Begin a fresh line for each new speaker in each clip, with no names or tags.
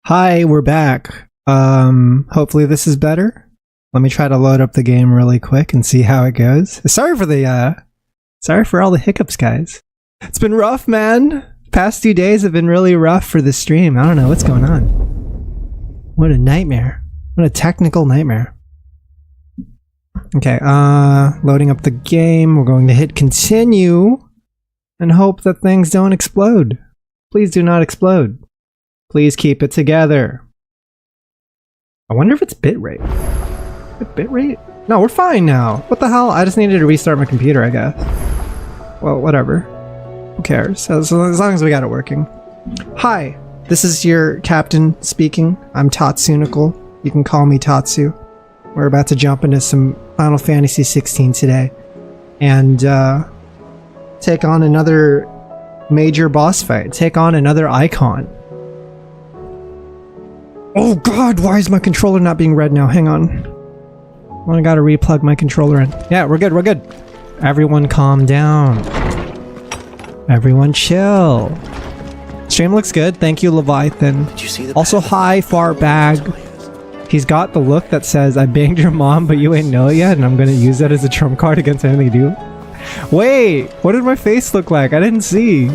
Hi, we're back. Hopefully this is better. Let me try to load up the game really quick and see how it goes. Sorry for all the hiccups, guys. It's been rough, man. Past 2 days have been really rough for the stream. I don't know what's going on. What a nightmare. What a technical nightmare. Okay, loading up the game. We're going to hit continue and hope that things don't explode. Please do not explode. Please keep it together. I wonder if it's bitrate. Bitrate? No, we're fine now. What the hell? I just needed to restart my computer, I guess. Well, whatever. Who cares? As long as we got it working. Hi, this is your captain speaking. I'm Tatsunical. You can call me Tatsu. We're about to jump into some Final Fantasy XVI today. And, take on another major boss fight. Take on another icon. Oh god, why is my controller not being read now? Hang on. I gotta replug my controller in. Yeah, we're good, we're good. Everyone calm down. Everyone chill. Stream looks good, thank you Leviathan. Also hi, Fart Bag. He's got the look that says, I banged your mom but you ain't know it yet, and I'm gonna use that as a trump card against anything you do. Wait, what did my face look like? I didn't see.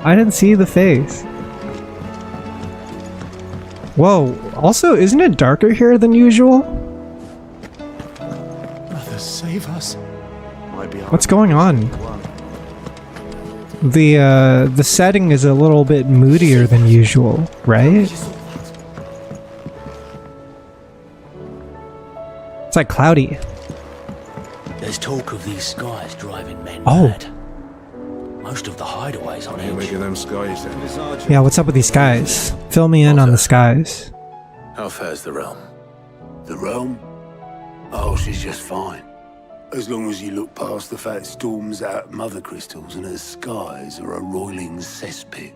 I didn't see the face. Whoa, also, isn't it darker here than usual?
Mother, save us.
What's going on? The setting is a little bit moodier than usual, right? It's like cloudy.
There's talk of these skies driving men mad. Most of the hideaways on edge.
Them skies then.
Yeah, what's up with these skies? Fill me in on the skies.
How fare's the realm?
The realm? Oh, she's just fine. As long as you look past the fat storms out mother crystals and her skies are a roiling cesspit.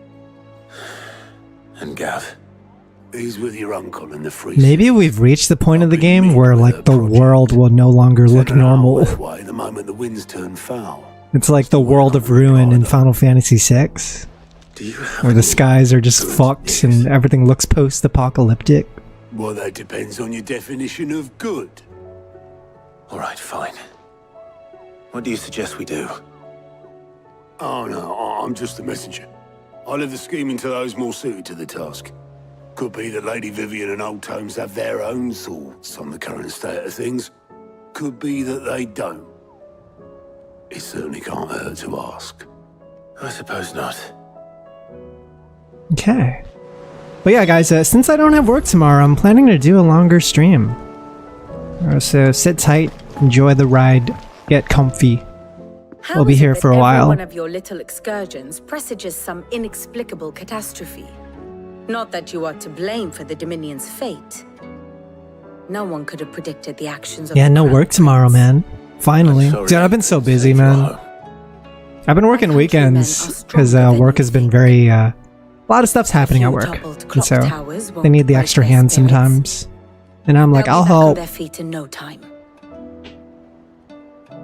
And Gav?
He's with your uncle in the freezer.
Maybe we've reached the point of the game where, like, the world will no longer look normal.
Way the moment the winds turn foul.
It's like the world of ruin in Final Fantasy VI. Where the skies are just fucked and everything looks post-apocalyptic.
Well, that depends on your definition of good.
Alright, fine. What do you suggest we do?
Oh no, I'm just the messenger. I leave the scheming to those more suited to the task. Could be that Lady Vivian and Old Tomes have their own thoughts on the current state of things. Could be that they don't. It certainly can't hurt to ask.
I suppose not.
Okay. But yeah, guys, since I don't have work tomorrow, I'm planning to do a longer stream. So sit tight, enjoy the ride, get comfy. We'll be here for a while.
One of your little excursions presages some inexplicable catastrophe. Not that you are to blame for the Dominion's fate. No one could have predicted the actions of
no work tomorrow, man. Finally. Dude, I've been so busy, man. I've been working weekends because work has been very, a lot of stuff's happening at work. And so they need the extra hand sometimes. And I'm like, I'll help.
Their feet in no time.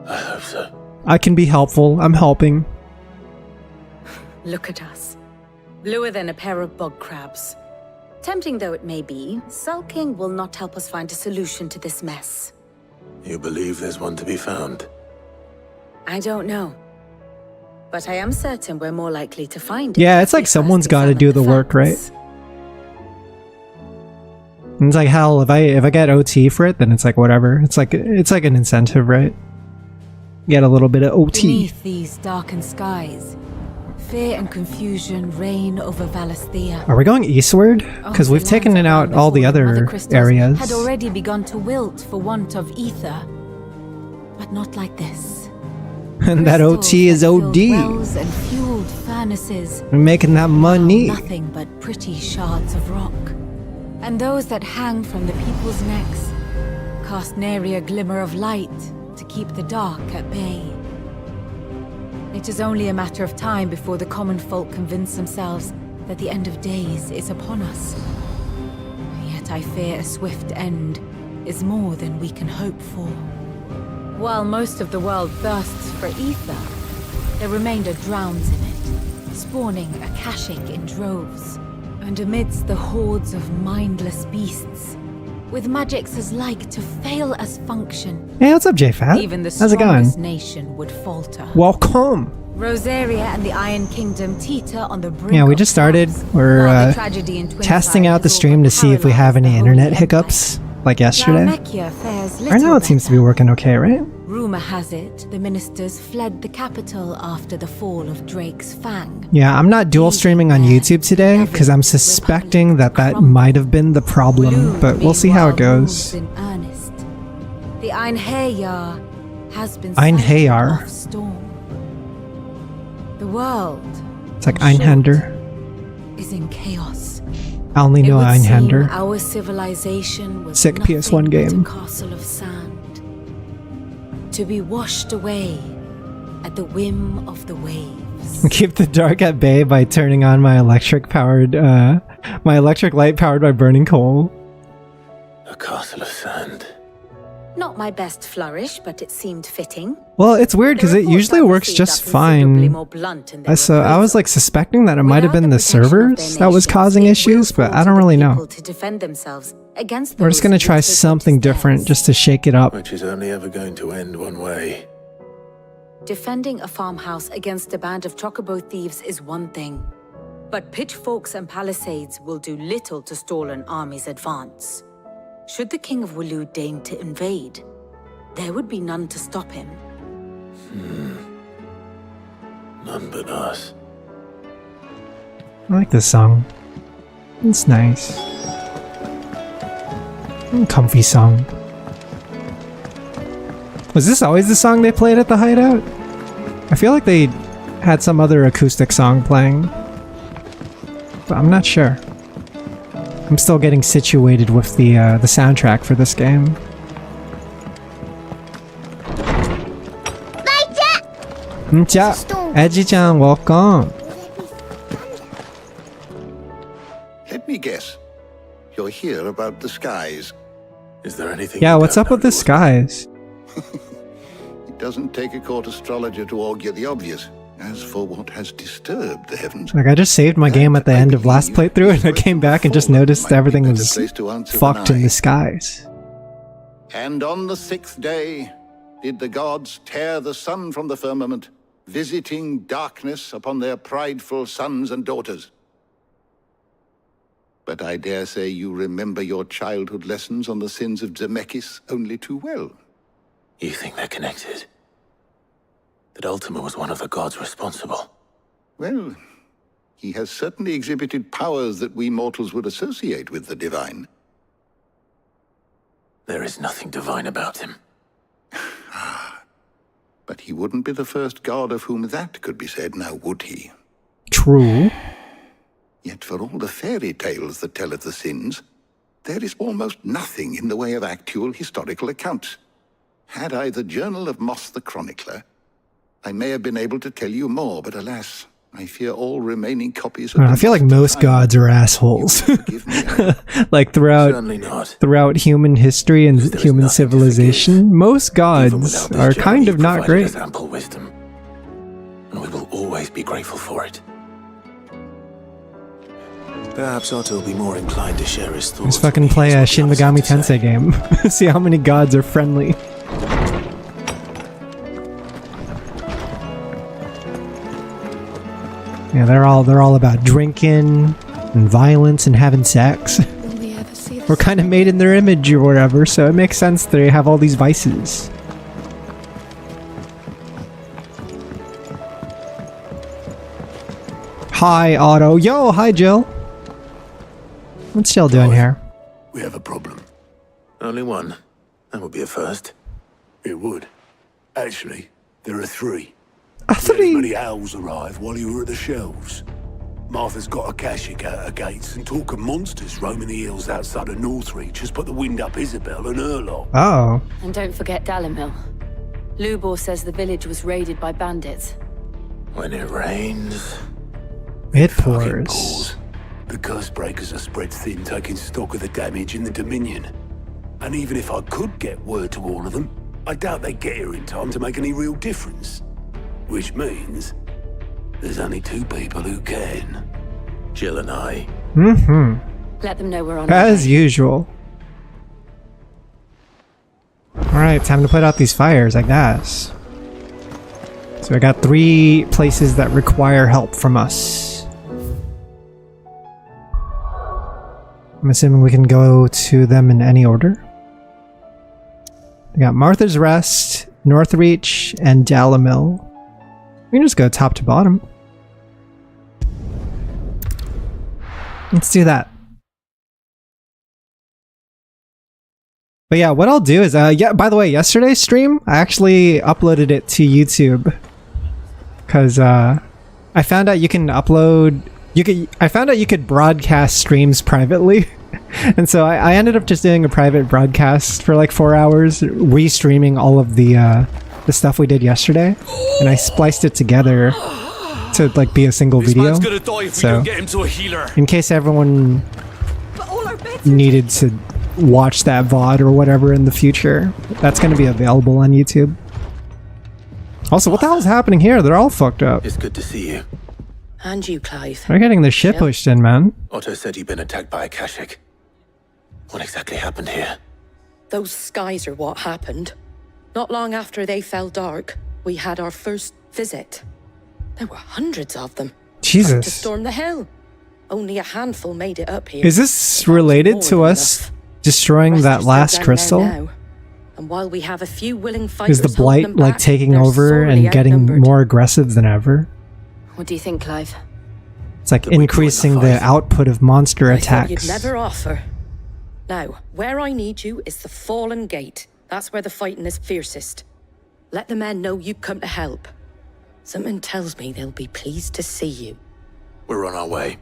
I hope so.
I can be helpful. I'm helping.
Look at us. Bluer than a pair of bog crabs. Tempting though it may be, sulking will not help us find a solution to this mess.
You believe there's one to be found?
I don't know. But I am certain we're more likely to find it.
Yeah, it's like someone's got to do the work, right? It's like, hell, if I get OT for it, then it's like whatever. It's like an incentive, right? Get a little bit of OT.
Beneath these darkened skies, fear and confusion reign over Valisthea.
Are we going eastward? Because we've taken it out all the other areas.
Had already begun to wilt for want of ether, but not like this.
And that OT is OD.
Wells and fueled furnaces.
We're making that money.
Nothing but pretty shards of rock, and those that hang from the people's necks cast nary a glimmer of light to keep the dark at bay. It is only a matter of time before the common folk convince themselves that the end of days is upon us. Yet I fear a swift end is more than we can hope for. While most of the world thirsts for ether, the remainder drowns in it, spawning Akashic in droves. And amidst the hordes of mindless beasts, with magics as like to fail as function,
Hey, what's up, JFat?
even the
How's it going?
strongest nation would falter.
Welcome.
Rosaria and the Iron Kingdom teeter on the brink
Yeah, we
of
just started.
collapse,
We're
while the tragedy in
testing
Twinside
out the
has
stream to see if we have any
overparalyzed the
internet
Holy
hiccups like yesterday.
Laomachia fares
Right now
little
it seems to be
better.
working okay, right?
Rumor has it the ministers fled the capital after the fall of Drake's Fang.
Yeah, I'm not dual streaming on YouTube today because I'm suspecting that might have been the problem,
Bloom,
but we'll see how it
meanwhile,
goes.
moves in earnest. The Einherjar has been
Einherjar.
sighted off storm. The world
It's like
in short,
Einhander.
is in chaos.
I only
It
know
would seem
Einhander.
our civilization was
Sick
nothing
PS1
but
game.
a castle of sand, to be washed away at the whim of the waves.
Keep the dark at bay by turning on my electric light powered by burning coal.
A castle of sand.
Not my best flourish, but it seemed fitting.
Well, it's weird because
The
it
reports
usually
I've
works
received
just
are considerably
fine.
more blunt in their
So I was
appraisal.
like suspecting that it might have
Without
been
the
the
protection of their
servers that was
nations,
causing
it will
issues, but
fall
I
to
don't
the
really know.
people to defend themselves against
We're just
those
gonna
who
try
would take
something
what is
different
theirs.
just to shake it up.
Which is only ever going to end one way.
Defending a farmhouse against a band of chocobo thieves is one thing, but pitchforks and palisades will do little to stall an army's advance. Should the King of Wulu deign to invade, there would be none to stop him.
None but us.
I like this song. It's nice. Comfy song. Was this always the song they played at the hideout? I feel like they had some other acoustic song playing, but I'm not sure. I'm still getting situated with the soundtrack for this game. Eji-chan, welcome.
Let me guess. You're here about the skies.
Is there anything?
Yeah,
you
what's
don't
up with
know,
the skies?
It doesn't take a court astrologer to augur the obvious. As for what has disturbed the heavens,
Like, I just saved my game at the
I
end of last
believe
playthrough and I
it's
came back and just
forward
noticed
might be
everything
better
was
place to answer
fucked
than
in
I.
the skies.
And on the 6th day did the gods tear the sun from the firmament, visiting darkness upon their prideful sons and daughters. But I dare say you remember your childhood lessons on the sins of Zemeckis only too well.
You think they're connected? That Ultima was one of the gods responsible?
Well, he has certainly exhibited powers that we mortals would associate with the divine.
There is nothing divine about him.
But he wouldn't be the first god of whom that could be said, now would he?
True.
Yet for all the fairy tales that tell of the sins, there is almost nothing in the way of actual historical accounts. Had I the Journal of Moss the Chronicler, I may have been able to tell you more, but alas, I fear all remaining copies of
I feel like most gods are assholes.
Forgive me,
Like
Certainly not.
throughout human history and
There is
human
nothing to
civilization, most
Even
gods
without this
are
journey,
kind
you
of not
provided
great.
us ample wisdom, and we will always be grateful for it. Perhaps Otto will be more inclined to share his thoughts.
Let's fucking
when he
play a
hears
Shin
what the
Megami
others have to say.
Tensei game. See how many gods are friendly. Yeah, they're all about drinking and violence and having sex.
Will we ever see
We're kind of made in their image or whatever, so it makes sense they have all these vices. Hi, Otto. Yo, hi, Jill. What's Jill doing here?
We have a problem.
Only one. That would be a first.
It would. Actually, there are three.
A
We had as
three.
many owls arrive while you were at the shelves. Martha's got a Akashic out her gates, and talk of monsters roaming the hills outside of Northreach has put the wind up Isabel and her lot.
Oh.
And don't forget Dalimil. Lubor says the village was raided by bandits.
When it rains,
It
Fucking
pours.
pours. The curse breakers are spread thin, taking stock of the damage in the Dominion. And even if I could get word to all of them, I doubt they'd get here in time to make any real difference. Which means there's only two people who can.
Jill and I,
Let them know we're on our
As
way.
usual. Alright, time to put out these fires, I guess. So I got 3 places that require help from us. I'm assuming we can go to them in any order. We got Martha's Rest, Northreach, and Dalamil. We can just go top to bottom. Let's do that. But yeah, what I'll do is, yeah, by the way, yesterday's stream, I actually uploaded it to YouTube. Because, I found out you can upload, I found out you could broadcast streams privately. And so I ended up just doing a private broadcast for like 4 hours, re-streaming all of the stuff we did yesterday. And I spliced it together to like be a single video. So, in case everyone needed to watch that VOD or whatever in the future, that's going to be available on YouTube. Also, what the hell is happening here? They're all fucked up.
It's good to see you.
And you, Clive.
They're getting their shit pushed in, man.
Otto said you'd been attacked by a Kashik. What exactly happened here?
Those skies are what happened. Not long after they fell dark, we had our first visit. There were hundreds of them.
Jesus.
To storm the hill. Only a handful made it up here.
Is this related to us destroying that last crystal?
And while we have a few willing fighters,
Is the blight like taking over and getting more aggressive than ever?
What do you think, Clive?
It's like increasing the output of monster
I thought
attacks.
you'd never offer. Now, where I need you is the Fallen Gate. That's where the fighting is fiercest. Let the men know you come to help. Something tells me they'll be pleased to see you.
We're on our way.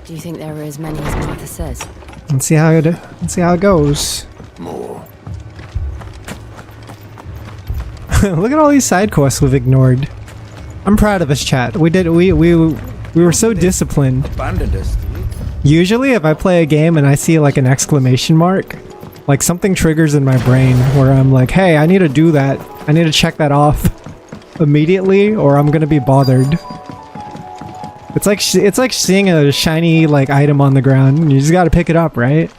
Do you think there are as many as Martha says?
Let's see how it goes.
More.
Look at all these side quests we've ignored. I'm proud of us, chat. We were so disciplined.
Abandoned us.
Usually if I play a game and I see like an exclamation mark, like something triggers in my brain where I'm like, hey, I need to do that. I need to check that off immediately or I'm gonna be bothered. It's like seeing a shiny like item on the ground. You just gotta pick it up, right?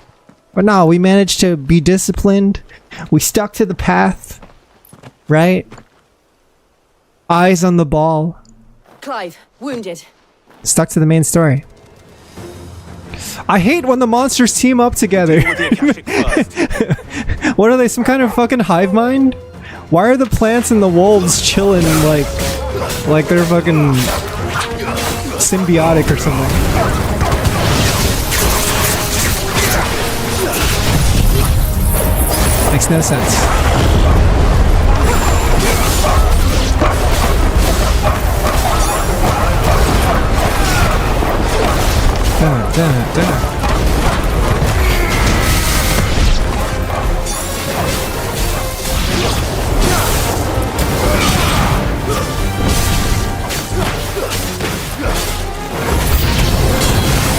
But no, we managed to be disciplined. We stuck to the path, right? Eyes on the ball.
Clive, wounded.
Stuck to the main story. I hate when the monsters team up together. What are they, some kind of fucking hive mind? Why are the plants and the wolves chilling like they're fucking symbiotic or something? Makes no sense. Dun.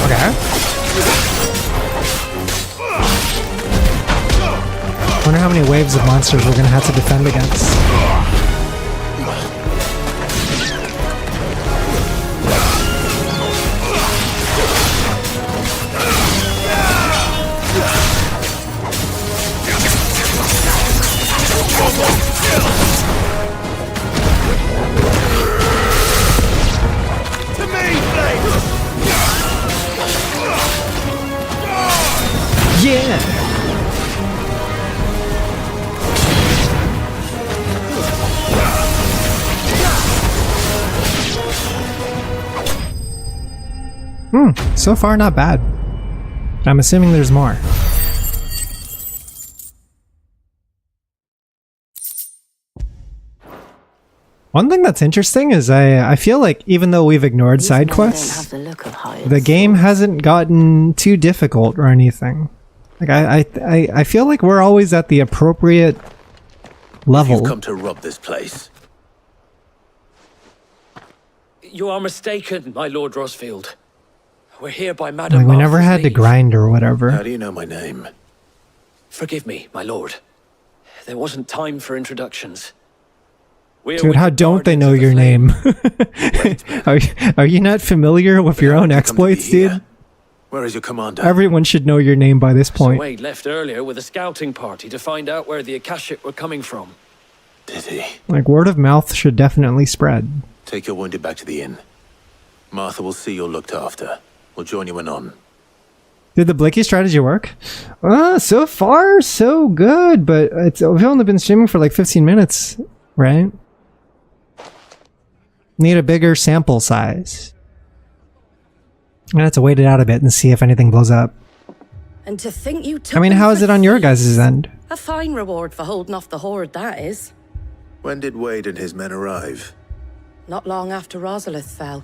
Okay. Wonder how many waves of monsters we're gonna have to defend against. Yeah! So far not bad. I'm assuming there's more. One thing that's interesting is I feel like even though we've ignored side quests, the game hasn't gotten too difficult or anything. Like I feel like we're always at the appropriate level.
You've come to rob this place.
You are mistaken, my Lord Rosfield. We're here by Madame
Like we never
Martha's
had to
leave.
grind or whatever.
How do you know my name?
Forgive me, my lord. There wasn't time for introductions.
Dude, how don't they know your name? Are you not familiar with your own exploits, dude?
Where is your commander?
Everyone should know your name by this point.
Wade left earlier with a scouting party to find out where the Akashic were coming from.
Did he?
Like, word of mouth should definitely spread.
Take your wounded back to the inn. Martha will see you're looked after. We'll join you anon.
Did the Blicky strategy work? So far, so good, but we've only been streaming for like 15 minutes, right? Need a bigger sample size. I'm gonna have to wait it out a bit and see if anything blows up.
And to think you took
I mean,
them
how
for
is it on your
thieves.
guys' end?
A fine reward for holding off the horde, that is.
When did Wade and his men arrive?
Not long after Rosalith fell.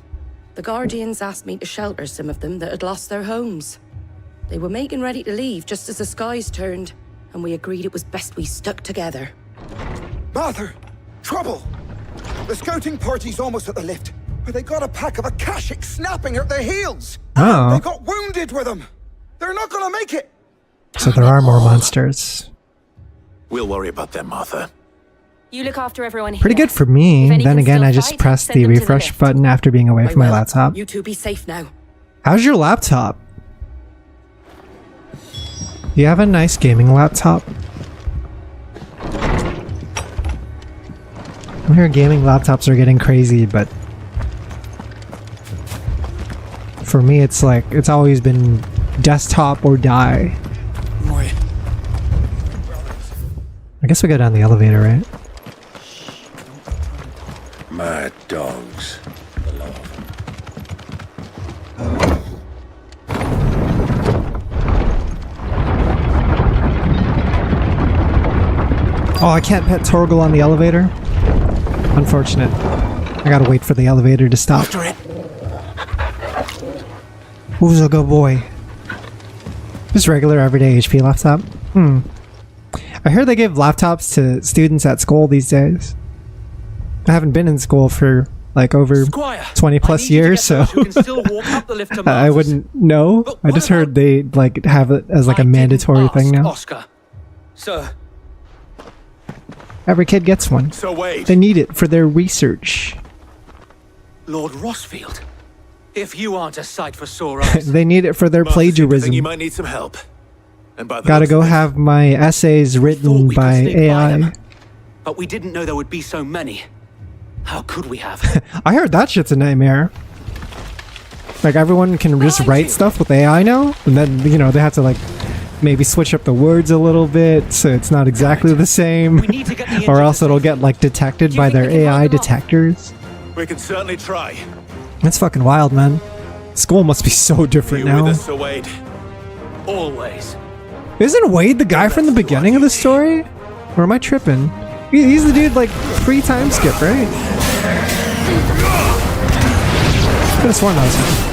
The Guardians asked me to shelter some of them that had lost their homes. They were making ready to leave just as the skies turned, and we agreed it was best we stuck together.
Martha! Trouble! The scouting party's almost at the lift, but they got a pack of Akashic snapping at their heels!
Oh.
They got wounded with them! They're not gonna make it!
So there are more monsters.
We'll worry about them, Martha.
You look after everyone here.
Pretty good for me. Then again, I just pressed the refresh button after being away from my laptop.
You two be safe now.
How's your laptop? Do you have a nice gaming laptop? I hear gaming laptops are getting crazy, but for me it's like, it's always been desktop or die. I guess we go down the elevator, right?
Mad dogs.
Oh, I can't pet Torgal on the elevator? Unfortunate. I gotta wait for the elevator to stop.
After it.
Who's a good boy? Just regular everyday HP laptop? I heard they give laptops to students at school these days. I haven't been in school for like over
Squire,
20 plus years, so I wouldn't know. I just heard they like have it as like a mandatory thing now.
Oscar. Sir.
Every kid gets one.
So Wade.
They need it for their research.
Lord Rossfield. If you aren't a sight for sore eyes.
They need it for their
Martha seemed to think
plagiarism.
you might need some help. And by the
Gotta
looks
go
of it,
have my essays written by AI.
But we didn't know there would be so many. How could we have?
I heard that shit's a nightmare. Like everyone can just write stuff with AI now, and then you know they have to like maybe switch up the words a little bit so it's not exactly the same, or else it'll get like detected by their AI detectors.
We can certainly try.
That's fucking wild, man. School must be so different
You with
now.
us, Sir Wade?
Always.
Isn't Wade the guy from the beginning of the story? Or am I tripping? He's the dude like pre-time skip, right? Could have sworn that was him.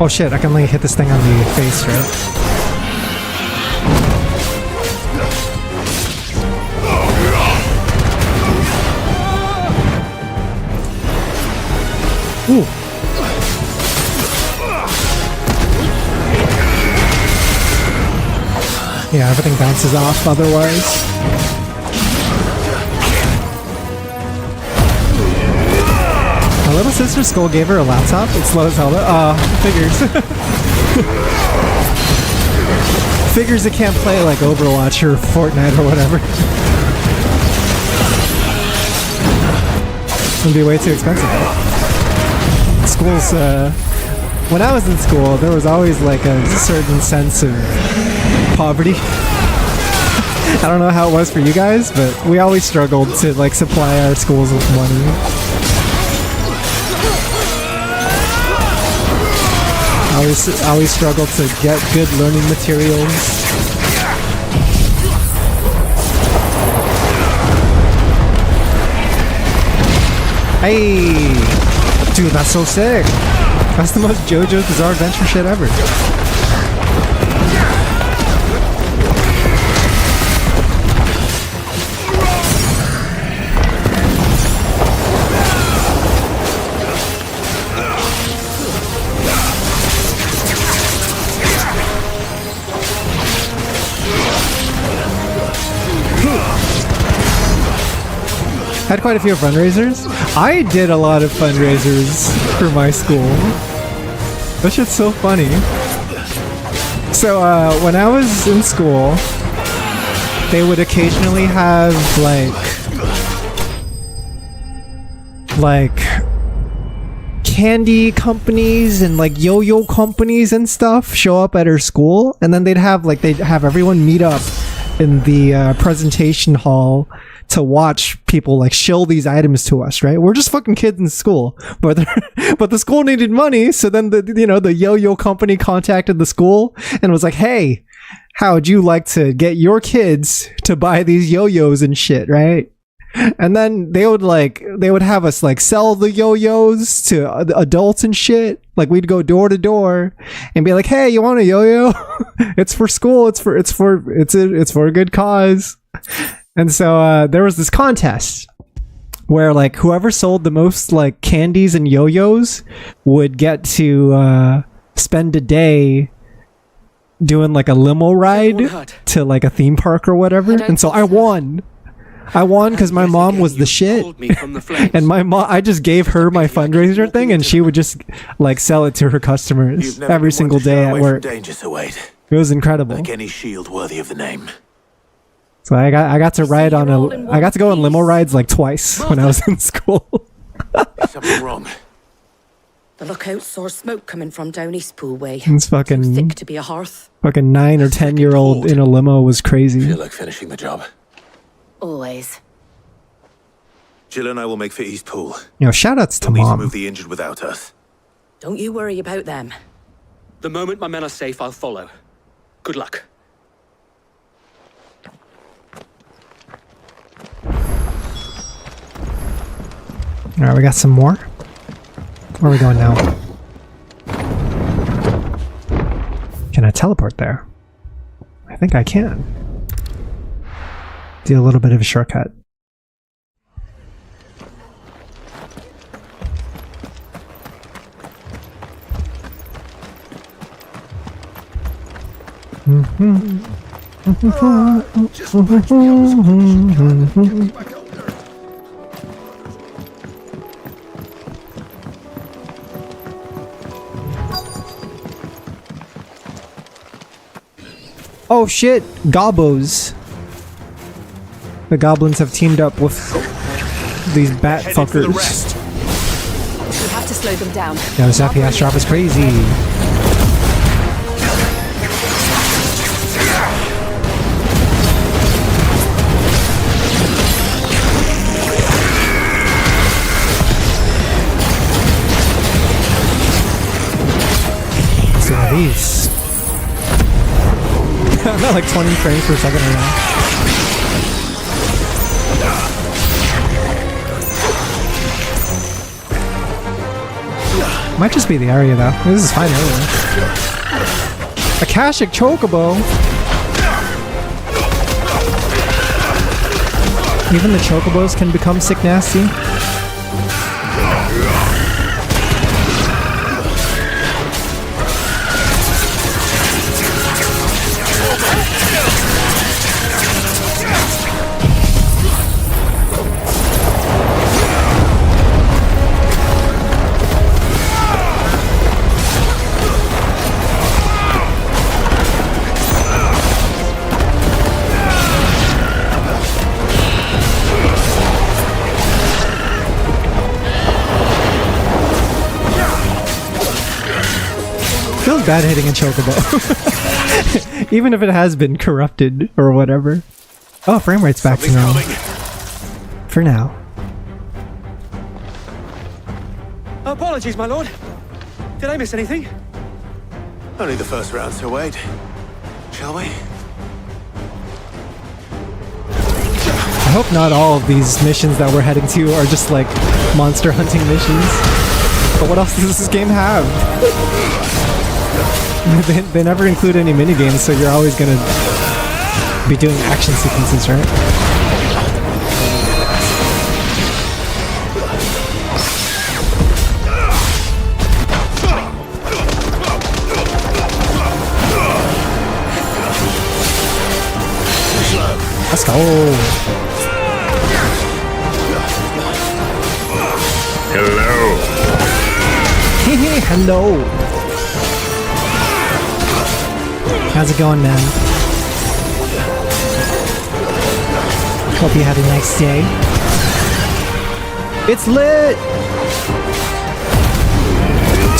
Oh shit, I can only hit this thing on the face, right? Ooh. Yeah, everything bounces off otherwise. My little sister's school gave her a laptop. It's slow as hell. Figures. Figures it can't play like Overwatch or Fortnite or whatever. It'd be way too expensive. Schools, when I was in school, there was always like a certain sense of poverty. I don't know how it was for you guys, but we always struggled to like supply our schools with money. I always struggled to get good learning materials. Hey! Dude, that's so sick! That's the most JoJo's Bizarre Adventure shit ever. Had quite a few fundraisers. I did a lot of fundraisers for my school. That shit's so funny. So when I was in school, they would occasionally have like candy companies and like yo-yo companies and stuff show up at our school, and then they'd have everyone meet up in the presentation hall to watch people like shill these items to us, right? We're just fucking kids in school, but the school needed money, so then the yo-yo company contacted the school and was like, hey, how would you like to get your kids to buy these yo-yos and shit, right? And then they would have us like sell the yo-yos to adults and shit. Like we'd go door to door and be like, hey, you want a yo-yo? It's for school. It's for a good cause. And so there was this contest where like whoever sold the most like candies and yo-yos would get to spend a day doing like a limo ride to like a theme park or whatever. And so I won because my mom was the shit. And my mom, I just gave her my fundraiser thing and she would just like sell it to her customers every single day at work. It was incredible.
Like any shield worthy of the name.
So I got to ride I got to go on limo rides like twice when I was in school.
Something wrong.
The lookout saw smoke coming from down East Pool Way.
It's fucking
Too thick to be a hearth.
Fucking 9 or 10-year-old in a limo was crazy.
Feel like finishing the job.
Always.
Jill and I will make for East Pool.
You know, shoutouts to
We'll need
Mom.
to move the injured without us.
Don't you worry about them.
The moment my men are safe, I'll follow. Good luck.
Alright, we got some more. Where are we going now? Can I teleport there? I think I can. Do a little bit of a shortcut. Oh shit, Gobbos. The goblins have teamed up with these bat fuckers.
We have to slow them down.
Yeah, this FPS drop is crazy. So these. I'm at like 20 frames per second right now. Might just be the area though. This is fine area. Akashic Chocobo. Even the Chocobos can become sick nasty. Feels bad hitting a Chocobo. Even if it has been corrupted or whatever. Oh, frame rate's back to normal. For now.
Apologies, my lord. Did I miss anything?
Only the first round, so wait. Shall we?
I hope not all of these missions that we're heading to are just like monster hunting missions. But what else does this game have? They never include any minigames, so you're always gonna be doing action sequences, right? Let's go! Hello. How's it going, man? Hope you had a nice day. It's lit!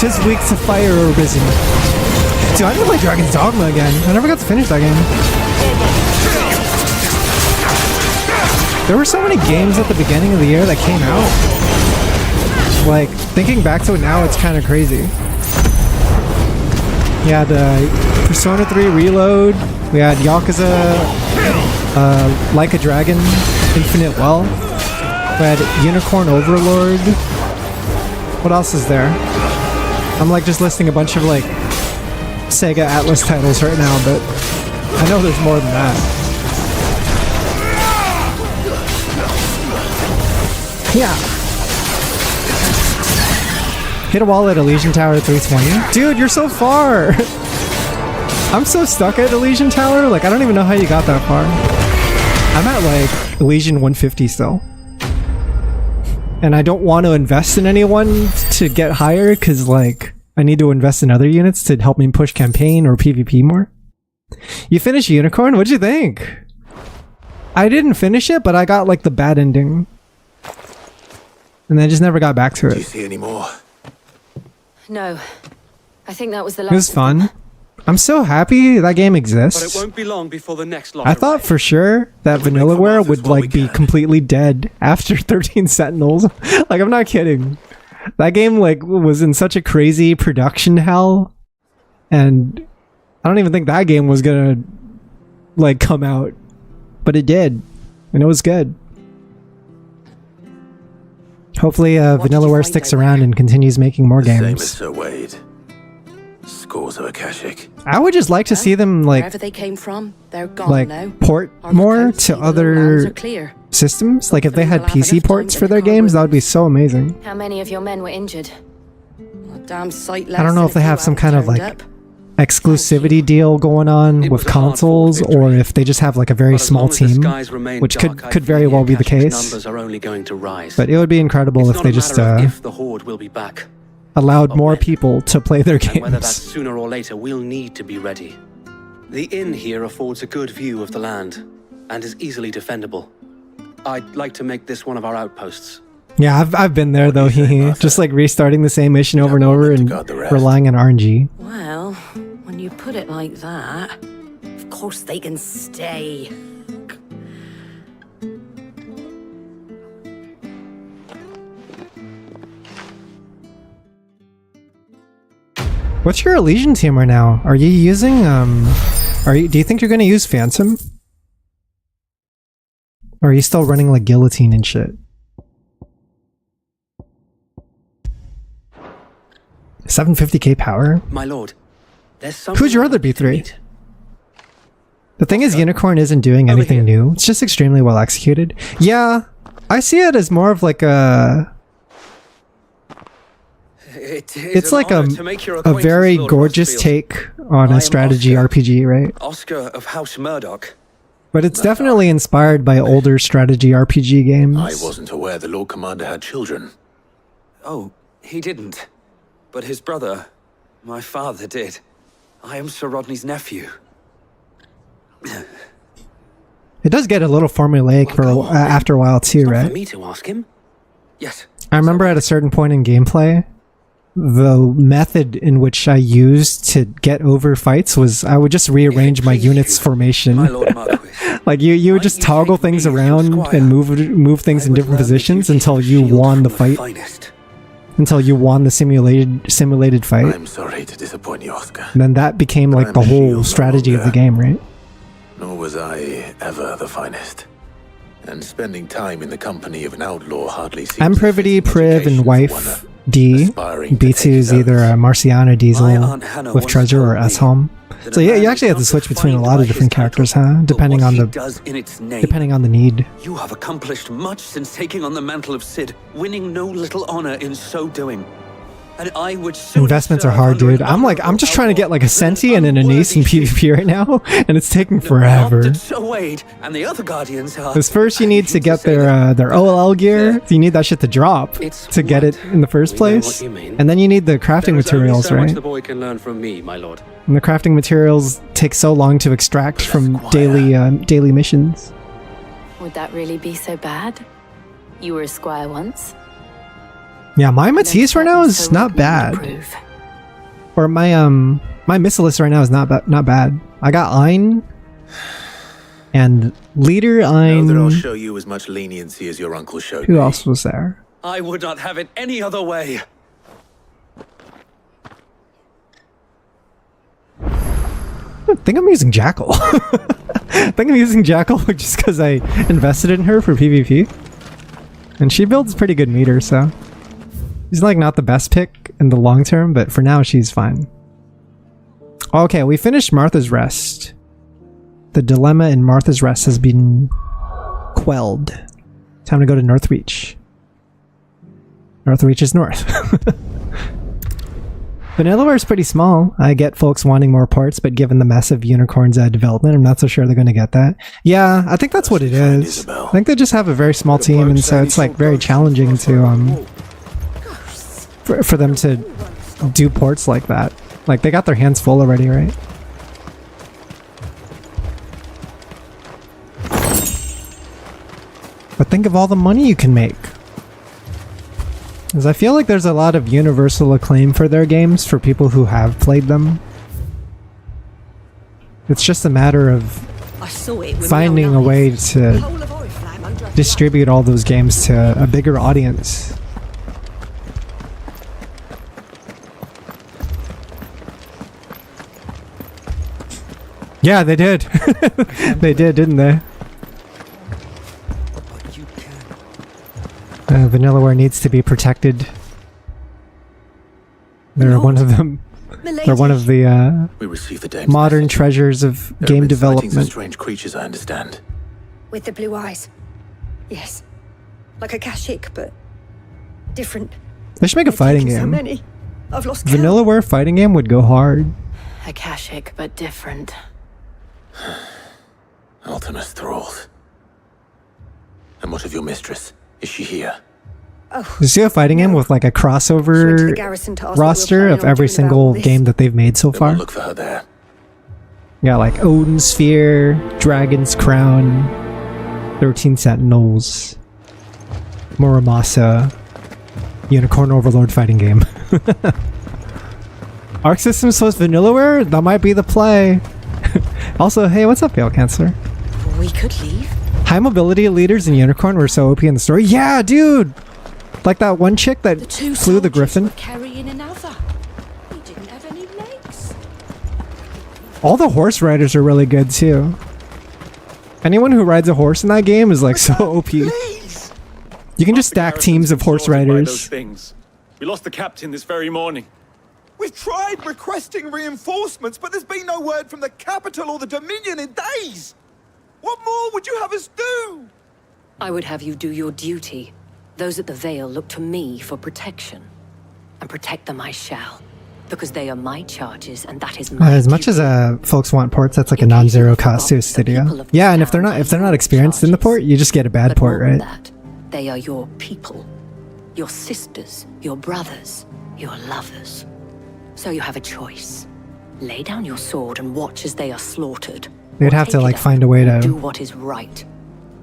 Just weak to fire Arisen. Dude, I need to play Dragon's Dogma again. I never got to finish that game. There were so many games at the beginning of the year that came out. Like, thinking back to it now, it's kind of crazy. We had Persona 3 Reload. We had Yakuza, Like a Dragon, Infinite Wealth. We had Unicorn Overlord. What else is there? I'm like just listing a bunch of like Sega Atlas titles right now, but I know there's more than that. Yeah. Hit a wall at Elysian Tower 320. Dude, you're so far! I'm so stuck at Elysian Tower, like I don't even know how you got that far. I'm at like Elysian 150 still. And I don't want to invest in anyone to get higher, because like I need to invest in other units to help me push campaign or PvP more. You finished Unicorn? What'd you think? I didn't finish it, but I got like the bad ending. And I just never got back to it.
Do you see any more?
No. I think that was the last.
It was fun. I'm so happy that game exists.
But it won't be long before the next lot
I thought for sure that Vanillaware would like be completely dead after 13 Sentinels. Like, I'm not kidding. That game like was in such a crazy production hell, and I don't even think that game was gonna like come out, but it did, and it was good. Hopefully, Vanillaware sticks around and continues making more games.
Same as Sir Wade. Scores of Akashic.
I would just like to see them like
Wherever they came from, they're gone
like
now.
port more to other systems. Like if they had PC ports for their games, that would be so amazing.
How many of your men were injured?
Damn sight
I don't know if they have some kind of like exclusivity deal going on with consoles, or if they just have like a very small team, which could very well be the case. But it would be incredible if they just
if the Horde will be back.
allowed more people to play their
And whether that's
games.
sooner or later, we'll need to be ready. The inn here affords a good view of the land, and is easily defendable. I'd like to make this one of our outposts.
Yeah, I've been there though, just like restarting the same mission over and over and relying on RNG.
Well, when you put it like that, of course they can stay.
What's your Elysian team right now? Are you using do you think you're gonna use Phantom? Or are you still running like Guillotine and shit? 750k power?
My lord, there's
Who's your other B3? The thing is, Unicorn isn't doing anything new. It's just extremely well executed. Yeah, I see it as more of like a... It's like a very gorgeous take on a strategy RPG, right?
Oscar of House Murdoch.
But it's definitely inspired by older strategy RPG games.
I wasn't aware the Lord Commander had children.
Oh, he didn't. But his brother, my father, did. I am Sir Rodney's nephew.
It does get a little formulaic for after a while too, right?
For me to ask him?
Yes.
I remember at a certain point in gameplay, the method in which I used to get over fights was I would just rearrange my unit's formation. Like you would just toggle things around and move things in different positions until you won the fight. Until you won the simulated fight.
I'm sorry to disappoint you, Oscar.
And then that became like the whole strategy of the game, right?
Nor was I ever the finest. And spending time in the company of an outlaw hardly seems...
Emprivity, Priv, and Wife D. B2 is either a Marciana Diesel with Treasure or S-Home. So yeah, you actually have to switch between a lot of different characters, huh? Depending on the need.
You have accomplished much since taking on the mantle of Cid, winning no little honor in so doing. and I would soon
Investments are
serve
hard,
under
dude.
an
I'm just trying to get like a Senti and an Anise in
unworthy
PvP right now, and it's taking forever.
Not that Sir Wade and the other guardians are.
Because first you need to get their OLL gear. You need that shit to drop to get it in the first
We know what
place,
you mean.
and then you need the crafting
There is only
materials,
so much
right?
the boy can learn from me, my lord.
And the crafting materials take so long to extract from daily missions.
Would that really be so bad? You were a squire once.
Yeah, my Matisse right now is not bad. Or my my Missilus right now is not bad. I got Ein and Leader
Know that I'll
Ein.
show you as much leniency as your uncle showed
Who
me.
else was there?
I would not have it any other way.
I think I'm using Jackal. I think I'm using Jackal just because I invested in her for PvP. And she builds pretty good meter, so she's like not the best pick in the long term, but for now she's fine. Okay, we finished Martha's Rest. The dilemma in Martha's Rest has been quelled. Time to go to Northreach. Northreach is north. Vanillaware is pretty small. I get folks wanting more parts, but given the massive Unicorn's development, I'm not so sure they're going to get that. Yeah, I think that's what it is. I think they just have a very small team, and so it's like very challenging to for them to do ports like that. Like they got their hands full already, right? But think of all the money you can make. Because I feel like there's a lot of universal acclaim for their games for people who have played them. It's just a matter of finding a way to distribute all those games to a bigger audience. Yeah, they did. They did, didn't they? Vanillaware needs to be protected. They're one of them. They're one of the
We received the dame's
modern
message.
treasures of
There
game
have been sightings of
development.
strange creatures, I understand.
With the blue eyes. Yes. Like a Kashyyyk, but different.
They should make a fighting
So
game.
many. I've lost count.
Vanillaware fighting game would go hard.
A Kashyyyk, but different.
Ultimus thralls. And what of your mistress? Is she here?
Just do a fighting game with like a crossover
garrison to ask what
roster
we're
of
planning on
every
doing
single
about this.
game that they've made so
Then
far.
we'll look for her there.
Yeah, like Odin Sphere, Dragon's Crown, 13 Sentinels, Muramasa, Unicorn Overlord fighting game. Arc Systems plus Vanillaware? That might be the play. Also, hey, what's up, Gale Cancer?
We could leave.
High mobility leaders in Unicorn were so OP in the story. Yeah, dude! Like that one chick that flew the Griffin.
Carrying another. We didn't have any legs.
All the horse riders are really good too. Anyone who rides a horse in that game is like so OP. You can just stack teams of horse
Those
riders.
things. We lost the captain this very morning.
We've tried requesting reinforcements, but there's been no word from the capital or the Dominion in days. What more would you have us do?
I would have you do your duty. Those at the Vale look to me for protection. And protect them I shall. Because they are my charges, and that is my
As much as folks want ports, that's like a non-zero cost to a studio. Yeah, and if they're not experienced in the port, you just get a bad
But
port,
more than
right?
that, they are your people. Your sisters, your brothers, your lovers. So you have a choice. Lay down your sword and watch as they are slaughtered.
They'd
Or
have to
take it
like
up
find a way
and do
to
what is right.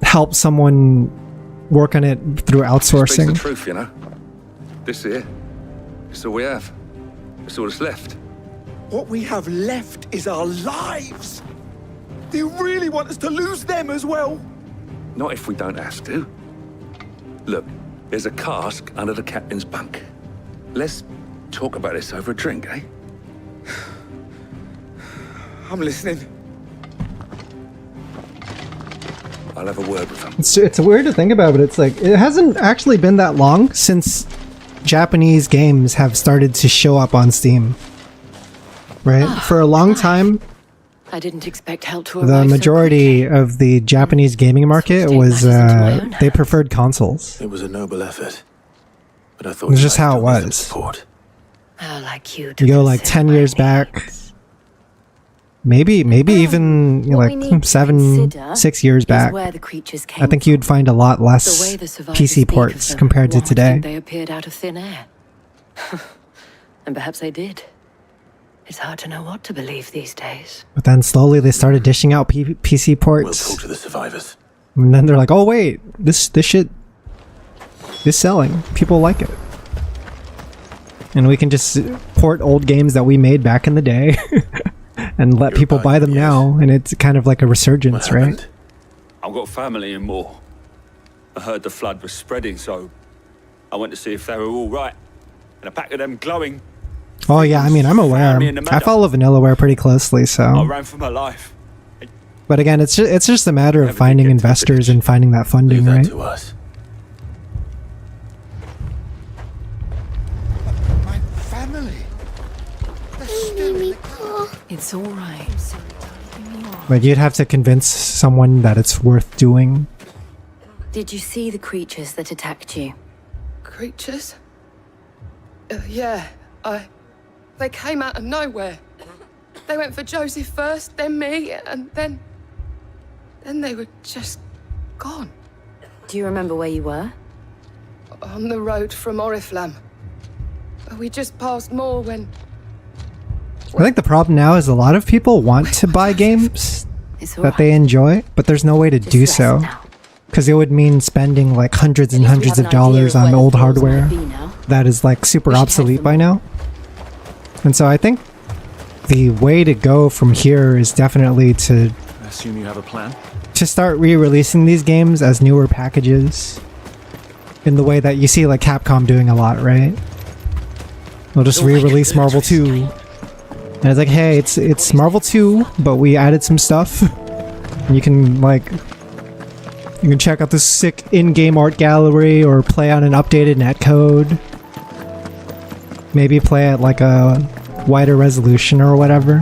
help someone work on it through
Speaks the
outsourcing.
truth, you know. This here, it's all we have. It's all that's left.
What we have left is our lives. Do you really want us to lose them as well?
Not if we don't have to. Look, there's a cask under the captain's bunk. Let's talk about this over a drink, eh?
I'm listening.
I'll have a word with him.
It's weird to think about, but it's like it hasn't actually been that long since Japanese games have started to show up on Steam. Right? For a long time,
I didn't expect help to arrive
the
so
majority of the Japanese gaming market was they preferred consoles.
It was a noble effort. But I thought
It's
you
just
might
how it
still need some
was.
support.
Oh, like you.
You go like 10 years back. Maybe even like 6 years back.
Where the creatures came
I think you'd find a lot less PC ports compared to today.
They appeared out of thin air. And perhaps they did. It's hard to know what to believe these days.
But then slowly they started dishing out PC ports.
We'll talk to the survivors.
And then they're like, oh wait, this shit is selling. People like it. And we can just port old games that we made back in the day and let people buy them now, and it's kind of like a resurgence, right?
I've got family in Moor. I heard the flood was spreading, so I went to see if they were all right. And a pack of them glowing.
Oh yeah, I mean, I'm aware. I follow Vanillaware pretty closely,
I
so.
ran for my life.
But again, it's just a matter of finding investors and finding that funding, right?
To us.
My family.
It's all right.
But you'd have to convince someone that it's worth doing.
Did you see the creatures that attacked you?
Creatures? Yeah, they came out of nowhere. They went for Joseph first, then me, and then they were just gone.
Do you remember where you were?
On the road from Oriflamme. We just passed Moor when...
I think the problem now is a lot of people want to buy games that they enjoy, but there's no way to do so. Because it would mean spending like hundreds and hundreds of dollars on old hardware that is like super obsolete by now. And so I think the way to go from here is definitely to...
I assume you have a plan?
To start re-releasing these games as newer packages. In the way that you see like Capcom doing a lot, right? They'll just re-release Marvel 2. And it's like, hey, it's Marvel 2, but we added some stuff. And you can like... You can check out this sick in-game art gallery or play on an updated netcode. Maybe play at like a wider resolution or whatever.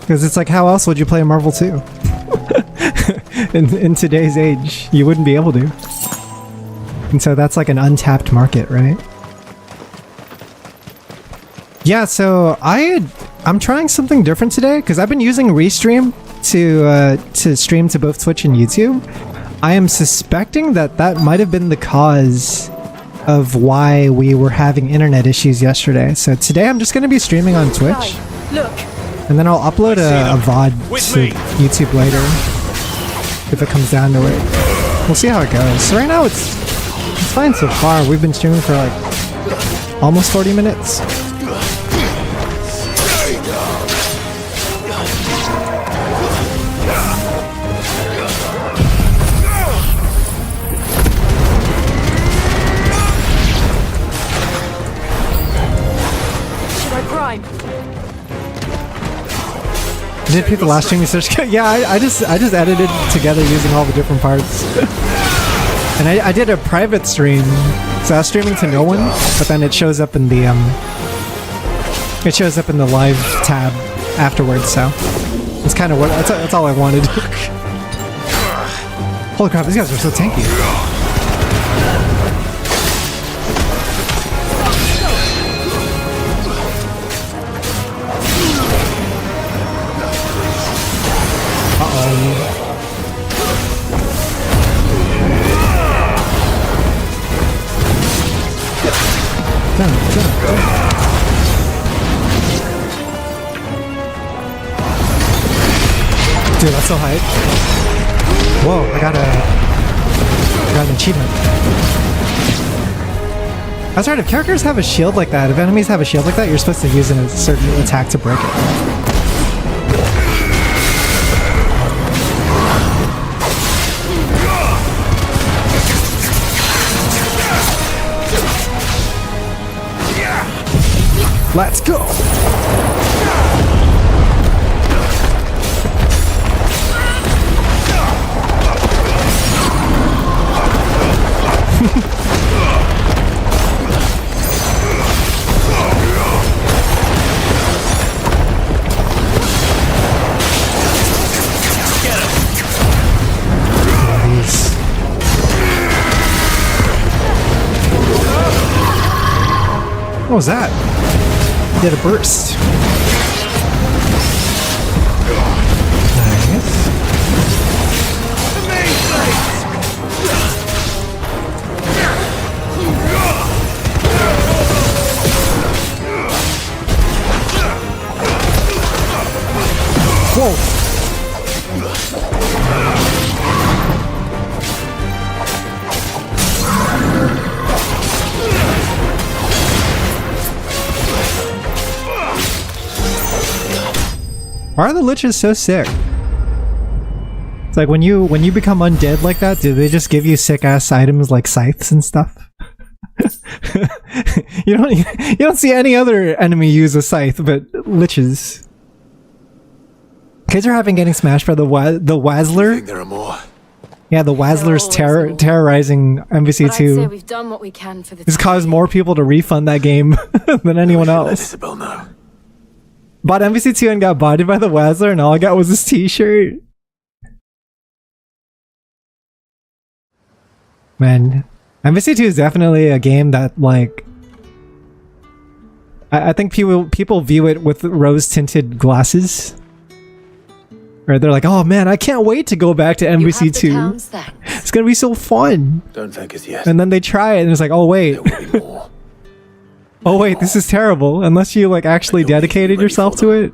Because it's like, how else would you play Marvel 2? in today's age, you wouldn't be able to. And so that's like an untapped market, right? Yeah, so I'm trying something different today because I've been using Restream to stream to both Twitch and YouTube. I am suspecting that might have been the cause of why we were having internet issues yesterday. So today I'm just going to be streaming on Twitch.
Look.
And then I'll upload a VOD to YouTube later if it comes down to it. We'll see how it goes. So right now it's fine so far. We've been streaming for like almost 40 minutes. Did people last stream research? Yeah, I just edited it together using all the different parts. And I did a private stream, so I was streaming to no one, but then it shows up in the live tab afterwards. So it's kind of what that's all I wanted. Holy crap, these guys are so tanky. Dude, that's so hype. Whoa, I got an achievement. That's right, if characters have a shield like that, if enemies have a shield like that, you're supposed to use a certain attack to break it. Let's go! What was that? Did a burst. Nice. Whoa. Why are the liches so sick? It's like when you become undead like that, do they just give you sick ass items like scythes and stuff? you don't see any other enemy use a scythe, but liches. Kids are getting smashed by the Wazzler.
I think there are more.
Yeah, the Wazzler's terrorizing MVC2.
I'd say we've done what we can for the
This caused more people to refund that game than anyone else.
Isabel know.
Bought MVC2 and got bodied by the Wazzler, and all I got was this t-shirt. Man, MVC2 is definitely a game that, like, I think people view it with rose-tinted glasses. Or they're like, oh man, I can't wait to go back to MVC2. It's gonna be so fun.
Don't thank us yet.
And then they try it and it's like, oh wait. Oh wait, this is terrible. Unless you like actually dedicated yourself to it.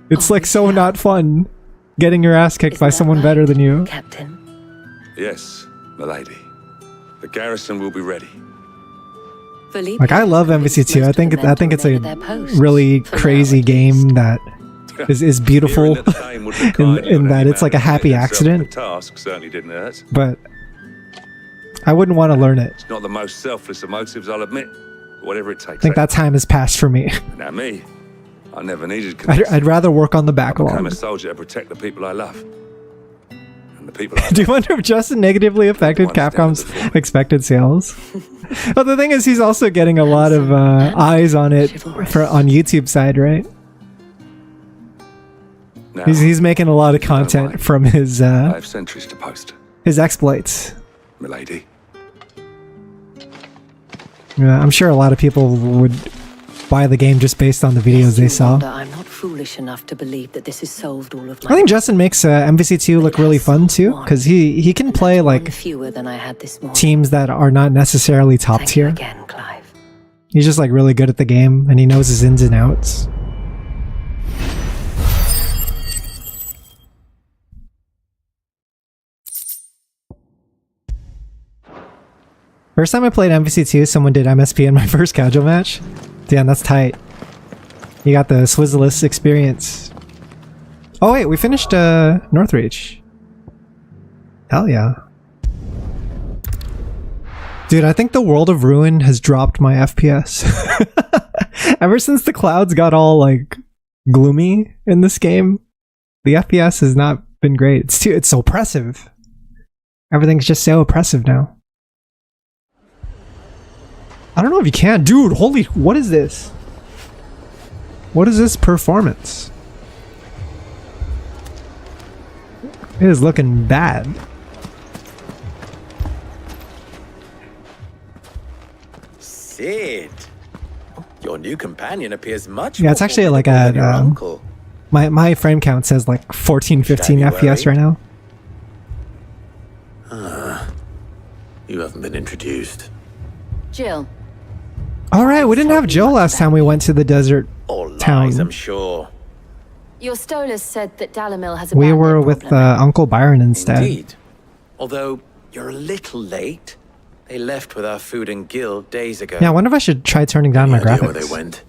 It's like so not fun getting your ass kicked by someone better than you.
Captain?
Yes, milady. The garrison will be ready.
Like I love MVC2. I think it's a really crazy game that is beautiful in that it's like a happy accident.
The task certainly didn't hurt.
But I wouldn't want to learn it.
It's not the most selfless of motives, I'll admit. Whatever it takes.
I think that time has passed for me.
Now me, I never needed.
I'd rather work on the
I became
backlog.
a soldier to protect the people I love. And the people I
Do you wonder if Justin negatively affected Capcom's expected sales? Well, the thing is, he's also getting a lot of eyes on it on YouTube side, right?
Now,
He's making a lot of content from his
I have sentries to post,
his exploits.
milady.
Yeah, I'm sure a lot of people would buy the game just based on the videos they saw.
I'm not foolish enough to believe that this has solved all of my.
I think Justin makes MVC2 look really fun too, because he can play like
fewer than I had this morning.
teams that are not necessarily top tier.
Again, Clive.
He's just like really good at the game, and he knows his ins and outs. First time I played MVC2, someone did MSP in my first casual match. Damn, that's tight. You got the Swizzless experience. Oh wait, we finished Northreach. Hell yeah. Dude, I think the World of Ruin has dropped my FPS. Ever since the clouds got all like gloomy in this game, the FPS has not been great. It's so oppressive. Everything's just so oppressive now. I don't know if you can. Dude, holy, what is this? What is this performance? It is looking bad.
Sid, your new companion appears much
Yeah, it's actually like at my frame count says like 14, 15 FPS right now.
You haven't been introduced.
Jill.
Alright, we didn't have Jill last time we went to the desert town.
I'm sure.
Your Stolas said that Dalimil has a
We
bandit
were with
problem.
Uncle Byron instead.
Indeed. Although you're a little late. They left with our food and guild days ago.
Yeah, I wonder if I should try turning down my
Idea where they
graphics.
went?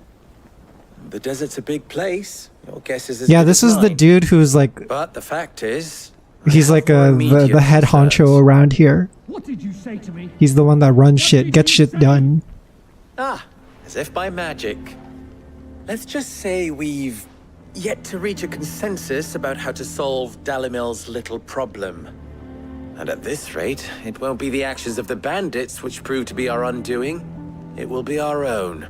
The desert's a big place. Your guess is as
Yeah,
good
this
as
is the
mine.
dude who's like,
But the fact is,
he's like the head honcho around here.
What did you say to me?
He's the one that runs shit, gets shit done.
as if by magic. Let's just say we've yet to reach a consensus about how to solve Dalimil's little problem. And at this rate, it won't be the actions of the bandits which prove to be our undoing. It will be our own.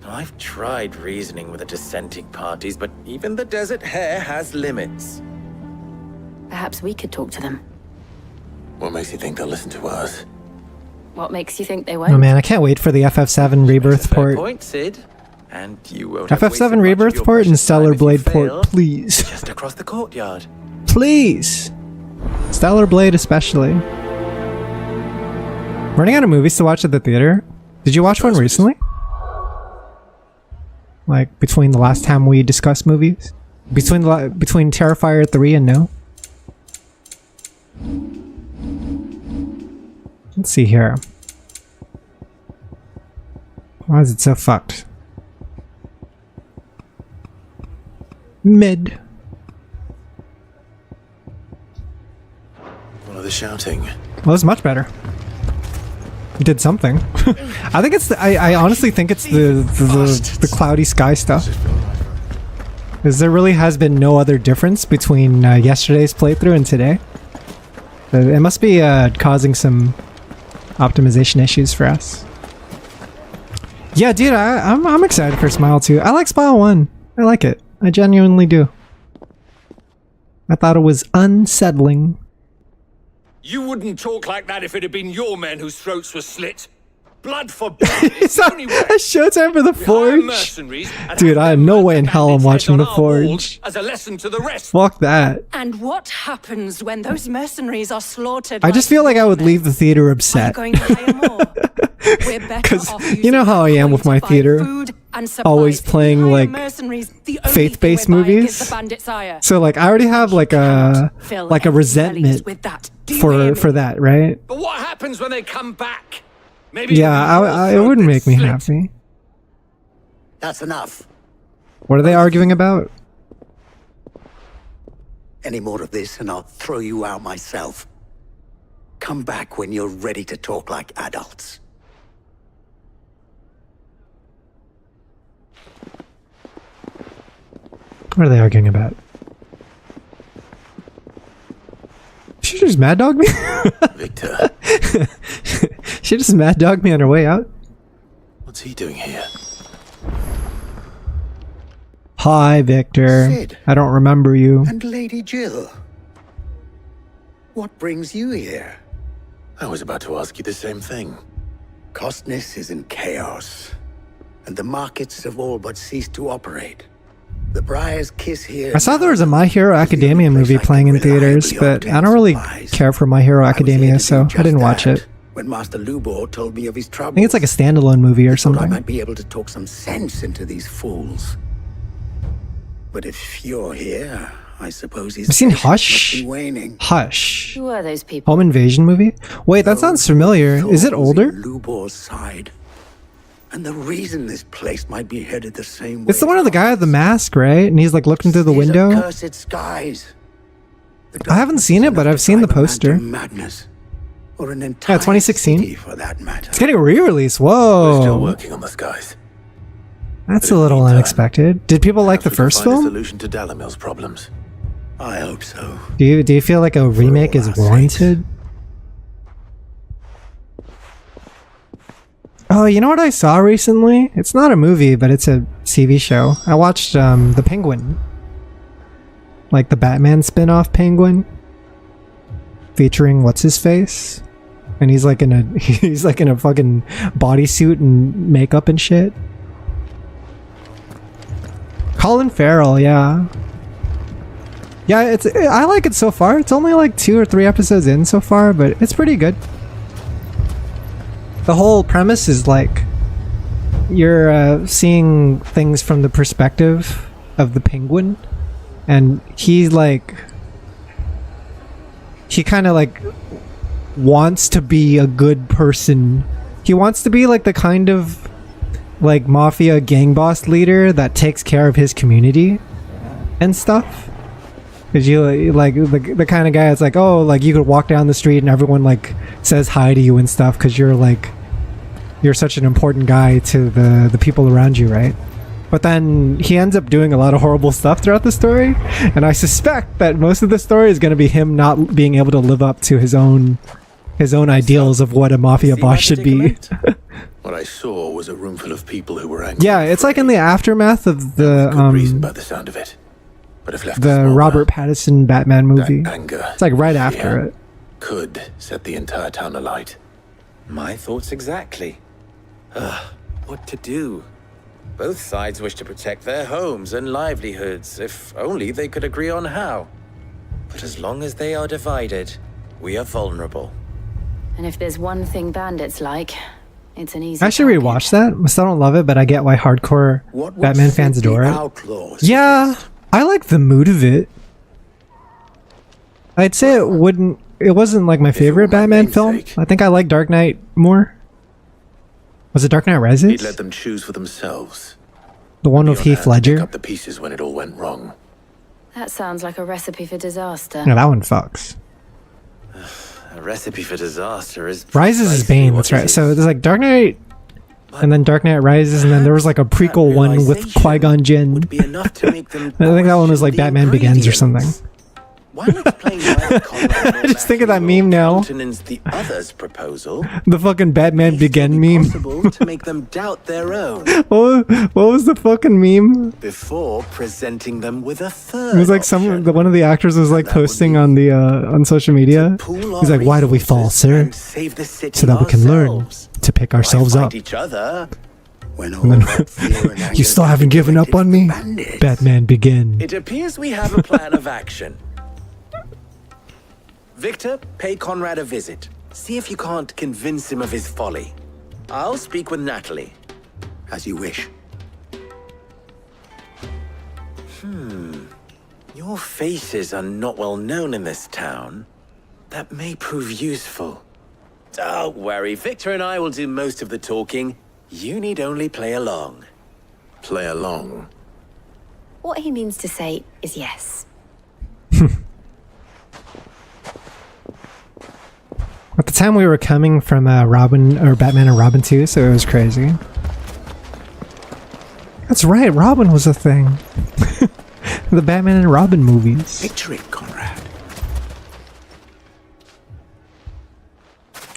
I've tried reasoning with the dissenting parties, but even the Desert Hare has limits.
Perhaps we could talk to them.
What makes you think they'll listen to us?
What makes you think they won't?
Oh man, I can't wait for the FF7 Rebirth port.
Point, Sid. And you won't have
FF7
wasted much of
Rebirth
your
port and
precious
Stellar
time if you
Blade port,
fail.
please.
Just across the courtyard.
Please. Stellar Blade especially. Running out of movies to watch at the theater. Did you watch one recently? Like between the last time we discussed movies? Between Terrifier 3 and No? Let's see here. Why is it so fucked? Mid.
What are they shouting?
Well, it's much better. It did something. I think it's. I honestly think it's the cloudy sky stuff. Because there really has been no other difference between yesterday's playthrough and today. It must be causing some optimization issues for us. Yeah, dude, I'm excited for Smile 2. I like Smile 1. I like it. I genuinely do. I thought it was unsettling.
You wouldn't talk like that if it had been your men whose throats were slit. Blood for blood. It's
a showtime for the Forge? Dude, I have no way in hell I'm watching the Forge.
As a lesson to the rest.
Fuck that.
And what happens when those mercenaries are slaughtered?
I just feel like I would leave the theater upset.
Going to hire more? We're better
Because
off
you know how I am with my theater.
and
Always playing like faith-based movies. So like I already have like a resentment for that, right?
But what happens when they come back? Maybe
Yeah, it wouldn't make me happy.
That's enough.
What are they arguing about?
Any more of this and I'll throw you out myself. Come back when you're ready to talk like adults.
What are they arguing about? She just mad dog me?
Victor.
She just mad dog me on her way out?
What's he doing here?
Hi, Victor.
Sid.
I don't remember you.
And Lady Jill. What brings you here?
I was about to ask you the same thing.
Costness is in chaos, and the markets have all but ceased to operate. The Briar's Kiss here.
I saw there was a My Hero Academia movie playing in theaters, but I don't really care for My Hero Academia, so I didn't watch it.
When Master Lubor told me of his
I
troubles,
think it's like a standalone movie or
I
something.
might be able to talk some sense into these fools. But if you're here, I suppose he's
I've seen Hush.
waning.
Hush.
Who are those people?
Home invasion movie? Wait, that sounds familiar. Is it older?
Lubor's side. And the reason this place might be headed the same way.
It's the one of the guy with the mask, right? And he's like looking through the window.
Cursed skies.
I haven't seen it, but I've seen the poster.
Madness. Or an entire
Yeah, 2016.
city for that matter.
It's getting a re-release.
We're still
Whoa.
working on the skies.
That's a little unexpected. Did people like the first
Find a
film?
solution to Dalimil's problems.
I hope so.
Do you feel like a remake is warranted? Oh, you know what I saw recently? It's not a movie, but it's a TV show. I watched The Penguin. Like the Batman spin-off Penguin. Featuring what's his face? And he's like in a fucking bodysuit and makeup and shit. Colin Farrell, yeah. Yeah, I like it so far. It's only like 2 or 3 episodes in so far, but it's pretty good. The whole premise is like you're seeing things from the perspective of the penguin, and he kind of like wants to be a good person. He wants to be like the kind of like mafia gang boss leader that takes care of his community and stuff. Cause you like the kind of guy that's like, oh, like you could walk down the street and everyone like says hi to you and stuff because you're such an important guy to the people around you, right? But then he ends up doing a lot of horrible stuff throughout the story, and I suspect that most of the story is going to be him not being able to live up to his own ideals of what a mafia boss should be.
What I saw was a room full of people who were angry.
Yeah, it's like in the aftermath of
Good reason by the sound of it. But if left
the
smaller,
Robert Pattinson Batman movie.
that anger,
It's like right after
fear,
it.
could set the entire town alight.
My thoughts exactly. What to do? Both sides wish to protect their homes and livelihoods, if only they could agree on how. But as long as they are divided, we are vulnerable.
And if there's one thing bandits like, it's an easy
I should rewatch that. I still don't love it, but I get why hardcore Batman fans adore it. Yeah, I like the mood of it. I'd say it wasn't like my favorite Batman film. I think I like Dark Knight more. Was it Dark Knight Rises?
He'd let them choose for themselves.
The one with Heath Ledger?
Pick up the pieces when it all went wrong.
That sounds like a recipe for disaster.
No, that one fucks.
A recipe for disaster is...
Rises is Bane, that's right. So there's like Dark Knight, and then Dark Knight Rises, and then there was like a prequel one with Qui-Gon Jinn. I think that one was like Batman Begins or something.
Why not explain why
I just think of that meme now.
the other's proposal?
The fucking Batman Begin meme.
To make them doubt their own
What was the fucking meme?
before presenting them with a third.
It was like one of the actors was like posting on the on social media. He's like, "Why do we fall, sir?
Save the city
So that we can learn to pick ourselves up."
each other.
And then, you still haven't given up on me? Batman Begin.
It appears we have a plan of action. Victor, pay Conrad a visit. See if you can't convince him of his folly. I'll speak with Natalie.
As you wish.
Your faces are not well known in this town. That may prove useful. Don't worry, Victor and I will do most of the talking. You need only play along.
Play along?
What he means to say is yes.
At the time we were coming from Batman and Robin 2, so it was crazy. That's right, Robin was a thing. The Batman and Robin movies.
Picture it, Conrad.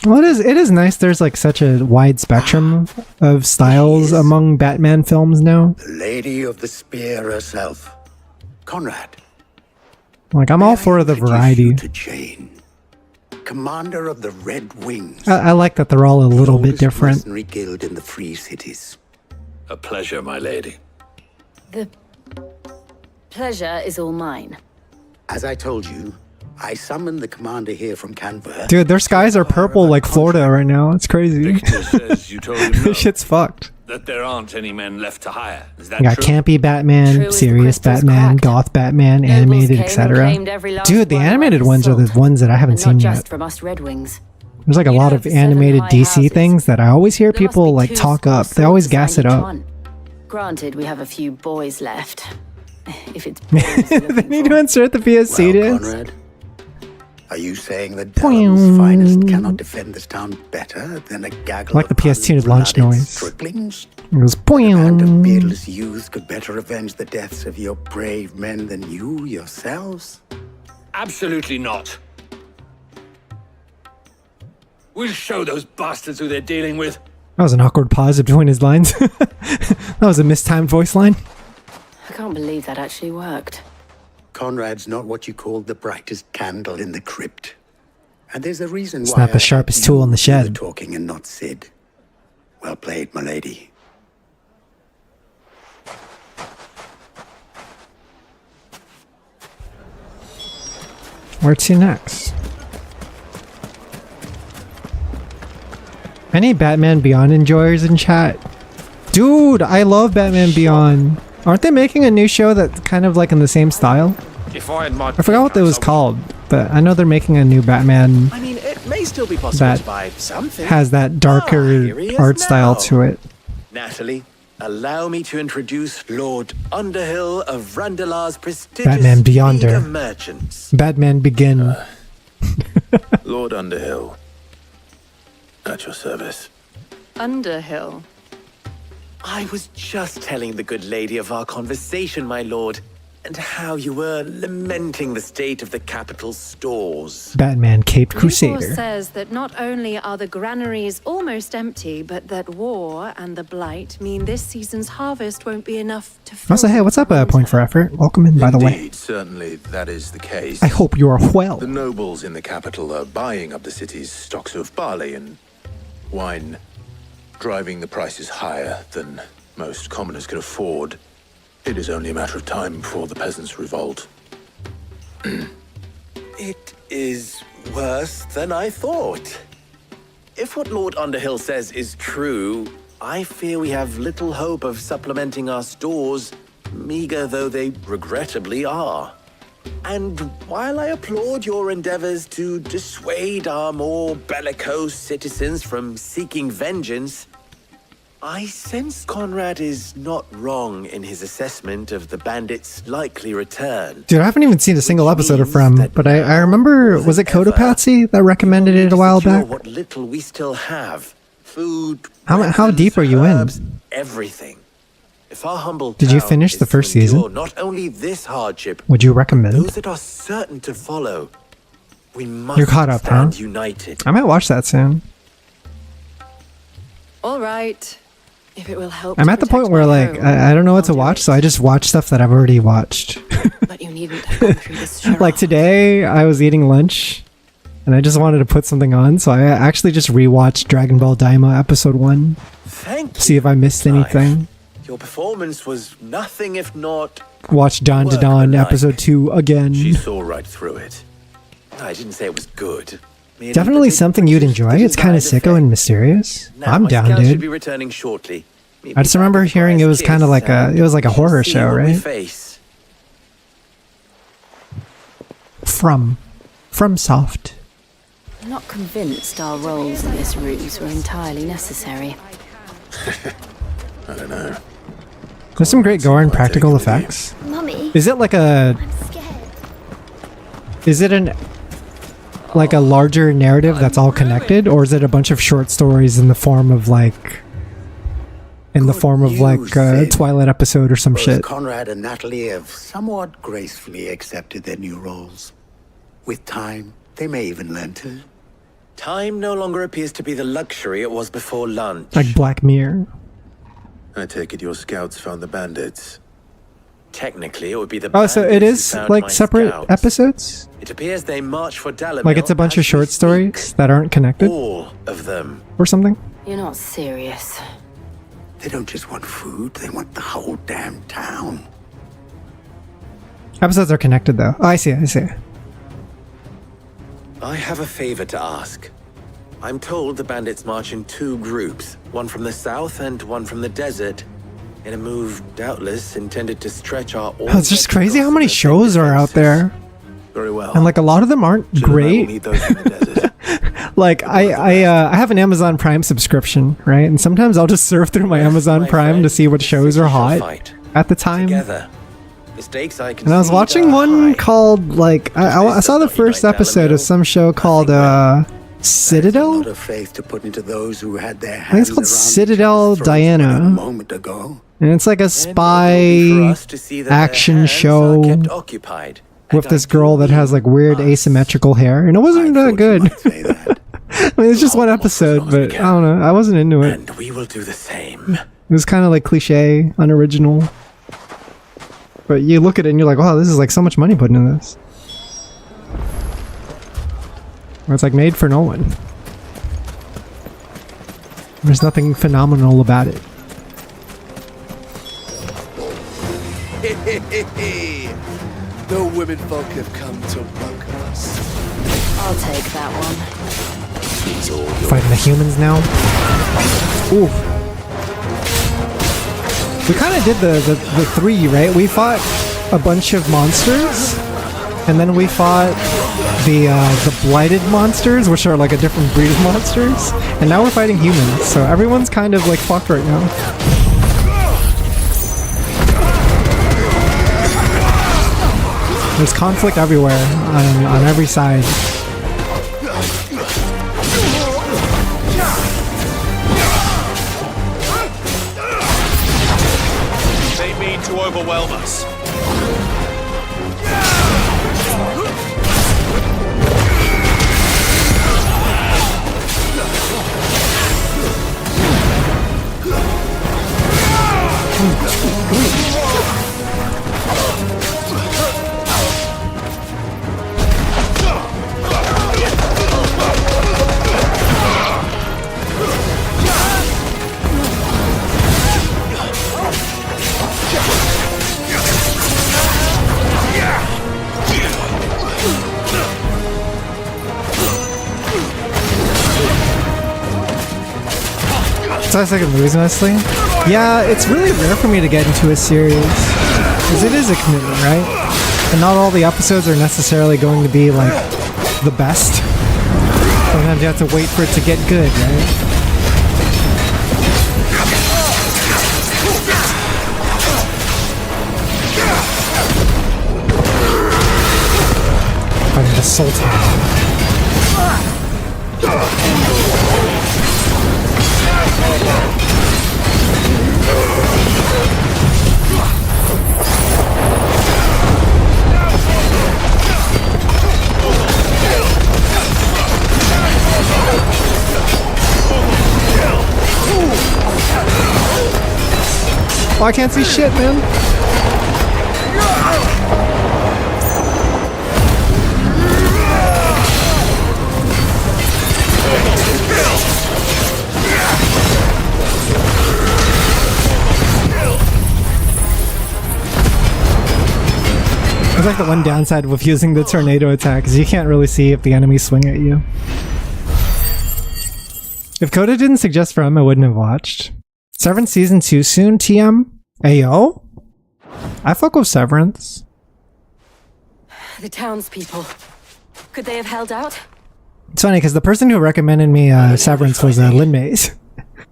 Well, it is nice there's like such a wide spectrum of styles among Batman films now.
The Lady of the Spear herself. Conrad.
Like, I'm all for the variety.
To Jane, commander of the Red Wings.
I like that they're all a little bit different.
Mercenary guild in the Free Cities.
A pleasure, my lady.
The pleasure is all mine.
As I told you, I summoned the commander here from Canberra.
Dude, their skies are purple like Florida right now. It's crazy.
Victor says you told him no,
This shit's fucked.
that there aren't any men left to hire. Is that
You got
true?
campy Batman, serious Batman, goth Batman, animated, etc. Dude, the animated ones are the ones that I haven't seen
Just
yet.
from us Red Wings.
There's like a lot of animated DC things that I always hear people like talk up. They always gas it up.
Granted, we have a few boys left. If it's
They need to insert the PSC disc.
Conrad, are you saying that Dallam's finest cannot defend this town better than a gaggle
Like the PS2 launch noise.
striplings?
It was
A band of
boing.
beardless youths could better avenge the deaths of your brave men than you yourselves?
Absolutely not. We'll show those bastards who they're dealing with.
That was an awkward pause between his lines. That was a mistimed voice line.
I can't believe that actually worked.
Conrad's not what you call the brightest candle in the crypt. And there's a reason
It's
why
not the sharpest tool in the shed.
talking and not Sid. Well played, my lady.
Where to next? Any Batman Beyond enjoyers in chat? Dude, I love Batman Beyond. Aren't they making a new show that's kind of like in the same style?
If I had my...
I forgot what it was called, but I know they're making a new Batman
I mean, it may still be possible
that
to buy something.
has that darker
here he is
art style
now.
to it.
Natalie, allow me to introduce Lord Underhill of Randalar's prestigious
Batman
League
Beyonder.
of Merchants.
Batman Begin.
Lord Underhill. At your service.
Underhill.
I was just telling the good lady of our conversation, my lord, and how you were lamenting the state of the capital's stores.
Batman Caped
Lubor
Crusader.
says that not only are the granaries almost empty, but that war and the blight mean this season's harvest won't be enough to fill.
Also, hey, what's up, Point for Effort? Welcome in, by the way.
Indeed, certainly that is the case.
I hope you are well.
The nobles in the capital are buying up the city's stocks of barley and wine driving the prices higher than most commoners can afford, it is only a matter of time before the peasants revolt.
It is worse than I thought. If what Lord Underhill says is true, I fear we have little hope of supplementing our stores, meager though they regrettably are. And while I applaud your endeavors to dissuade our more bellicose citizens from seeking vengeance, I sense Conrad is not wrong in his assessment of the bandits' likely return.
Dude, I haven't even seen a single episode of From, but I remember, was it Cotopatsy that recommended it a while back?
What little we still have. Food,
How deep are you in?
everything. If our humble
Did you
town
finish
is
the
to
first
endure
season?
not only this hardship,
Would you recommend?
those that are certain to follow, we must
You're caught up, huh?
stand united.
I might watch that soon.
All right. If it will help.
I'm at the point where like I don't know what to watch, so I just watch stuff that I've already watched.
But you needn't have gone through this.
Like today, I was eating lunch, and I just wanted to put something on, so I actually just rewatched Dragon Ball Daima Episode 1.
Thank you.
See if I missed anything.
Your performance was nothing if not.
Watch Dawn to Dawn Episode 2 again.
She saw right through it. I didn't say it was good. Merely
Definitely something you'd enjoy. It's kind of sicko and mysterious.
Now,
I'm
my
down,
scouts should
dude.
be returning shortly.
I just remember hearing it was kind of like a horror
See
show,
what we
right?
face.
From Soft.
I'm not convinced our roles in this ruse were entirely necessary.
I don't know.
There's some great gore and practical effects.
Mummy.
Is it like a? Is it like a larger narrative that's all connected, or is it a bunch of short stories in the form of like? A Twilight episode or some
Both
shit.
Conrad and Natalie have somewhat gracefully accepted their new roles. With time, they may even learn to.
Time no longer appears to be the luxury it was before lunch.
Like Black Mirror.
I take it your scouts found the bandits.
Technically, it would be the
Oh, so it
bandits who
is
found
like
my
separate
scouts.
episodes?
It appears they march for Dalimil.
Like it's a bunch of short stories that aren't connected?
All of them.
Or something?
You're not serious.
They don't just want food, they want the whole damn town.
Episodes are connected though. Oh, I see.
I have a favor to ask. I'm told the bandits march in two groups, one from the south and one from the desert, in a move doubtless intended to stretch our...
Oh, it's just crazy how many shows are out there.
Very well.
And like a lot of them aren't great. Like I have an Amazon Prime subscription, right? And sometimes I'll just surf through my Amazon Prime to see what shows are hot at the time.
Together. Mistakes I
And I was watching one called like I saw the first episode of some show called Citadel.
A lot of faith to put into those who had their
I think it's
hands
called
around
Citadel
each other's throats a
Diana.
moment ago.
And it's like a spy action show with this girl that has like weird asymmetrical hair, and it wasn't good. I mean, it's just one episode, but I don't know. I wasn't into it.
And we will do the same.
It was kind of like cliche, unoriginal. But you look at it and you're like, wow, this is like so much money put into this. Or it's like made for no one. There's nothing phenomenal about it.
The women folk have come to welcome us.
I'll take that one.
Fighting the humans now. Ooh. We kind of did the three, right? We fought a bunch of monsters, and then we fought the blighted monsters, which are like a different breed of monsters, and now we're fighting humans. So everyone's kind of like fucked right now. There's conflict everywhere, on every side.
They mean to overwhelm us.
So I was like movies mostly. Yeah, it's really rare for me to get into a series. Because it is a commitment, right? And not all the episodes are necessarily going to be like the best. Sometimes you have to wait for it to get good, right? Fighting the Sultan. Oh, I can't see shit, man. It's like the one downside with using the tornado attack is you can't really see if the enemies swing at you. If Coda didn't suggest for him, I wouldn't have watched. Severance Season 2 soon, TM? Ayo? I fuck with Severance.
The townspeople. Could they have held out?
It's funny, because the person who recommended me Severance was Lin Mays.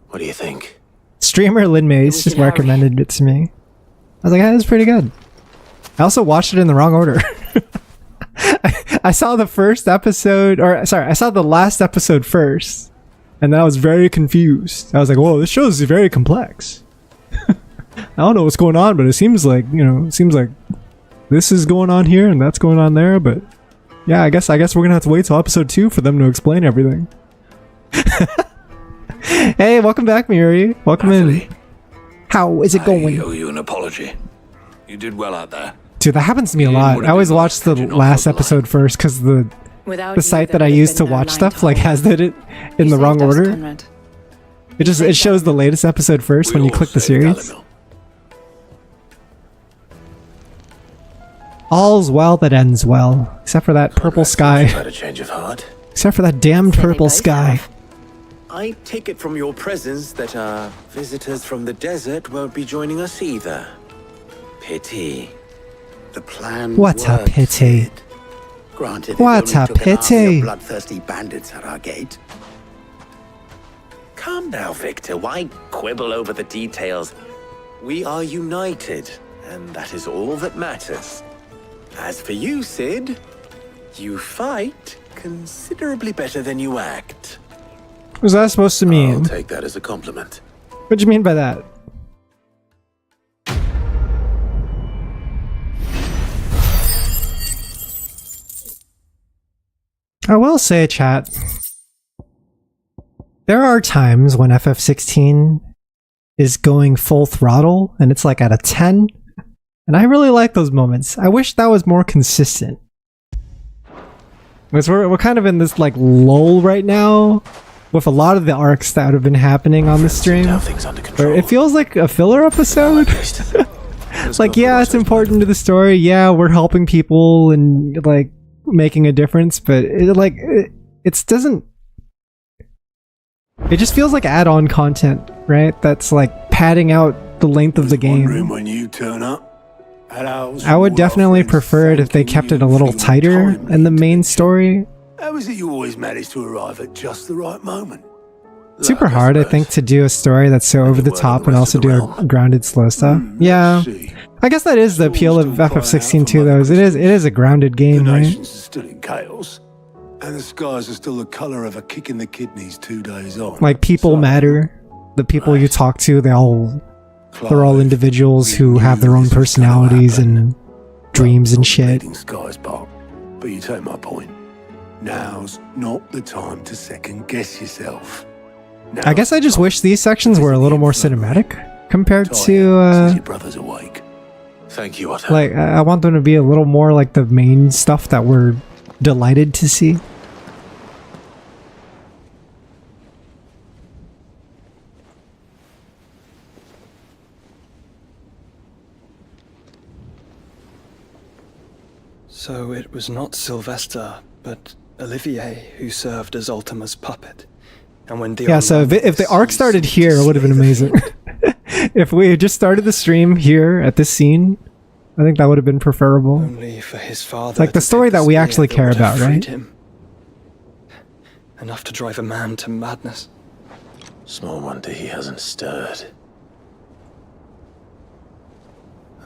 What do you think?
Streamer Lin Mays just recommended it to me. I was like, hey, that's pretty good. I also watched it in the wrong order. I saw the first episode, or sorry, I saw the last episode first. And then I was very confused. I was like, whoa, this show is very complex. I don't know what's going on, but it seems like, you know, it seems like this is going on here and that's going on there, but yeah, I guess we're gonna have to wait till episode 2 for them to explain everything. Hey, welcome back, Miri. Welcome in. How is it going?
I owe you an apology. You did well out there.
Dude, that happens to me a lot. I always watch the last episode first because the site that I use to watch stuff like has it in the wrong order. It shows the latest episode first when you click the series. All's well that ends well, except for that purple sky.
Had a change of heart.
Except for that damned purple sky.
I take it from your presence that our visitors from the desert won't be joining us either. Pity.
The plan
What a pity.
Granted,
What a pity.
Bloodthirsty bandits at our gate.
Calm now, Victor. Why quibble over the details? We are united, and that is all that matters. As for you, Sid, you fight considerably better than you act.
What was that supposed to mean?
I'll take that as a compliment.
What do you mean by that? I will say, chat, there are times when FF16 is going full throttle and it's like at a 10, and I really like those moments. I wish that was more consistent. Because we're kind of in this like lull right now with a lot of the arcs that have been happening on the stream, where it feels like a filler episode. It's like, yeah, it's important to the story. Yeah, we're helping people and like making a difference, but it doesn't. It just feels like add-on content, right? That's like padding out the length of the game.
When you turn up,
I would definitely prefer it if they kept it a little tighter in the main story.
how is it you always manage to arrive at just the right moment?
Super hard, I think, to do a story that's so over the top and also do a grounded slow stuff. Yeah, I guess that is the appeal of FF16 too, though. It is a grounded game,
The
right?
nations are still in chaos, and the skies are still the colour of a kick in the kidneys 2 days on.
Like, people matter. The people you talk to, they're all individuals who have their own personalities and dreams and shit.
Skies, Bob. But you take my point. Now's not the time to second guess yourself.
I guess I just wish these sections were a little more cinematic compared to
Your brother's awake.
Thank you, Otto.
like I want them to be a little more like the main stuff that we're delighted to see.
So it was not Sylvester, but Olivier who served as Ultima's puppet. And when
Yeah, so if the arc started here, it would have been amazing. If we had just started the stream here at this scene, I think that would have been preferable.
Only for his father.
It's like the story that we actually care about, right?
Enough to drive a man to madness.
Small wonder he hasn't stirred.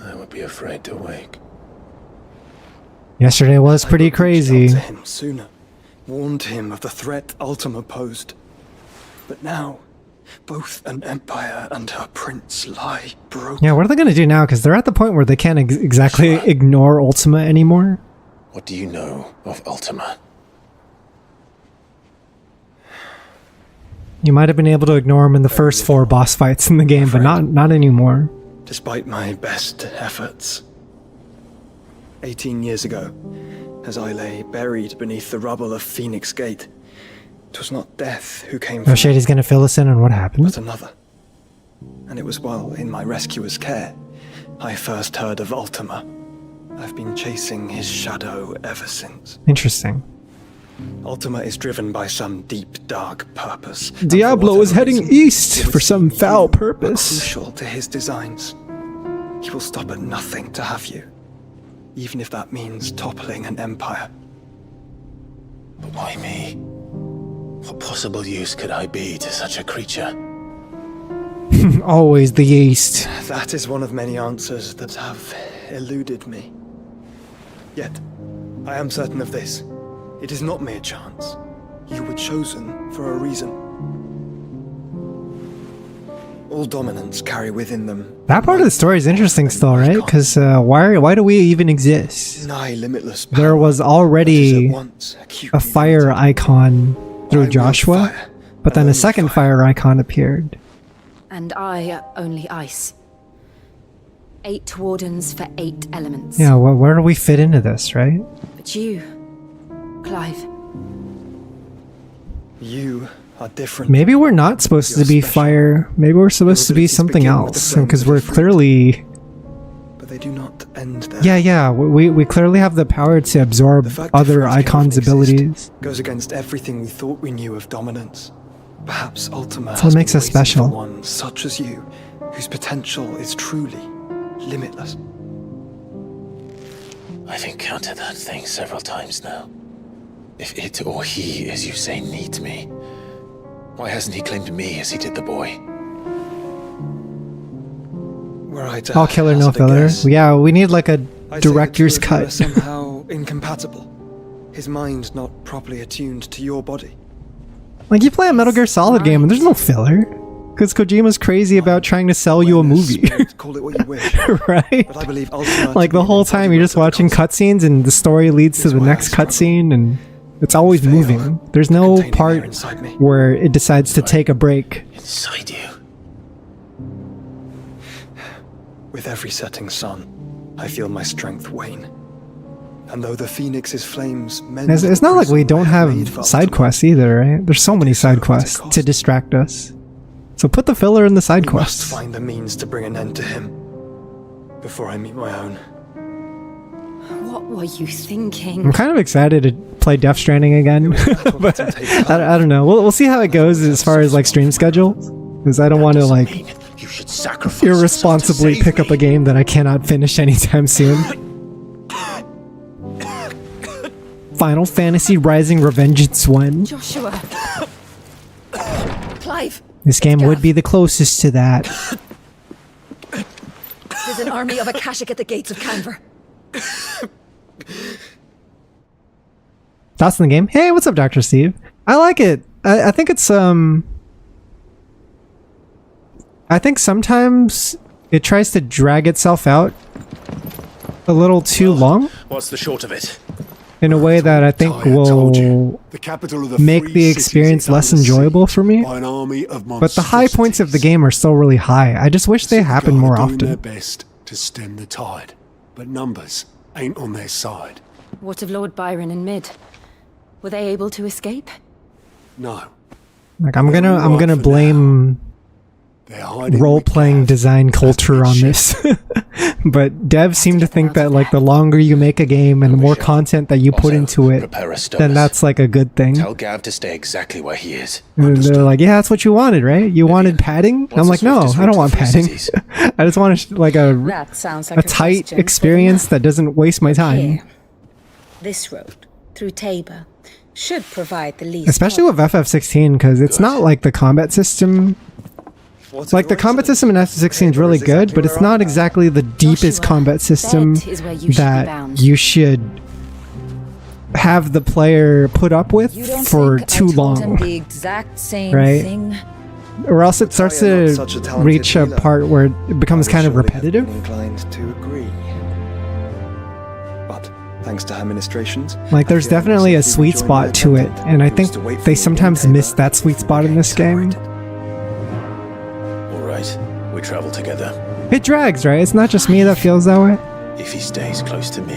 I would be afraid to wake.
Yesterday was pretty crazy.
To him sooner, warned him of the threat Ultima posed. But now, both an empire and her prince lie broken.
Yeah, what are they going to do now? Because they're at the point where they can't exactly ignore Ultima anymore.
What do you know of Ultima?
You might have been able to ignore him in the first 4 boss fights in the game, but not anymore.
Despite my best efforts. 18 years ago, as I lay buried beneath the rubble of Phoenix Gate, it was not death who came
Oh shit, he's gonna fill us in on what happened.
but another. And it was while in my rescuer's care, I first heard of Ultima. I've been chasing his shadow ever since.
Interesting.
Ultima is driven by some deep, dark purpose.
Diablo is heading east for some foul purpose.
Crucial to his designs. He will stop at nothing to have you, even if that means toppling an empire.
But why me? What possible use could I be to such a creature?
Always the east.
That is one of many answers that have eluded me. Yet, I am certain of this. It is not mere chance. You were chosen for a reason. All dominants carry within them
That part of the story is interesting still, right? Because why do we even exist?
nigh limitless
There was already a fire icon through Joshua, but then a second fire icon appeared.
And I only ice. 8 wardens for 8 elements.
Yeah, where do we fit into this, right?
But you, Clive.
You are different.
Maybe we're not supposed to be fire. Maybe we're supposed to be something else, because we're clearly...
But they do not end there.
Yeah, we clearly have the power to absorb other icons' abilities.
Goes against everything we thought we knew of dominance. Perhaps Ultima
That's what makes us special.
One such as you, whose potential is truly limitless.
I've encountered that thing several times now. If it or he, as you say, needs me, why hasn't he claimed me as he did the boy?
Were I to
All killer, no
hazard a
filler.
guess,
Yeah, we need like a
I'd say the
director's
two of you are
cut.
somehow incompatible. His mind not properly attuned to your body.
Like, you play a Metal Gear Solid game and there's no filler. Because Kojima's crazy about trying to sell you a movie.
Call it what you wish.
Right?
But I believe Ultima
Like, the whole time you're just watching cutscenes and the story leads to the next cutscene and it's always moving. There's no part where it decides to take a break.
Inside you.
With every setting sun, I feel my strength wane. And though the Phoenix's flames mend
It's not like we don't have side quests either, right? There's so many side quests to distract us. So put the filler in the side
must
quests.
find the means to bring an end to him before I meet my own.
What were you thinking?
I'm kind of excited to play Death Stranding again, but I don't know. We'll see how it goes as far as like stream schedule, because I don't want to like irresponsibly pick up a game that I cannot finish anytime soon. Final Fantasy Rising Revengeance 1.
Joshua. Clive.
This game would be the closest to that.
There's an army of Akashic at the gates of Canver.
Thoughts on the game? Hey, what's up, Dr. Steve? I like it. I think it's I think sometimes it tries to drag itself out a little too long
What's the short of it?
in a way that I think will
The capital of the
make
free
the
cities
experience
is under
less enjoyable for me.
by an army of
But the high points of the game are still really high. I just wish they happened more
doing their
often.
best to stem the tide, but numbers ain't on their side.
What of Lord Byron and Mid? Were they able to escape?
No.
Like I'm gonna blame role-playing design culture on this. But devs seem to think that like the longer you make a game and the more content that you put into it, then that's like a good thing.
Tell Gav to stay exactly where he is.
And they're like, yeah, that's what you wanted, right? You wanted padding? I'm like, no, I don't want padding. I just want like
That sounds like
a tight experience that doesn't waste my time.
Here, this road through Tabor should provide the least.
Especially with FF16, because it's not like the combat system. Like the combat system in FF16 is really good, but it's not exactly the deepest combat system that you should have the player put up with for too long, right? Or else it starts to reach a part where it becomes kind of repetitive.
Thanks to administrations.
Like there's definitely a sweet spot to it, and I think they sometimes miss that sweet spot in this game.
We travel together.
It drags, right? It's not just me that feels that way.
If he stays close to me,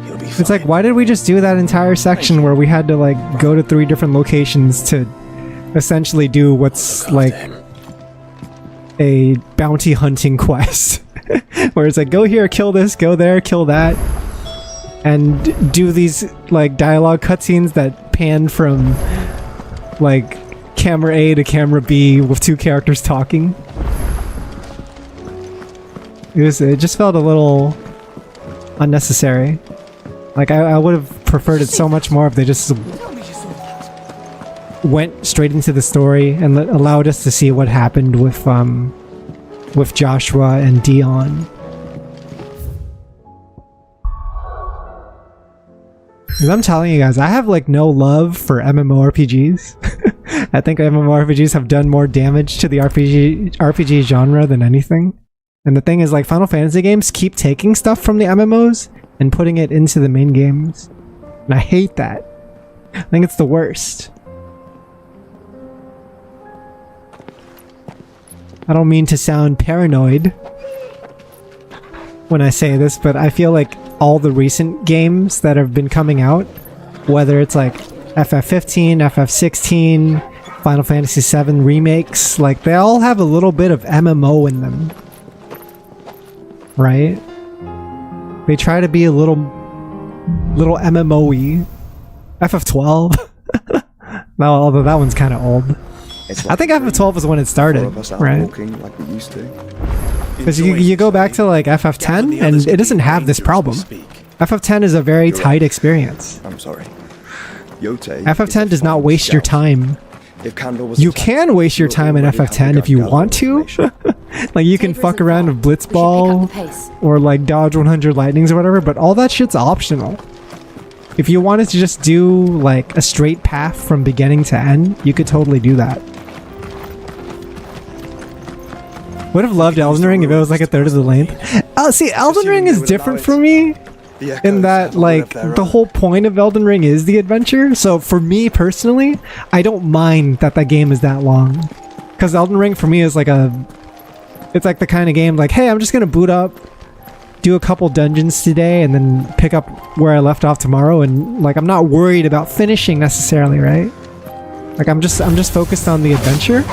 he'll be fine.
It's like, why did we just do that entire section where we had to like go to 3 different locations to essentially do what's like a bounty hunting quest? Where it's like, go here, kill this, go there, kill that, and do these like dialogue cutscenes that pan from like camera A to camera B with 2 characters talking. It just felt a little unnecessary. Like I would have preferred it so much more if they just went straight into the story and allowed us to see what happened with Joshua and Dion. Because I'm telling you guys, I have like no love for MMORPGs. I think MMORPGs have done more damage to the RPG genre than anything. And the thing is, like, Final Fantasy games keep taking stuff from the MMOs and putting it into the main games. And I hate that. I think it's the worst. I don't mean to sound paranoid when I say this, but I feel like all the recent games that have been coming out, whether it's like FF15, FF16, Final Fantasy VII remakes, like they all have a little bit of MMO in them. Right? They try to be a little MMO-y. FF12. No, although that one's kind of old. I think FF12 was when it started, right? Because you go back to like FF10 and it doesn't have this problem. FF10 is a very tight experience.
I'm sorry.
FF10 does not waste your time. You can waste your time in FF10 if you want to. Like you can fuck around with Blitzball or like dodge 100 lightnings or whatever, but all that shit's optional. If you wanted to just do like a straight path from beginning to end, you could totally do that. Would have loved Elden Ring if it was like a third of the length. See, Elden Ring is different for me in that like the whole point of Elden Ring is the adventure. So for me personally, I don't mind that that game is that long. Because Elden Ring for me is like it's like the kind of game like, hey, I'm just gonna boot up, do a couple dungeons today, and then pick up where I left off tomorrow, and like I'm not worried about finishing necessarily, right? Like I'm just focused on the adventure.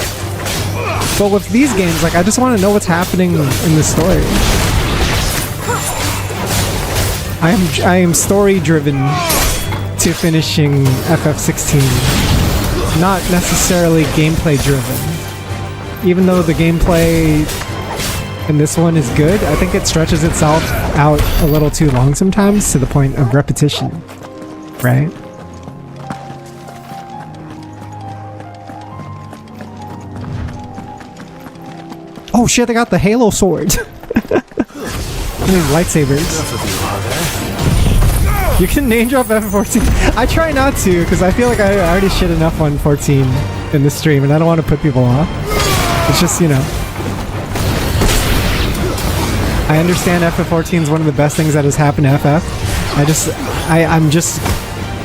But with these games, like I just want to know what's happening in the story. I am story driven to finishing FF16, not necessarily gameplay driven. Even though the gameplay in this one is good, I think it stretches itself out a little too long sometimes to the point of repetition, right? Oh shit, they got the Halo swords. These lightsabers. You can name drop FF14. I try not to, because I feel like I already shit enough on 14 in the stream, and I don't want to put people off. It's just, you know. I understand FF14 is one of the best things that has happened to FF.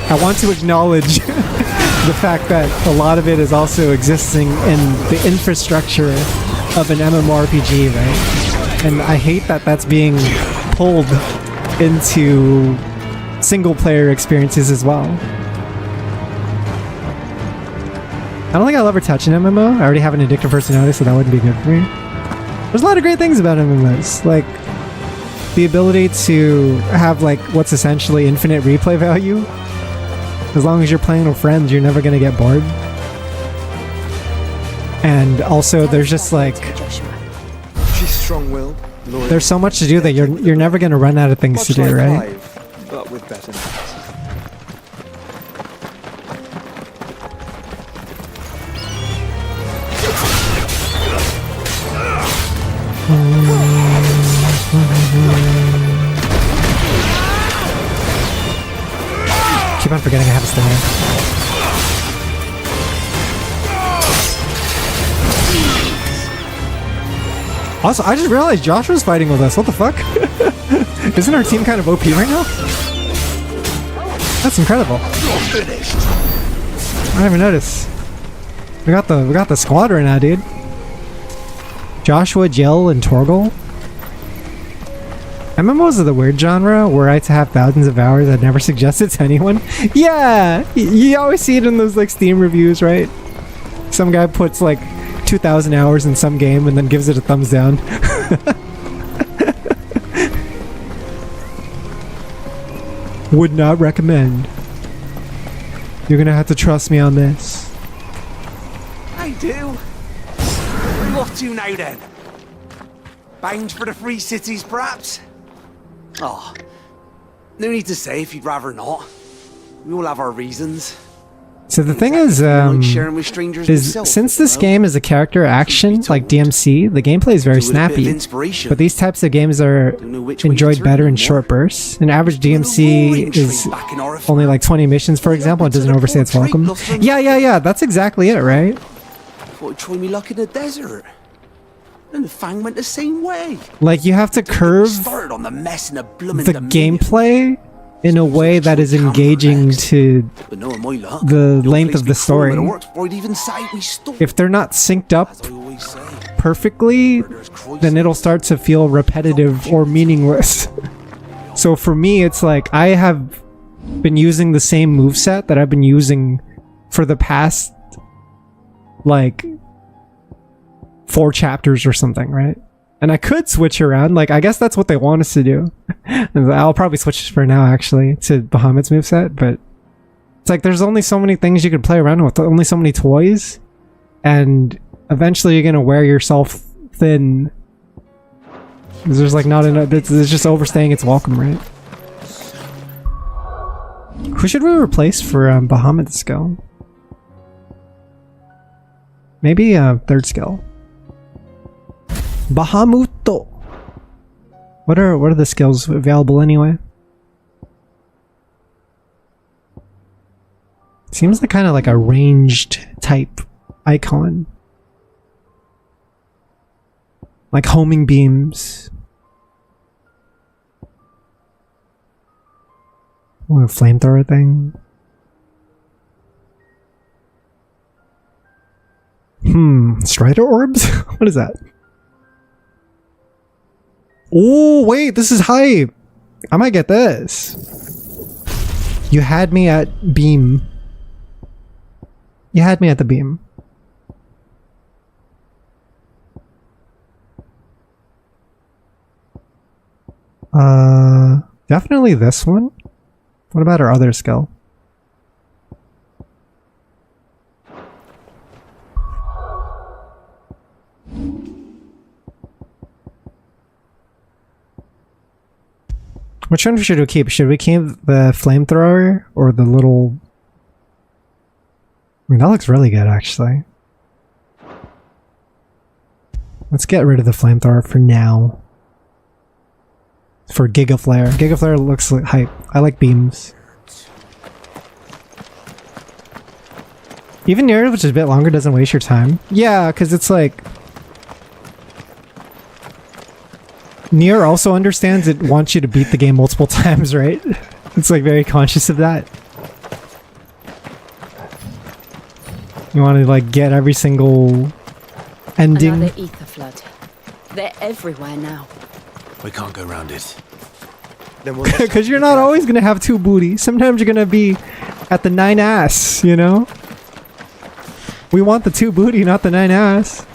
I want to acknowledge the fact that a lot of it is also existing in the infrastructure of an MMORPG, right? And I hate that that's being pulled into single player experiences as well. don't think I'll ever touch an MMO. I already have an addictive personality, so that wouldn't be good for me. There's a lot of great things about MMOs, like the ability to have like what's essentially infinite replay value. As long as you're playing with friends, you're never gonna get bored. And also, there's just like
She's strong-willed.
there's so much to do that you're never gonna run out of things to do, right?
Clive, but with better names.
Keep on forgetting I have a stinger. Also, I just realized Joshua's fighting with us. What the fuck? Isn't our team kind of OP right now? That's incredible. I didn't even notice. We got the squad right now, dude. Joshua, Jill, and Torgal. MMOs are the weird genre. Were I to have thousands of hours, I'd never suggest it to anyone. Yeah! You always see it in those like Steam reviews, right? Some guy puts like 2,000 hours in some game and then gives it a thumbs down. Would not recommend. You're gonna have to trust me on this.
I do. Where are you off to now then? Bound for the free cities, perhaps? Oh, no need to say if you'd rather not. We all have our reasons.
So the thing is since this game is a character action like DMC, the gameplay is very snappy. But these types of games are enjoyed better in short bursts. An average DMC is only like 20 missions, for example. It doesn't overstay its welcome. Yeah. That's exactly it, right?
Thought I'd try me luck in the desert. And the Fang went the same way.
Like, you have to curve
Started on the mess in a bloomin'
the gameplay in a way that is engaging to the length of the story. If they're not synced up perfectly, then it'll start to feel repetitive or meaningless. So for me, it's like I have been using the same moveset that I've been using for the past like 4 chapters or something, right? And I could switch around. Like, I guess that's what they want us to do. I'll probably switch for now, actually, to Bahamut's moveset, but it's like there's only so many things you can play around with, only so many toys, and eventually you're gonna wear yourself thin. There's like not enough, it's just overstaying its welcome, right? Who should we replace for Bahamut's skill? Maybe 3rd skill. Bahamuto. What are the skills available anyway? Seems like kind of like a ranged type icon. Like homing beams. Oh, a flamethrower thing. Strider orbs? What is that? Oh, wait, this is hype. I might get this. You had me at beam. You had me at the beam. Definitely this one. What about our other skill? Which one should we keep? Should we keep the flamethrower or the little... I mean, that looks really good, actually. Let's get rid of the flamethrower for now. For Giga Flare. Giga Flare looks like hype. I like beams. Even narrative, which is a bit longer, doesn't waste your time. Yeah, because it's like... Nier also understands it wants you to beat the game multiple times, right? It's like very conscious of that. You want to like get every single ending.
Another ether flood. They're everywhere now.
We can't go around it.
Because you're not always going to have 2 booty. Sometimes you're going to be at the 9 ass, you know? We want the 2 booty, not the 9 ass.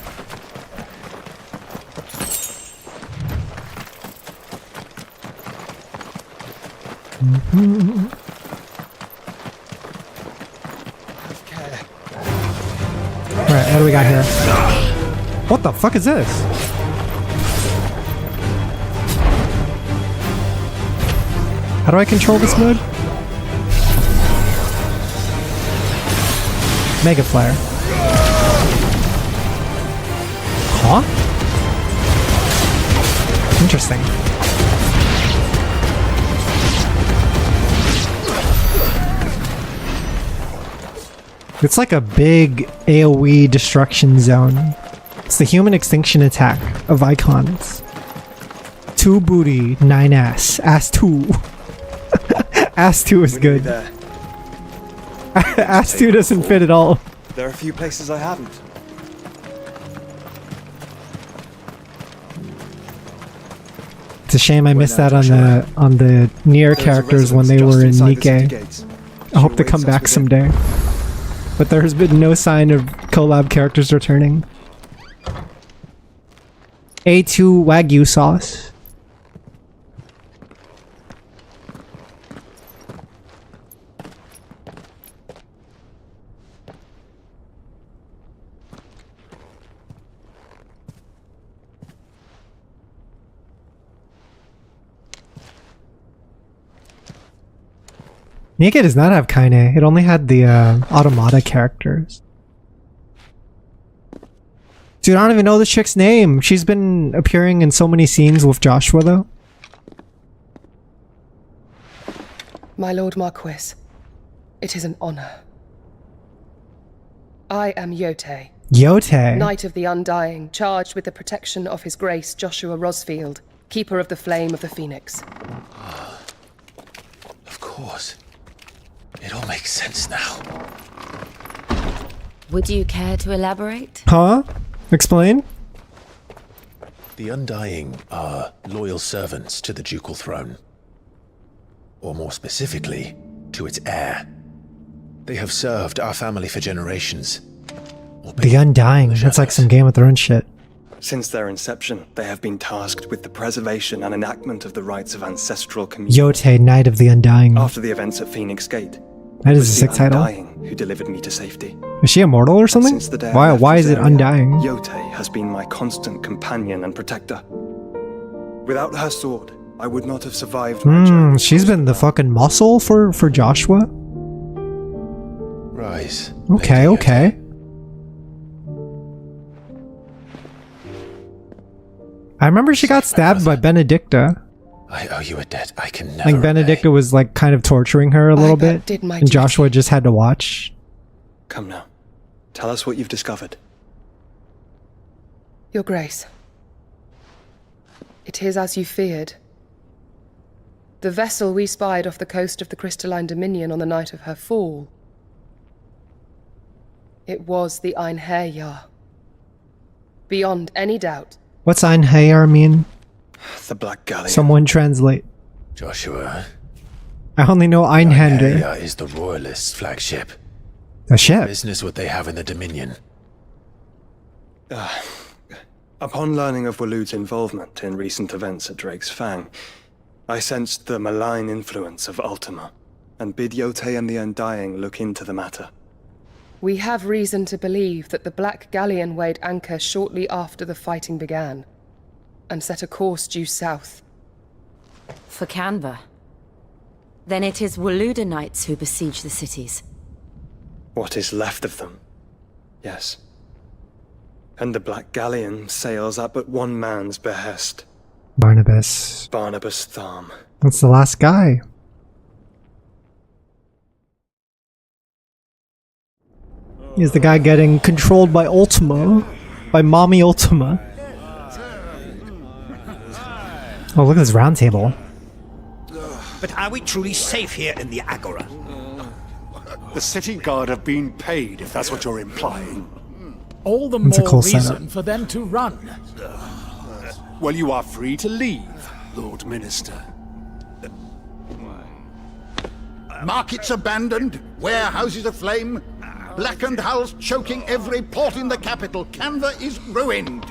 Alright, what do we got here? What the fuck is this? How do I control this mode? Mega Flare. Huh? Interesting. It's like a big AoE destruction zone. It's the human extinction attack of icons. 2 booty, 9 ass. Ass 2. Ass 2 is good. Ass 2 doesn't fit at all.
There are a few places I haven't.
It's a shame I missed that on the Nier characters when they were in Nikke. I hope they come back someday. But there has been no sign of collab characters returning. A2 Wagyu sauce. Nikke does not have Kaine. It only had the Automata characters. Dude, I don't even know this chick's name. She's been appearing in so many scenes with Joshua, though.
My Lord Marquis, it is an honor. I am Yote.
Yote?
Knight of the Undying, charged with the protection of His Grace Joshua Rosfield, Keeper of the Flame of the Phoenix.
Of course. It all makes sense now.
Would you care to elaborate?
Huh? Explain?
The Undying are loyal servants to the ducal throne. Or more specifically, to its heir. They have served our family for generations.
The Undying. That's like some Game of Thrones shit.
Since their inception, they have been tasked with the preservation and enactment of the rights of ancestral communities.
Yote, Knight of the Undying.
After the events at Phoenix Gate,
that is a sick title.
Undying who delivered me to safety.
Is she immortal or something?
Since the day
Why is it
area,
Undying?
Yote has been my constant companion and protector. Without her sword, I would not have survived my journey.
She's been the fucking muscle for Joshua?
Rise.
Okay, okay. I remember she got stabbed by Benedicta.
I owe you a debt I can never
Like Benedicta was like kind of torturing her a little bit, and Joshua just had to watch.
Come now. Tell us what you've discovered.
Your Grace. It is as you feared. The vessel we spied off the coast of the Crystalline Dominion on the night of her fall. It was the Einherjar. Beyond any doubt.
What's Einherjar mean?
The Black Galleon.
Someone translate.
Joshua.
I only know Einhander.
Einherjar is the Royalists' flagship.
A ship?
Business what they have in the Dominion.
Upon learning of Waloed's involvement in recent events at Drake's Fang, I sensed the malign influence of Ultima, and bid Yote and the Undying look into the matter.
We have reason to believe that the Black Galleon weighed anchor shortly after the fighting began, and set a course due south.
For Canva. Then it is Waloed Knights who besiege the cities.
What is left of them? Yes. And the Black Galleon sails at but one man's behest.
Barnabas.
Barnabas Tharm.
That's the last guy. He's the guy getting controlled by Ultima. By Mommy Ultima. Oh, look at this round table.
But are we truly safe here in the Agora?
The city guard have been paid, if that's what you're implying.
All the
That's a
more
cool
reason
setup.
for them to run.
Well, you are free to leave, Lord Minister.
Markets abandoned, warehouses aflame.
Blackened hulls choking every port in the capital. Canva is ruined.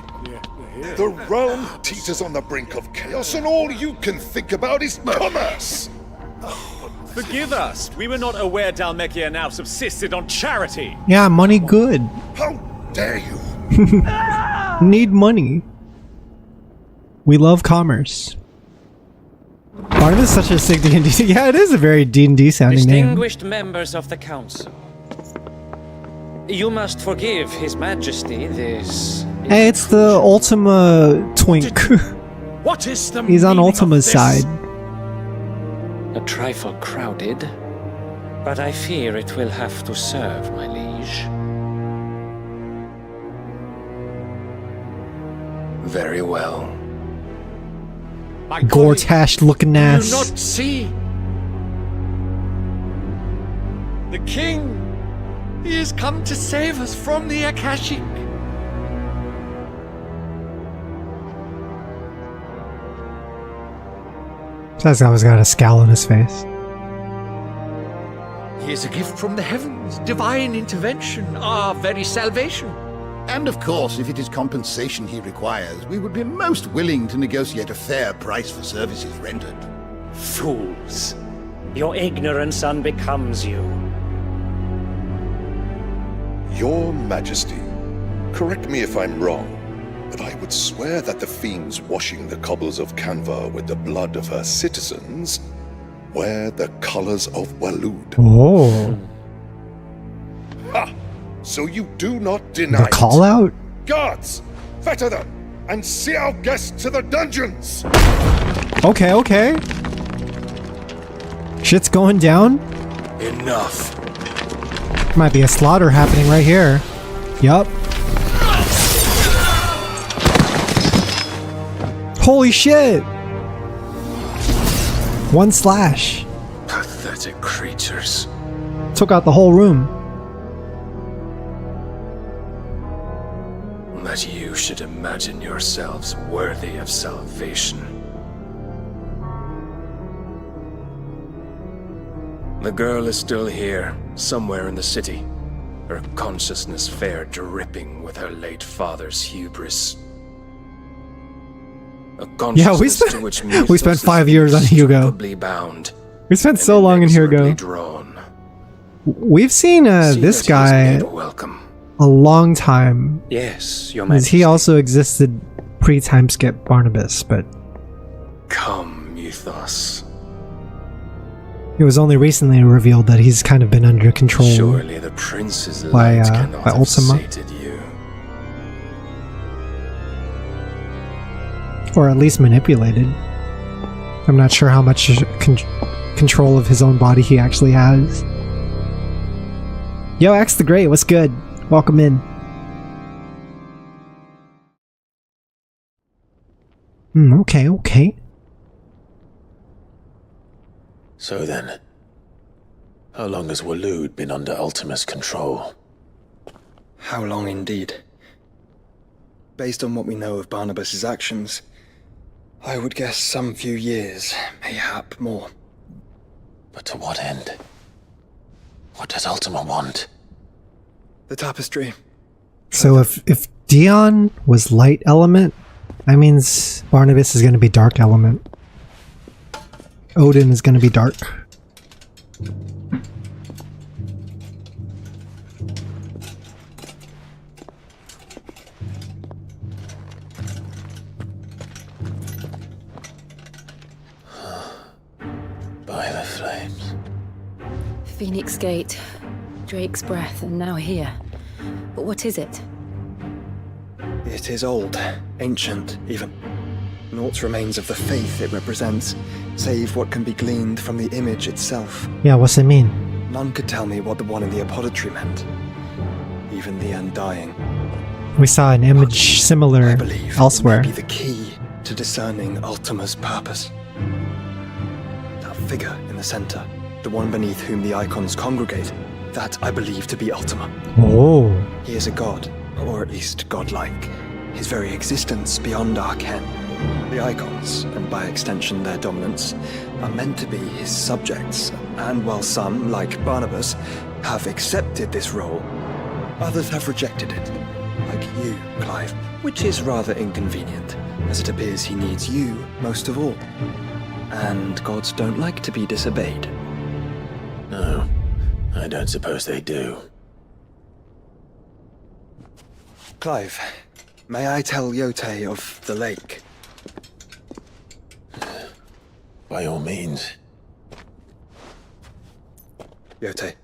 The realm teeters on the brink of chaos, and all you can think about is commerce!
Forgive us. We were not aware Dhalmekia now subsisted on charity.
Yeah, money good.
How dare you?
Need money. We love commerce. Barnabas is such a sick D&D. Yeah, it is a very D&D sounding name.
Distinguished members of the council, you must forgive His Majesty this.
Hey, it's the Ultima twink.
What is the
He's on
meaning
Ultima's
of this?
side.
A trifle crowded, but I fear it will have to serve, my liege.
Very well.
Gortash looking
Do you
ass.
not see? The king! He has come to save us from the Akashic.
This guy's got a scowl on his face.
He is a gift from the heavens, divine intervention, our very salvation.
And of course, if it is compensation he requires, we would be most willing to negotiate a fair price for services rendered.
Fools. Your ignorance unbecomes you.
Your Majesty, correct me if I'm wrong, but I would swear that the fiends washing the cobbles of Canva with the blood of her citizens wear the colors of Waloed.
Oh.
Ha! So you do not deny
The call out?
Guards, fetter them and see our guests to the dungeons.
Okay, okay. Shit's going down.
Enough.
Might be a slaughter happening right here. Yup. Holy shit! One slash.
Pathetic creatures.
Took out the whole room.
That you should imagine yourselves worthy of salvation. The girl is still here, somewhere in the city. Her consciousness fair dripping with her late father's hubris. A
Yeah, we
consciousness to which
spent
Mythos
5
is
years on Hugo.
inextricably bound.
We spent so long in Hugo. We've seen this guy a long time.
Yes, Your
Because
Majesty.
he also existed pre-time skip Barnabas, but
Come, Mythos.
it was only recently revealed that he's kind of been under control
Surely the prince's
by,
light cannot
by
have
Ultima.
sated you.
Or at least manipulated. I'm not sure how much control of his own body he actually has. Yo, X the Great, what's good? Welcome in. Okay, okay.
So then, how long has Waloed been under Ultima's control?
How long indeed? Based on what we know of Barnabas's actions, I would guess some few years, mayhap more.
But to what end? What does Ultima want?
The tapestry.
So if Dion was light element, that means Barnabas is going to be dark element. Odin is going to be dark.
By the flames.
Phoenix Gate, Drake's Breath, and now here. But what is it?
It is old, ancient even. Naught remains of the faith it represents, save what can be gleaned from the image itself.
Yeah, what's it mean?
None could tell me what the one in the apothecary meant. Even the Undying.
We saw an image similar elsewhere.
Be the key to discerning Ultima's purpose. That figure in the center, the one beneath whom the icons congregate, that I believe to be Ultima.
Oh.
He is a god, or at least godlike. His very existence beyond our ken. The icons, and by extension their dominance, are meant to be his subjects, and while some, like Barnabas, have accepted this role. Others have rejected it, like you, Clive, which is rather inconvenient, as it appears he needs you most of all. And gods don't like to be disobeyed.
No, I don't suppose they do.
Clive, may I tell Yote of the lake?
By all means.
Yote,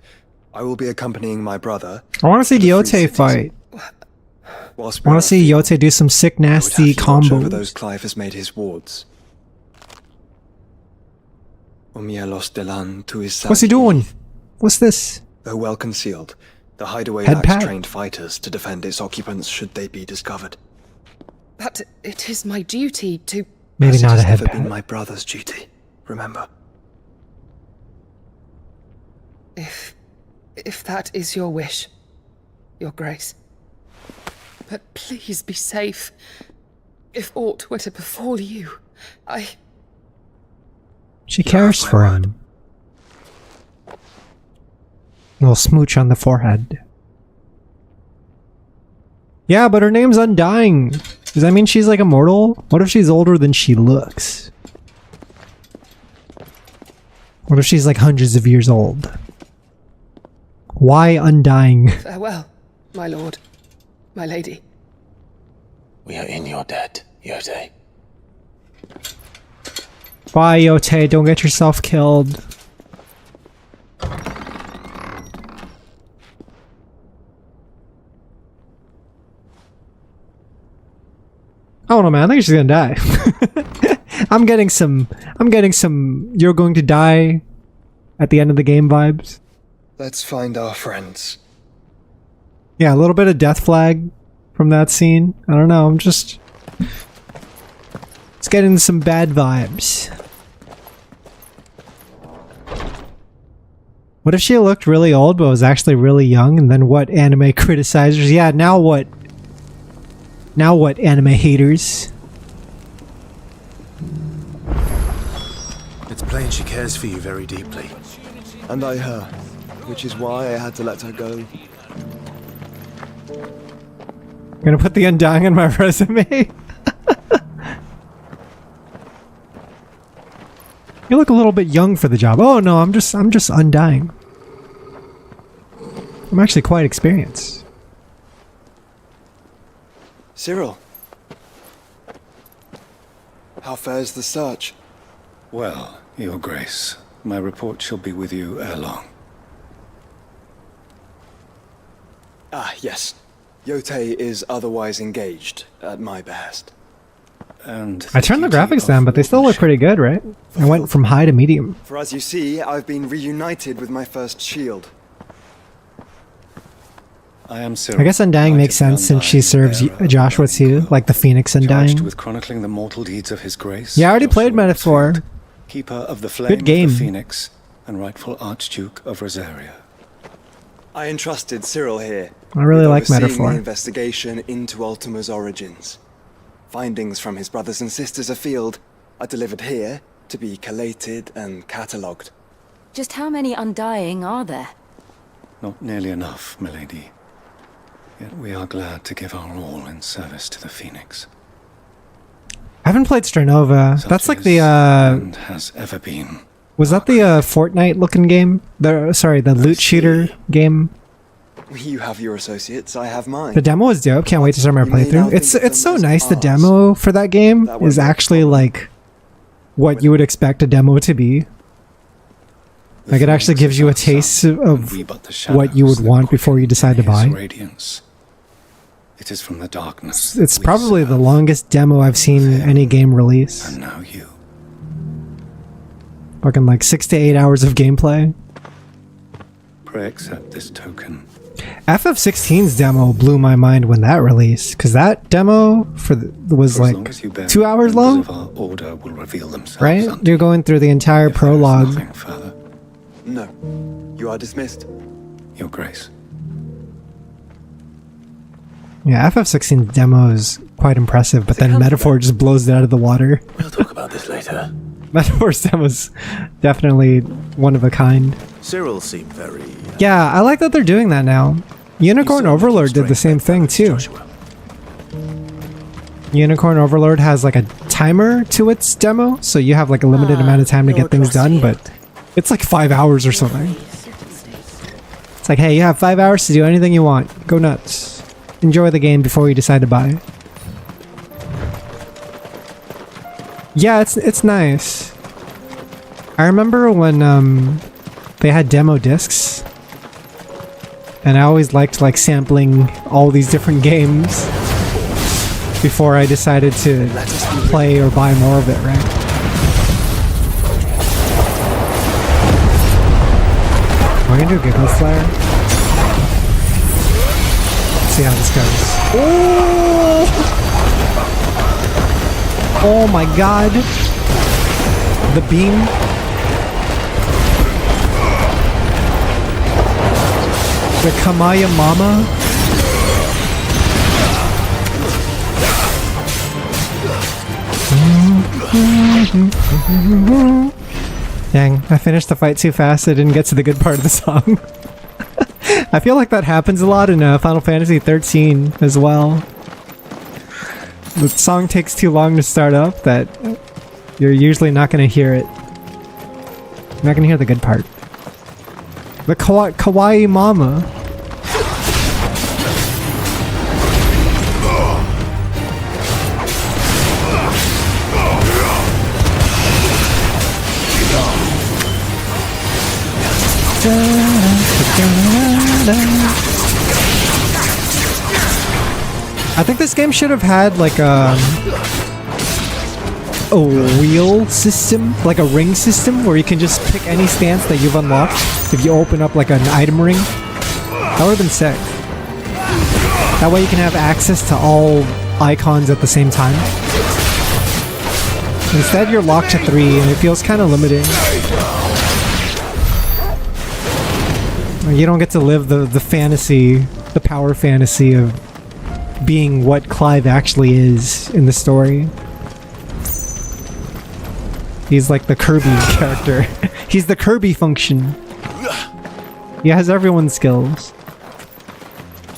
I will be accompanying my brother.
I want to see Yote fight. I want to see Yote do some sick, nasty
Over
combos.
those Clive has made his wards.
What's he doing? What's this?
Though well concealed, the hideaway
Head
lacks
pat.
trained fighters to defend its occupants should they be discovered.
But it is my duty to...
Maybe
As
not
it
a
has
head
never
pat.
been my brother's duty, remember.
If that is your wish, Your Grace. But please be safe. If aught were to befall you,
She cares for him. A little smooch on the forehead. Yeah, but her name's Undying. Does that mean she's like immortal? What if she's older than she looks? What if she's like hundreds of years old? Why Undying?
Farewell, my lord, my lady.
We are in your debt, Yote.
Bye, Yote. Don't get yourself killed. I don't know, man. I think she's gonna die. I'm getting some you're going to die at the end of the game vibes.
Let's find our friends.
Yeah, a little bit of death flag from that scene. I don't know, I'm just... It's getting some bad vibes. What if she looked really old but was actually really young, and then what anime criticizers? Yeah, now what? Now what, anime haters?
It's plain she cares for you very deeply.
And I her, which is why I had to let her go.
I'm gonna put the Undying on my resume. You look a little bit young for the job. Oh no, I'm just Undying. I'm actually quite experienced.
Cyril. How fares the search?
Well, Your Grace, my report shall be with you ere long.
Ah, yes. Yote is otherwise engaged, at my behest.
And
I turned the graphics down, but they still look pretty good, right? I went from high to medium.
For as you see, I've been reunited with my first shield.
I am Cyril.
I guess Undying makes sense since she serves Joshua too, like the Phoenix
Charged
Undying.
with chronicling the mortal deeds of His Grace.
Yeah, I already played Metaphor.
Keeper of the Flame
Good game.
of the Phoenix and rightful Archduke of Rosaria.
I entrusted Cyril here.
I really
with
like
overseeing
Metaphor.
the investigation into Ultima's origins. Findings from his brothers and sisters afield are delivered here to be collated and catalogued.
Just how many Undying are there?
Not nearly enough, milady. Yet we are glad to give our all in service to the Phoenix.
I haven't played Sternova. That's like the
And has ever been.
was that the Fortnite looking game? The loot shooter game.
You have your associates, I have mine.
The demo is dope. Can't wait to start my playthrough. It's so nice. The demo for that game is actually like what you would expect a demo to be. Like it actually gives you a taste of what you would want before you decide to buy.
Radiance. It is from the darkness.
It's probably the longest demo I've seen any game release.
And now you.
Fucking like 6 to 8 hours of gameplay.
Pray accept this token.
FF16's demo blew my mind when that released, because that demo was like 2 hours long,
Of our order will reveal themselves.
right? You're going through the entire prologue.
Nothing further.
No. You are dismissed.
Your Grace.
Yeah, FF16's demo is quite impressive, but then Metaphor just blows it out of the water.
We'll talk about this later.
Metaphor's demo is definitely one of a kind.
Cyril seemed very...
Yeah, I like that they're doing that now. Unicorn Overlord did the same thing too. Unicorn Overlord has like a timer to its demo, so you have like a limited amount of time to get things done, but it's like 5 hours or something. It's like, hey, you have 5 hours to do anything you want. Go nuts. Enjoy the game before you decide to buy. Yeah, it's nice. I remember when they had demo discs, and I always liked like sampling all these different games before I decided to play or buy more of it, right? Am I gonna do a Giggle Flare? Let's see how this goes. Oh my god! The beam. The Kamaya Mama. Dang, I finished the fight too fast. I didn't get to the good part of the song. I feel like that happens a lot in Final Fantasy XIII as well. The song takes too long to start up that you're usually not going to hear it. You're not going to hear the good part. The Kawaii Mama. I think this game should have had like a wheel system, like a ring system, where you can just pick any stance that you've unlocked if you open up like an item ring. That would have been sick. That way you can have access to all icons at the same time. Instead you're locked to 3 and it feels kind of limiting. You don't get to live the fantasy, the power fantasy of being what Clive actually is in the story. He's like the Kirby character. He's the Kirby function. He has everyone's skills.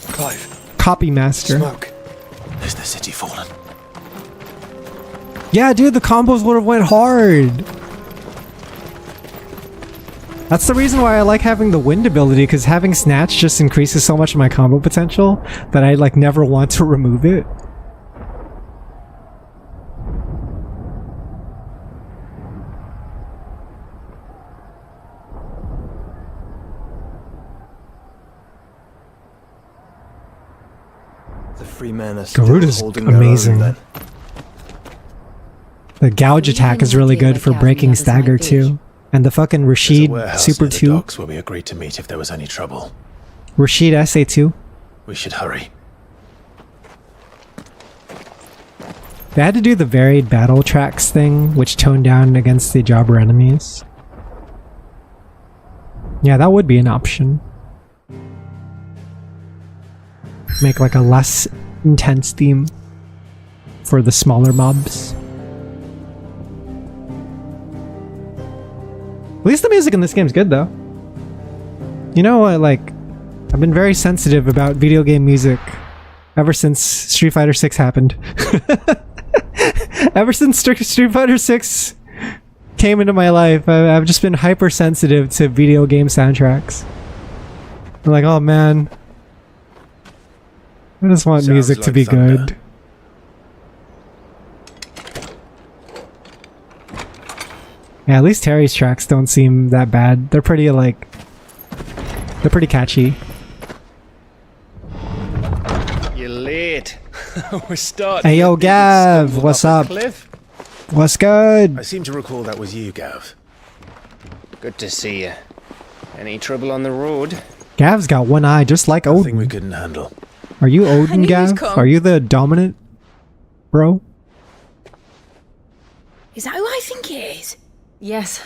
Clive.
Copy master.
Smoke.
Is the city fallen?
Yeah, dude, the combos would have went hard. That's the reason why I like having the wind ability, because having snatch just increases so much of my combo potential that I like never want to remove it.
The free men are still
Garuda's
holding their own,
amazing.
then.
The gouge attack is really good for breaking stagger too. And the fucking Rashid Super 2.
Docks where we agreed to meet if there was any trouble.
Rashid SA2.
We should hurry.
They had to do the varied battle tracks thing, which toned down against the jobber enemies. Yeah, that would be an option. Make like a less intense theme for the smaller mobs. At least the music in this game is good, though. You know, I've been very sensitive about video game music ever since Street Fighter 6 happened. Ever since Street Fighter 6 came into my life, I've just been hypersensitive to video game soundtracks. I'm like, oh man, I just want music to be good. Yeah, at least Terry's tracks don't seem that bad. They're pretty they're pretty catchy.
You're late. We're starting.
Hey yo, Gav, what's up? What's good?
I seem to recall that was you, Gav.
Good to see you. Any trouble on the road?
Gav's got one eye, just like Odin.
Thing we couldn't handle.
Are you Odin, Gav? Are you the dominant bro?
Is that who I think it is? Yes.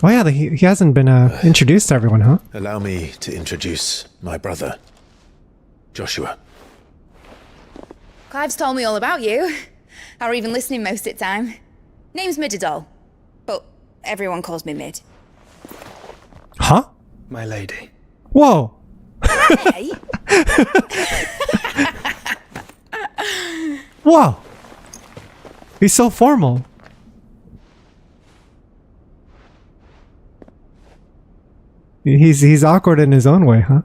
Oh yeah, he hasn't been introduced to everyone, huh?
Allow me to introduce my brother, Joshua.
Clive's told me all about you. Or even listening most of the time. Name's Mididol, but everyone calls me Mid.
Huh?
my lady.
Whoa!
Hey.
Whoa! He's so formal. He's awkward in his own way, huh?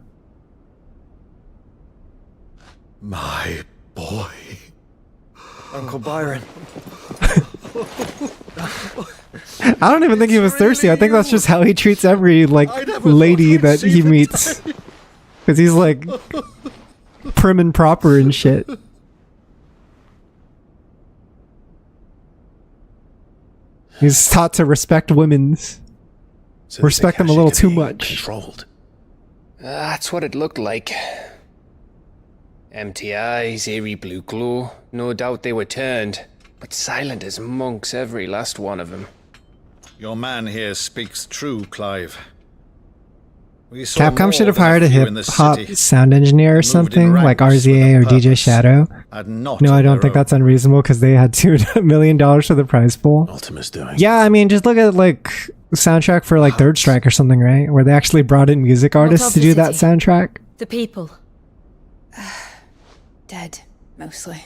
My boy.
Uncle Byron.
I don't even think he was thirsty. I think that's just how he treats every, like, lady that he meets. Because he's, like, prim and proper and shit. He's taught to respect women's.
So
respect them a little too much.
Controlled.
That's what it looked like. Empty eyes, eerie blue glow. No doubt they were turned, but silent as monks, every last one of them.
Your man here speaks true, Clive.
Capcom should have hired a hip-hop sound engineer or something, like RZA or DJ Shadow. No, I don't think that's unreasonable because they had $2 million for the prize pool.
Ultima's doing.
Yeah, I mean, just look at, like, soundtrack for, like, Third Strike or something, right? Where they actually brought in music artists to do that soundtrack.
The people.
Dead, mostly.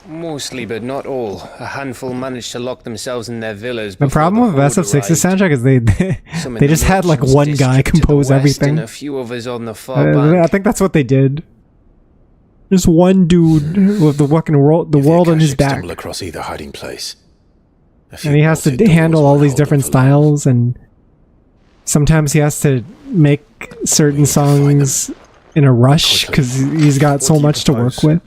Mostly, but not all. A handful managed to lock themselves in their villas.
The problem with SF6's soundtrack is they just had like one guy compose everything.
A few others on the far bank.
I think that's what they did. Just one dude with the fucking world on his back,
stumble across either hiding place,
and he has to handle all these different styles, and sometimes he has to make certain songs in a rush because he's got so much to work with.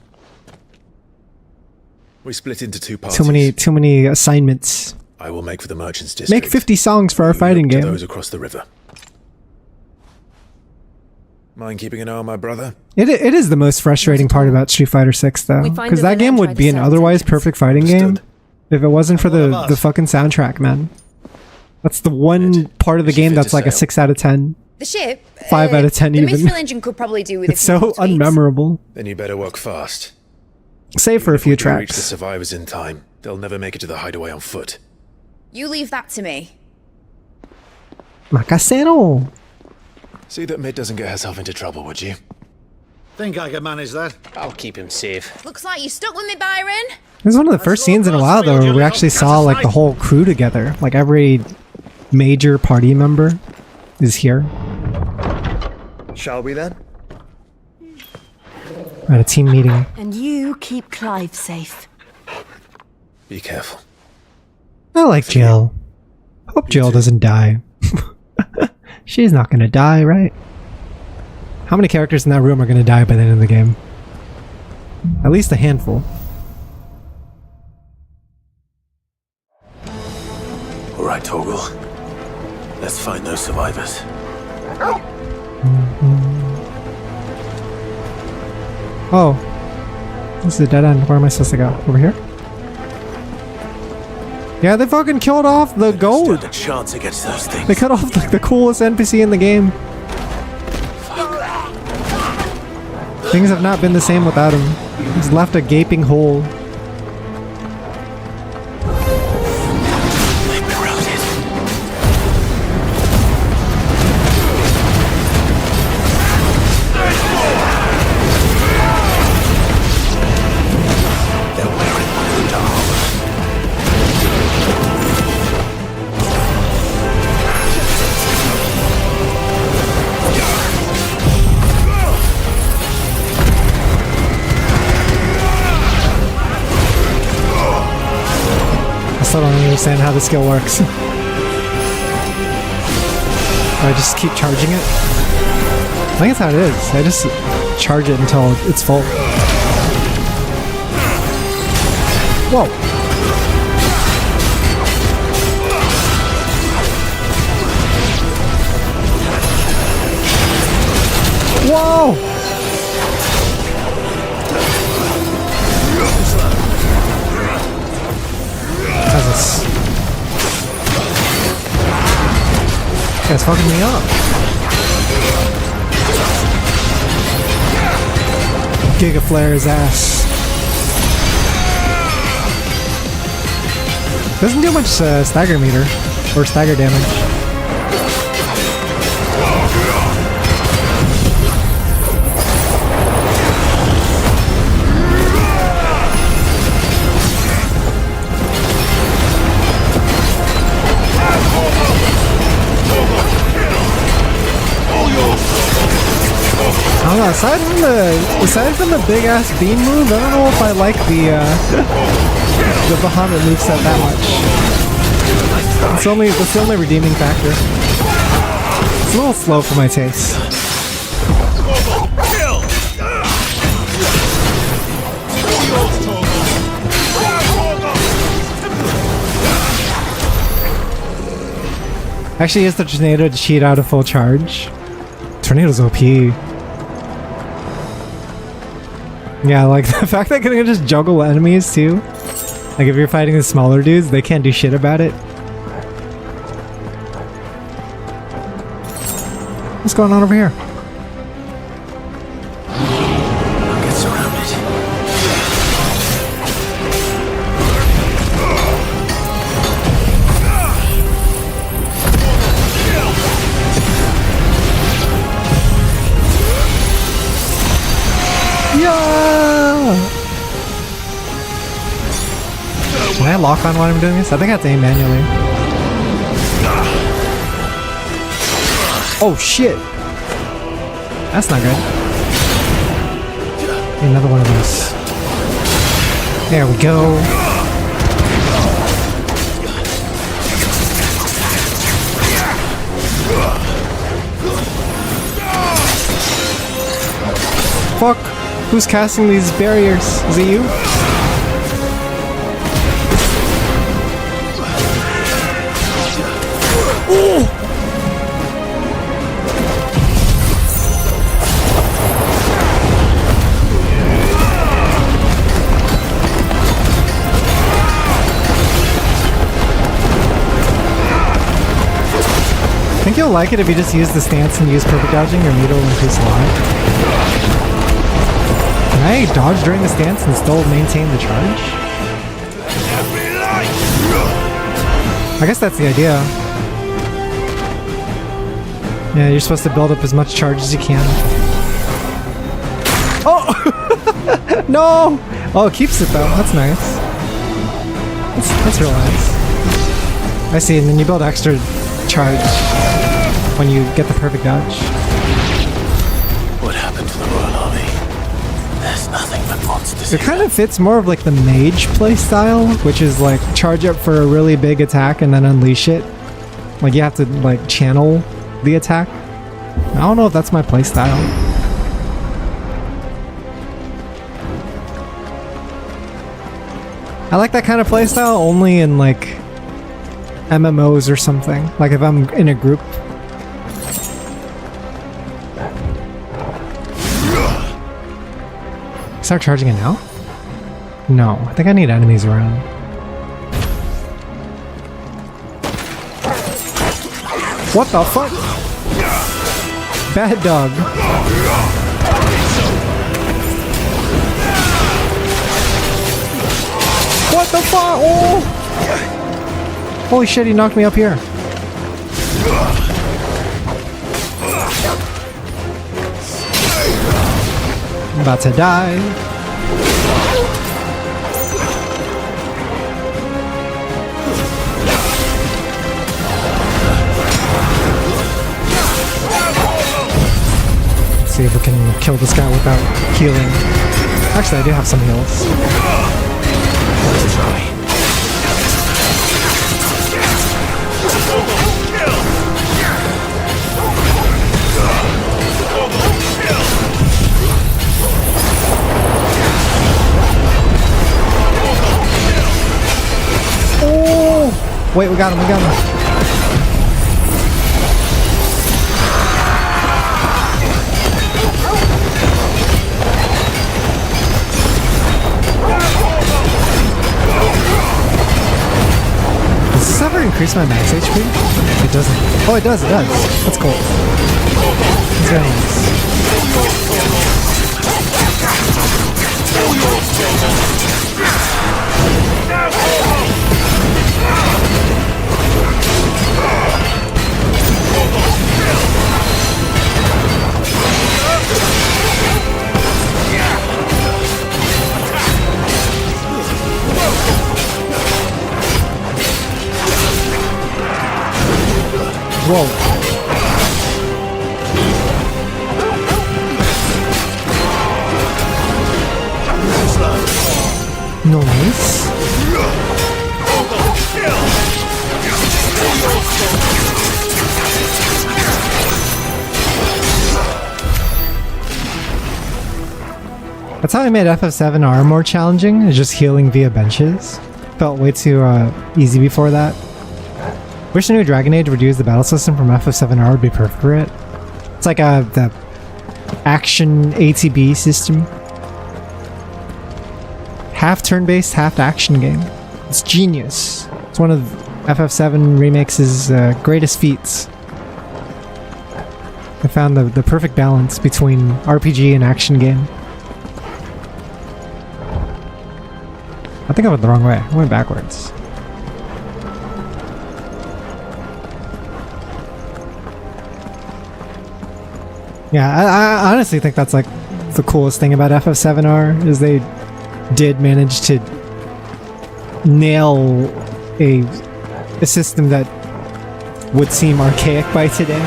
We split into two parties.
Too many assignments.
I will make for the merchants' district.
Make 50 songs for our fighting game.
Those across the river. Mind keeping an eye on my brother?
It is the most frustrating part about Street Fighter 6 though, because that game would be an otherwise perfect fighting game if it wasn't for the fucking soundtrack, man. That's the one part of the game that's like a 6 out of 10.
The ship?
5 out of 10
the
even.
Minstrel engine could probably do with
it's so unmemorable.
Then you better work fast.
Save for a few tracks.
Reach the survivors in time. They'll never make it to the hideaway on foot.
You leave that to me.
Macasero.
See that Mid doesn't get herself into trouble, would you?
Think I can manage that?
I'll keep him safe.
Looks like you stuck with me, Byron.
This is one of the first scenes in a while though where we actually saw like the whole crew together. Like every major party member is here.
Shall we then?
At a team meeting.
And you keep Clive safe.
Be careful.
I like Jill. Hope Jill doesn't die. She's not gonna die, right? How many characters in that room are gonna die by the end of the game? At least a handful.
Alright, Torgal. Let's find those survivors.
Oh. This is a dead end. Where am I supposed to go? Over here? Yeah, they fucking killed off the gold.
A chance against those things.
They cut off like the coolest NPC in the game. Things have not been the same without him. He's left a gaping hole. I still don't understand how the skill works. I just keep charging it. I think that's how it is. I just charge it until it's full. Whoa. Whoa! This guy's fucking me up. Giga Flare his ass. Doesn't do much stagger meter or stagger damage. Aside from the big ass beam move, I don't know if I like the Bahamut moveset that much. That's the only redeeming factor. It's a little slow for my taste. Actually, use the tornado to cheat out a full charge. Tornado's OP. Yeah, like the fact that I can just juggle enemies too. Like if you're fighting the smaller dudes, they can't do shit about it. What's going on over here?
I'll get surrounded.
Yeah! Can I lock on while I'm doing this? I think I have to aim manually. Oh shit! That's not good. Another one of those. There we go. Fuck! Who's casting these barriers? Is it you? Oh! I think you'll like it if you just use the stance and use perfect dodging. Your meter will increase a lot. Can I dodge during the stance and still maintain the charge? I guess that's the idea. Yeah, you're supposed to build up as much charge as you can. Oh! No! Oh, it keeps it though. That's nice. That's real nice. I see, and then you build extra charge when you get the perfect dodge.
What happened to the Royal Army? There's nothing but monsters.
It kind of fits more of like the mage playstyle, which is like charge up for a really big attack and then unleash it. Like you have to like channel the attack. I don't know if that's my playstyle. I like that kind of playstyle only in like MMOs or something. Like if I'm in a group. Start charging it now? No, I think I need enemies around. What the fuck? Bad dog. What the fuck? Oh! Holy shit, he knocked me up here. I'm about to die. Let's see if we can kill this guy without healing. Actually, I do have some heals.
Let's try.
Oh! Wait, we got him, we got him. Does this ever increase my max HP? It doesn't. Oh, it does, it does. That's cool. It's very nice. Whoa. Nice. That's how I made FF7R more challenging, is just healing via benches. Felt way too easy before that. Wish a new Dragon Age would use the battle system from FF7R would be perfect for it. It's like the action ATB system. Half turn-based, half action game. It's genius. It's one of FF7 Remake's greatest feats. I found the perfect balance between RPG and action game. I think I went the wrong way. I went backwards. Yeah, I honestly think that's like the coolest thing about FF7R is they did manage to nail a system that would seem archaic by today.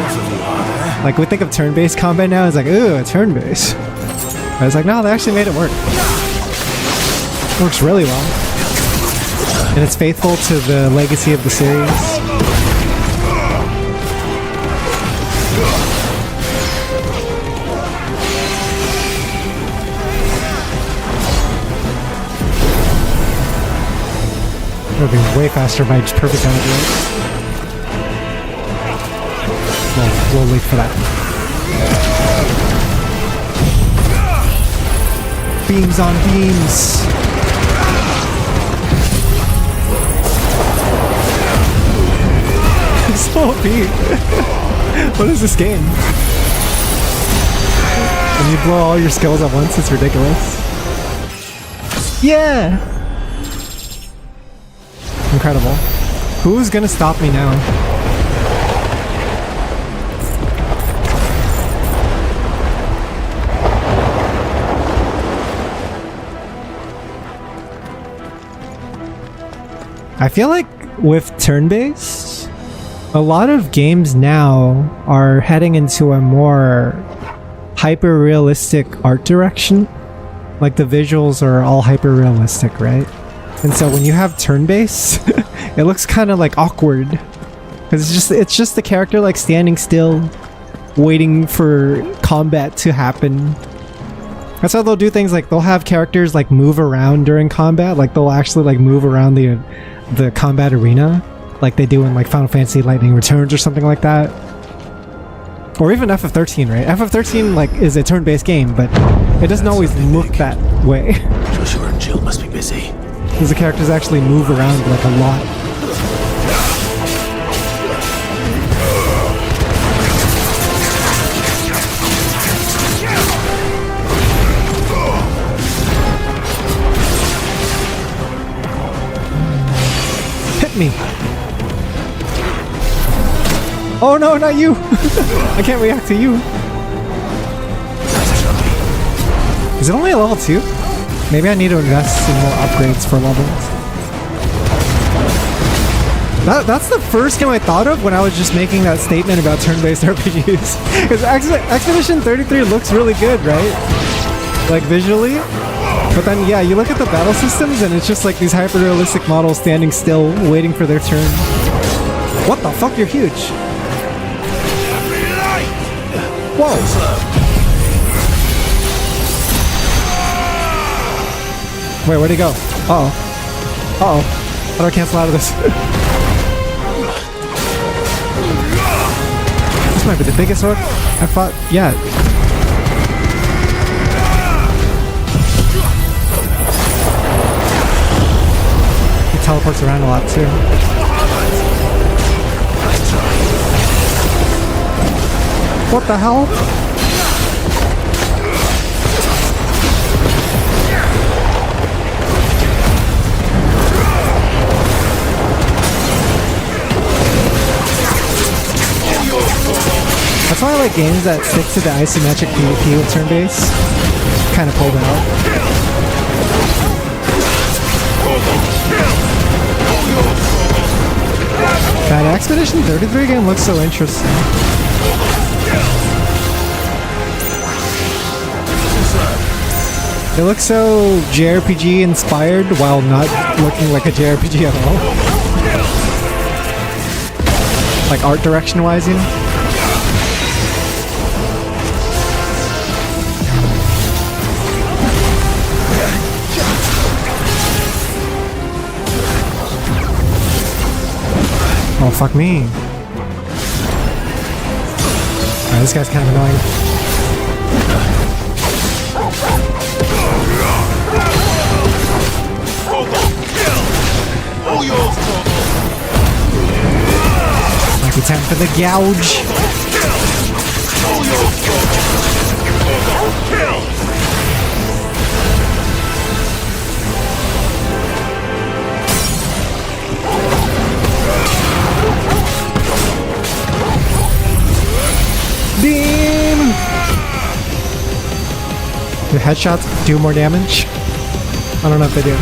Like we think of turn-based combat now, it's like, ooh, a turn-based. But it's like, no, they actually made it work. It works really well. And it's faithful to the legacy of the series. It would be way faster if I just perfect on it, right? We'll wait for that. Beams on beams. It's so OP. What is this game? When you blow all your skills at once, it's ridiculous. Yeah! Incredible. Who's gonna stop me now? I feel like with turn-based, a lot of games now are heading into a more hyper-realistic art direction. Like the visuals are all hyper-realistic, right? And so when you have turn-based, it looks kind of like awkward. Because it's just the character like standing still, waiting for combat to happen. That's how they'll do things like they'll have characters like move around during combat. Like they'll actually like move around the combat arena. Like they do in like Final Fantasy Lightning Returns or something like that. Or even FF13, right? FF13 like is a turn-based game, but it doesn't always look that way.
Joshua and Jill must be busy.
Because the characters actually move around like a lot. Hit me! Oh no, not you! I can't react to you. Is it only a level 2? Maybe I need to invest in more upgrades for levels. That's the first game I thought of when I was just making that statement about turn-based RPGs. Because Expedition 33 looks really good, right? Like visually. But then, yeah, you look at the battle systems and it's just like these hyper-realistic models standing still, waiting for their turn. What the fuck? You're huge. Whoa! Wait, where'd he go? Uh-oh. Uh-oh. How do I cancel out of this? This might be the biggest hook I fought yet. He teleports around a lot too. What the hell? That's why I like games that stick to the isometric PvP with turn-based. Kind of pulled out. That Expedition 33 game looks so interesting. It looks so JRPG inspired while not looking like a JRPG at all. Like art direction wise, you know? Oh, fuck me. Alright, this guy's kind of annoying. Like it's time for the gouge. Beam! Do headshots do more damage? I don't know if they do.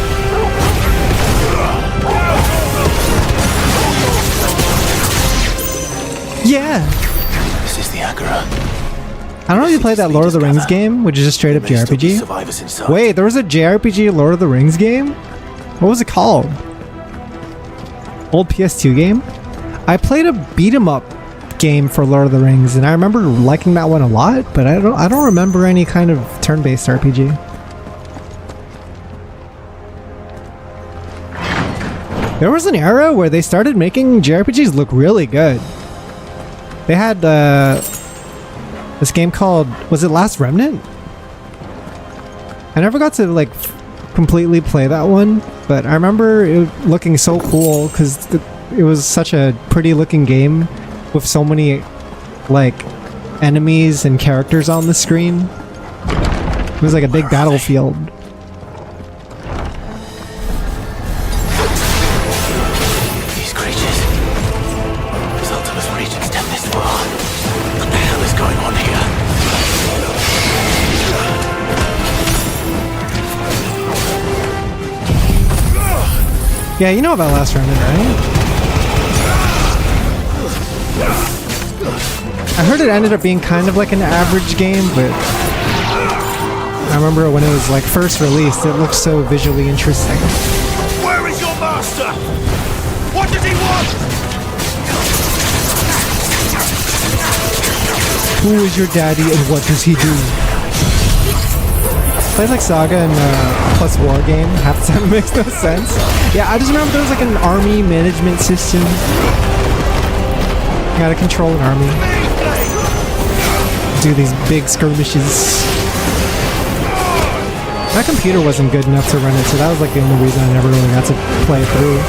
Yeah!
This is the Agora.
I don't know if you played that Lord of the Rings game, which is just straight up JRPG. Wait, there was a JRPG Lord of the Rings game? What was it called? Old PS2 game? I played a beat 'em up game for Lord of the Rings, and I remember liking that one a lot, but I don't remember any kind of turn-based RPG. There was an era where they started making JRPGs look really good. They had this game called, was it Last Remnant? I never got to like completely play that one, but I remember it looking so cool because it was such a pretty looking game with so many like enemies and characters on the screen. It was like a big battlefield.
These creatures. Result of us reaching step this far. What the hell is going on here?
Yeah, you know about Last Remnant, right? I heard it ended up being kind of like an average game, but I remember when it was like first released, it looked so visually interesting.
Where is your master? What does he want?
Who is your daddy and what does he do? Played like Saga and plus War game. Half the time it makes no sense. Yeah, I just remember there was like an army management system. You gotta control an army. Do these big skirmishes. My computer wasn't good enough to run it, so that was like the only reason I never really got to play it through.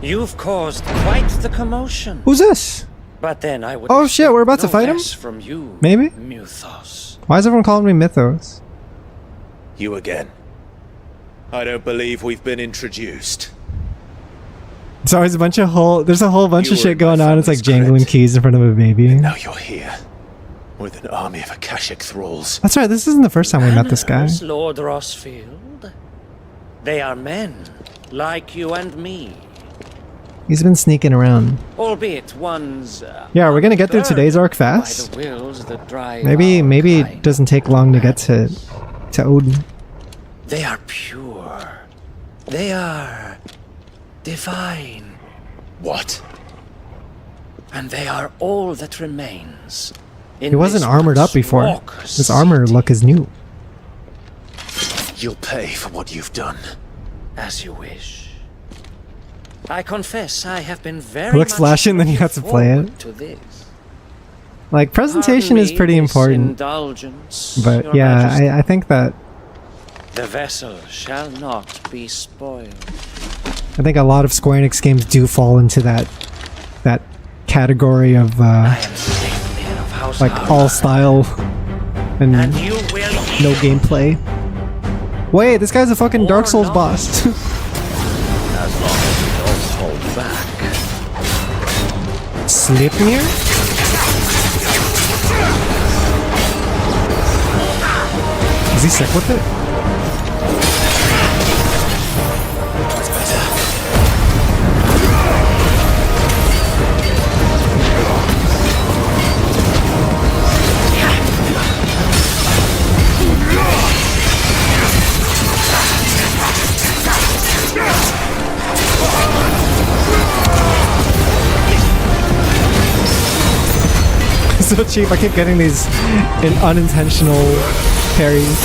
You've caused quite the commotion.
Who's this?
But then I would.
Oh shit, we're about to fight him?
From you,
maybe?
Mythos.
Why is everyone calling me Mythos?
You again. I don't believe we've been introduced.
It's always a bunch of there's a whole bunch of shit going on. It's like jangling keys in front of a baby.
And now you're here. With an army of Akashic thralls.
That's right, this isn't the first time we met this guy.
Lord Rossfield. They are men, like you and me.
He's been sneaking around.
Albeit one's...
yeah, we're gonna get through today's arc fast. Maybe it doesn't take long to get to Odin.
They are pure. They are divine.
What?
And they are all that remains.
He wasn't armored up before. His armor look is new.
You'll pay for what you've done.
As you wish. I confess I have been very
It looks flashy and then you have to play it.
To this.
Like, presentation is pretty important. But yeah, I think that
the vessel shall not be spoiled.
I think a lot of Square Enix games do fall into that category of like all style and no gameplay. Wait, this guy's a fucking Dark Souls boss.
As long as you don't hold back.
Sleipnir? Is he sick with it? So cheap. I keep getting these unintentional parries.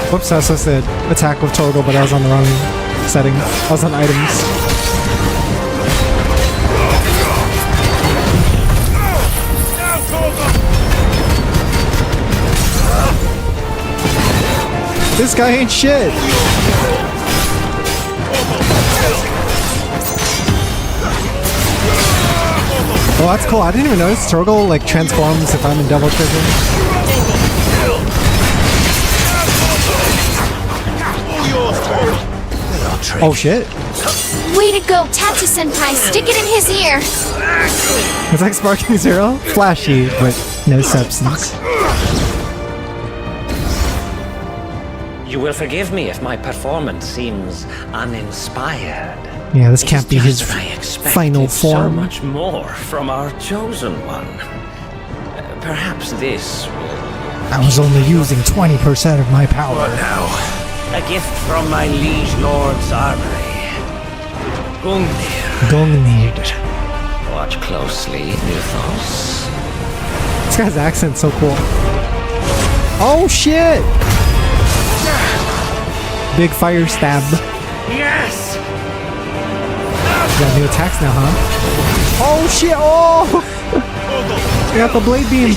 Whoops, I was supposed to attack with Torgal, but I was on the wrong setting. I was on items. This guy ain't shit! Oh, that's cool. I didn't even notice Torgal like transforms if I'm in double trigger. Oh shit.
Way to go, Tatsu-senpai! Stick it in his ear!
It's like Sparking Zero. Flashy, but no substance.
You will forgive me if my performance seems uninspired.
Yeah, this can't be his final
So
form.
much more from our chosen one. Perhaps this will...
I was only using 20% of my power.
Now, a gift from my liege lord's armory.
Gungnir.
Watch closely, Mythos.
This guy's accent's so cool. Oh shit! Big fire stab.
Yes!
You got new attacks now, huh? Oh shit! Oh! I got the blade beam.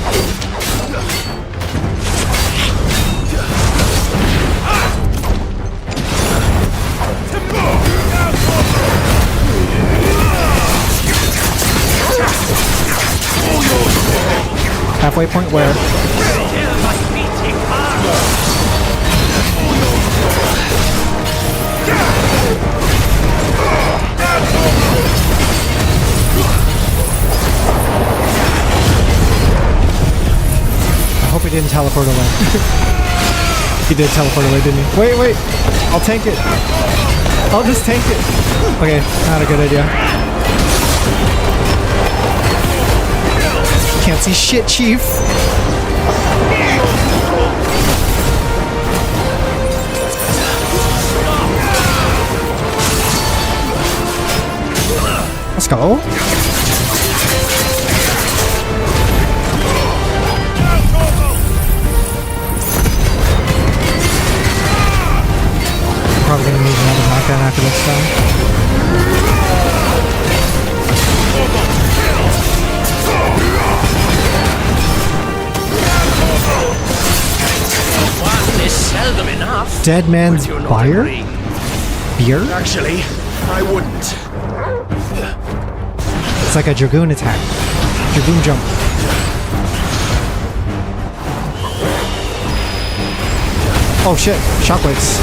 Halfway point where? I hope he didn't teleport away. He did teleport away, didn't he? Wait, wait! I'll tank it! I'll just tank it! Okay, not a good idea. Can't see shit, Chief! Let's go! Probably gonna need another knockdown after this time.
One is seldom enough.
Dead man's fire? Beer?
Actually, I wouldn't.
It's like a Dragoon attack. Dragoon jump. Oh shit, shockwaves.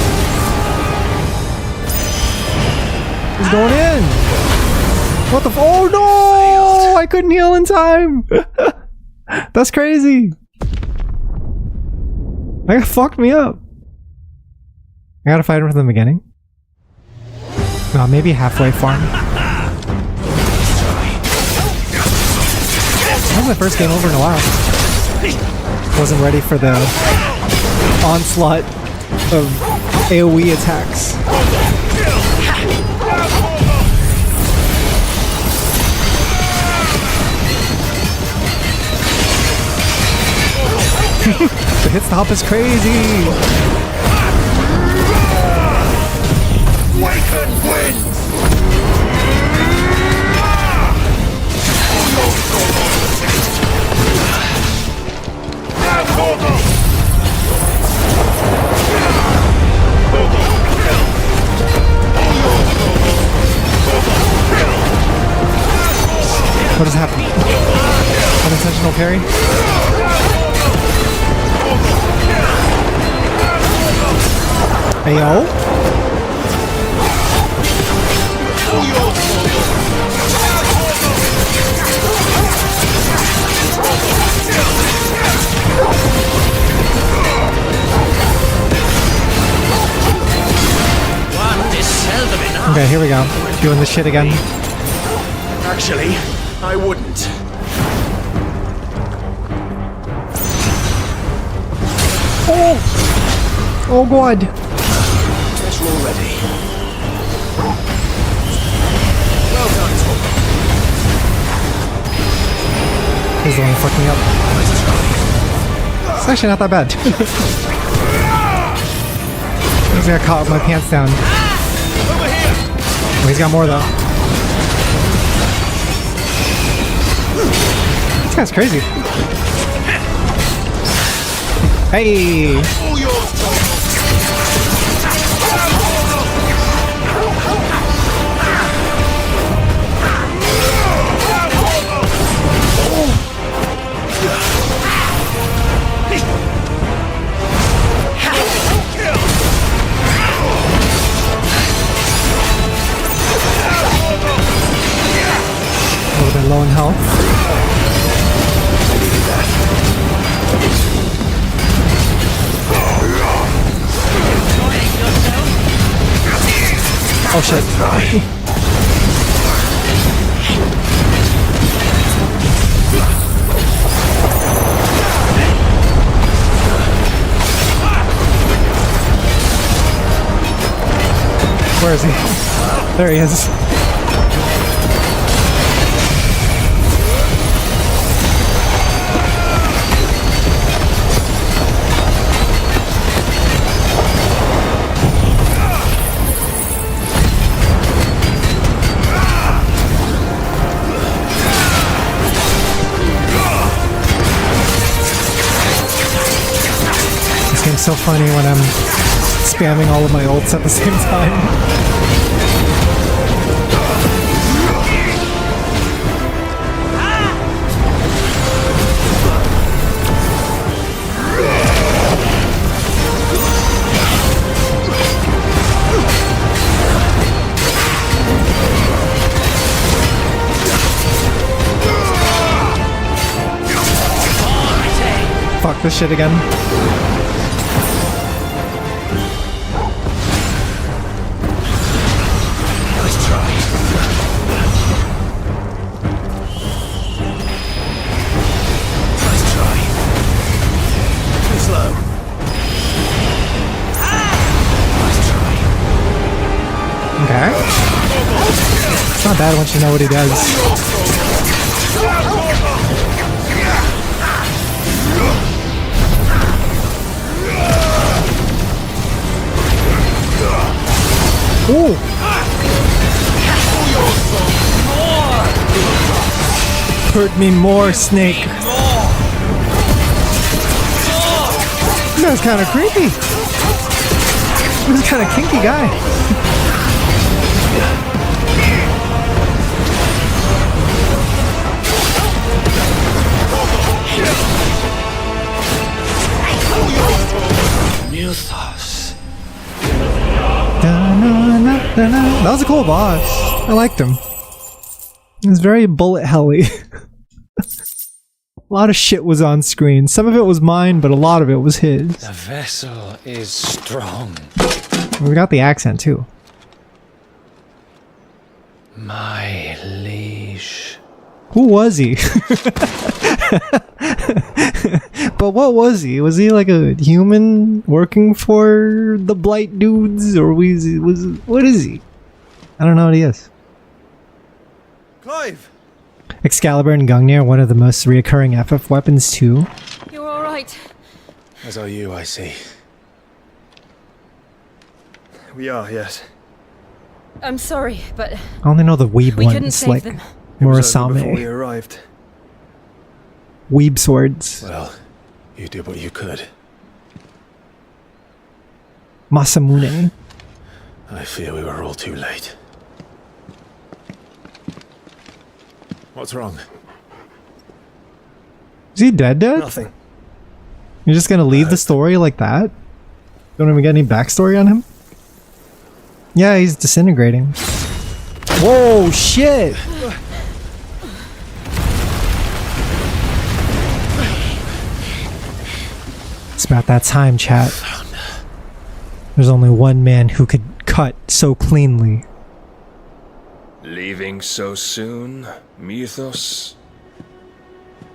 He's going in! What the oh no! I couldn't heal in time! That's crazy! That fucked me up. I gotta fight him from the beginning. No, maybe halfway farm. That was my first game over in a while. Wasn't ready for the onslaught of AoE attacks. The hit stop is crazy!
Waken wins!
What is happening? Unintentional parry? Ayo?
One is seldom enough.
Okay, here we go. Doing this shit again.
Actually, I wouldn't.
Oh! Oh god!
Guess we're ready.
He's the one who fucked me up. It's actually not that bad. I just got caught with my pants down. Oh, he's got more though. This guy's crazy. Hey! A little bit low in health. Oh shit. Where is he? There he is. This game's so funny when I'm spamming all of my ults at the same time. Fuck this shit again.
Nice try. Nice try. Too slow. Nice try.
Okay. It's not bad once you know what he does. Ooh. Hurt me more, Snake. This guy's kind of creepy. He's kind of kinky guy. That was a cool boss. I liked him. He was very bullet helly. A lot of shit was on screen. Some of it was mine, but a lot of it was his.
The vessel is strong.
We got the accent too.
My liege.
Who was he? But what was he? Was he like a human working for the Blight dudes, or what is he? I don't know what he is.
Clive!
Excalibur and Gungnir are one of the most reoccurring FF weapons too.
You're all right.
As are you, I see.
We are, yes.
I'm sorry, but
I only know the weeb
we couldn't
ones,
save
like
them.
Before we
Murasame.
arrived.
Weeb swords.
Well, you did what you could.
Masamune.
I fear we were all too late. What's wrong?
Is he dead?
Nothing.
You're just gonna leave the story like that? Don't even get any backstory on him? Yeah, he's disintegrating. Whoa, shit! It's about that time, chat. There's only one man who could cut so cleanly.
Leaving so soon, Mythos?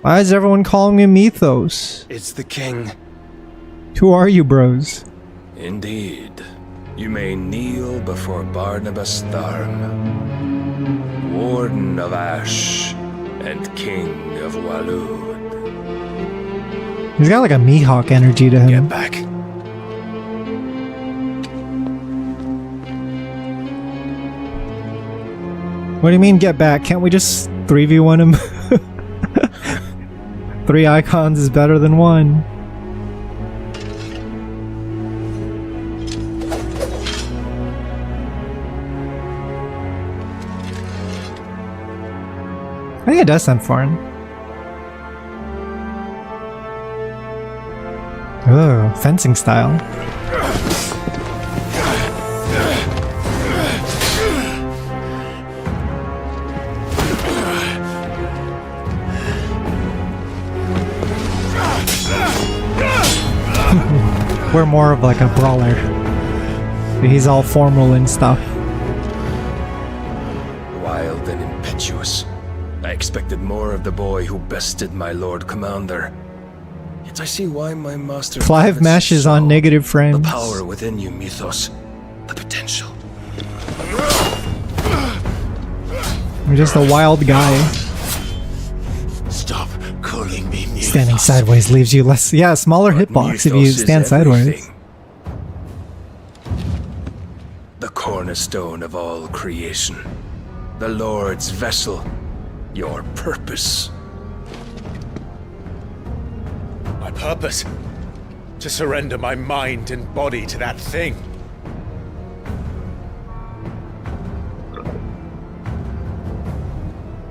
Why is everyone calling me Mythos?
It's the king.
Who are you, bros?
Indeed. You may kneel before Barnabas Tharm. Warden of Ash and King of Waloed.
He's got like a Mihawk energy to him.
Get back.
What do you mean get back? Can't we just 3v1 him? 3 icons is better than 1. I think it does sound foreign. Oh, fencing style. We're more of like a brawler. He's all formal and stuff.
Wild and impetuous. I expected more of the boy who bested my Lord Commander. Yet I see why my master...
Clive mashes on negative frames.
The power within you, Mythos. The potential.
I'm just a wild guy.
Stop calling me Mythos.
Standing sideways leaves you less... Yeah, smaller hitbox if you stand sideways.
The cornerstone of all creation. The Lord's vessel. Your purpose.
My purpose? To surrender my mind and body to that thing.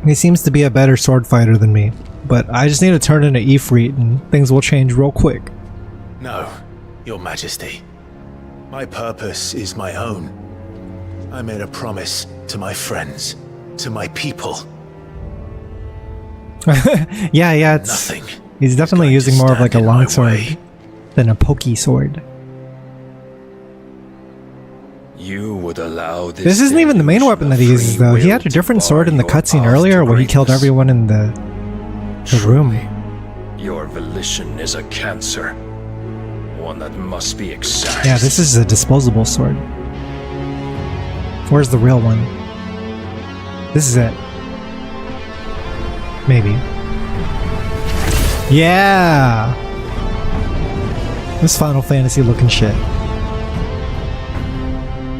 He seems to be a better sword fighter than me, but I just need to turn into Ifrit and things will change real quick.
No, Your Majesty. My purpose is my own. I made a promise to my friends, to my people.
yeah, it's...
Nothing.
He's definitely using more of like a longsword than a pokey sword.
You would allow
This isn't even the main weapon that he uses though. He had a different sword in the cutscene earlier where he killed everyone in the room.
Your volition is a cancer. One that must be excised.
Yeah, this is a disposable sword. Where's the real one? This is it. Maybe. Yeah! This Final Fantasy looking shit.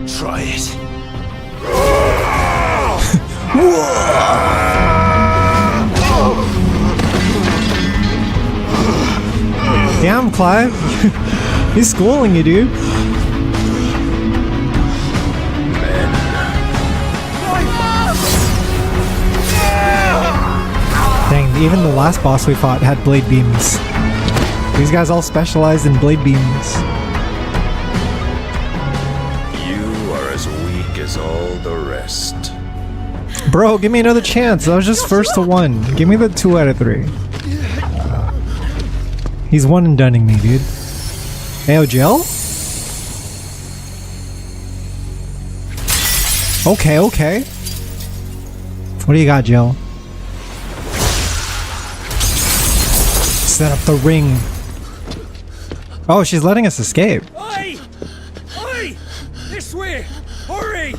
Try it.
Damn, Clive. He's schooling you, dude. Dang, even the last boss we fought had blade beams. These guys all specialized in blade beams.
You are as weak as all the rest.
Bro, give me another chance. I was just first to 1. Give me the 2 out of 3. He's one and dunning me, dude. Ayo, Jill? Okay. What do you got, Jill? Set up the ring. Oh, she's letting us escape.
Oi! Oi! This way! Hurry!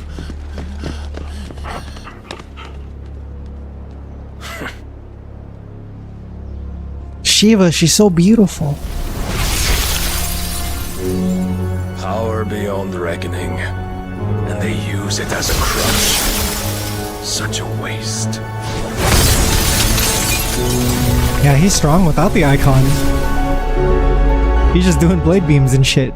Shiva, she's so beautiful.
Power beyond reckoning. And they use it as a crutch. Such a waste.
Yeah, he's strong without the icon. He's just doing blade beams and shit.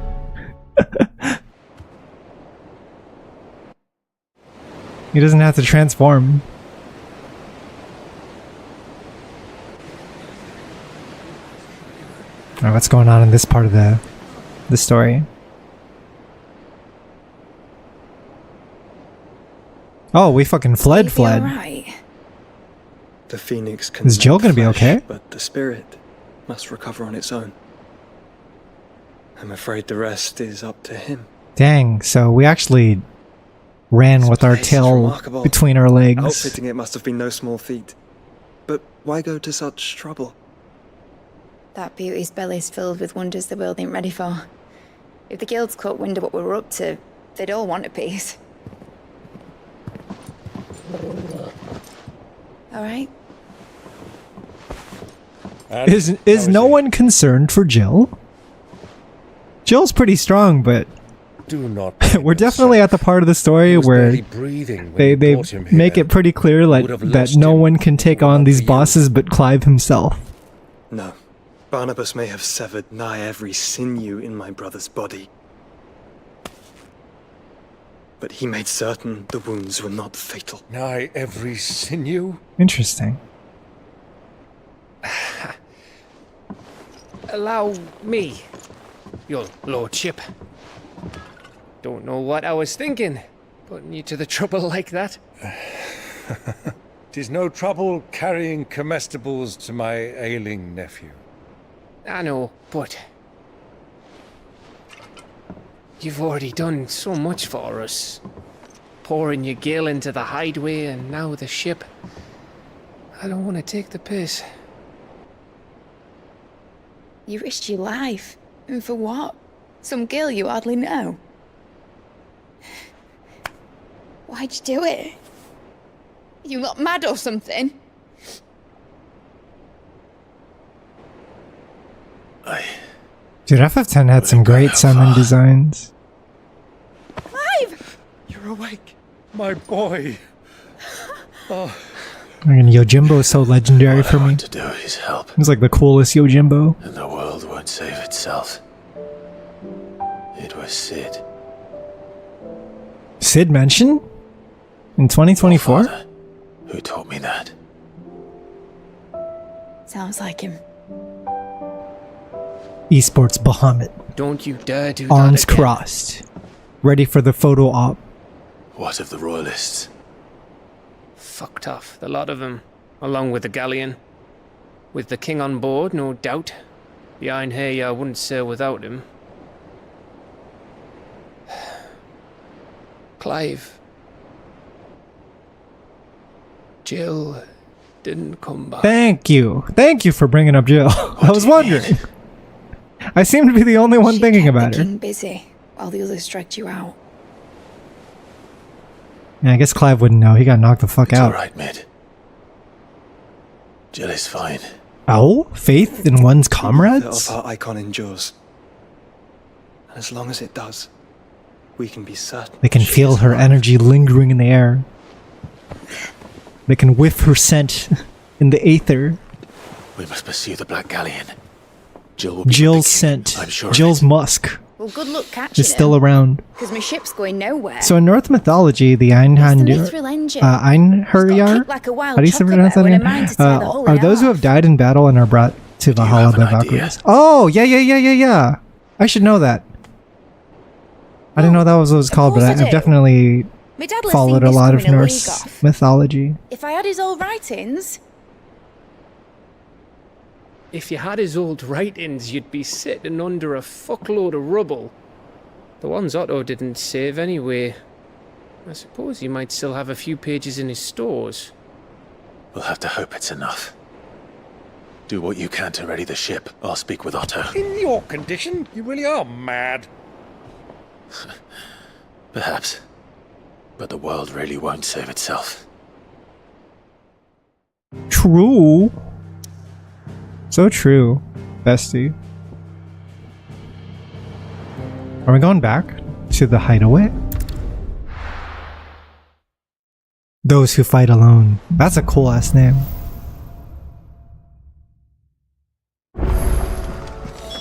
He doesn't have to transform. Alright, what's going on in this part of the story? Oh, we fucking fled.
Right.
The Phoenix can
Is Jill gonna be
flesh,
okay?
But the spirit must recover on its own. I'm afraid the rest is up to him.
Dang, so we actually ran with our tail
Remarkable.
between our legs.
Outfitting it must have been no small feat. But why go to such trouble?
That beauty's belly's filled with wonders the world ain't ready for. If the guilds caught wind of what we were up to, they'd all want a piece. All right.
Is no one concerned for Jill? Jill's pretty strong, but
Do not.
we're definitely at the part of the story where they make it pretty clear that no one can take on these bosses but Clive himself.
No. Barnabas may have severed nigh every sinew in my brother's body. But he made certain the wounds were not fatal.
Nigh every sinew?
Interesting.
Allow me, your lordship. Don't know what I was thinking, putting you to the trouble like that.
'Tis no trouble carrying comestibles to my ailing nephew.
I know, but you've already done so much for us. Pouring your gil into the hideaway and now the ship. I don't want to take the piss.
You risked your life. And for what? Some girl you hardly know. Why'd you do it? You not mad or something?
Dude, FF10 had some great summon designs.
Clive!
You're awake. My boy. Oh.
Yojimbo is so legendary for me.
To do is help.
He's like the coolest Yojimbo.
And the world won't save itself. It was Sid.
Sid mentioned? In 2024?
Who taught me that?
Sounds like him.
Esports Bahamut.
Don't you dare do
Arms
that again.
crossed. Ready for the photo op.
What of the royalists?
Fucked off, the lot of them, along with the galleon. With the king on board, no doubt. The Iron Hair wouldn't sail without him. Clive. Jill didn't come back.
Thank you. Thank you for bringing up Jill. I was wondering. I seem to be the only one thinking about
The
her.
king busy, while the others dragged you out.
Yeah, I guess Clive wouldn't know. He got knocked the fuck out.
Alright, mid. Jill is fine.
Oh? Faith in one's comrades?
Of our icon endures. And as long as it does, we can be certain.
They can feel her energy lingering in the air. They can whiff her scent in the aether.
We must pursue the Black Galleon. Jill will be
Jill's scent.
I'm sure of
Jill's
it.
musk
Well, good luck catching
is still
him,
around.
because my ship's going nowhere.
So in Norse mythology, the
mithril engine.
Einherjar,
Like a wild
how do you say pronounce that
chocolate
name?
with a mind to tear the whole
Are
head
those who
off.
have died in battle and are brought to Valhalla by Valkyries? Oh, yeah. I should know that. I didn't know that was what it was called, but
course I
I've
do.
definitely
My dad left
followed a
English
lot of
coming a league
Norse
off.
mythology.
If I had his old writings,
If you had his old writings, you'd be sitting under a fuckload of rubble. The ones Otto didn't save anyway. I suppose he might still have a few pages in his stores.
We'll have to hope it's enough. Do what you can to ready the ship. I'll speak with Otto.
In your condition, you really are mad.
Perhaps. But the world really won't save itself.
True. So true, bestie. Are we going back to the hideaway? Those who fight alone. That's a cool ass name.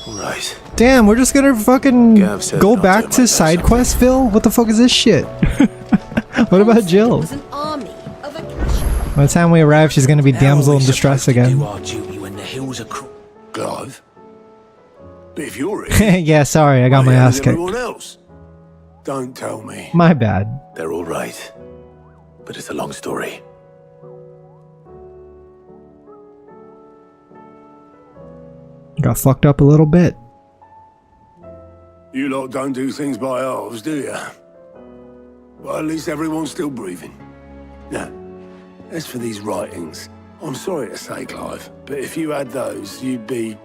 Right.
Damn, we're just gonna fucking
Gav said
go
not
back
to
to
might
side
know
questville? What the fuck is this shit? What about Jill?
An army of Akasha.
By the time we arrive, she's gonna be
How
damsel
are we
in distress
supposed to
again.
do our duty when the hills are Clive? But if you're in,
Yeah, sorry, I got my
why
ass
is
kicked.
everyone else? Don't tell me.
My bad.
They're all right. But it's a long story.
Got fucked up a little bit.
You lot don't do things by halves, do you? Well, at least everyone's still breathing. Now, as for these writings, I'm sorry to say, Clive, but if you had those, you'd be...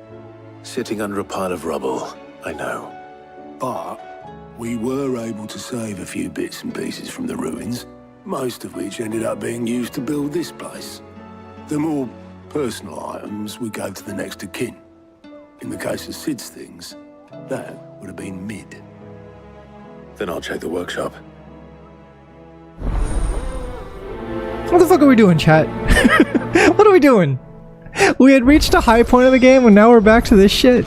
Sitting under a pile of rubble, I know.
But we were able to save a few bits and pieces from the ruins, most of which ended up being used to build this place. The more personal items we gave to the next of kin. In the case of Sid's things, that would have been mid.
Then I'll check the workshop.
What the fuck are we doing, chat? What are we doing? We had reached a high point of the game and now we're back to this shit.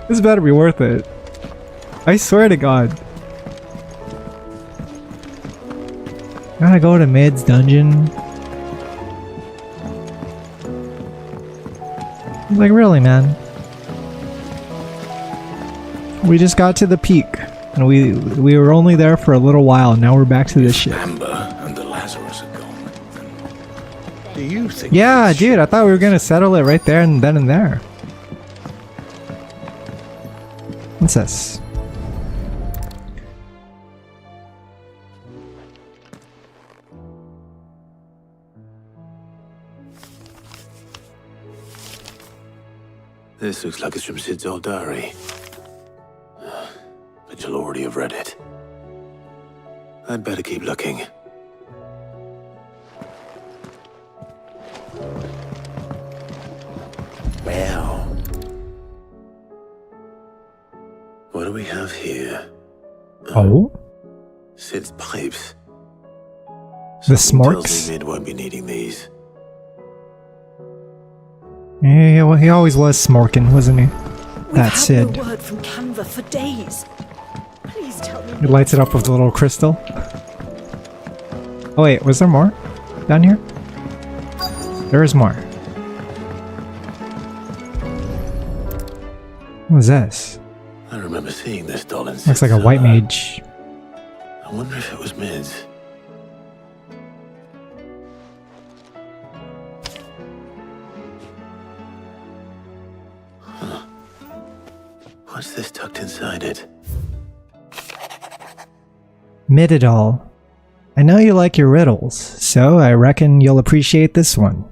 This better be worth it. I swear to God. Gotta go to Mid's dungeon. Like, really, man? We just got to the peak, and we were only there for a little while, and now we're back to this shit.
Amber and the Lazarus are gone. Do you think?
Yeah, dude, I thought we were gonna settle it right there and then and there. What's this?
This looks like it's from Sid's old diary. But you'll already have read it. I'd better keep looking. Wow. What do we have here?
Oh?
Sid's pipes.
The
Something tells
smorks?
me Mid won't be needing these.
Yeah, well, he always was smorking, wasn't he? That Sid.
No word from Canva for days. Please tell me.
He lights it up with a little crystal. Oh wait, was there more down here? There is more. What was this?
I remember seeing this doll in
Looks like a white mage.
I wonder if it was Mid's. Huh. What's this tucked inside it?
Mididol. I know you like your riddles, so I reckon you'll appreciate this one.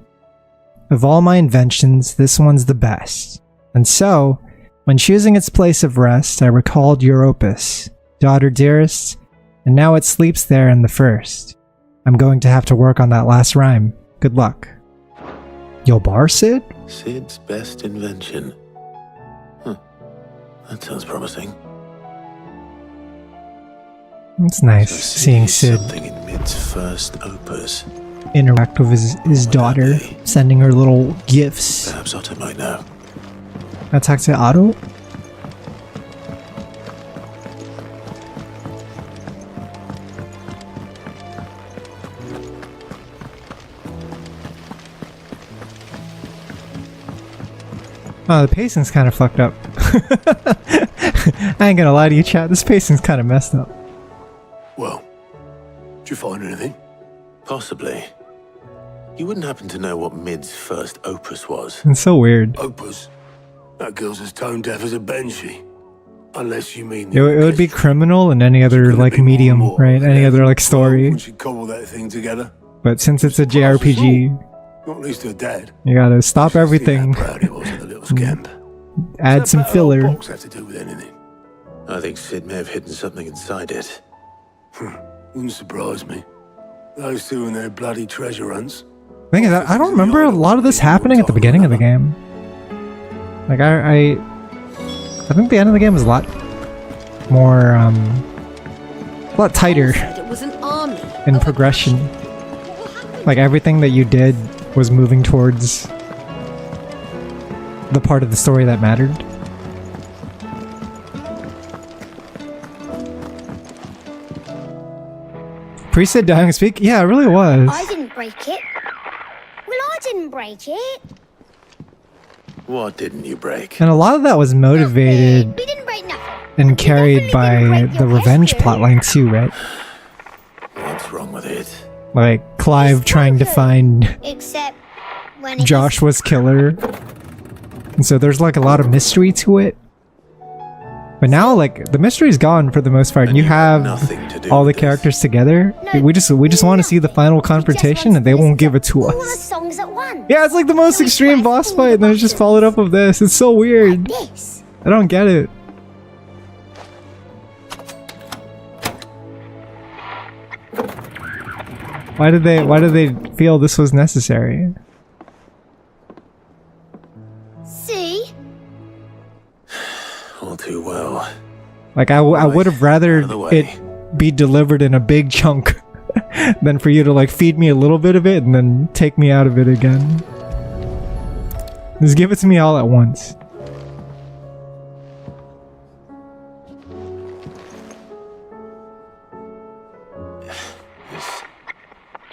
Of all my inventions, this one's the best. And so, when choosing its place of rest, I recalled your opus, Daughter Dearest, and now it sleeps there in the first. I'm going to have to work on that last rhyme. Good luck. You'll bar Sid?
Sid's best invention. Huh. That sounds promising.
It's nice
So
seeing
is
Sid
something in Mid's first opus.
interact with his daughter, sending her little gifts.
Perhaps Otto might know.
Attack to Otto? Oh, the pacing's kind of fucked up. I ain't gonna lie to you, chat. This pacing's kind of messed up.
Well, did you find anything?
Possibly. You wouldn't happen to know what Mid's first opus was?
It's so weird.
Opus? That girl's as tone deaf as a banshee. Unless you mean
It would be criminal in any other like medium, right? Any other like story.
when she cobbled that thing together.
But since it's a JRPG,
Not least her dad.
you gotta stop everything.
Proud he was of the little scamp.
Add some filler.
Box have to do with anything?
I think Sid may have hidden something inside it.
Wouldn't surprise me. Those two and their bloody treasure hunts.
Thing is, I don't remember a lot of this happening at the beginning of the game. Like I think the end of the game was a lot more, a lot tighter
It was an army.
in progression. Like everything that you did was moving towards the part of the story that mattered. Priest dying speak? Yeah, it really was.
I didn't break it. Well, I didn't break it.
What didn't you break?
And a lot of that was motivated
We didn't break nothing.
and carried by the revenge plotline too, right?
What's wrong with it?
Like Clive trying to find
Except when it
Joshua's killer. And so there's like a lot of mystery to it. But now like the mystery's gone for the most part and you have all the characters together. We just want to see the final confrontation and they won't give it to
all the
us.
songs at once.
Yeah, it's like the most extreme boss fight and then it's just followed up with this. It's so weird.
This.
I don't get it. Why did they feel this was necessary? Like I would have rather it be delivered in a big chunk than for you to like feed me a little bit of it and then take me out of it again. Just give it to me all at once.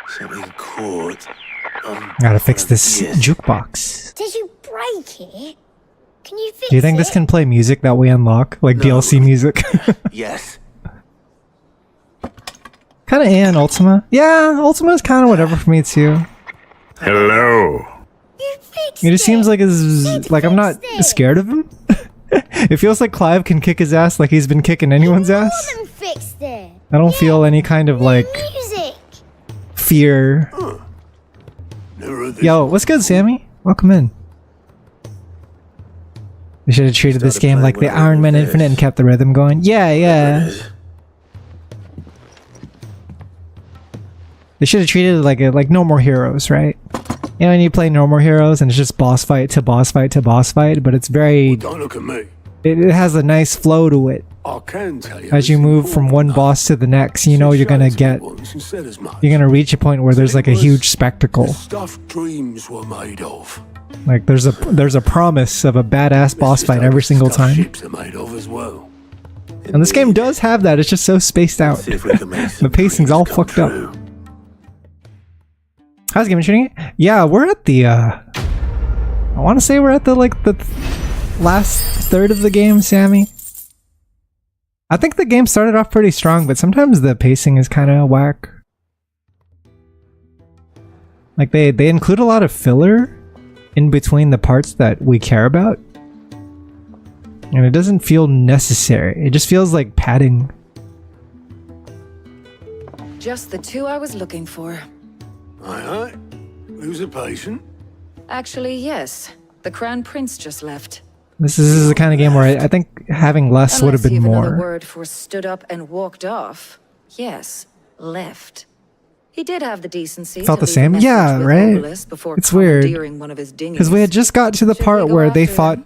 Something caught.
Gotta fix this jukebox.
Did you break it? Can you fix it?
Do you think this can play music that we unlock? Like DLC music?
Yes.
Kind of and Ultima. Yeah, Ultima's kind of whatever for me too.
Hello.
It just seems like I'm not scared of him. It feels like Clive can kick his ass like he's been kicking anyone's ass.
Fixed it.
I don't feel any kind of like fear. Yo, what's good, Sammy? Welcome in. They should have treated this game like the Iron Man Infinite and kept the rhythm going. Yeah. They should have treated it like No More Heroes, right? You know, when you play No More Heroes and it's just boss fight to boss fight to boss fight, but it's very...
Don't look at me.
It has a nice flow to it.
I can tell you.
As you move from one boss to the next, you know you're gonna get... You're gonna reach a point where there's like a huge spectacle.
Stuff dreams were made of.
Like there's a promise of a badass boss fight every single time.
Ships are made of as well.
And this game does have that, it's just so spaced out. The pacing's all fucked up. How's the game treating it? Yeah, we're at the I want to say we're at the last third of the game, Sammy. I think the game started off pretty strong, but sometimes the pacing is kind of whack. Like they include a lot of filler in between the parts that we care about. And it doesn't feel necessary. It just feels like padding.
Just the two I was looking for.
Aye. Who's a patient?
Actually, yes. The Crown Prince just left.
This is the kind of game where I think having less would have been
Another
more.
word for stood up and walked off. Yes, left. He did have the decency.
Felt
to
the
leave a
same?
message
Yeah,
with
right?
Obolus before
It's weird.
commandeering one of his dinghies.
Because we had just got to the part where they fought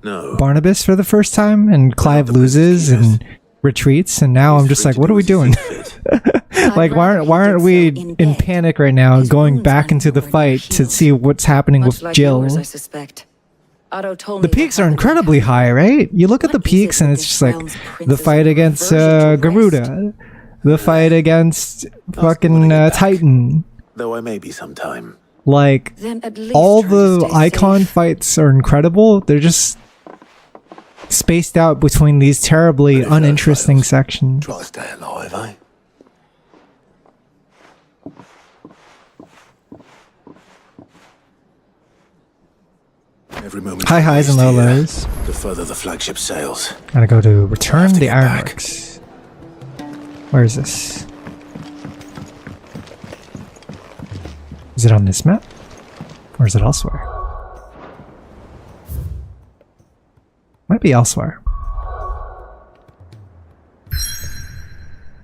Barnabas for the first time, and Clive loses and retreats, and now I'm just like, what are we doing? Like, why aren't we in panic right now, going back into the fight to see what's happening with Jill?
Yours, I suspect. Otto told
The
me
peaks are incredibly high, right? You look at the peaks and it's just like the fight against Garuda, the fight against fucking Titan.
Though I may be sometime.
Like, all the icon fights are incredible. They're just spaced out between these terribly uninteresting sections.
Try to stay alive, eh?
Every moment
High highs and low lows.
the further the flagship sails.
Gotta go to return the Ironworks. Where is this? Is it on this map? Or is it elsewhere? Might be elsewhere.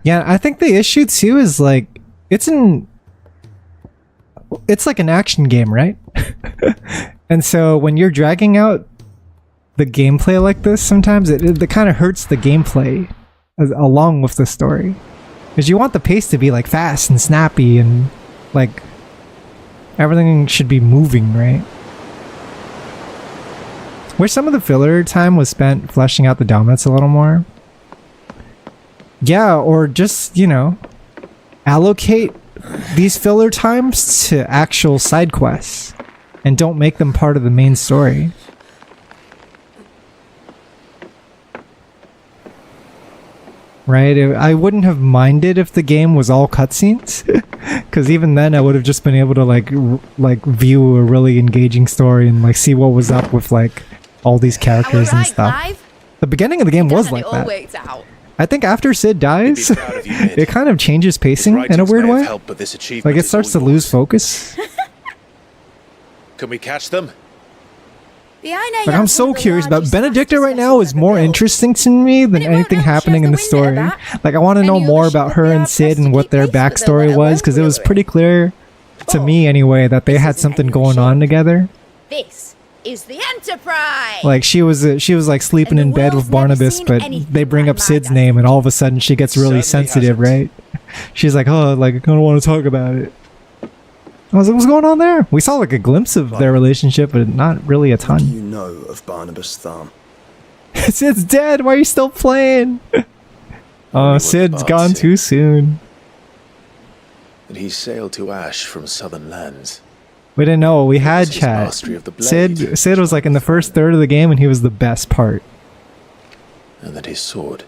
Yeah, I think the issue too is like, it's like an action game, right? And so when you're dragging out the gameplay like this, sometimes it kind of hurts the gameplay along with the story. Because you want the pace to be like fast and snappy and like everything should be moving, right? Where some of the filler time was spent fleshing out the dominance a little more. Yeah, or just, you know, allocate these filler times to actual side quests and don't make them part of the main story. Right? I wouldn't have minded if the game was all cutscenes, because even then I would have just been able to like view a really engaging story and like see what was up with like all these characters and stuff.
Clive?
The beginning of the game was like
It all
that.
worked out.
I think after Sid dies, it kind of changes pacing in a weird way. Like it starts to lose focus.
Can we catch them?
Like I'm so curious about Benedicta right now is more interesting to me than anything happening in the story. Like I want to know more about her and Sid and what their backstory was, because it was pretty clear to me anyway that they had something going on together.
This
is the Enterprise.
Like she was like sleeping in bed with Barnabas, but they bring up Sid's name, and all of a sudden she gets really sensitive, right? She's like, oh, like I don't want to talk about it. I was like, what's going on there? We saw like a glimpse of their relationship, but not really a ton.
What do you know of Barnabas Thumb?
Sid's dead. Why are you still playing? Oh, Sid's gone too soon.
That he sailed to Ash from southern lands.
We didn't know. We had chat. Sid was like in the first third of the game, and he was the best part.
And that his sword,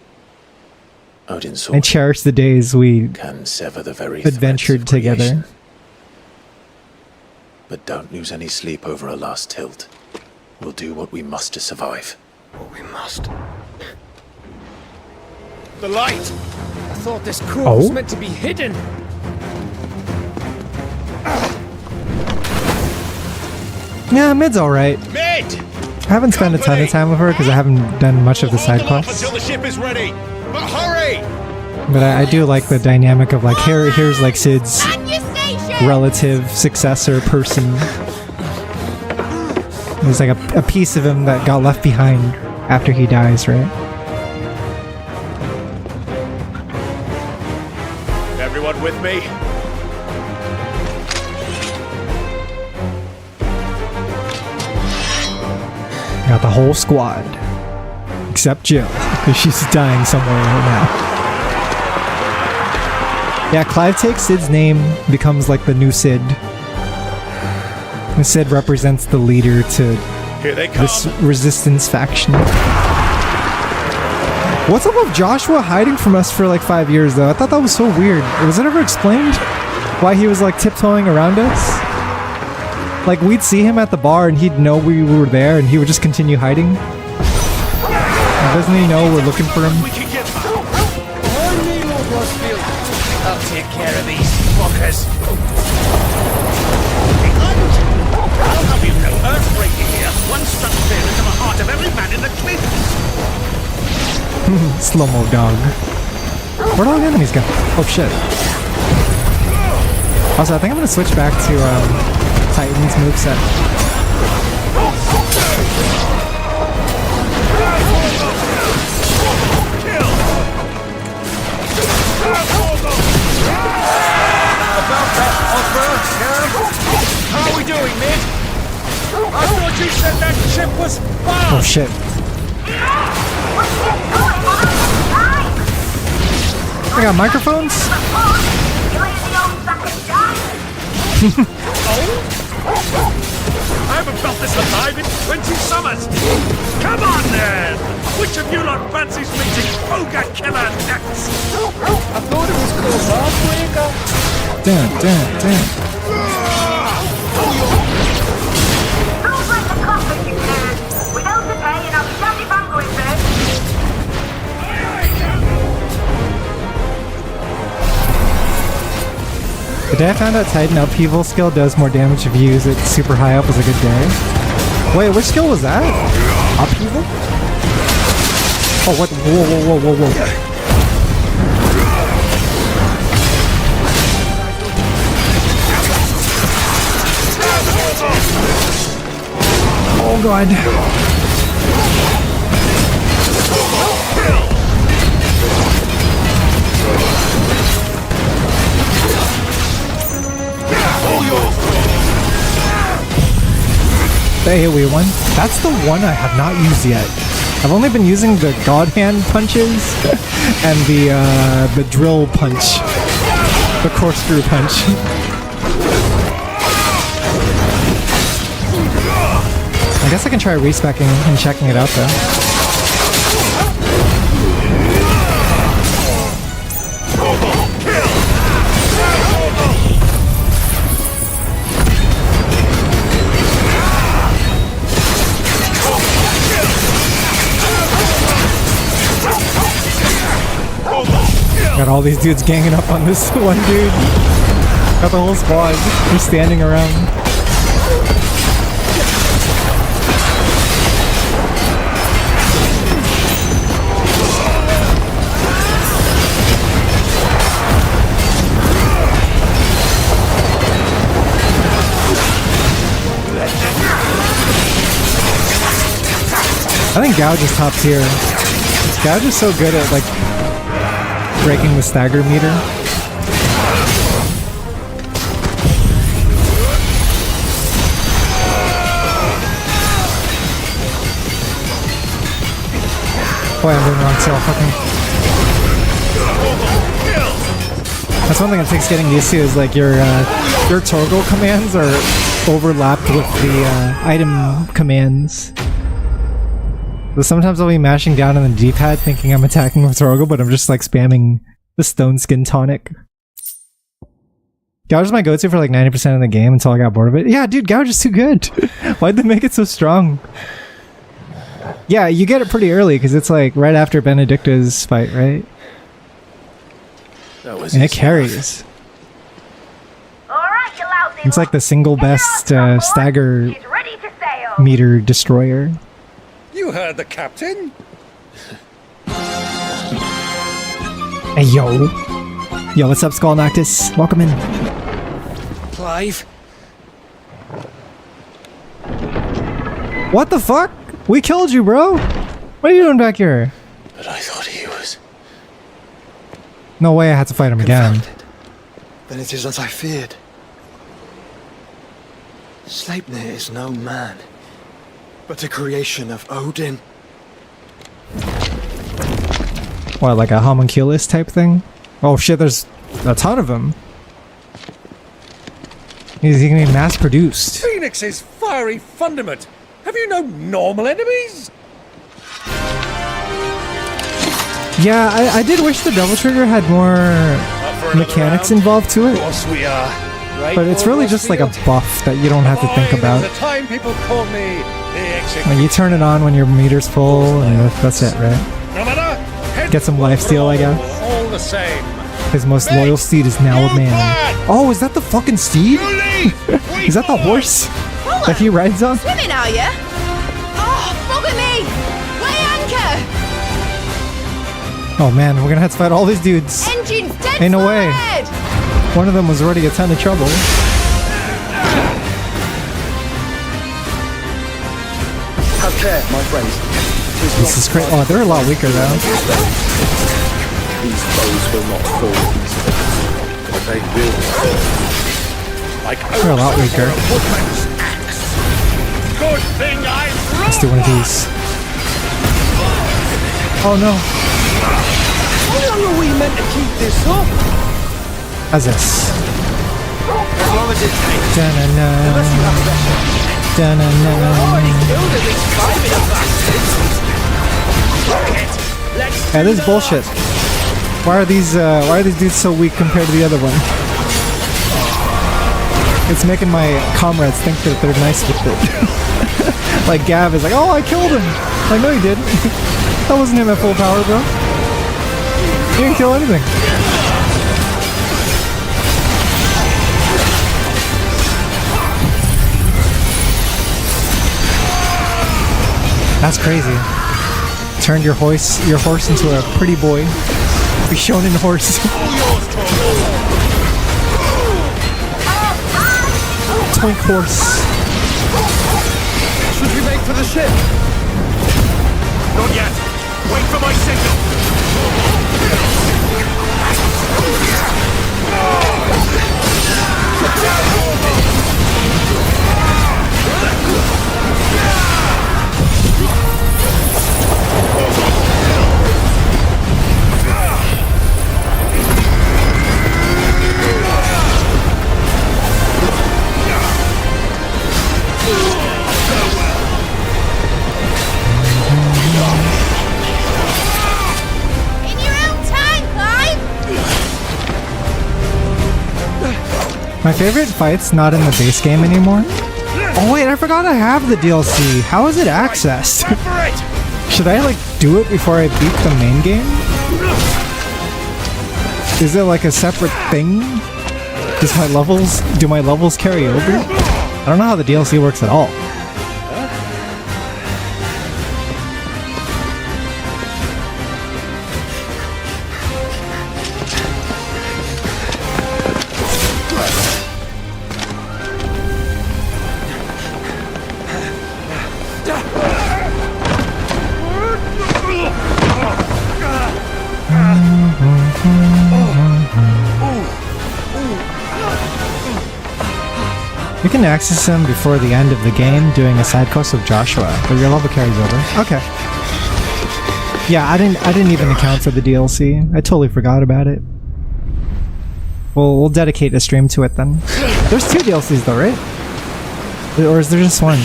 Odin's sword,
I cherish the days we
can sever the very
adventured together.
But don't lose any sleep over a last tilt. We'll do what we must to survive.
What we must.
The light!
I thought this core was meant to be hidden.
Yeah, Mid's alright.
Mid!
I haven't spent a ton of time with her because I haven't done much of the side quests.
Until the ship is ready! But hurry!
But I do like the dynamic of like here's like Sid's relative successor person. There's like a piece of him that got left behind after he dies, right?
Everyone with me?
Got the whole squad. Except Jill, because she's dying somewhere right now. Yeah, Clive takes Sid's name, becomes like the new Sid. And Sid represents the leader to this resistance faction. What's up with Joshua hiding from us for like 5 years though? I thought that was so weird. Was it ever explained why he was like tiptoeing around us? Like we'd see him at the bar and he'd know we were there and he would just continue hiding. Doesn't he know we're looking for him?
I'll take care of these fuckers. I'll have you know, earthbreaking here. One struck fear into the heart of every man in the cliff.
Slow-mo dog. Where'd all the enemies go? Oh shit. Also, I think I'm gonna switch back to Titan's moveset.
About that offer, how are we doing, mate? I thought you said that ship was fast.
Oh shit. I got microphones?
I haven't felt this alive in 20 summers! Come on then! Which of you lot fancies meeting Ogre Killer next? I thought it was called Heartbreaker.
Damn. The day I found out Titan upheaval skill does more damage if you use it super high up was a good day. Wait, which skill was that? Upheaval? Oh, what? Whoa. Oh god. Hey, we won. That's the one I have not used yet. I've only been using the God Hand punches and the drill punch, the corkscrew punch. I guess I can try respecking and checking it out though. Got all these dudes ganging up on this one dude. Got the whole squad just standing around. Gouge is top tier. Gouge is so good at like breaking the stagger meter. Boy, I'm doing wrong still. Fucking. That's one thing that takes getting used to is like your toggle commands are overlapped with the item commands. So sometimes I'll be mashing down on the D-pad thinking I'm attacking with toggle, but I'm just like spamming the Stone Skin Tonic. Gouge is my go-to for like 90% of the game until I got bored of it. Yeah, dude, Gouge is too good. Why'd they make it so strong? Yeah, you get it pretty early because it's like right after Benedicta's fight, right? And it carries. It's like the single best stagger meter destroyer.
You heard the captain?
Hey yo. Yo, what's up, Skull Noctis? Welcome in.
Clive?
What the fuck? We killed you, bro! What are you doing back here?
But I thought he was...
No way I had to fight him again.
Then it is as I feared. Sleipnir is no man, but a creation of Odin.
What, like a homunculus type thing? Oh shit, there's a ton of them. He's gonna be mass produced.
Phoenix's fiery fundament! Have you no normal enemies?
Yeah, I did wish the Devil Trigger had more mechanics involved to it.
Of course we are. Right,
But it's really just like a buff that you don't have to think about.
The time people call me the
Like you turn it on when your meter's full, and that's it, right?
No matter.
Get some lifesteal, I guess.
All the same.
His most loyal steed is now a man. Oh, is that the fucking steed? Is that the horse that he rides on?
Swimming, are you? Oh, bugger me! Weigh anchor!
Oh man, we're gonna have to fight all these dudes.
Engine's dead.
Ain't no way. One of them was already a ton of trouble.
Have care, my friends.
This is crazy. Oh, they're a lot weaker though.
These foes will not fall easily, but they will fall. Like
They're a lot weaker.
Good thing I
Let's do one of these. Oh no.
How long are we meant to keep this up?
How's this?
As long as it takes.
Da-na-na. Da-na-na.
Killed at least 5 of the bastards.
Yeah, this is bullshit. Why are these dudes so weak compared to the other one? It's making my comrades think that they're nice with it. Like Gav is like, oh, I killed him. Like, no, you didn't. That wasn't him at full power, bro. You didn't kill anything. That's crazy. Turned your horse into a pretty boy. Be shown in horse. Twink horse.
Should we make for the ship?
Not yet. Wait for my signal.
My favorite fight's not in the base game anymore. Oh wait, I forgot I have the DLC. How is it accessed? Should I like do it before I beat the main game? Is it like a separate thing? Do my levels carry over? I don't know how the DLC works at all. You can access him before the end of the game doing a side quest with Joshua, but your level carries over. Okay. Yeah, I didn't even account for the DLC. I totally forgot about it. We'll dedicate a stream to it then. There's 2 DLCs though, right? Or is there just one?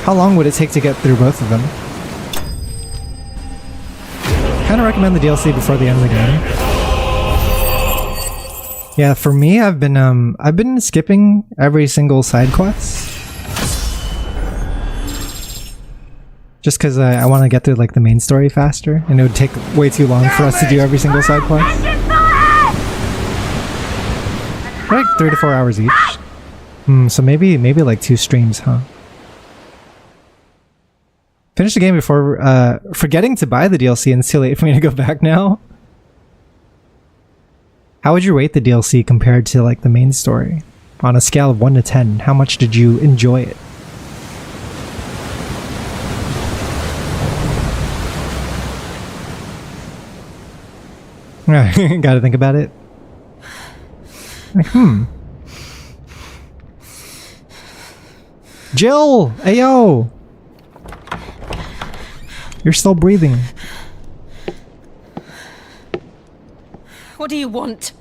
How long would it take to get through both of them? Kinda recommend the DLC before the end of the game. Yeah, for me, I've been skipping every single side quest. Just because I want to get through like the main story faster, and it would take way too long for us to do every single side quest. Like 3 to 4 hours each. So maybe like 2 streams, huh? Finish the game before forgetting to buy the DLC, and it's too late for me to go back now. How would you rate the DLC compared to like the main story? On a scale of 1 to 10, how much did you enjoy it? Gotta think about it. Like, Jill! Ayo! You're still breathing.
What do you want?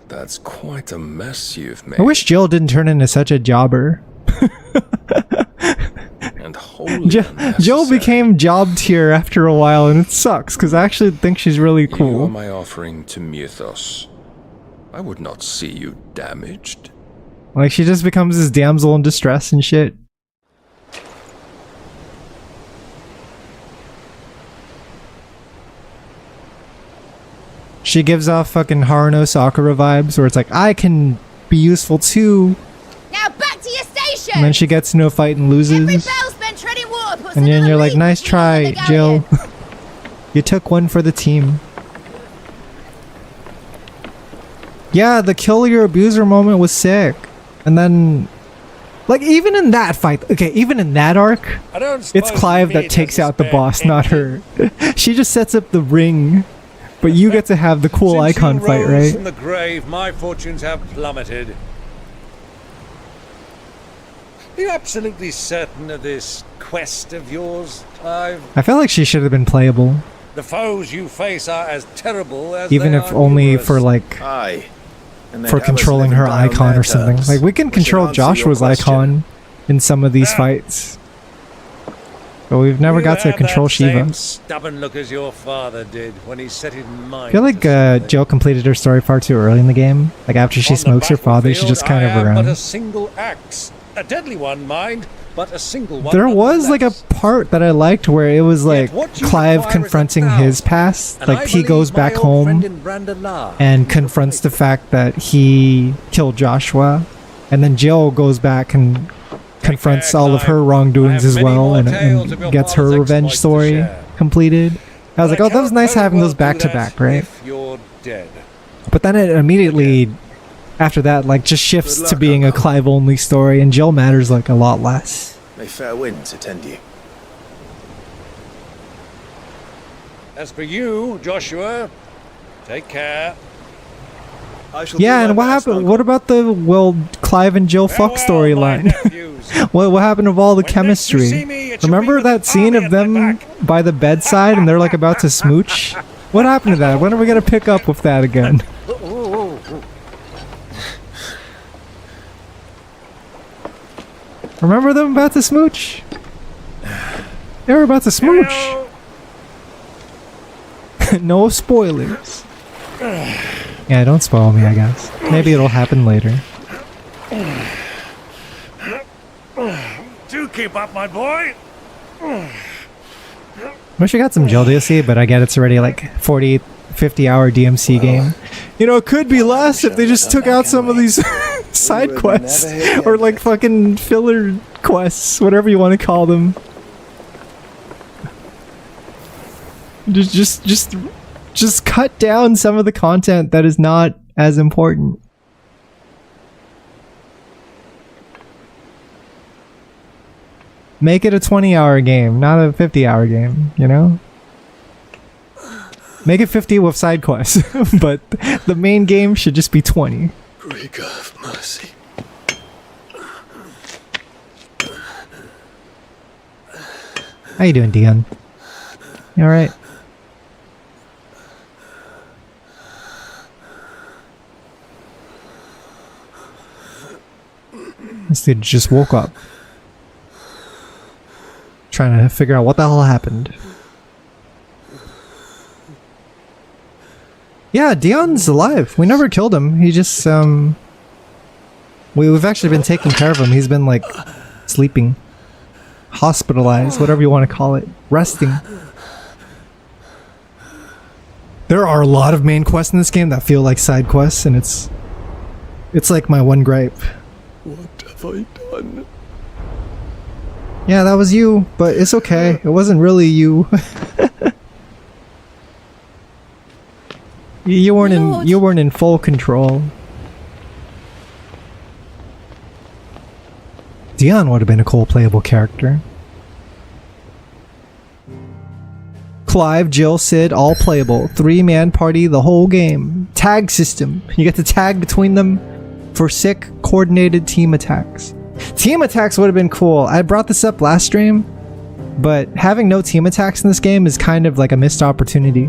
That's quite a mess you've made.
I wish Jill didn't turn into such a jobber.
And wholly
Jill became job tier after a while, and it sucks because I actually think she's really
You
cool.
are my offering to Mythos. I would not see you damaged.
Like, she just becomes this damsel in distress and shit. She gives off fucking Haruno Sakura vibes, where it's like, I can be useful too.
Now back to your station!
And then she gets into a fight and loses.
Every bellsman treading water puts
And then
another
you're like,
leaf
nice
between
try,
the
Jill.
galleon.
You took one for the team. Yeah, the kill your abuser moment was sick. And then, like, even in that fight, okay, even in that arc, it's Clive that takes out the boss, not her. She just sets up the ring, but you get to have the cool
Since
icon
you
fight,
rose
right?
from the grave, my fortunes have plummeted. Are you absolutely certain of this quest of yours, Clive?
I felt like she should have been playable,
The foes you face are as terrible as
even
they
if
are
only
numerous.
for like,
Aye. And they'd
for
have us
controlling
live
her
and die on
icon
their
or something.
terms.
Like, we can
We should
control
answer your
Joshua's
question.
icon in some of these fights. But we've never
You
got to
have
control
that same
Shiva.
stubborn look as your father did when he set his mind.
I feel like Jill completed her story far too early in the game. Like, after she smokes her father, she's just kind of
But a
around.
single axe, a deadly one, mind, but a single one.
There was like a part that I liked where it was like
what you
Clive
require is
confronting his past.
And
Like,
I
he goes
believe my
back
old
home
friend in Brandala
and confronts the fact that he killed Joshua, and then Jill goes back and confronts all of her wrongdoings as well, and gets her revenge story completed. I was like, oh, that was nice having those back to back, right?
You're dead.
But then it immediately, after that, like, just shifts to being a Clive-only story, and Jill matters, like, a lot less.
May fair winds attend you.
As for you, Joshua, take care.
Yeah, and what happened? What about the Clive and Jill fuck storyline? what happened of all the chemistry? Remember that scene of them by the bedside and they're like about to smooch? What happened to that? When are we gonna pick up with that again? Remember them about to smooch? They were about to smooch. No spoilers. Yeah, don't spoil me, I guess. Maybe it'll happen later.
Do keep up, my boy.
Wish I got some Jill DLC, but I get it's already like 40, 50-hour DMC game. You know, it could be less if they just took out some of these side quests. Or like fucking filler quests, whatever you want to call them. Just cut down some of the content that is not as important. Make it a 20-hour game, not a 50-hour game, you know? Make it 50 with side quests, but the main game should just be 20.
Great God of mercy.
How you doing, Dion? You alright? This dude just woke up. Trying to figure out what the hell happened. Yeah, Dion's alive. We never killed him. He just, we've actually been taking care of him. He's been, like, sleeping. Hospitalized, whatever you want to call it. Resting. There are a lot of main quests in this game that feel like side quests, and it's like my one gripe.
What have I done?
Yeah, that was you, but it's okay. It wasn't really you. You weren't in full control. Dion would have been a cool playable character. Clive, Jill, Sid, all playable. 3-man party the whole game. Tag system. You get to tag between them for sick, coordinated team attacks. Team attacks would have been cool. I brought this up last stream, but having no team attacks in this game is kind of like a missed opportunity.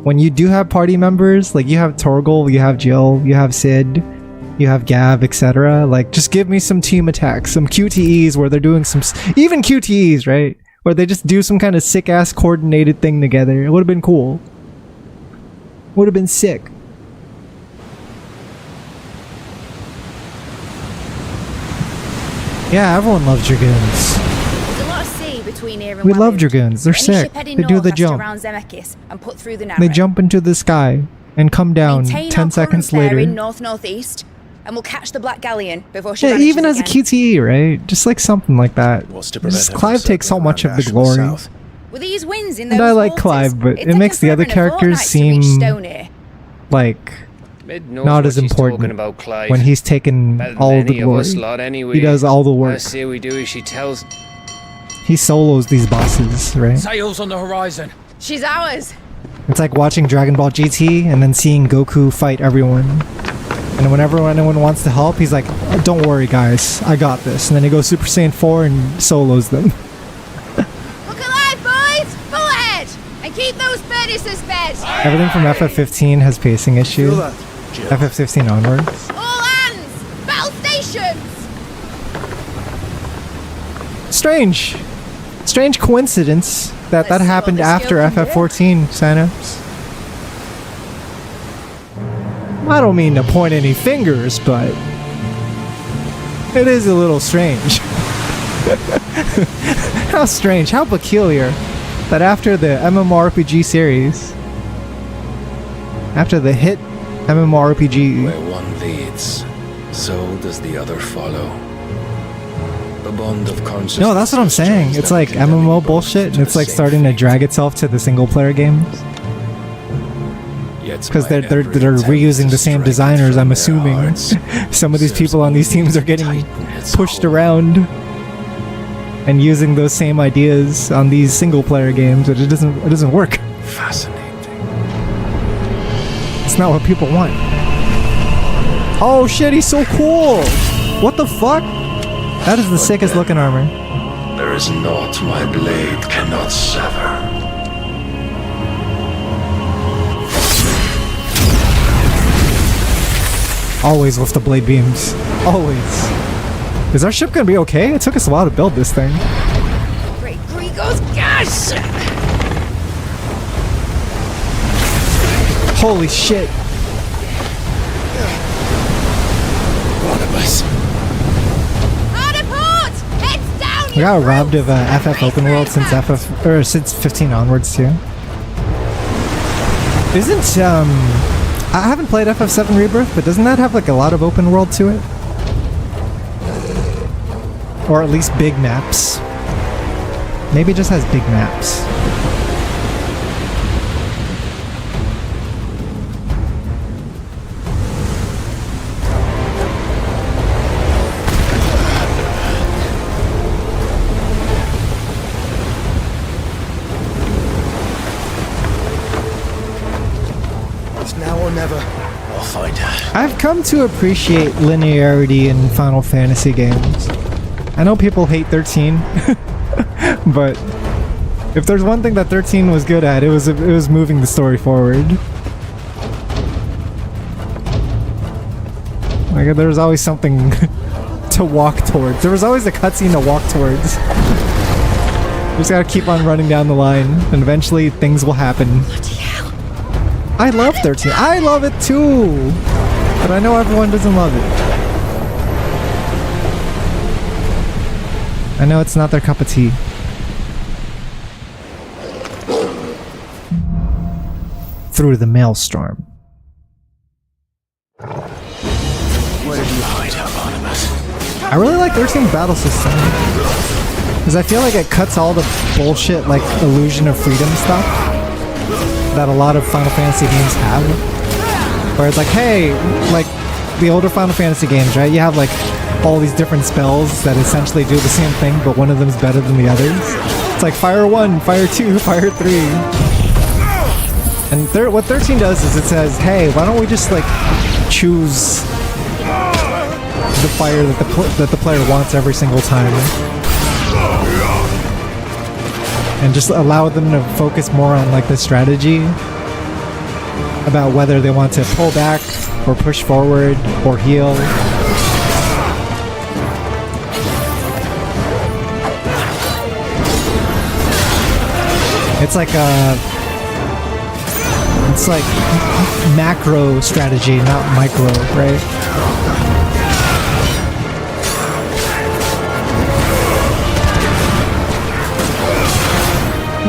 When you do have party members, like you have Torgal, you have Jill, you have Sid, you have Gav, etc. Like, just give me some team attacks, some QTEs where they're doing some... Even QTEs, right? Where they just do some kind of sick-ass coordinated thing together. It would have been cool. Would have been sick. Yeah, everyone loves Dragoons.
There's a lot of sea between here and
We love Dragoons. They're sick. They do the jump.
And put through the
They jump into the sky and come down
Maintain
10
our
seconds
current fare
later.
in north-northeast, and we'll catch the Black Galleon before she
Yeah,
vanishes
even as a
again.
QTE, right? Just like something like that. Just Clive takes so much of the glory.
With these winds in
And
those
I like
waters,
Clive, but
it'd
it
take
makes
them
the other
forever and a
characters
fortnight to reach
seem
Stoney.
like
Mid knows
not
what
as
she's
important
talking about, Clive.
when he's taken
Better than
all of the
any of us
glory.
lot anyway.
He does all the
I
work.
say we do as she tells.
He solos these bosses, right?
Sails on the horizon.
She's ours.
It's like watching Dragon Ball GT and then seeing Goku fight everyone. And whenever anyone wants to help, he's like, "Oh, don't worry guys, I got this." And then he goes Super Saiyan 4 and solos them.
Look alive, boys! Full ahead! And keep those furnaces fed!
Everything from FF15 has pacing issues. FF15 onwards.
All hands! Battle stations!
Strange. Strange coincidence that that happened after FF14, Sanos. I don't mean to point any fingers, but it is a little strange. How strange, how peculiar that after the MMORPG series, after the hit MMORPG,
Where one leads, so does the other follow. The bond of consciousness.
No, that's what I'm saying. It's like MMO bullshit, and it's like starting to drag itself to the single player games. Because they're reusing the same designers, I'm assuming. Some of these people on these teams are getting pushed around and using those same ideas on these single player games, but it doesn't work.
Fascinating.
It's not what people want. Oh shit, he's so cool! What the fuck? That is the sickest looking armor.
There is naught my blade cannot sever.
Always with the blade beams. Always. Is our ship gonna be okay? It took us a while to build this thing.
Great Grigos, gosh!
Holy shit. We got robbed of FF Open World since since 15 onwards too. Isn't I haven't played FF7 Rebirth, but doesn't that have like a lot of open world to it? Or at least big maps. Maybe it just has big maps. I've come to appreciate linearity in Final Fantasy games. I know people hate 13, but if there's one thing that 13 was good at, it was moving the story forward. Like there was always something to walk towards. There was always a cutscene to walk towards. You just gotta keep on running down the line, and eventually things will happen.
Bloody hell.
I love 13. I love it too! But I know everyone doesn't love it. I know it's not their cup of tea. Through the maelstrom.
Where did you hide her, Barnabas?
I really like 13's battle system. Because I feel like it cuts all the bullshit, like, illusion of freedom stuff that a lot of Final Fantasy games have. Where it's like, hey, like, the older Final Fantasy games, right? You have, like, all these different spells that essentially do the same thing, but one of them is better than the others. It's like Fire 1, Fire 2, Fire 3. And what 13 does is it says, hey, why don't we just, like, choose the fire that the player wants every single time, and just allow them to focus more on like the strategy about whether they want to pull back or push forward or heal. It's like macro strategy, not micro, right?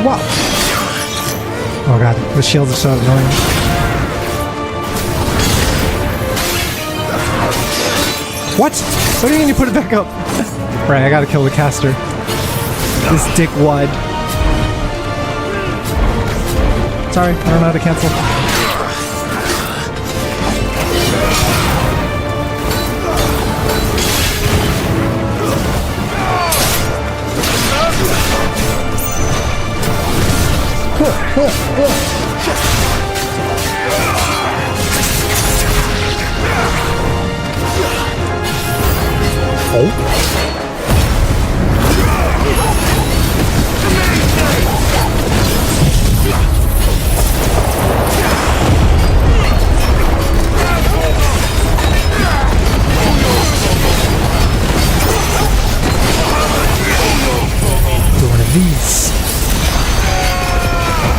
Wow. Oh god, the shields are so annoying. What? What do you mean you put it back up? Right, I gotta kill the caster. This dickwad. Sorry, I don't know how to cancel.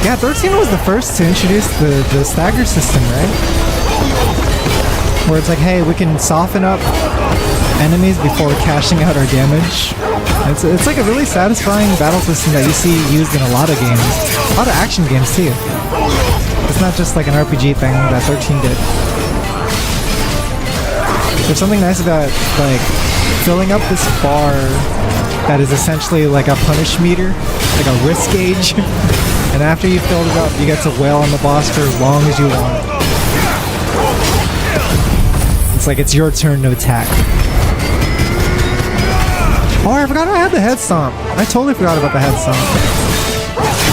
Yeah, 13 was the first to introduce the stagger system, right? Where it's like, hey, we can soften up enemies before cashing out our damage. It's like a really satisfying battle system that you see used in a lot of games. A lot of action games, too. It's not just like an RPG thing that 13 did. There's something nice about, like, filling up this bar that is essentially like a punish meter, like a risk gauge. And after you've filled it up, you get to wail on the boss for as long as you want. It's like it's your turn to attack. Oh, I forgot I had the head stomp. I totally forgot about the head stomp.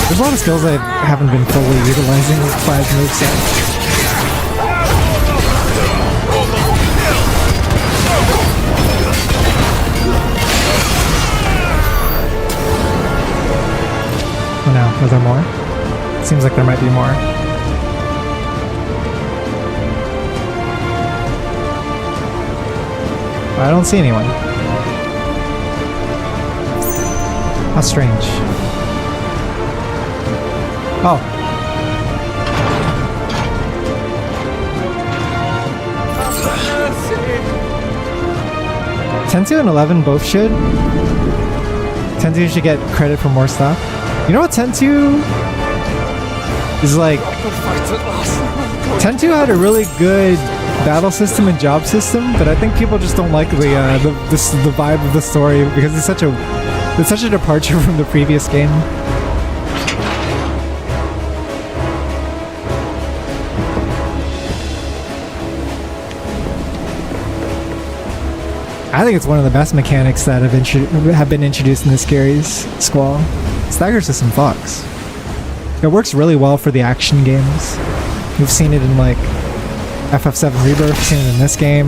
There's a lot of skills I haven't been fully utilizing with 5 moveset. Oh no, are there more? Seems like there might be more. I don't see anyone. How strange. Oh. Tentu and 11 both should. Tentu should get credit for more stuff. You know what Tentu is like? Tentu had a really good battle system and job system, but I think people just don't like the vibe of the story because it's such a departure from the previous game. I think it's one of the best mechanics that have been introduced in this series, Squall. Stagger system fucks. It works really well for the action games. We've seen it in like FF7 Rebirth, seen it in this game.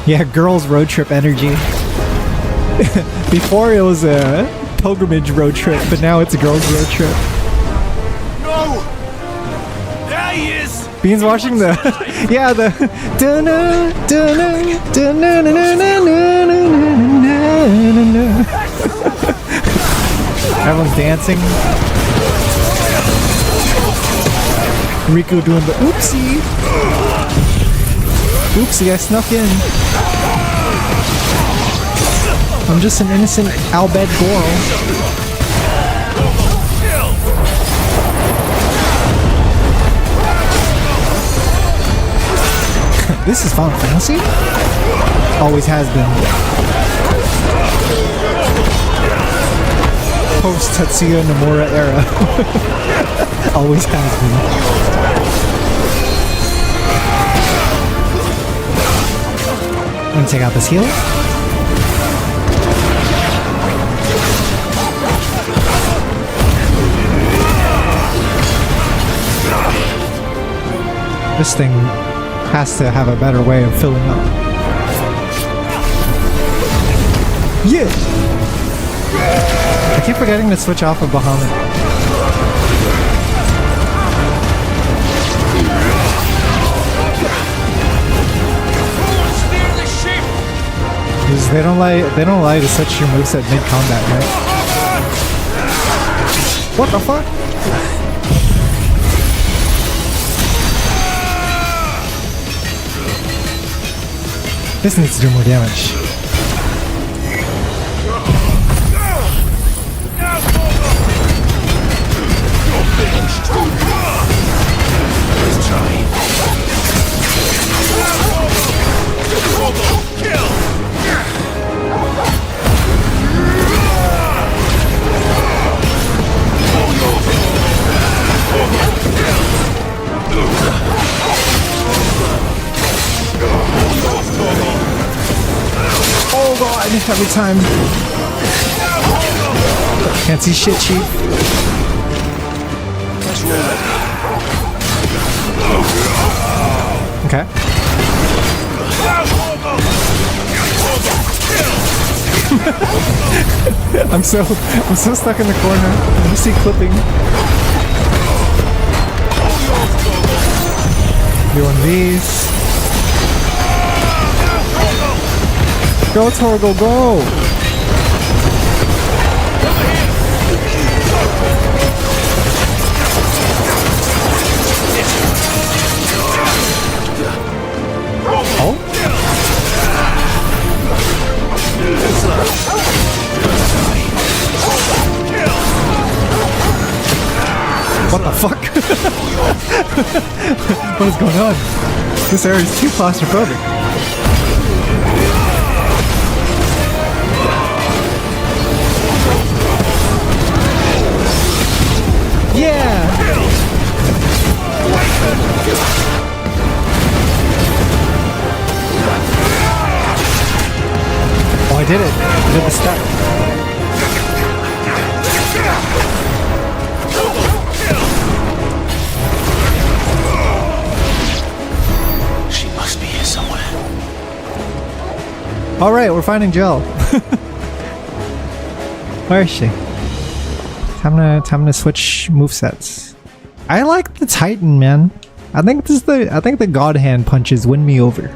Yeah, girls road trip energy. Before it was a pilgrimage road trip, but now it's a girls road trip.
No! There he is!
Bean's watching the yeah, the everyone's dancing. Riku doing the oopsie. Oopsie, I snuck in. I'm just an innocent Albed Goro. This is Final Fantasy? Always has been. Post Tetsuya Nomura era. Always has been. I'm gonna take out this heal. This thing has to have a better way of filling up. Yeah! I keep forgetting to switch off of Bahamut. Because they don't allow you to switch your moveset mid-combat, right? What the fuck? This needs to do more damage. Oh god, every time. Can't see shit, chief. Okay. I'm so stuck in the corner. I see clipping. Doing these. Go Torgal, go! Oh? What the fuck? What is going on? This area is too claustrophobic. Yeah! Oh, I did it. I did the step.
She must be here somewhere.
Alright, we're finding Jill. Where is she? Time to switch movesets. I like the Titan, man. I think the God Hand punches win me over.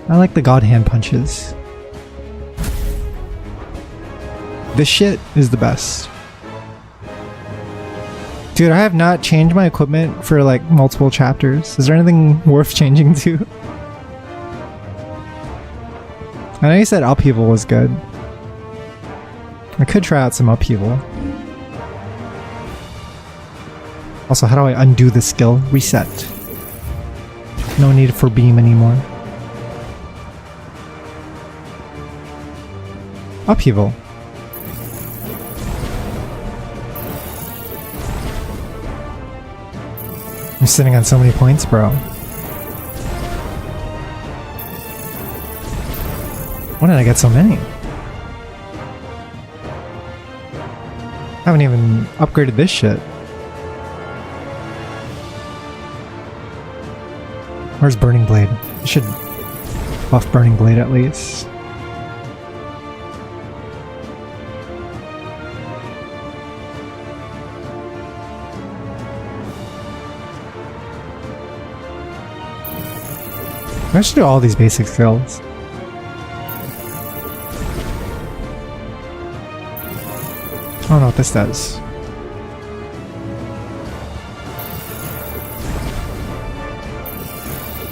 I like the God Hand punches. This shit is the best. Dude, I have not changed my equipment for like multiple chapters. Is there anything worth changing to? I know you said Upheaval was good. I could try out some Upheaval. Also, how do I undo the skill? Reset. No need for beam anymore. Upheaval. I'm sitting on so many points, bro. When did I get so many? Haven't even upgraded this shit. Where's Burning Blade? I should buff Burning Blade at least. I should do all these basic skills. I don't know what this does.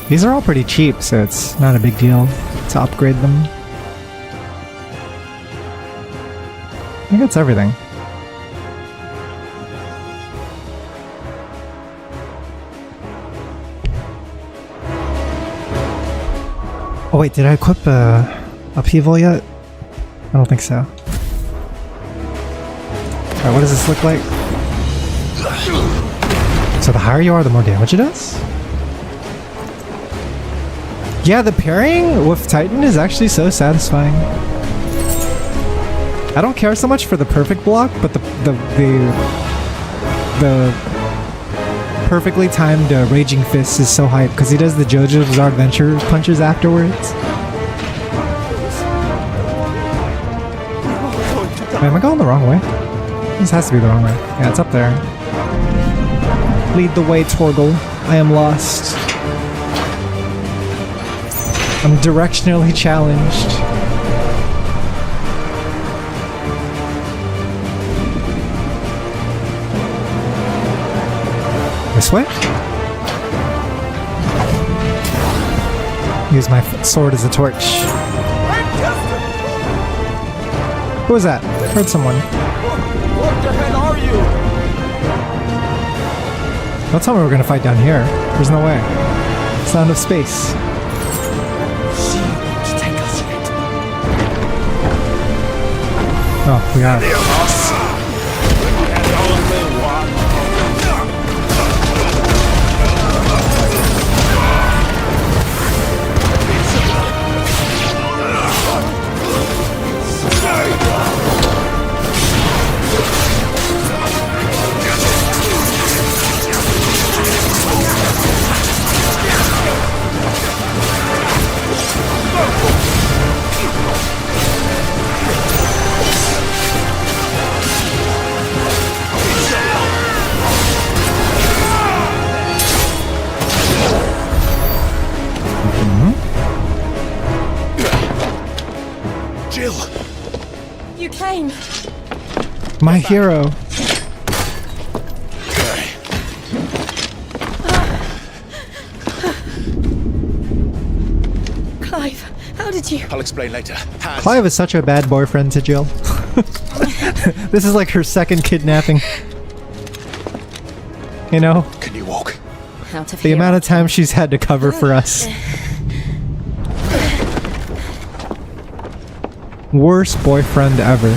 These are all pretty cheap, so it's not a big deal to upgrade them. I think that's everything. Oh wait, did I equip Upheaval yet? I don't think so. Alright, what does this look like? So the higher you are, the more damage it does? Yeah, the parrying with Titan is actually so satisfying. I don't care so much for the perfect block, but the perfectly timed Raging Fist is so hype because he does the JoJo's Bizarre Adventure punches afterwards. Wait, am I going the wrong way? This has to be the wrong way. Yeah, it's up there. Lead the way, Torgal. I am lost. I'm directionally challenged. This way? Use my sword as a torch. Who was that? Heard someone.
What the hell are you?
Don't tell me we're gonna fight down here. There's no way. It's not enough space. Oh, we got it. My hero.
Clive, how did you?
I'll explain later.
Clive is such a bad boyfriend to Jill. This is like her second kidnapping. You know?
Can you walk?
Out of
the
here.
amount of time she's had to cover for us. Worst boyfriend ever.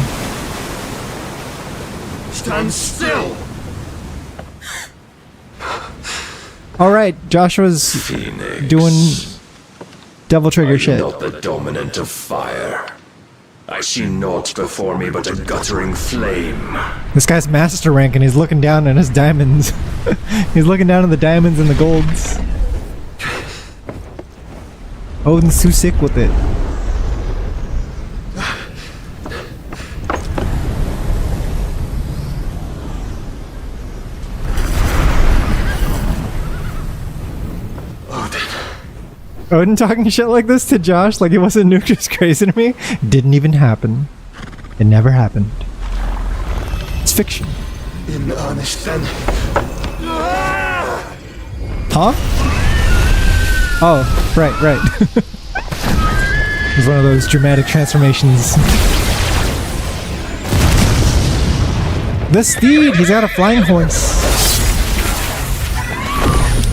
Stand still!
Alright, Joshua's doing devil trigger shit.
Not the dominant of fire. I see naught before me but a guttering flame.
This guy's master rank and he's looking down at his diamonds. He's looking down at the diamonds and the golds. Odin's too sick with it. Odin talking shit like this to Josh like it wasn't Nuke just crazy to me? Didn't even happen. It never happened. It's fiction.
In earnest then.
Huh? Oh, right. It was one of those dramatic transformations. The steed! He's got a flying horse.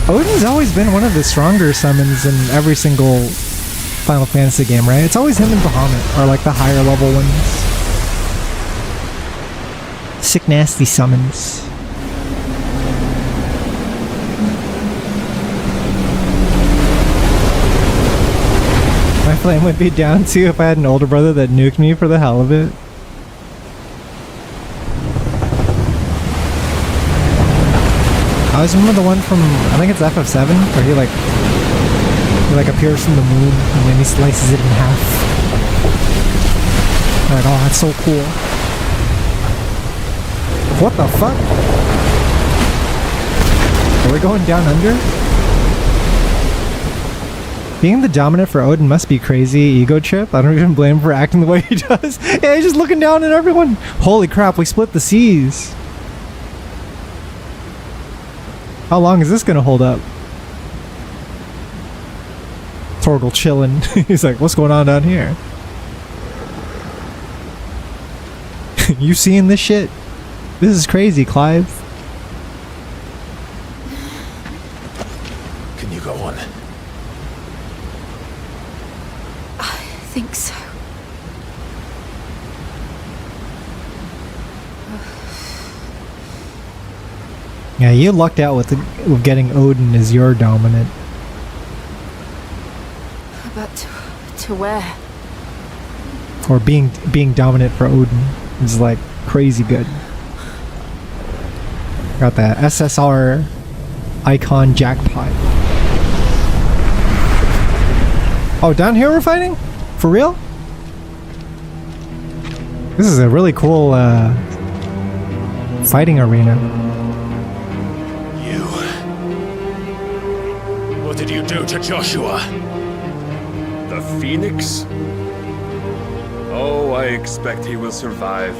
Odin's always been one of the stronger summons in every single Final Fantasy game, right? It's always him and Bahamut are like the higher level ones. Sick nasty summons. My flame would be down too if I had an older brother that nuked me for the hell of it. I always remember the one from, I think it's FF7, where he like He like appears from the moon and then he slices it in half. Like, oh, that's so cool. What the fuck? Are we going down under? Being the dominant for Odin must be crazy ego trip. I don't even blame him for acting the way he does. Yeah, he's just looking down at everyone. Holy crap, we split the seas. How long is this gonna hold up? Torgal chilling. He's like, what's going on down here? You seeing this shit? This is crazy, Clive.
Can you go on?
I think so.
Yeah, you lucked out with getting Odin as your dominant.
But to where?
Or being dominant for Odin is like crazy good. Got that SSR icon jackpot. Oh, down here we're fighting? For real? This is a really cool fighting arena.
What did you do to Joshua? The Phoenix? Oh, I expect he will survive.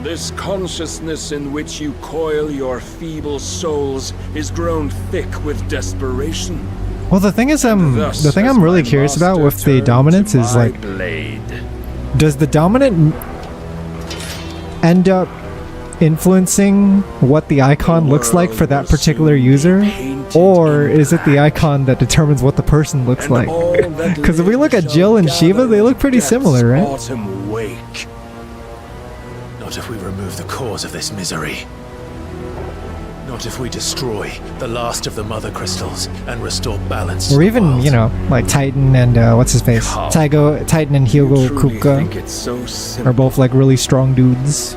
This consciousness in which you coil your feeble souls is grown thick with desperation.
Well, the thing is, the thing I'm really curious about with the dominance is like, does the dominant end up influencing what the icon looks like for that particular user, or is it the icon that determines what the person looks like? Because if we look at Jill and Shiva, they look pretty similar, right?
Not if we remove the cause of this misery. Not if we destroy the last of the mother crystals and restore balance.
Or even, you know, like Titan and what's his face? Titan and Hugo Kupka are both like really strong dudes.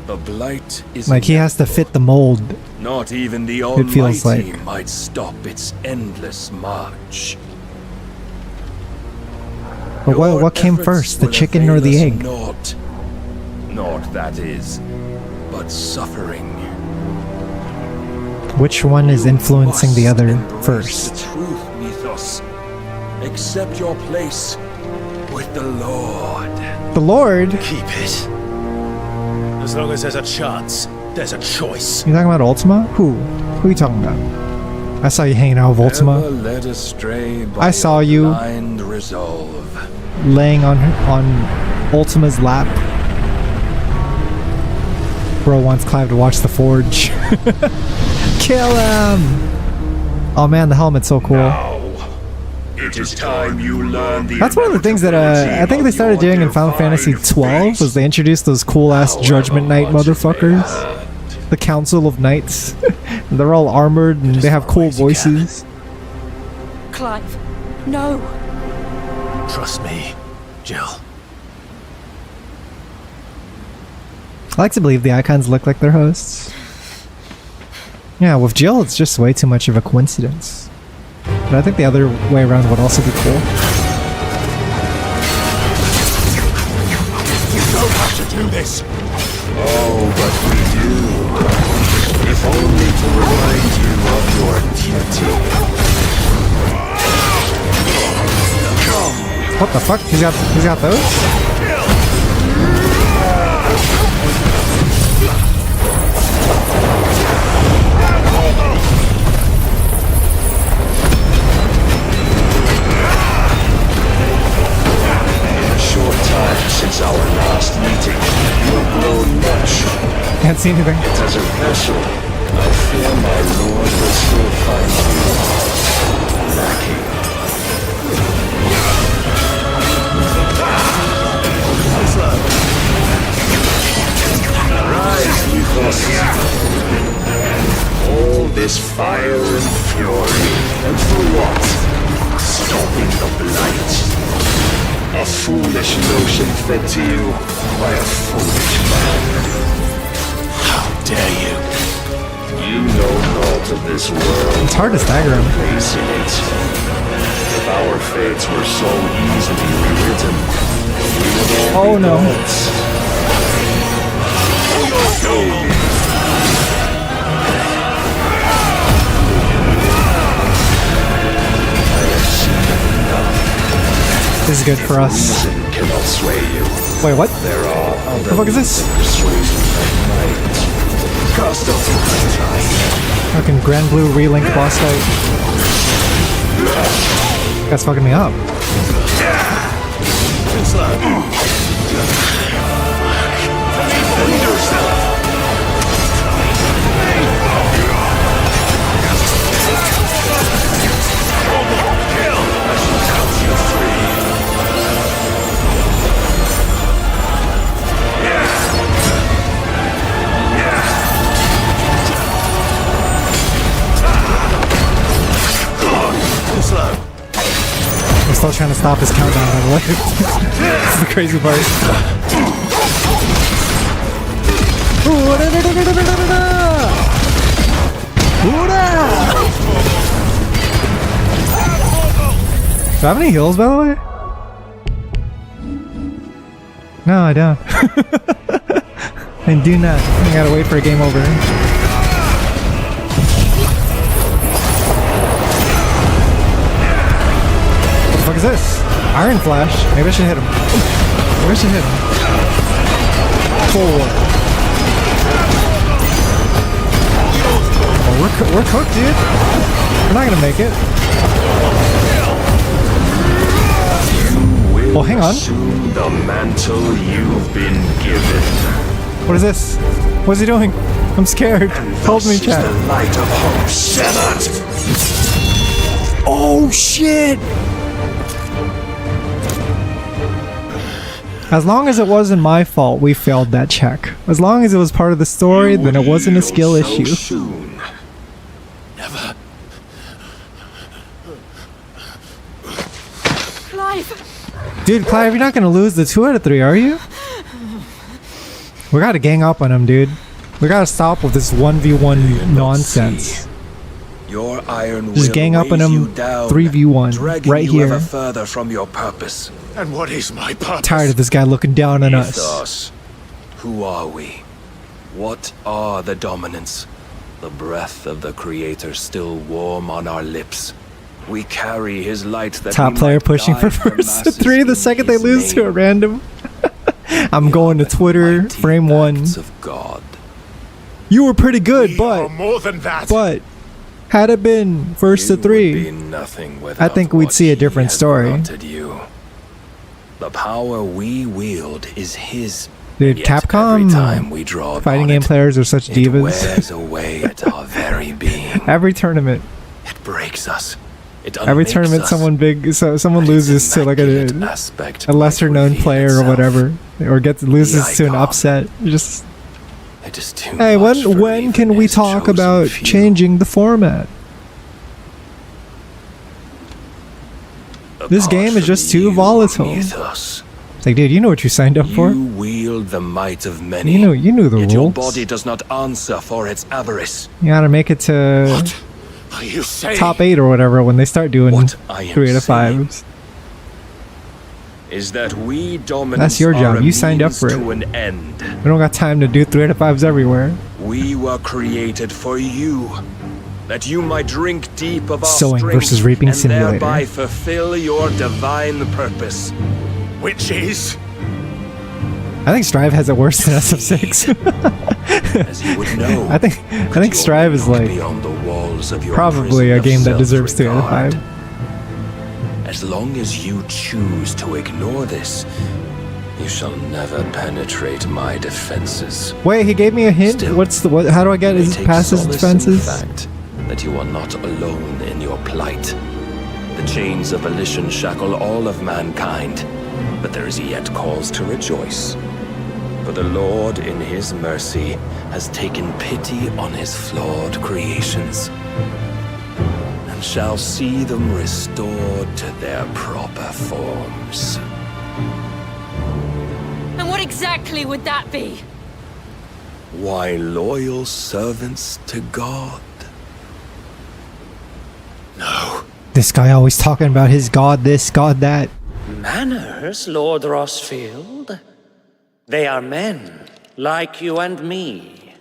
The blight is
like he has to fit the mold.
Not even the
It feels
Almighty
like.
might stop its endless march.
But what came first, the chicken or the egg?
Not that is, but suffering.
Which one is influencing the other first?
The truth, Mythos. Accept your place with the Lord.
The Lord?
Keep it. As long as there's a chance, there's a choice.
You talking about Ultima? Who are you talking about? I saw you hanging out with Ultima.
Never led astray by
I saw you
blind resolve.
laying on Ultima's lap. Bro wants Clive to watch The Forge. Kill him! Oh man, the helmet's so cool.
It is time you learn the
That's one of the things that I think they started doing in Final Fantasy XII was they introduced those cool ass Judgment Knight motherfuckers. The Council of Knights. They're all armored and they have cool voices.
Clive, no.
Trust me, Jill.
I like to believe the icons look like their hosts. Yeah, with Jill it's just way too much of a coincidence. But I think the other way around would also be cool.
You don't have to do this. Oh, but we do. If only to remind you of your duty.
What the fuck? He's got those?
Since our last meeting, you have grown much.
Can't see anything.
Yet as a vessel, I fear my lord will still find you lacking. Rise, Mythos. All this fire and fury, and for what? Stopping the blight. A foolish notion fed to you by a foolish man.
How
dare you? You know naught of this world.
It's hard to stagger him.
Place in it. If our fates were so easily rewritten, we would all be gods.
This is good for us.
Cannot sway you.
Wait, what?
There are
What the fuck is this? Fucking Grand Blue Relink boss fight. That's fucking me up. I'm still trying to stop his countdown, by the way. This is the crazy part. Do I have any heals, by the way? No, I don't. I do not. I gotta wait for a game over. What the fuck is this? Iron Flash? Maybe I should hit him. Maybe I should hit him. Forward. Oh, we're cooked, dude. We're not gonna make it. Oh, hang on.
Assume the mantle you've been given.
What is this? What's he doing? I'm scared. Help me, chat.
The light of hope severed.
Oh shit! As long as it wasn't my fault, we failed that check. As long as it was part of the story, then it wasn't a skill issue.
Soon. Never.
Clive!
Dude, Clive, you're not gonna lose the 2 out of 3, are you? We gotta gang up on him, dude. We gotta stop with this 1v1 nonsense.
Your iron
Just gang up on him, 3v1, right here.
Ever further from your purpose.
And what is my purpose?
Tired of this guy looking down on us.
Ethos. Who are we? What are the dominants? The breath of the Creator still warm on our lips. We carry his light that
Top player pushing for first to 3 the second they lose to a random. I'm going to Twitter, frame 1.
Of God.
You were pretty good, but
more than that.
But had it been first to 3, I think we'd see a different story.
You. The power we wield is his.
Dude, Capcom fighting game players are such divas.
Wears away at our very being.
Every tournament.
It breaks us.
Every tournament, someone loses to like a lesser known player or whatever, or loses to an upset. Just hey, when can we talk about changing the format? This game is just too volatile. It's like, dude, you know what you signed up for.
You wield the might of many.
You knew the rules.
Your body does not answer for its avarice.
You gotta make it to top 8 or whatever when they start doing 3 out of 5s.
Is that we dominants
That's your job. You signed up for it.
An end.
We don't got time to do 3 out of 5s everywhere.
We were created for you, that you might drink deep of our
Sowing
strength
versus reaping
and
simulator.
thereby fulfill your divine purpose,
which is.
I think Strive has it worse than SF6.
As you would know,
I think Strive is like probably a game that deserves 2 out of 5.
As long as you choose to ignore this, you shall never penetrate my defenses.
Wait, he gave me a hint.
Still,
how do I get his past his defenses?
The fact that you are not alone in your plight. The chains of volition shackle all of mankind, but there is yet cause to rejoice. For the Lord, in his mercy, has taken pity on his flawed creations, and shall see them restored to their proper forms.
And what exactly would that be?
Why, loyal servants to God.
No.
This guy always talking about his god this, god that.
Manners, Lord Rossfield. They are men, like you and me.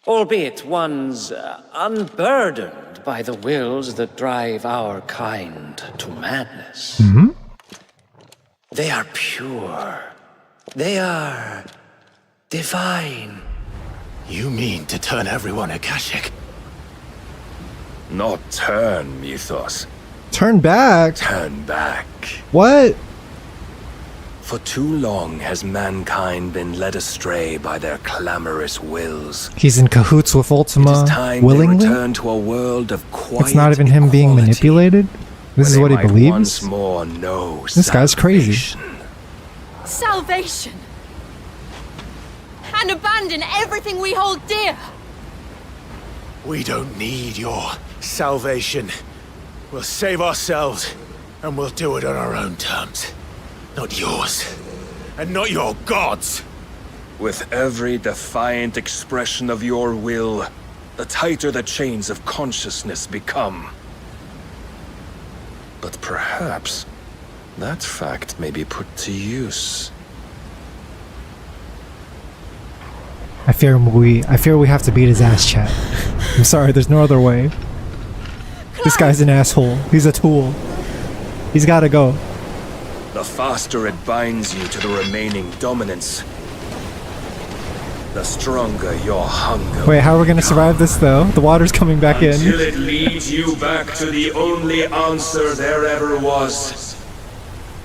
Albeit one's unburdened by the wills that drive our kind to madness.
Mm-hmm.
They are pure. They are divine.
You mean to turn everyone Akashic?
Not turn, Mythos.
Turn back?
Turn back.
What?
For too long has mankind been led astray by their clamorous wills.
He's in cahoots with Ultima willingly?
They return to a world of quiet
It's not even him being manipulated? This is what he believes?
Once more know
this guy's crazy.
Salvation! And abandon everything we hold dear!
We don't need your salvation. We'll save ourselves, and we'll do it on our own terms. Not yours. And not your gods!
With every defiant expression of your will, the tighter the chains of consciousness become. But perhaps that fact may be put to use.
I fear we have to beat his ass, chat. I'm sorry, there's no other way. This guy's an asshole. He's a tool. He's gotta go.
The faster it binds you to the remaining dominance, the stronger your hunger.
Wait, how are we gonna survive this though? The water's coming back in.
Until it leads you back to the only answer there ever was.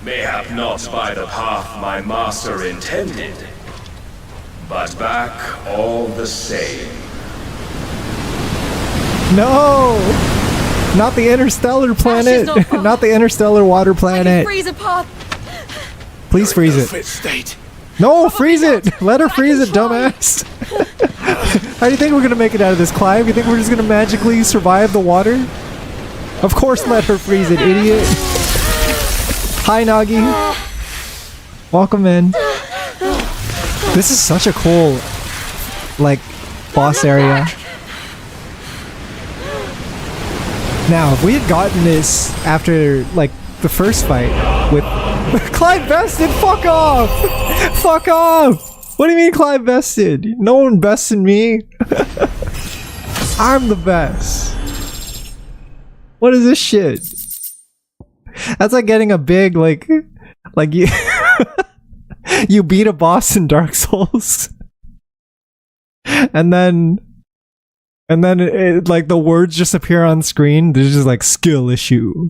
Mayhap not by the path my master intended, but back all the same.
No! Not the interstellar planet! Not the interstellar water planet!
Freeze a path.
Please freeze it.
Fit state.
No, freeze it! Let her freeze it, dumbass! How do you think we're gonna make it out of this, Clive? You think we're just gonna magically survive the water? Of course let her freeze it, idiot! Hi, Nagi! Welcome in. This is such a cool, like, boss area. Now, if we had gotten this after, like, the first fight with Clive bested, fuck off! Fuck off! What do you mean Clive bested? No one bested me. I'm the best. What is this shit? That's like getting a big, like you you beat a boss in Dark Souls. And then it, like, the words just appear on screen. There's just like skill issue.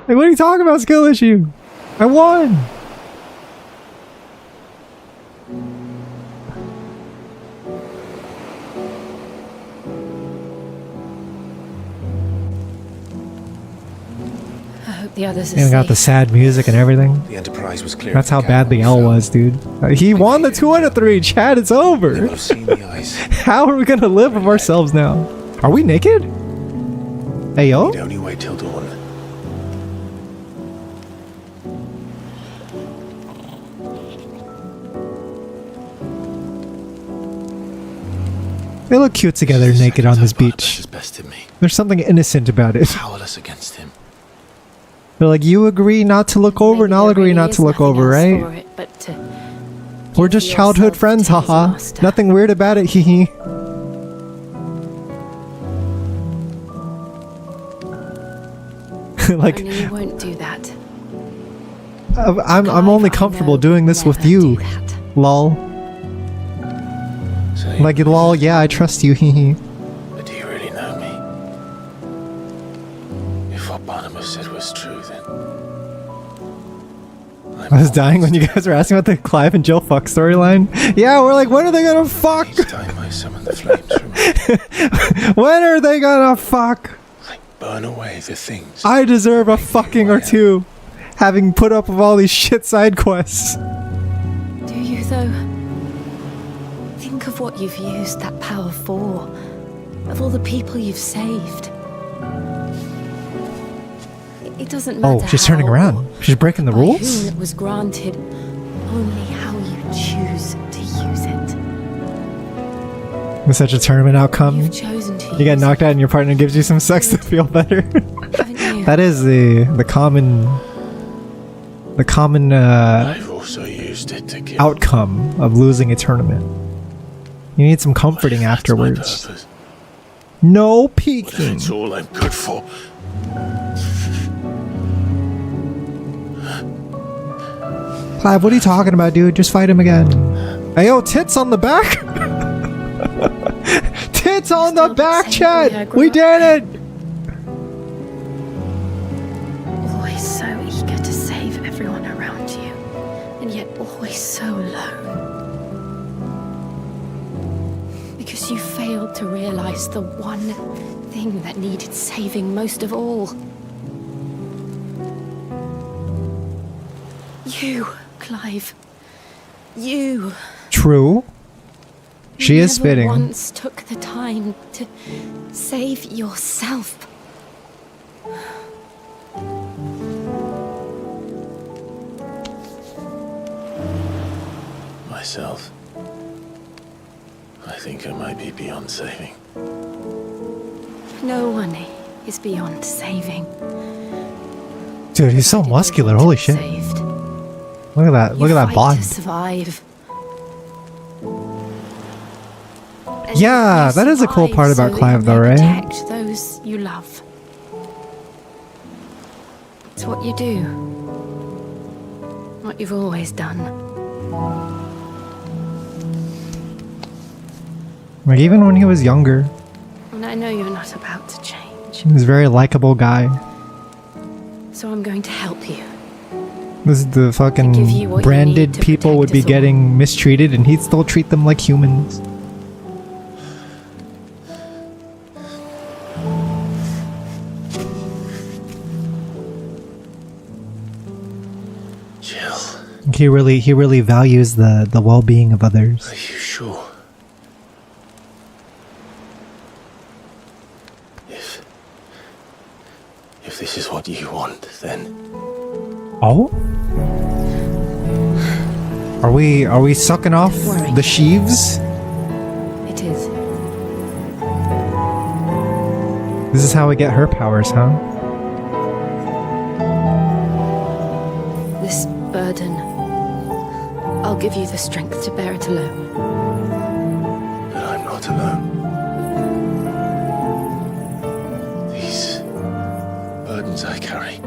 Like, what are you talking about, skill issue? I won!
I hope the others are
And got the sad music and everything.
The Enterprise was clear.
That's how bad the L was, dude. He won the 2 out of 3. Chad, it's over.
They will have seen the ice.
How are we gonna live with ourselves now? Are we naked? Hey, yo?
We'd only wait till dawn.
They look cute together, naked on this beach. There's something innocent about it.
Powerless against him.
They're like, you agree not to look over, and I'll agree not to look over, right? We're just childhood friends, haha. Nothing weird about it, hee hee. Like,
I knew you won't do that.
I'm only comfortable doing this with you, lol. Like, lol, yeah, I trust you, hee hee.
But do you really know me? If what Barnabas said was true, then...
I was dying when you guys were asking about the Clive and Jill fuck storyline. Yeah, we're like, when are they gonna fuck?
Each time I summon the flames from
When are they gonna fuck?
burn away the things.
I deserve a fucking or two, having put up with all these shit side quests.
Do you, though? Think of what you've used that power for. Of all the people you've saved. It doesn't matter.
Oh, she's turning around. She's breaking the rules?
Whom it was granted, only how you choose to use it.
With such a tournament outcome,
You've chosen to
you get knocked out and your partner gives you some sex to feel better. That is the common
I've also used it to kill.
outcome of losing a tournament. You need some comforting afterwards.
Purpose.
No peeking.
It's all I'm good for.
Clive, what are you talking about, dude? Just fight him again. Hey, yo, tits on the back. Tits on the back, Chad. We did it.
Always so eager to save everyone around you, and yet always so alone. Because you failed to realize the one thing that needed saving most of all. You, Clive. You.
True. She is
never
spitting.
Once took the time to save yourself.
Myself. I think I might be beyond saving.
No one is beyond saving.
Dude, he's so muscular. Holy shit.
Saved.
Look at that. Look at that
fight
bod.
to survive. And
Yeah,
you
that is a cool
survive
part about
so that
Clive
you
though,
may
right?
Protect those you love. It's what you do. What you've always done.
Like, even when he was younger,
And I know you're not about to change.
he was a very likable guy.
So I'm going to help you.
This is the
give
fucking
you what you
branded
need to
people would be
protect us all.
getting mistreated and he'd still treat them like humans.
Jill,
He really values the well-being of others.
are you sure? If this is what you want, then
Oh? Are we sucking off the sheaves?
It is.
This is how we get her powers, huh?
This burden. I'll give you the strength to bear it alone.
but I'm not alone. These burdens I carry,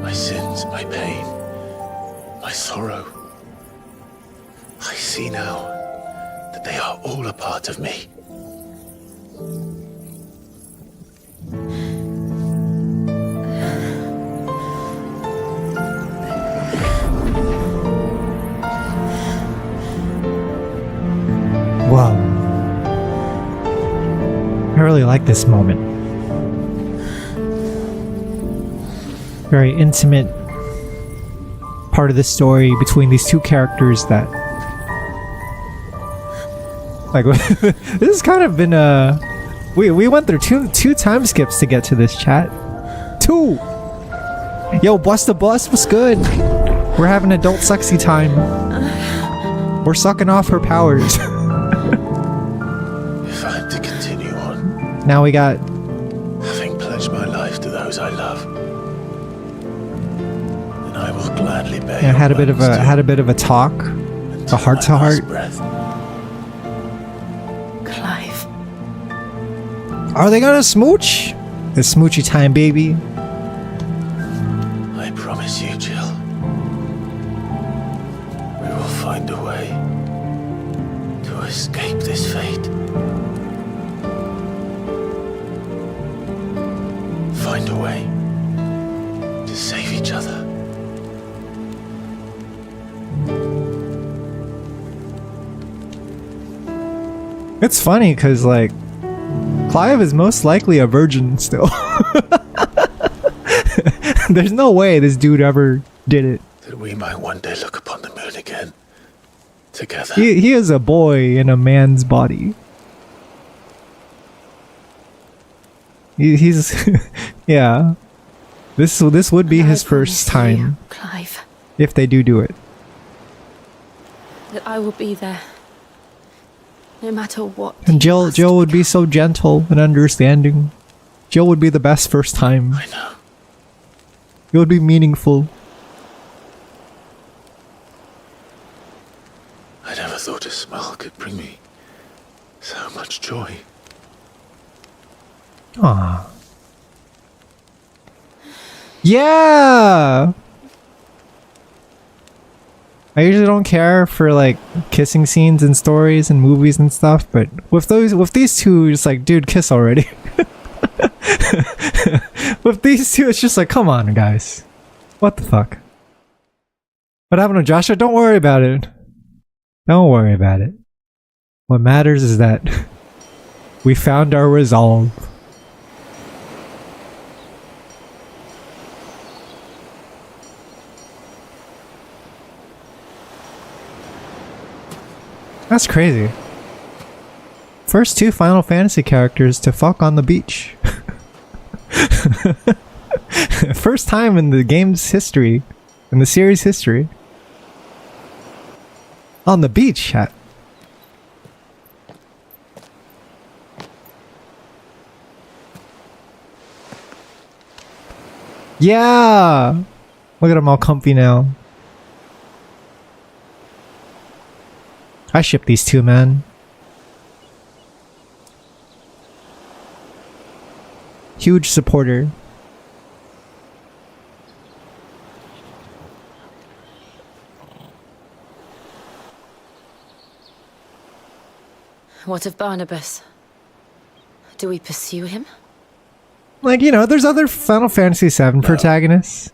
my sins, my pain, my sorrow, I see now that they are all a part of me.
Whoa. I really like this moment. Very intimate part of the story between these two characters that... Like, this has kind of been a... We went through two time skips to get to this, chat. 2! Yo, Bust the Bus, what's good? We're having adult sexy time. We're sucking off her powers.
If I'm to continue on,
Now we got...
having pledged my life to those I love, then I will gladly bear
Yeah,
your
had a bit of
burdens
a talk, a heart to
my last
heart.
breath.
Clive.
Are they gonna smooch? It's smoochy time, baby.
I promise you, Jill, we will find a way to escape this fate. Find a way to save each other.
It's funny because, like, Clive is most likely a virgin still. There's no way this dude ever did it.
That we might one day look upon the moon again, together.
He is a boy in a man's body. He's yeah. This would be his first time
Clive.
if they do it.
that I will be there. No matter what.
And Jill would be so gentle and understanding. Jill would be the best first time.
I know.
It would be meaningful.
I never thought a smile could bring me so much joy.
Aww. Yeah! I usually don't care for like kissing scenes in stories and movies and stuff, but with these two, it's like, dude, kiss already. With these two, it's just like, come on, guys. What the fuck? What happened to Joshua? Don't worry about it. Don't worry about it. What matters is that we found our resolve. That's crazy. First two Final Fantasy characters to fuck on the beach. First time in the game's history, in the series history. On the beach, chat. Yeah! Look at them all comfy now. I ship these two, man. Huge supporter.
What of Barnabas? Do we pursue him?
Like, you know, there's other Final Fantasy VII protagonists.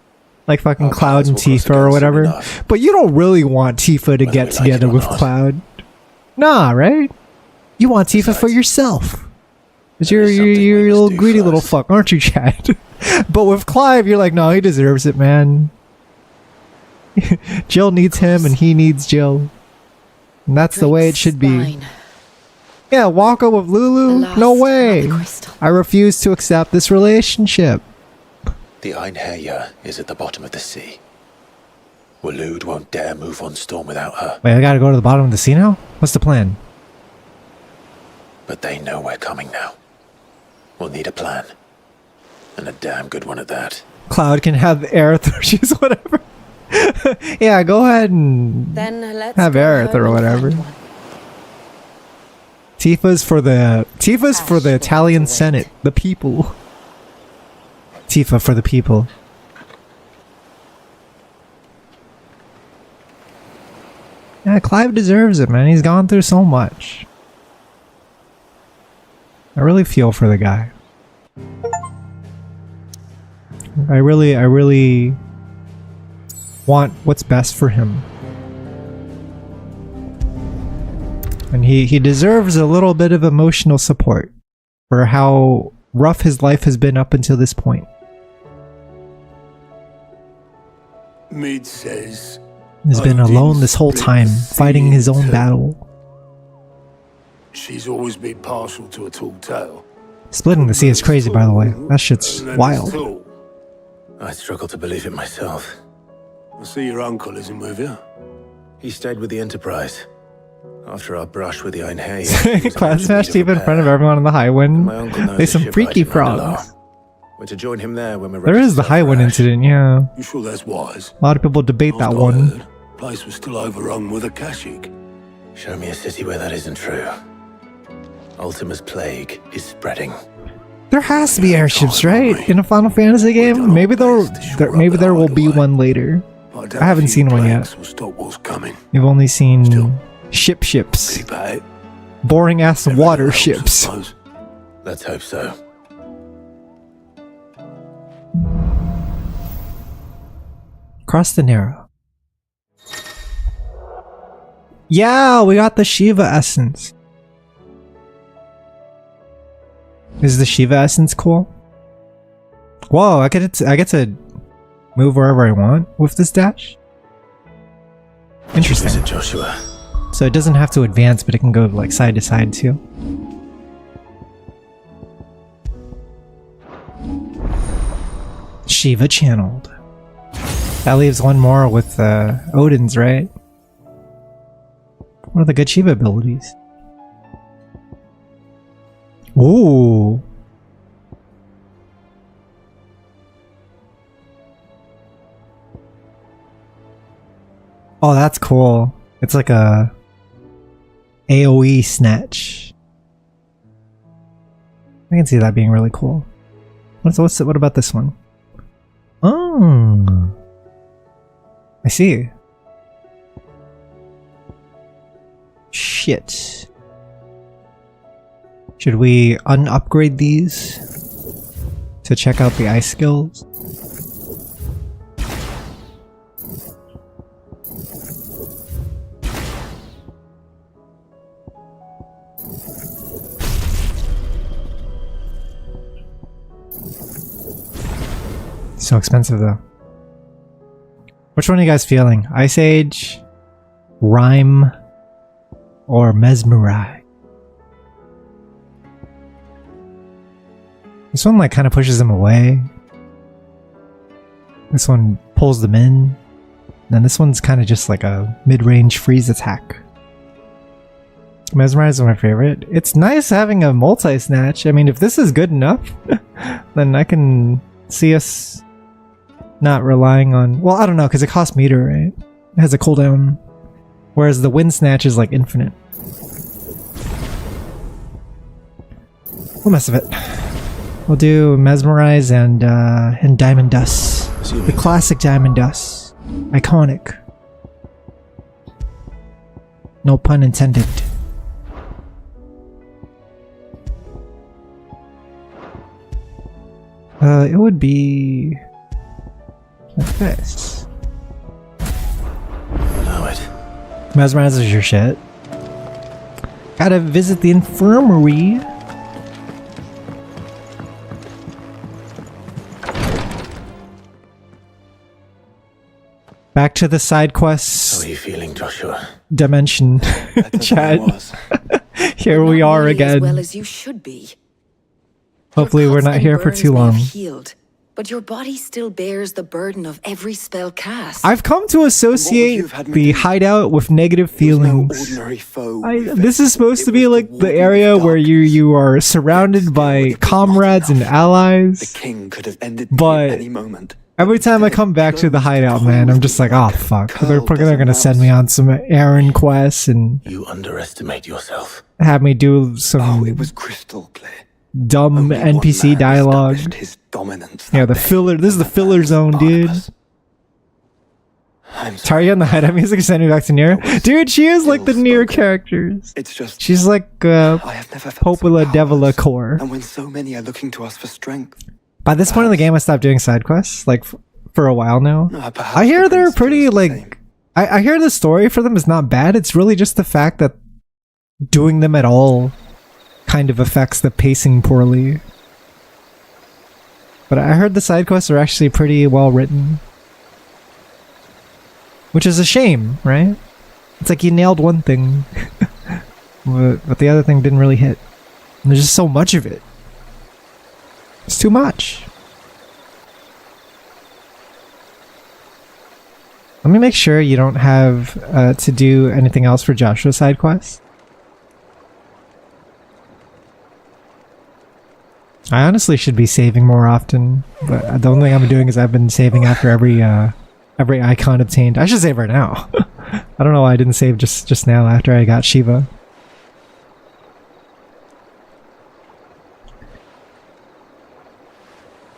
Like fucking Cloud and Tifa or whatever. But you don't really want Tifa to get together with Cloud. Nah, right? You want Tifa for yourself. Cause you're a little greedy little fuck, aren't you, Chad? But with Clive, you're like, no, he deserves it, man. Jill needs him and he needs Jill. And that's the way it should be. Yeah, walk up with Lulu? No way! I refuse to accept this relationship.
The Einherjar is at the bottom of the sea. Waloed won't dare move on Storm without her.
Wait, I gotta go to the bottom of the sea now? What's the plan?
But they know we're coming now. We'll need a plan. And a damn good one at that.
Cloud can have Aerith or she's whatever. Yeah, go ahead and
then let's
have Aerith or whatever. Tifa's for the Italian Senate, the people. Tifa for the people. Yeah, Clive deserves it, man. He's gone through so much. I really feel for the guy. I really want what's best for him. And he deserves a little bit of emotional support for how rough his life has been up until this point.
Mid says
He's been alone this whole time, fighting his own battle.
She's always been partial to a tall tale.
Splitting the sea is crazy, by the way. That shit's wild.
I struggle to believe it myself.
I see your uncle isn't with you.
He stayed with the Enterprise. After our brush with the Einherjar.
Cloud smashed Tifa in front of everyone on the Highwind. There's some freaky frogs.
We're to join him there when we're
There is the Highwind incident, yeah.
You sure that's wise?
A lot of people debate that one.
Place was still overrun with Akashic.
Show me a city where that isn't true. Ultima's plague is spreading.
There has to be airships, right? In a Final Fantasy game? Maybe there will be one later. I haven't seen one yet. You've only seen ships. Boring ass water ships.
Let's hope so.
Across the Narrow. Yeah, we got the Shiva essence. Is the Shiva essence cool? Whoa, I get to move wherever I want with this dash? Interesting.
Joshua.
So it doesn't have to advance, but it can go like side to side too. Shiva channeled. That leaves one more with Odin's, right? What are the good Shiva abilities? Ooh. Oh, that's cool. It's like a AoE snatch. I can see that being really cool. What about this one? Oh, I see. Shit. Should we unupgrade these to check out the ice skills? So expensive though. Which one are you guys feeling? Ice Age, Rhyme, or Mesmerize? This one like kind of pushes them away. This one pulls them in. And this one's kind of just like a mid-range freeze attack. Mesmerize is my favorite. It's nice having a multi-snatch. I mean, if this is good enough, then I can see us not relying on... Well, I don't know, because it costs meter, right? It has a cooldown. Whereas the wind snatch is like infinite. We'll mess with it. We'll do Mesmerize and Diamond Dust. The classic Diamond Dust. Iconic. No pun intended. It would be like this.
Know it.
Mesmerize is your shit. Gotta visit the infirmary. Back to the side quests.
How are you feeling, Joshua?
Dimension. Chat. Here we are again.
As well as you should be.
Hopefully we're not here for too long.
Healed, but your body still bears the burden of every spell cast.
I've come to associate the hideout with negative feelings. This is supposed to be like the area where you are surrounded by comrades and allies.
The king could have ended
but
at any moment.
Every time I come back to the hideout, man, I'm just like, oh fuck. They're gonna send me on some errand quests and
you underestimate yourself.
Have me do some
it was crystal clear.
Dumb NPC dialogue. Yeah, the filler. This is the filler zone, dude. Tarja and the hideout music sent me back to Nier. Dude, she is like the Nier characters.
It's just
she's like Popula Devila core.
And when so many are looking to us for strength.
By this point in the game, I stopped doing side quests, like for a while now. I hear they're pretty like. I hear the story for them is not bad. It's really just the fact that doing them at all kind of affects the pacing poorly. But I heard the side quests are actually pretty well written. Which is a shame, right? It's like you nailed one thing, but the other thing didn't really hit. And there's just so much of it. It's too much. Let me make sure you don't have to do anything else for Joshua's side quests. I honestly should be saving more often, but the only thing I'm doing is I've been saving after every icon obtained. I should save right now. I don't know why I didn't save just now after I got Shiva.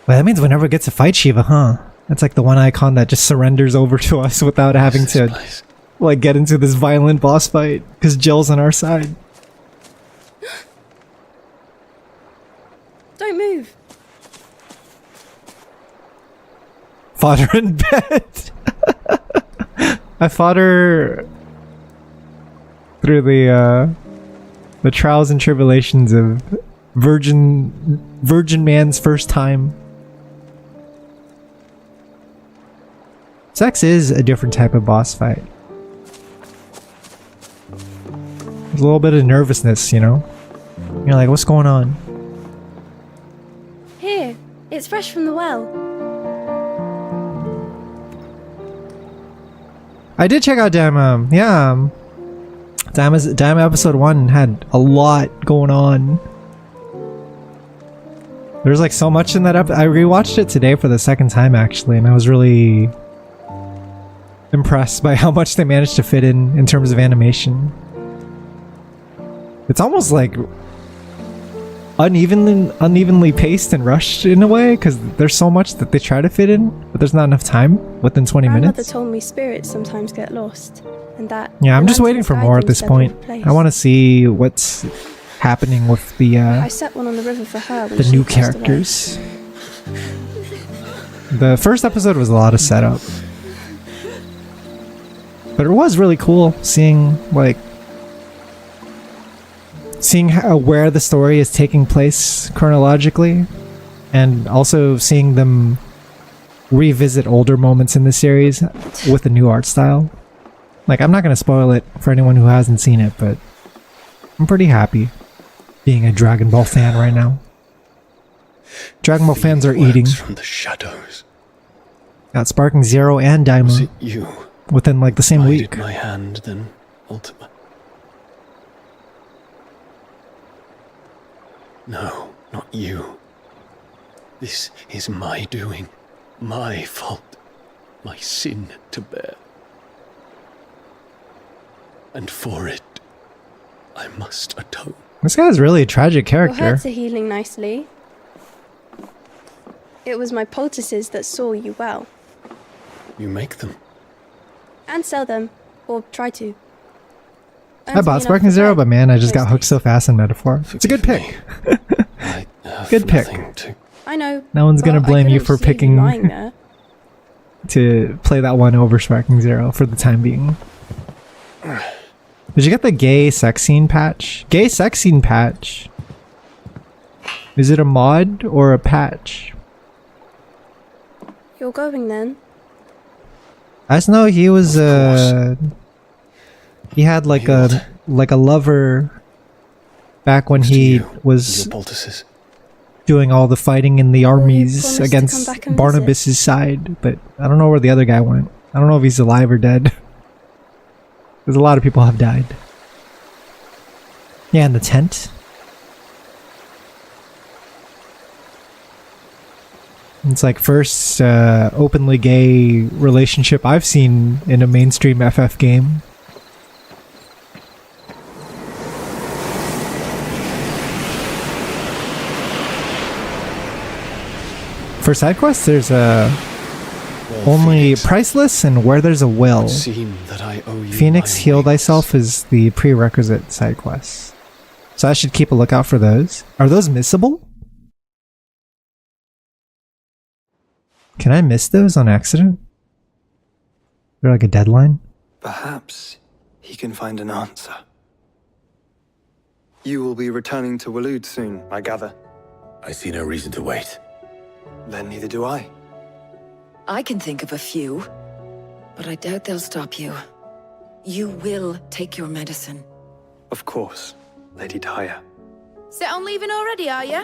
Well, that means we never get to fight Shiva, huh? That's like the one icon that just surrenders over to us without having to like get into this violent boss fight because Jill's on our side.
Don't move.
Fought her in bed. I fought her through the trials and tribulations of virgin man's first time. Sex is a different type of boss fight. There's a little bit of nervousness, you know? You're like, what's going on?
Here, it's fresh from the well.
I did check out Diamond Damn episode 1 had a lot going on. There's like so much in that I rewatched it today for the second time actually, and I was really impressed by how much they managed to fit in terms of animation. It's almost like unevenly paced and rushed in a way, because there's so much that they try to fit in, but there's not enough time within 20
Grandmother
minutes.
told me spirits sometimes get lost, and that.
Yeah, I'm
the
just waiting
lanterns
for
guide
more
them
at this
to their
point.
place.
I want to see what's happening with the
I set one on the river for her when
the
she
new
passed away.
characters. The first episode was a lot of setup, but it was really cool seeing where the story is taking place chronologically, and also seeing them revisit older moments in the series with a new art style. Like, I'm not going to spoil it for anyone who hasn't seen it, but I'm pretty happy being a Dragon Ball fan right now. Dragon Ball fans are eating.
From the shadows.
Got Sparking Zero and Daimon
Was it you?
within like the same
Guided
week.
my hand, then Ultima. No, not you. This is my doing, my fault, my sin to bear. And for it, I must atone.
This guy's really a tragic
Your
character.
hurts are healing nicely. It was my poultices that saw you well.
You make them.
And sell them. Or try to.
I bought Sparking Zero, but man, I just got hooked so fast in Metaphor. It's a good pick. Good pick.
I know.
No one's gonna
but I
blame you
couldn't
for
just leave
picking
lying there.
to play that one over Sparking Zero for the time being. Did you get the gay sex scene patch? Gay sex scene patch. Is it a mod or a patch?
You're going then?
I just know he was he had like a lover back when he was doing all the fighting in the armies
promise to
against
come back and
Barnabas's side, but I don't know where the other guy went. I don't know if he's alive or dead. Because a lot of people have died. Yeah, in the tent. It's like first openly gay relationship I've seen in a mainstream FF game. For side quests, there's only Priceless and Where There's a Will.
That I owe you
Phoenix Heal Thyself is the prerequisite side quest. So I should keep a lookout for those. Are those missable? Can I miss those on accident? Is there like a deadline?
Perhaps he can find an answer. You will be returning to Waloed soon, I gather.
I see no reason to wait.
Then neither do I.
I can think of a few, but I doubt they'll stop you. You will take your medicine.
Of course, Lady Daya.
Set on leaving already, are you?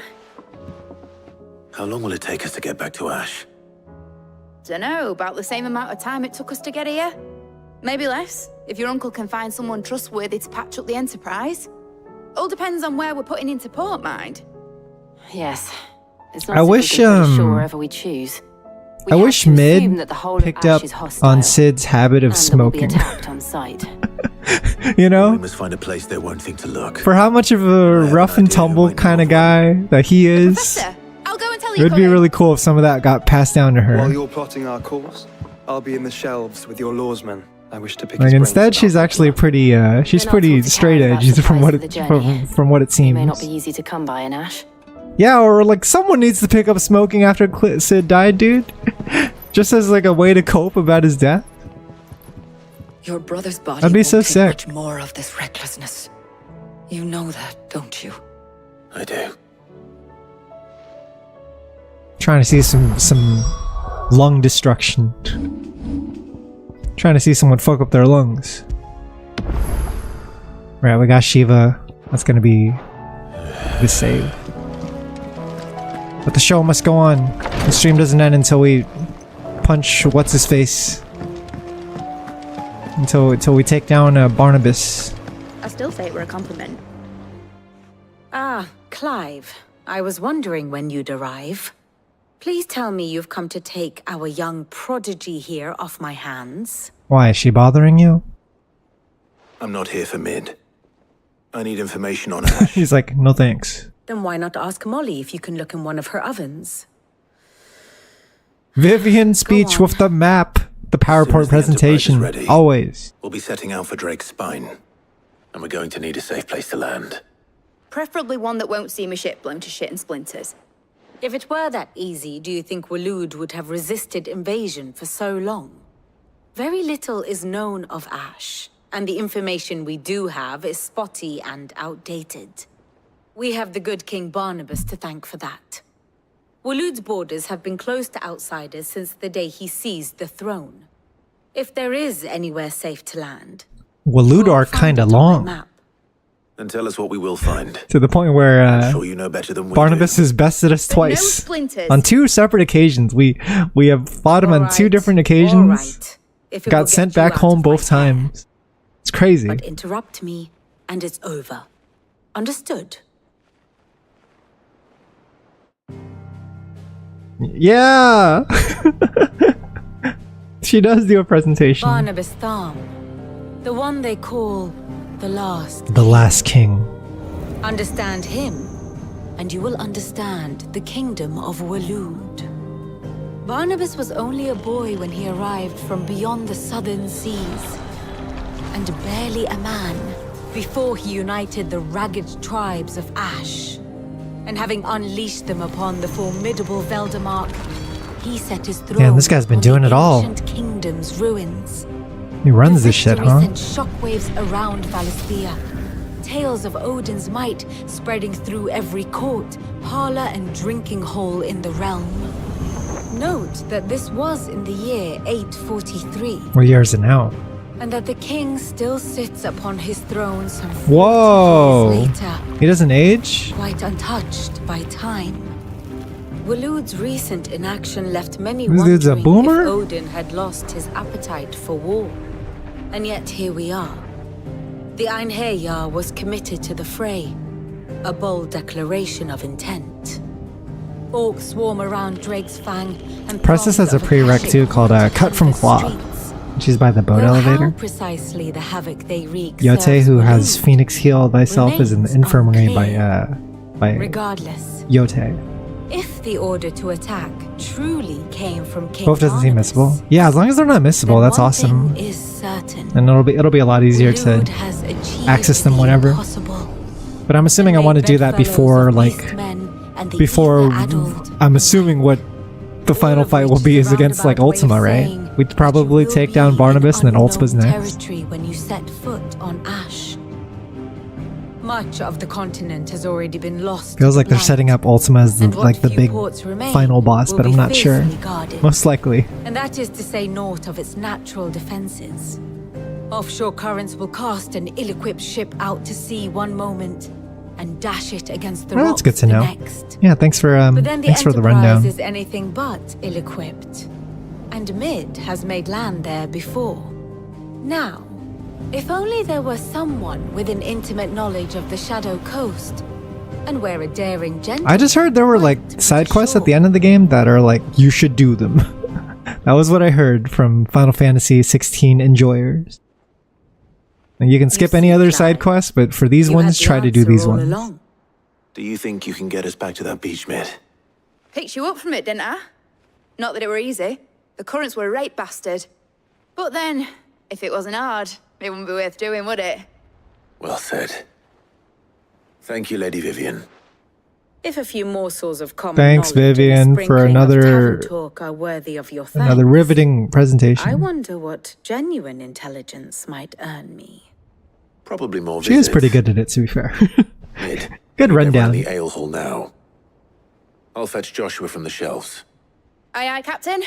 How long will it take us to get back to Ash?
Dunno, about the same amount of time it took us to get here. Maybe less, if your uncle can find someone trustworthy to patch up the Enterprise. All depends on where we're putting into port, mind.
Yes. It's
I wish,
sure wherever we choose.
I wish Mid
that the whole of
picked
Ash
up
is hostile,
on Sid's habit of
and that we'll be
smoking.
attacked on sight.
You know?
We must find a place they won't think to look.
For how much of a rough and tumble kind of guy that he is,
I'll go and tell
it would be really cool if some of that got passed down to
While
her.
you're plotting our course, I'll be in the shelves with your lawsmen. I wish to pick
Like
his brains
instead, she's actually pretty, she's pretty straight edge from what it from what it
It may not
seems.
be easy to come by in Ash.
Yeah, or like someone needs to pick up smoking after Sid died, dude. Just as like a way to cope about his death.
Your brother's body
That'd be
won't
so
take
sick.
much more of this recklessness. You know that, don't you?
I do.
Trying to see some lung destruction. Trying to see someone fuck up their lungs. Right, we got Shiva. That's gonna be the save. But the show must go on. The stream doesn't end until we punch what's his face. Until we take down Barnabas.
I still say it were a compliment.
Ah, Clive. I was wondering when you'd arrive. Please tell me you've come to take our young prodigy here off my hands.
Why, is she bothering you?
I'm not here for Mid. I need information on Ash.
He's like, no thanks.
Then why not ask Molly if you can look in one of her ovens?
Vivian's speech with the map. The PowerPoint presentation.
Ready,
always.
We'll be setting out for Drake's Spine. And we're going to need a safe place to land.
Preferably one that won't see my ship blown to shit and splinters.
If it were that easy, do you think Waloed would have resisted invasion for so long? Very little is known of Ash, and the information we do have is spotty and outdated. We have the good King Barnabas to thank for that. Waloed's borders have been closed to outsiders since the day he seized the throne. If there is anywhere safe to land,
Waloed are kinda long.
Then tell us what we will find.
To the point where
I'm sure you know better than we
Barnabas has bested us twice. On 2 separate occasions. We have fought him on 2 different occasions. Got sent back home both times. It's crazy.
But interrupt me, and it's over. Understood?
Yeah! She does do a presentation.
Barnabas Thom, the one they call the Last.
The Last King.
Understand him, and you will understand the kingdom of Waloed. Barnabas was only a boy when he arrived from beyond the southern seas, and barely a man before he united the ragged tribes of Ash. And having unleashed them upon the formidable Veldemark, he set his throne.
Damn, this guy's been doing it all.
Ancient kingdom's ruins.
He runs this shit, huh?
Sent shockwaves around Valisthea. Tales of Odin's might spreading through every court, parlor, and drinking hole in the realm. Note that this was in the year 843.
What year is it now?
And that the king still sits upon his throne some 40
Whoa!
years later,
He doesn't age?
quite untouched by time. Waloed's recent inaction left many
This dude's a
wondering
boomer?
if Odin had lost his appetite for war. And yet here we are. The Einherjar was committed to the fray, a bold declaration of intent. Orcs swarm around Drake's Fang and
Press this has a prereq too called Cut from Claw. She's by the boat
Though
elevator.
how precisely the havoc they wreak
Yote,
serves
who has
Waloed
Phoenix Heal Thyself, is in the infirmary by
Regardless,
Yote.
if the order to attack truly came from King
Both doesn't seem
Barnabas,
missable. Yeah, as long as they're not missable, that's
one
awesome.
thing is certain.
And it'll be a lot easier to
Waloed has achieved
access them
the
whenever.
impossible.
But I'm assuming I want to do that before, like, before I'm assuming what the final fight will be is against, like, Ultima, right? We'd probably take down Barnabas and then Ultima's next.
Territory when you set foot on Ash. Much of the continent has already been lost.
Feels
to
like they're
blight,
setting up Ultima as the,
and what
like the
few
big
ports remain
final boss,
will
but I'm
be
not sure.
fiercely guarded.
Most likely.
And that is to say naught of its natural defenses. Offshore currents will cast an ill-equipped ship out to sea one moment and dash it against the
Well,
rocks
that's good to
the
know.
next.
Yeah, thanks for
But then the
thanks for the
Enterprise
rundown.
is anything but ill-equipped. And Mid has made land there before. Now, if only there were someone with an intimate knowledge of the Shadow Coast, and where a daring gentleman...
I just heard there were like side quests at the end of the game that are like you should do them. That was what I heard from Final Fantasy XVI enjoyers. And you can skip any other side quests, but for these ones, try to do these ones.
Do you think you can get us back to that beach, Mid?
Picked you up from it, didn't I? Not that it were easy. The currents were a right bastard. But then, if it wasn't hard, it wouldn't be worth doing, would it?
Well said. Thank you, Lady Vivian.
If a few morsels of common
Thanks,
knowledge and a
Vivian, for
sprinkling of
another
tavern talk are worthy of your thanks,
another riveting presentation.
I wonder what genuine intelligence might earn me.
Probably more
She is pretty good at it, to be fair.
Mid.
Good rundown.
The ale hall now. I'll fetch Joshua from the shelves.
Aye, aye, Captain.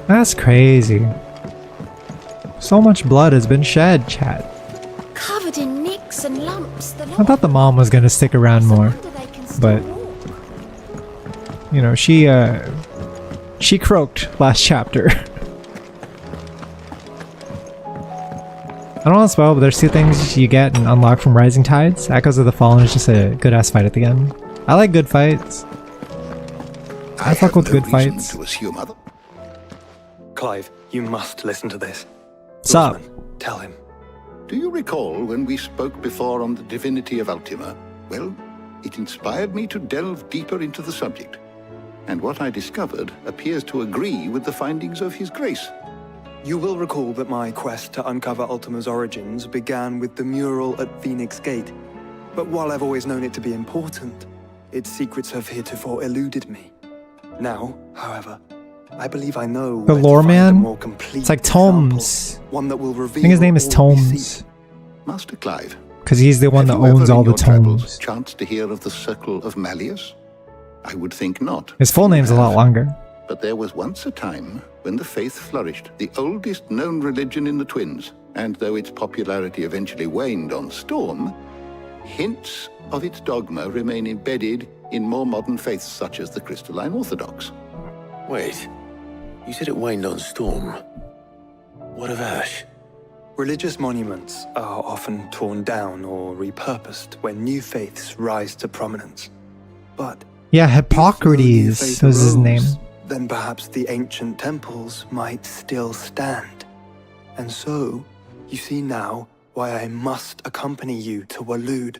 That's crazy. So much blood has been shed, chat.
Covered in nicks and lumps.
I thought the mom was gonna stick around more, but you know, she She croaked last chapter. I don't want to spoil, but there's two things you get and unlock from Rising Tides. Echoes of the Fallen is just a good ass fight at the end. I like good fights. I fuck with good fights.
To assume other.
Clive, you must listen to this.
Sup?
Tell him.
Do you recall when we spoke before on the divinity of Ultima? Well, it inspired me to delve deeper into the subject. And what I discovered appears to agree with the findings of His Grace.
You will recall that my quest to uncover Ultima's origins began with the mural at Phoenix Gate. But while I've always known it to be important, its secrets have heretofore eluded me. Now, however, I believe I know
the lore man. It's like Tomes.
One that will reveal
I think his name is Tomes.
Master Clive.
Because he's the one that owns all the tomes.
Chance to hear of the Circle of Malleus? I would think not.
His full name's a lot longer.
But there was once a time when the faith flourished, the oldest known religion in the Twins. And though its popularity eventually waned on Storm, hints of its dogma remain embedded in more modern faiths such as the Crystalline Orthodox.
Wait, you said it waned on Storm. What of Ash?
Religious monuments are often torn down or repurposed when new faiths rise to prominence. But
yeah, Hippocrates was his name.
Then perhaps the ancient temples might still stand. And so, you see now why I must accompany you to Waloed.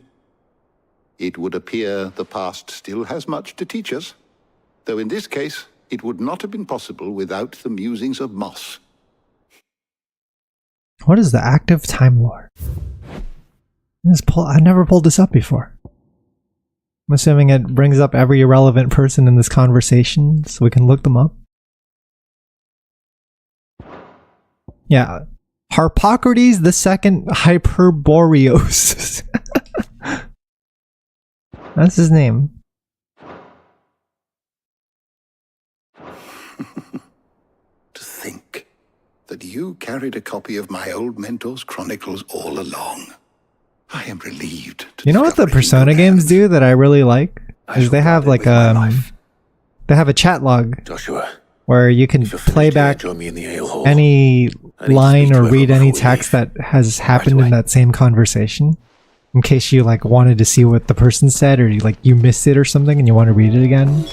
It would appear the past still has much to teach us, though in this case, it would not have been possible without the musings of Moss.
What is the active Time Lore? I never pulled this up before. I'm assuming it brings up every irrelevant person in this conversation, so we can look them up. Yeah. Harpocrates II Hyperboreos. That's his name.
To think that you carried a copy of my old mentor's chronicles all along. I am relieved.
You know what the Persona games do that I really like? Is they have like they have a chat log
Joshua,
where you can play back any line or read any text that has happened in that same conversation, in case you like wanted to see what the person said, or you missed it or something and you want to read it again.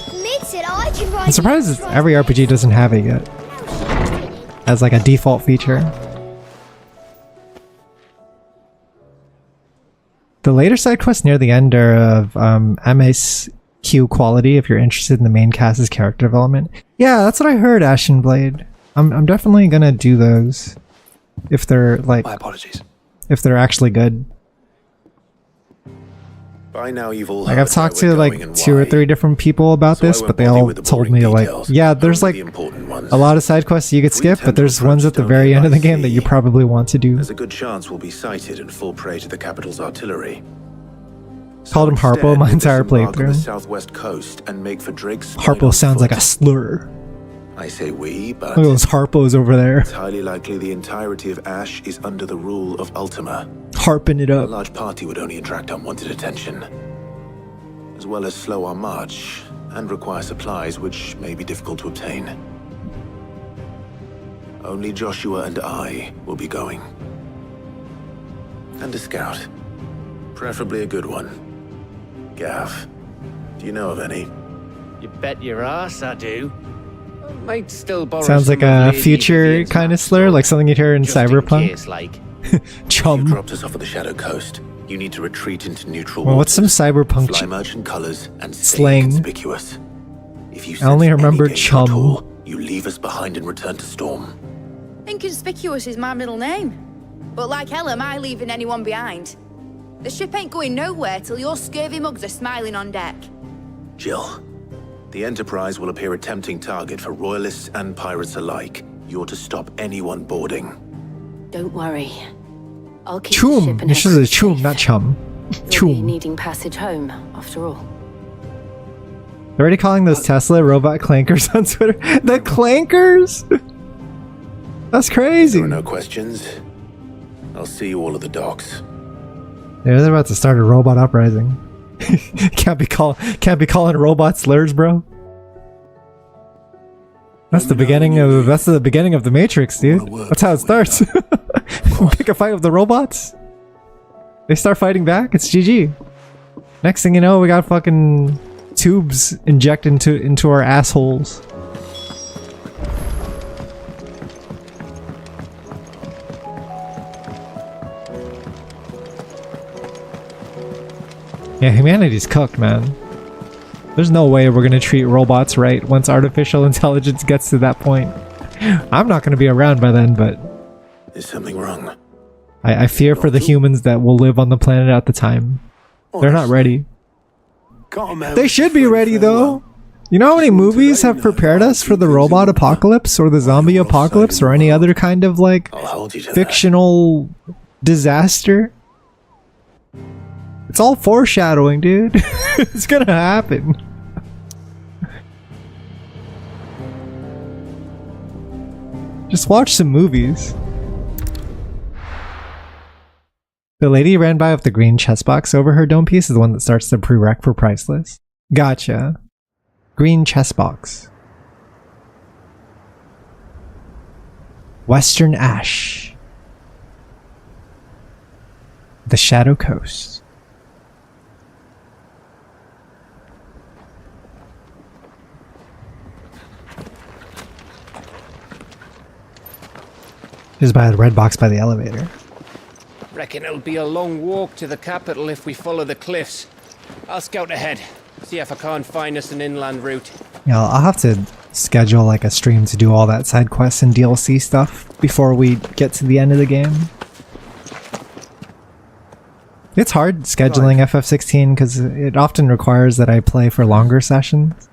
I'm surprised every RPG doesn't have it yet as like a default feature. The later side quests near the end are of MSQ quality if you're interested in the main cast's character development. Yeah, that's what I heard, Ashen Blade. I'm definitely gonna do those if they're like
my apologies.
If they're actually good.
By now you've all
like I've talked to like 2 or 3 different people about this, but they all told me like, yeah, there's like a lot of side quests you could skip, but there's ones at the very end of the game that you probably want to do.
There's a good chance we'll be sighted and fall prey to the capital's artillery.
Called him Harpo my entire playthrough.
Southwest coast and make for Drake's
Harpo sounds like a slur.
I say we, but
look at those Harpos over there.
It's highly likely the entirety of Ash is under the rule of Ultima.
Harping it up.
A large party would only attract unwanted attention, as well as slow our march and require supplies which may be difficult to obtain. Only Joshua and I will be going. And a scout. Preferably a good one. Gav, do you know of any?
You bet your ass I do. Might still borrow.
Sounds like a future kind of slur, like something you'd hear in Cyberpunk.
Case, like.
Chum.
You dropped us off at the Shadow Coast. You need to retreat into neutral
well, what's some Cyberpunk
fly merchant colors and
slang?
Conspicuous. If you
I only remember chum.
All, you leave us behind and return to Storm.
Inconspicuous is my middle name. But like hell am I leaving anyone behind. The ship ain't going nowhere till your scurvy mugs are smiling on deck.
Jill, the Enterprise will appear a tempting target for royalists and pirates alike. You're to stop anyone boarding.
Don't worry. I'll keep
chum.
the ship and
This is a chum, not chum.
Chum. Be needing passage home, after all.
They're already calling those Tesla robot clankers on Twitter. The clankers? That's crazy.
There are no questions. I'll see you all at the docks.
Yeah, they're about to start a robot uprising. can't be calling robots slurs, bro. That's the beginning of the Matrix, dude. That's how it starts. Pick a fight with the robots. They start fighting back. It's GG. Next thing you know, we got fucking tubes injected into our assholes. Yeah, humanity's cooked, man. There's no way we're gonna treat robots right once artificial intelligence gets to that point. I'm not gonna be around by then, but...
Is something wrong?
I fear for the humans that will live on the planet at the time. They're not ready. They should be ready, though! You know how many movies have prepared us for the robot apocalypse, or the zombie apocalypse, or any other kind of, like, fictional disaster? It's all foreshadowing, dude. It's gonna happen. Just watch some movies. The lady ran by with the green chest box over her dome piece is the one that starts the prereq for priceless. Gotcha. Green chest box. Western Ash. The Shadow Coast. Just by the red box by the elevator.
Reckon it'll be a long walk to the capital if we follow the cliffs. I'll scout ahead, see if I can't find us an inland route.
Yeah, I'll have to schedule like a stream to do all that side quests and DLC stuff before we get to the end of the game. It's hard scheduling FF16 because it often requires that I play for longer sessions.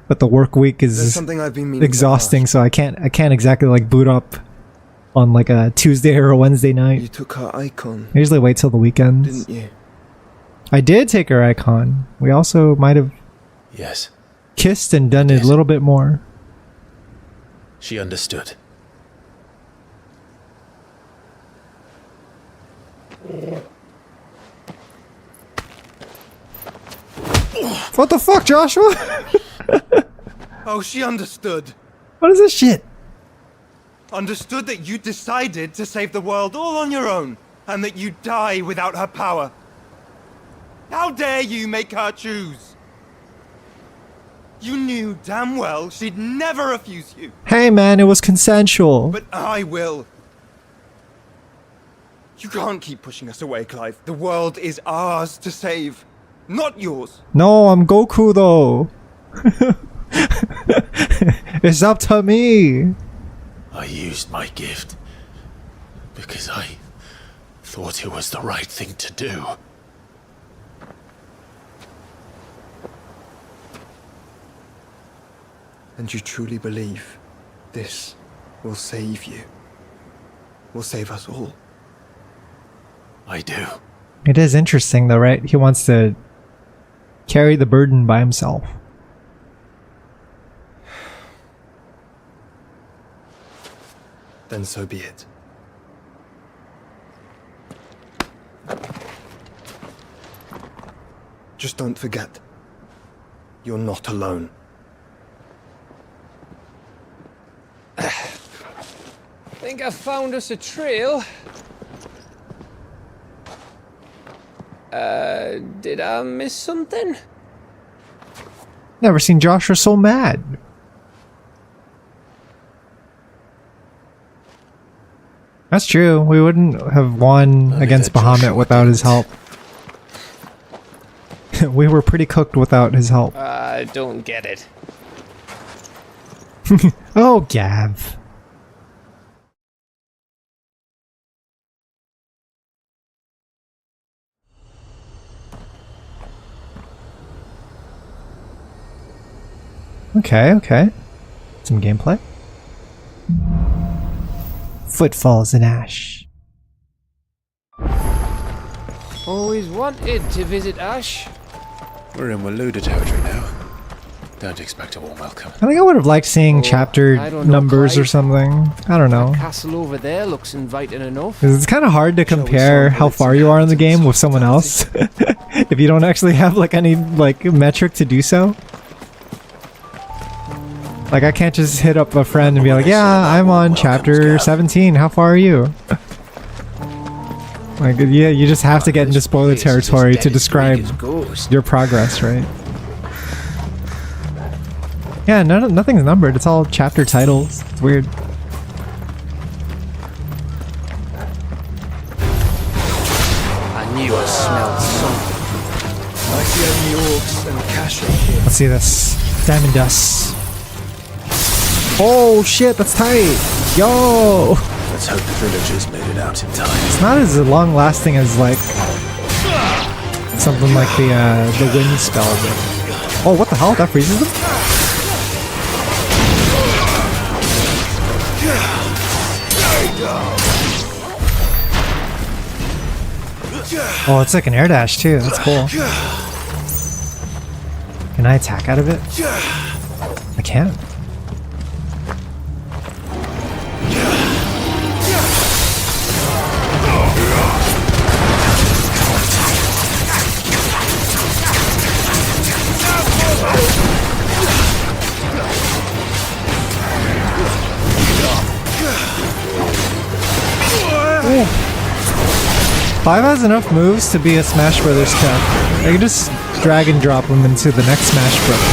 But the work week is exhausting, so I can't exactly like boot up on like a Tuesday or a Wednesday night.
You took her icon.
I usually wait till the weekends.
Didn't you?
I did take her icon. We also might have kissed and done it a little bit more.
She understood.
What the fuck, Joshua?
Oh, she understood.
What is this shit?
Understood that you decided to save the world all on your own, and that you'd die without her power. How dare you make her choose? You knew damn well she'd never refuse you.
Hey man, it was consensual.
But I will. You can't keep pushing us away, Clive. The world is ours to save, not yours.
No, I'm Goku though. It's up to me.
I used my gift because I thought it was the right thing to do.
And you truly believe this will save you? Will save us all?
I do.
It is interesting though, right? He wants to carry the burden by himself.
Then so be it. Just don't forget, you're not alone.
Think I found us a trail. Did I miss something?
Never seen Joshua so mad. That's true. We wouldn't have won against Bahamut without his help. We were pretty cooked without his help.
I don't get it.
Oh, Gav. Okay. Some gameplay. Footfalls in Ash.
Always wanted to visit Ash.
We're in Waluda territory now. Don't expect a warm welcome.
I think I would have liked seeing chapter numbers or something. I don't know.
That castle over there looks inviting enough.
It's kind of hard to compare how far you are in the game with someone else if you don't actually have like any like metric to do so. Like, I can't just hit up a friend and be like, yeah, I'm on chapter 17. How far are you? Like, yeah, you just have to get into spoiler territory to describe your progress, right? Yeah, nothing's numbered. It's all chapter titles. It's weird.
I knew I smelled something.
I see only orcs and cash here.
Let's see this. Diamond dust. Oh shit, that's tight! Yo!
Let's hope the villagers made it out in time.
It's not as long lasting as like something like the wind spell. But... Oh, what the hell? That freezes them? Oh, it's like an air dash too. That's cool. Can I attack out of it? I can. Ooh. 5 has enough moves to be a Smash Brothers tech. I can just drag and drop them into the next Smash Brothers.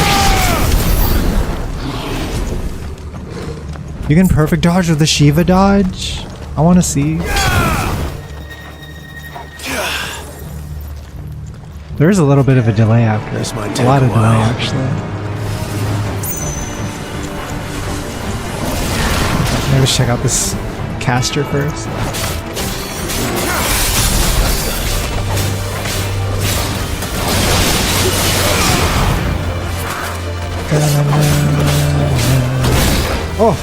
You can perfect dodge with the Shiva dodge? I want to see. There's a little bit of a delay after.
This might
A
take
lot of
a while.
delay actually. Maybe let's check out this caster first. Oh!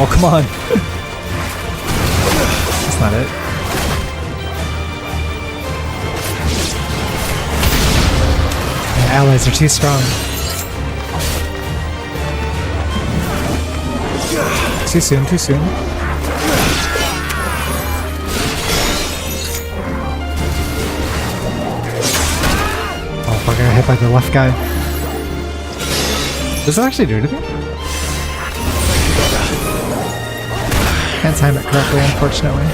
Oh, come on! That's not it. The allies are too strong. Too soon, too soon. Oh, fuck, I got hit by the left guy. Does it actually do anything? Can't time it correctly, unfortunately.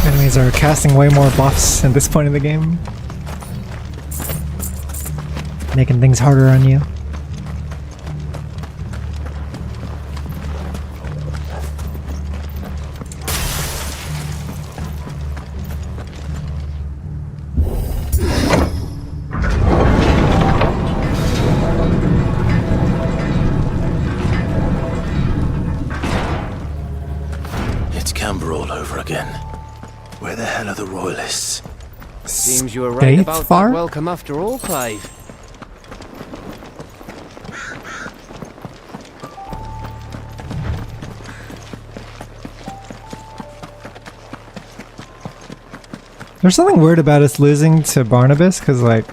Enemies are casting way more buffs at this point in the game. Making things harder on you.
It's Camber all over again. Where the hell are the royalists?
Seems you were right about that welcome after all, Clive.
There's something weird about us losing to Barnabas, because, like,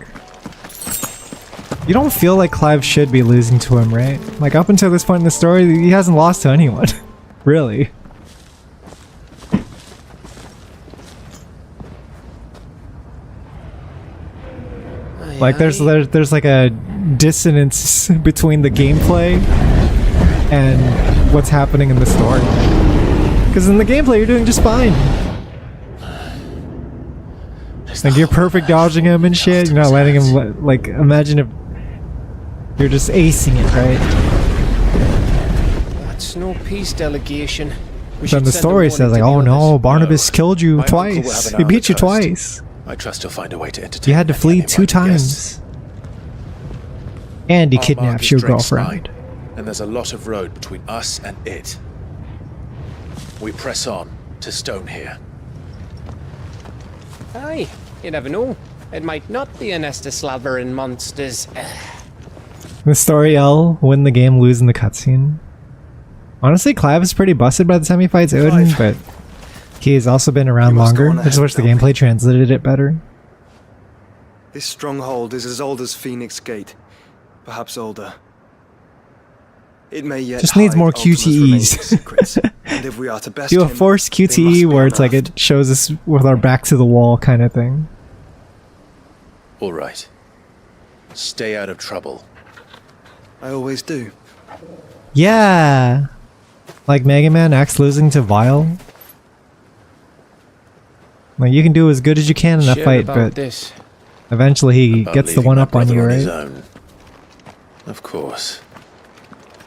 you don't feel like Clive should be losing to him, right? Like, up until this point in the story, he hasn't lost to anyone. Really. Like, there's like a dissonance between the gameplay and what's happening in the story. Because in the gameplay, you're doing just fine. Like, you're perfect dodging him and shit. You're not letting him, like, imagine if you're just acing it, right?
That's no peace delegation.
Then the story says, like, oh no, Barnabas killed you twice. He beat you twice.
I trust he'll find a way to entertain.
You had to flee 2 times. And he kidnapped your girlfriend.
And there's a lot of road between us and it. We press on to Stone here.
Aye, you never know. It might not be a nest of slavering monsters.
The story L, win the game, lose in the cutscene. Honestly, Clive is pretty busted by the time he fights Odin, but he has also been around longer. I just wish the gameplay translated it better.
This stronghold is as old as Phoenix Gate, perhaps older. It may yet
Just needs more QTEs.
secrets, and if we are to best
Do a
him,
forced
they must
QTE
be
where it's like
unearthed.
it shows us with our back to the wall kind of thing.
All right. Stay out of trouble.
I always do.
Yeah! Like Mega Man X losing to Vile. Like, you can do as good as you can in that
Sure
fight,
about
but
this.
eventually he
About
gets the
leaving
one
my
up on
brother
you,
his
right?
own. Of course.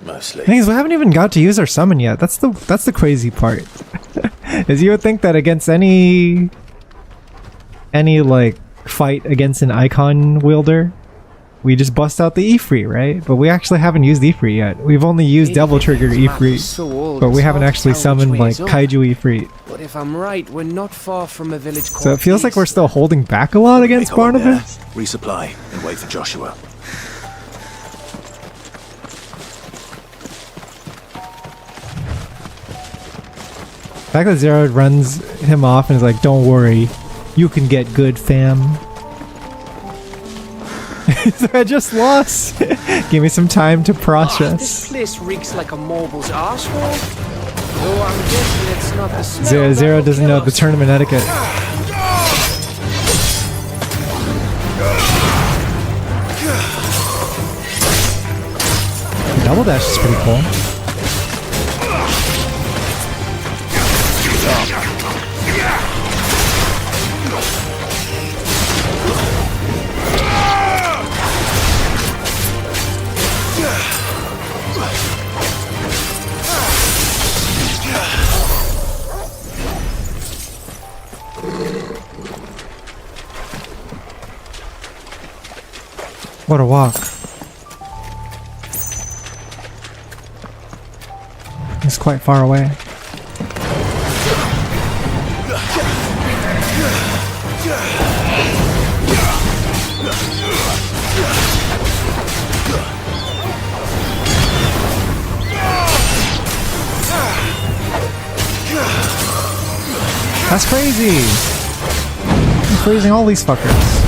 Mostly.
Thing is, we haven't even got to use our summon yet. That's the crazy part. Is you would think that against any like fight against an icon wielder, we just bust out the Ifrit, right? But we actually haven't used Ifrit yet. We've only used Devil Trigger Ifrit, but we haven't actually summoned like Kaiju Ifrit.
But if I'm right, we're not far from a village called
So it feels like we're still holding back a lot against
Go in there,
Barnabas.
resupply, and wait for Joshua.
The fact that Zero runs him off and is like, "Don't worry, you can get good, fam." So I just lost. Give me some time to process.
This place reeks like a mobile's arsehole. Though I'm guessing it's not the smell.
Zero doesn't know the tournament etiquette. Double dash is pretty cool. What a walk. It's quite far away. That's crazy! I'm freezing all these fuckers.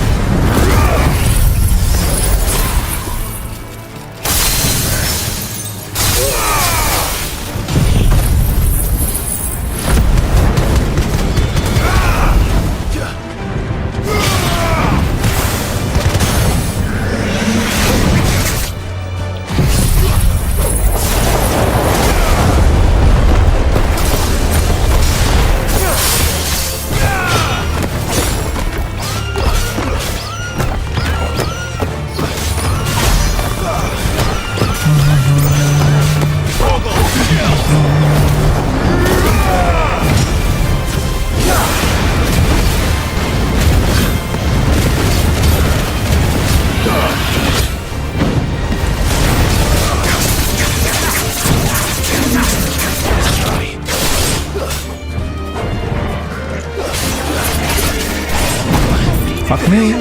Fuck me.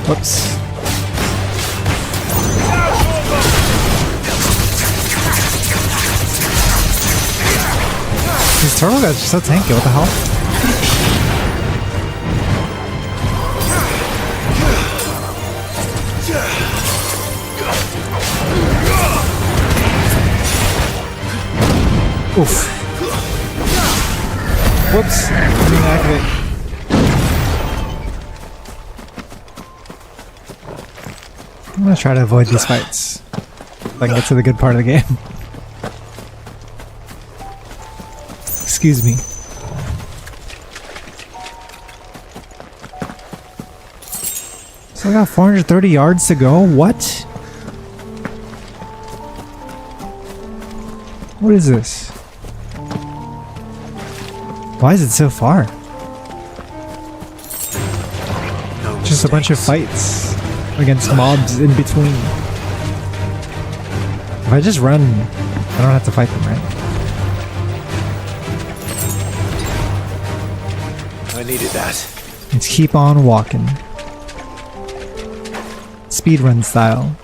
Whoops. These turtle guys are so tanky, what the hell? Oof. Whoops. Didn't activate. I'm gonna try to avoid these fights if I can get to the good part of the game. Excuse me. I got 430 yards to go. What? What is this? Why is it so far? Just a bunch of fights against mobs in between. If I just run, I don't have to fight them, right?
I needed that.
Let's keep on walking. Speedrun style.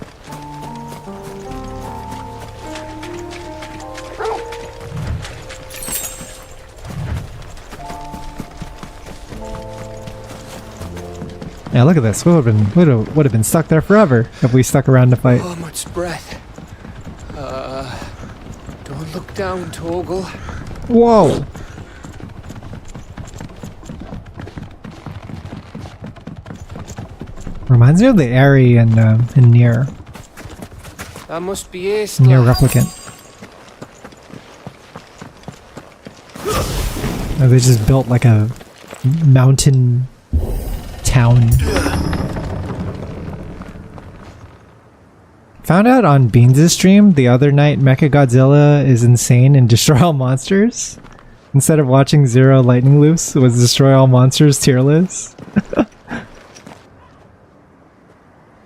Yeah, look at this. We would have been stuck there forever if we stuck around to fight.
Oh, much breath. Don't look down, Torgal.
Whoa! Reminds me of the Airy in Nier.
That must be Ace.
Nier Replicant. Oh, they just built like a mountain town. Found out on Beans' stream the other night Mechagodzilla is insane and destroy all monsters. Instead of watching Zero Lightning Loose, it was destroy all monsters tier list.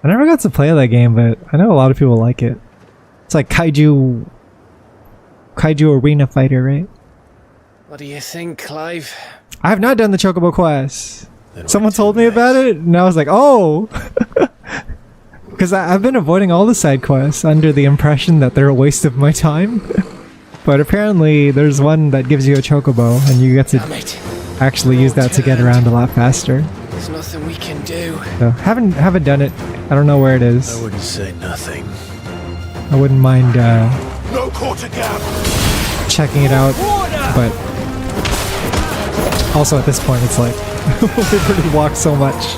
I never got to play that game, but I know a lot of people like it. It's like Kaiju Arena Fighter, right?
What do you think, Clive?
I have not done the Chocobo quest. Someone told me about it, and I was like, oh! Because I've been avoiding all the side quests under the impression that they're a waste of my time. But apparently there's one that gives you a Chocobo, and you get to actually use that to get around a lot faster.
There's nothing we can do.
So, haven't done it. I don't know where it is.
I wouldn't say nothing.
I wouldn't mind
No quarter gap.
checking it out, but also at this point it's like we've already walked so much.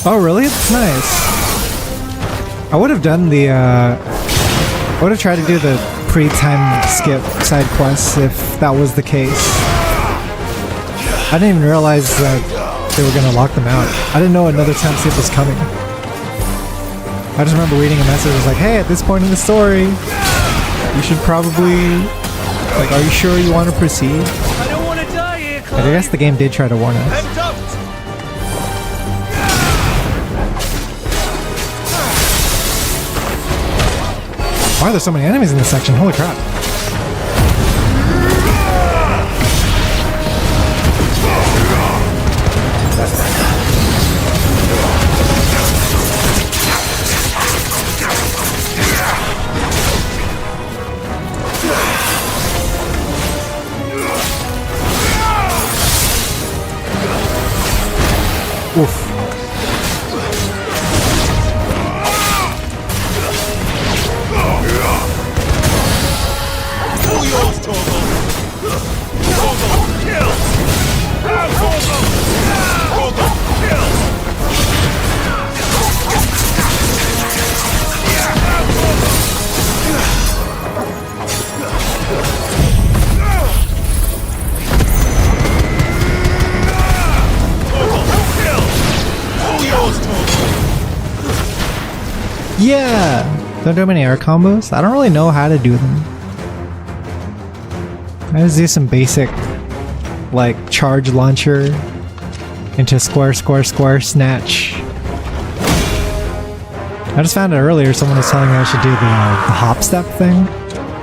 Oh really? It's nice. I would have done the I would have tried to do the pre-time skip side quests if that was the case. I didn't even realize that they were gonna lock them out. I didn't know another time skip was coming. I just remember reading a message that was like, hey, at this point in the story, you should probably, like, are you sure you want to proceed?
I don't want to die here, Clive.
I guess the game did try to warn us.
And don't.
Why are there so many enemies in this section? Holy crap. Yeah! Don't do many air combos? I don't really know how to do them. I just do some basic, like, charge launcher into square, square, square, snatch. I just found out earlier someone was telling me I should do the hop step thing,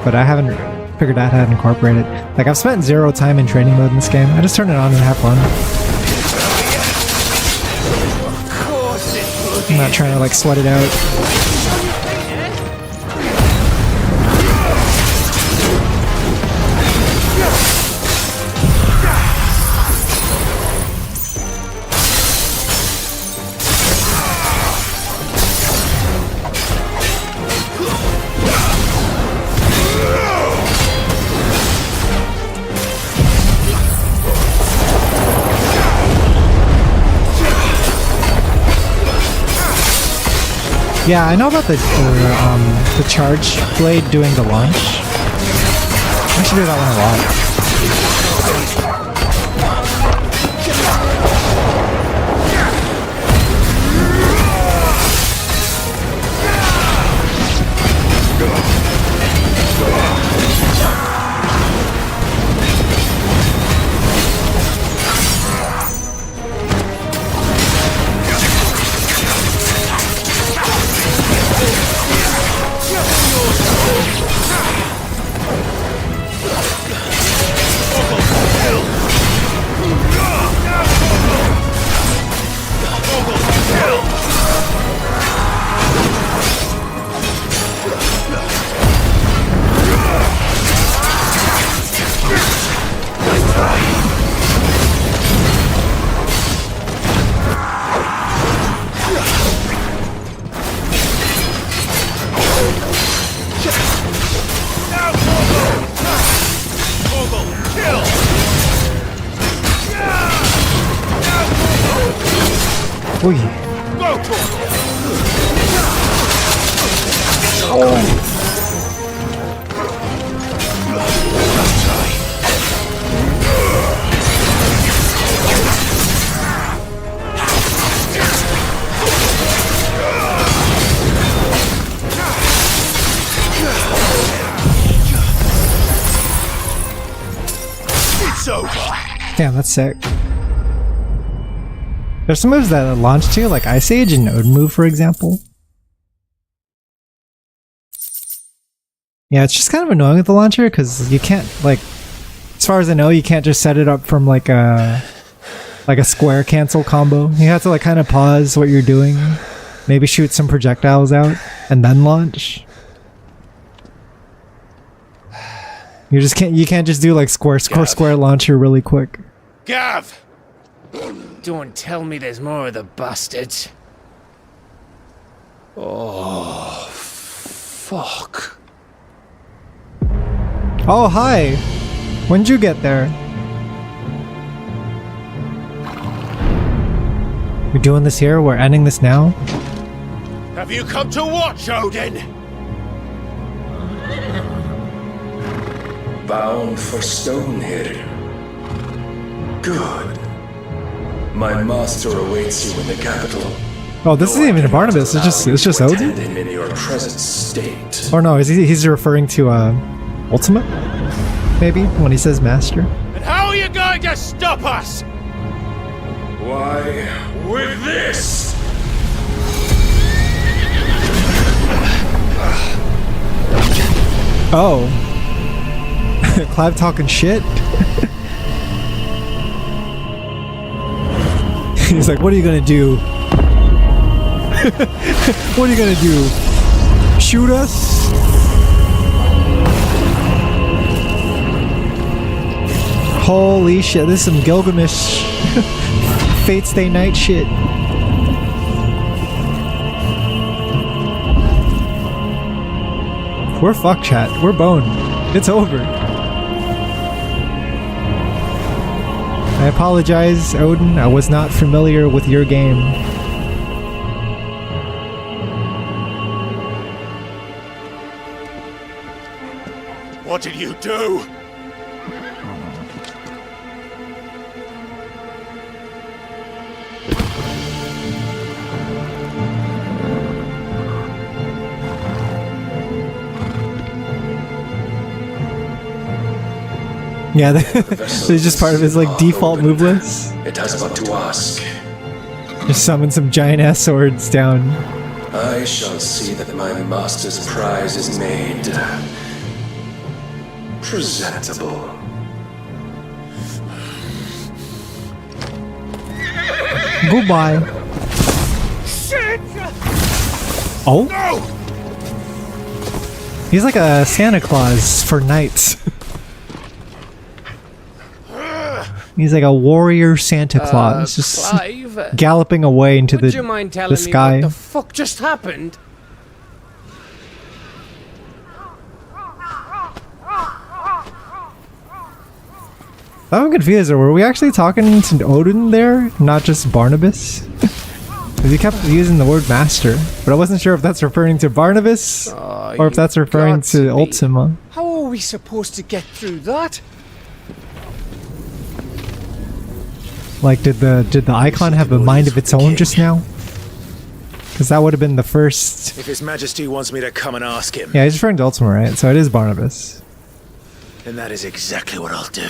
but I haven't figured out how to incorporate it. Like, I've spent 0 time in training mode in this game. I just turn it on and have fun. I'm not trying to, like, sweat it out. Yeah, I know about the charge blade doing the launch. I should do that one a lot. Ui.
It's over.
Damn, that's sick. There's some moves that launch too, like Ice Age and Odin move, for example. Yeah, it's just kind of annoying with the launcher because you can't, like, as far as I know, you can't just set it up from like a square cancel combo. You have to like kind of pause what you're doing, maybe shoot some projectiles out, and then launch. You can't just do like square launcher really quick.
Gav!
Don't tell me there's more of the bastards.
Oh, fuck.
Oh, hi! When'd you get there? We're doing this here? We're ending this now?
Have you come to watch, Odin?
Bound for Stonehill. Good. My master awaits you in the capital.
Oh, this isn't even Barnabas. It's just Odin.
Him in your present state.
Or no, he's referring to Ultimate? Maybe when he says Master.
And how are you going to stop us?
Why, with this.
Oh, Clive talking shit. He's like, what are you gonna do? What are you gonna do? Shoot us? Holy shit, this is some Gilgamesh Fate Stay Night shit. We're fucked, chat. We're boned. It's over. I apologize, Odin. I was not familiar with your game.
What did you do?
Yeah, it's just part of his like default move list.
It has but to ask.
Just summon some giant ass swords down.
I shall see that my master's prize is made presentable.
Goodbye.
Shit!
Oh?
No!
He's like a Santa Claus for knights. He's like a warrior Santa Claus, just
Clive,
galloping away into
would you mind telling
the sky.
me what the fuck just happened?
I'm confused. Were we actually talking to Odin there, not just Barnabas? Because he kept using the word master, but I wasn't sure if that's referring to Barnabas or if that's referring to Ultima.
How are we supposed to get through that?
Like, did the icon have a mind of its own just now? Because that would have been the first.
If His Majesty wants me to come and ask him,
Yeah, he's referring to Ultima, right? So it is Barnabas.
then that is exactly what I'll do.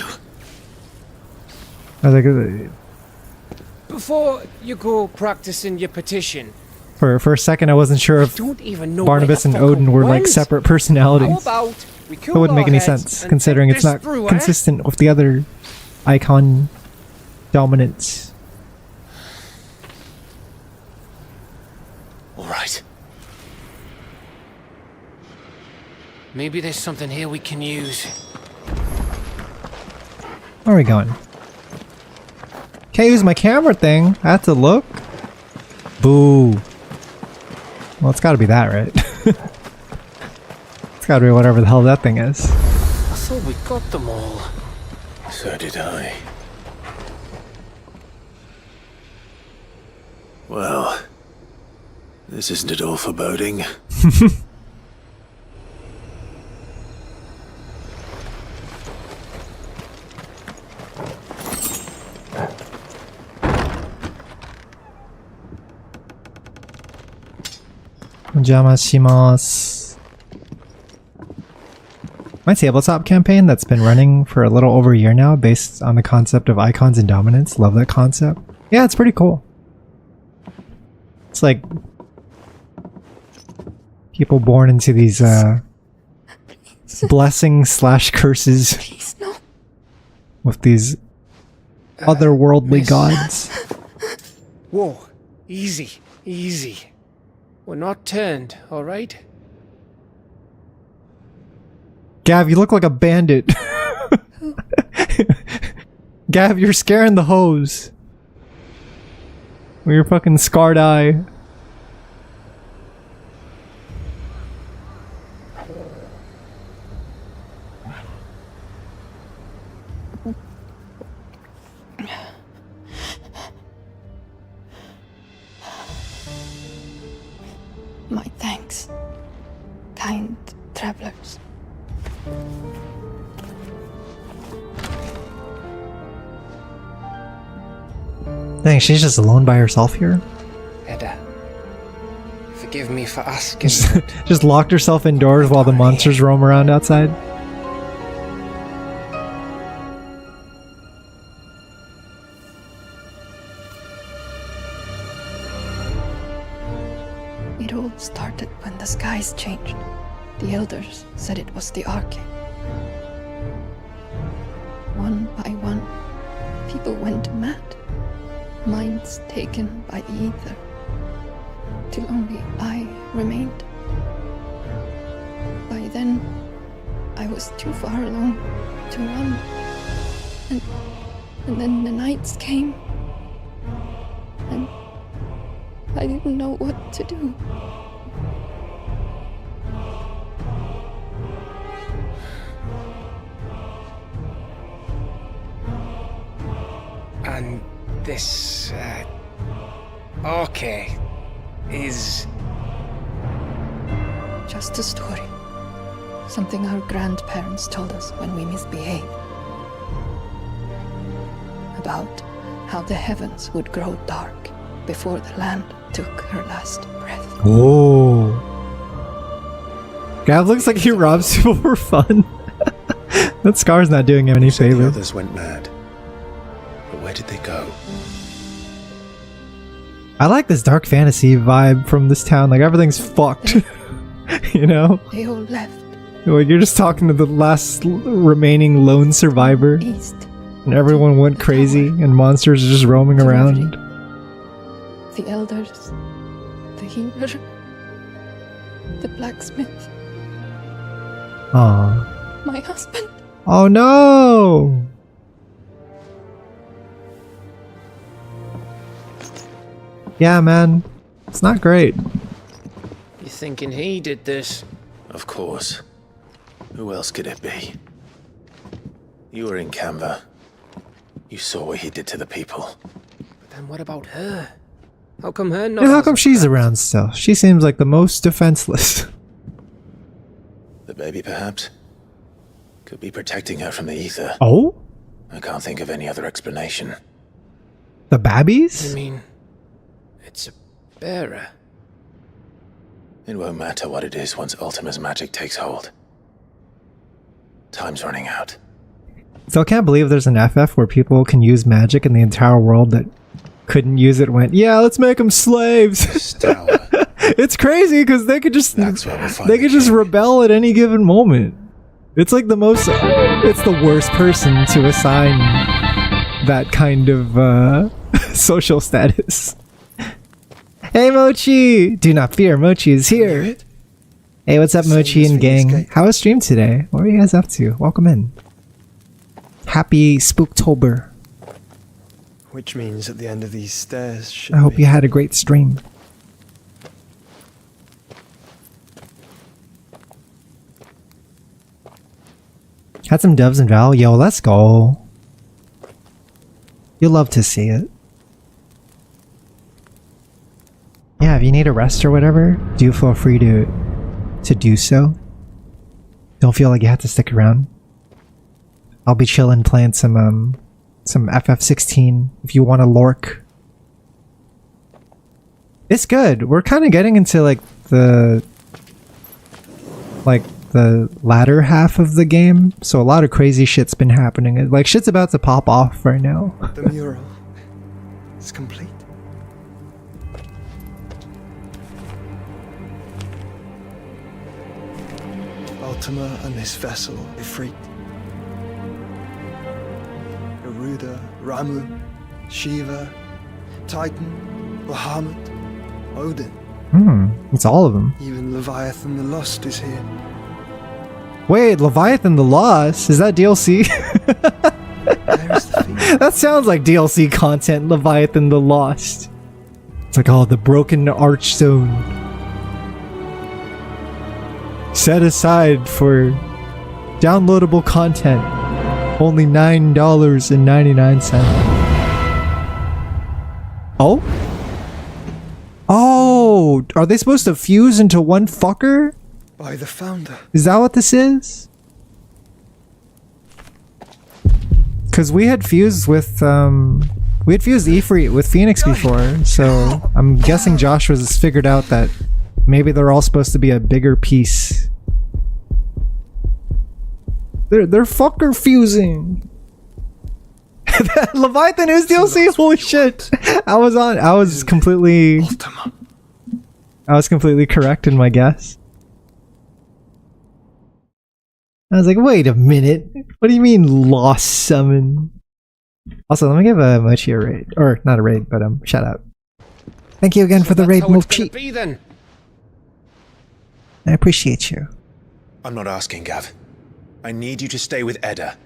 I was like,
Before you go practicing your petition,
for a second, I wasn't sure if
don't even know
Barnabas
where
and
the fuck
Odin
I
were like
went.
separate
How
personalities.
about we
That
cool
wouldn't make
our
any
heads
sense,
and
considering
think
it's
this
not
through, eh?
consistent with the other icon dominance.
All right.
Maybe there's something here we can use.
Where are we going? Can't use my camera thing. I have to look. Boo. Well, it's gotta be that, right? It's gotta be whatever the hell that thing is.
I thought we got them all.
So did I. Well, this isn't at all foreboding.
Jamashimasu. My tabletop campaign that's been running for a little over a year now, based on the concept of icons and dominance. Love that concept. Yeah, it's pretty cool. It's like people born into these blessings / curses with these otherworldly gods.
Whoa, easy, easy. We're not turned, all right?
Gav, you look like a bandit. Gav, you're scaring the hoes. With your fucking scarred eye.
My thanks, kind travelers.
Dang, she's just alone by herself here?
Edda, forgive me for asking.
Just locked herself indoors while the monsters roam around outside?
It all started when the skies changed. The elders said it was the Arcade. One by one, people went mad. Minds taken by the ether. Till only I remained. By then, I was too far alone to run. And then the nights came. And I didn't know what to do.
And this, okay, is...
Just a story. Something our grandparents told us when we misbehaved. About how the heavens would grow dark before the land took her last breath.
Whoa. Gav looks like he robs people for fun. That scar's not doing him any
The
favor.
others went mad. But where did they go?
I like this dark fantasy vibe from this town. Like, everything's fucked. You know?
They all left.
Like, you're just talking to the last remaining lone survivor.
East.
And everyone went crazy, and monsters are just roaming around.
The elders. The healer. The blacksmith.
Aww.
My husband.
Oh no! Yeah, man. It's not great.
You thinking he did this?
Of course. Who else could it be? You were in Canva. You saw what he did to the people.
But then what about her? How come her not?
And how come she's around still? She seems like the most defenseless.
The baby, perhaps? Could be protecting her from the ether.
Oh?
I can't think of any other explanation.
The babbies?
I mean, it's a bearer.
It won't matter what it is once Ultima's magic takes hold. Time's running out.
So I can't believe there's an FF where people can use magic in the entire world that couldn't use it went, yeah, let's make them slaves. It's crazy because they could just rebel at any given moment. It's like it's the worst person to assign that kind of social status. Hey Mochi! Do not fear, Mochi is here. Hey, what's up Mochi and gang? How was stream today? What are you guys up to? Welcome in. Happy Spooktober.
Which means at the end of these stairs should
I hope you had a great stream. Had some doves and Val. Yo, let's go. You'll love to see it. Yeah, if you need a rest or whatever, do feel free to do so. Don't feel like you have to stick around. I'll be chilling playing some FF16 if you want to lork. It's good. We're kind of getting into like the latter half of the game, so a lot of crazy shit's been happening. Like shit's about to pop off right now.
The mural is complete. Ultima and this vessel, Ifrit. Garuda, Ramu, Shiva, Titan, Bahamut, Odin.
It's all of them.
Even Leviathan the Lost is here.
Wait, Leviathan the Lost? Is that DLC? That sounds like DLC content, Leviathan the Lost. It's like, oh, the broken archstone. Set aside for downloadable content. Only $9.99. Oh? Oh, are they supposed to fuse into one fucker?
By the founder.
Is that what this is? Because we had fused with Ifrit with Phoenix before, so I'm guessing Joshua's figured out that maybe they're all supposed to be a bigger piece. They're fucker fusing. Leviathan is DLC. Holy shit! I was completely correct in my guess. I was like, wait a minute. What do you mean lost summon? Also, let me give a Mochi a raid. Or, not a raid, but shout out. Thank you again for the raid, Mochi. I appreciate you.
I'm not asking, Gav. I need you to stay with Edda.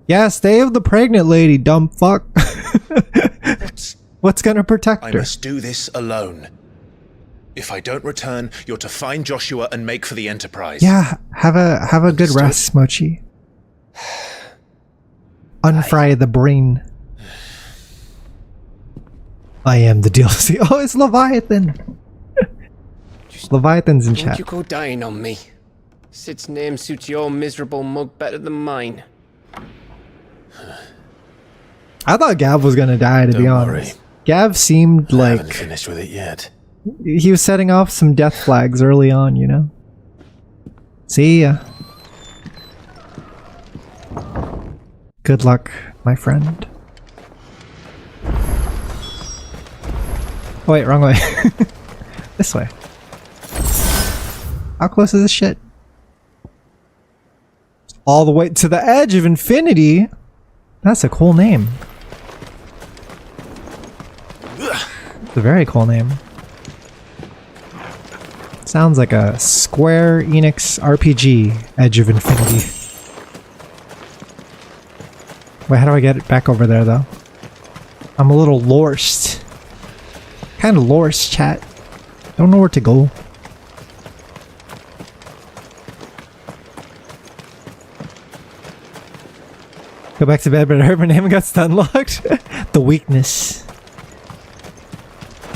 Yeah, stay with the pregnant lady, dumb fuck. What's gonna protect her?
I must do this alone. If I don't return, you're to find Joshua and make for the Enterprise.
Yeah, have a good rest, Mochi. Unfry the brain. I am the DLC. Oh, it's Leviathan. Leviathan's in
Don't
chat.
you go dying on me. Sid's name suits your miserable mug better than mine.
I thought Gav was gonna die, to be honest. Gav seemed
I haven't
like
finished with it yet.
he was setting off some death flags early on, you know? See ya. Good luck, my friend. Oh wait, wrong way. This way. How close is this shit? All the way to the edge of infinity? That's a cool name. It's a very cool name. Sounds like a Square Enix RPG, Edge of Infinity. Wait, how do I get it back over there, though? I'm a little lost. Kind of lost, chat. Don't know where to go. Go back to bed, but I heard my name got stun locked. The weakness.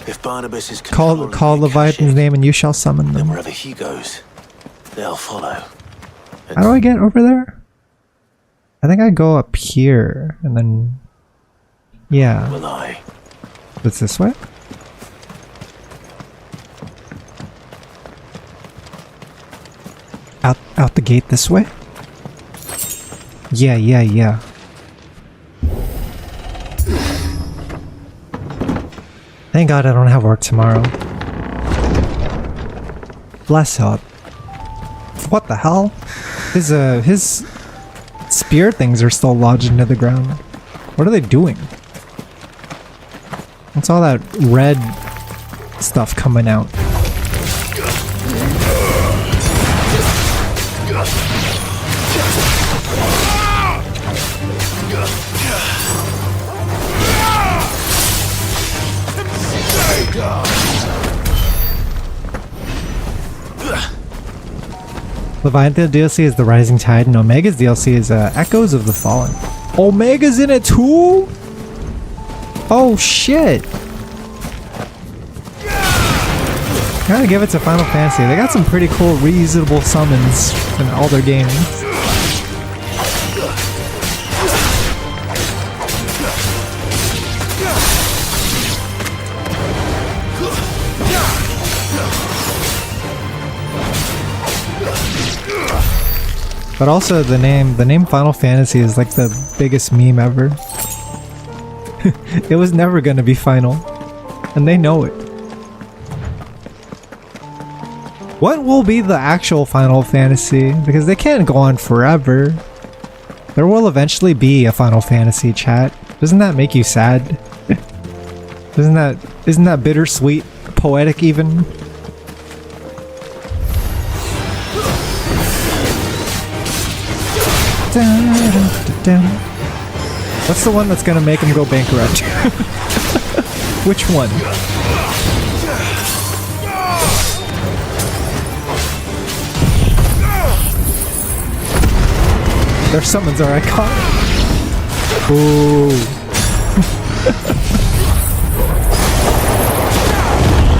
If Barnabas is
Call Leviathan's name and you shall summon them.
then wherever he goes, they'll follow.
How do I get over there? I think I go up here and then... Yeah.
Will I?
It's this way? Out the gate this way? Yeah. Thank God I don't have work tomorrow. Bless up. What the hell? His spear things are still lodged into the ground. What are they doing? What's all that red stuff coming out? Leviathan DLC is the Rising Tide, and Omega's DLC is Echoes of the Fallen. Omega's in it too? Oh shit! Gotta give it to Final Fantasy. They got some pretty cool reusable summons in all their games. But also the name Final Fantasy is like the biggest meme ever. It was never gonna be final. And they know it. What will be the actual Final Fantasy? Because they can't go on forever. There will eventually be a Final Fantasy, chat. Doesn't that make you sad? Isn't that bittersweet? Poetic even? What's the one that's gonna make him go bankrupt? Which one? Their summons are iconic. Ooh.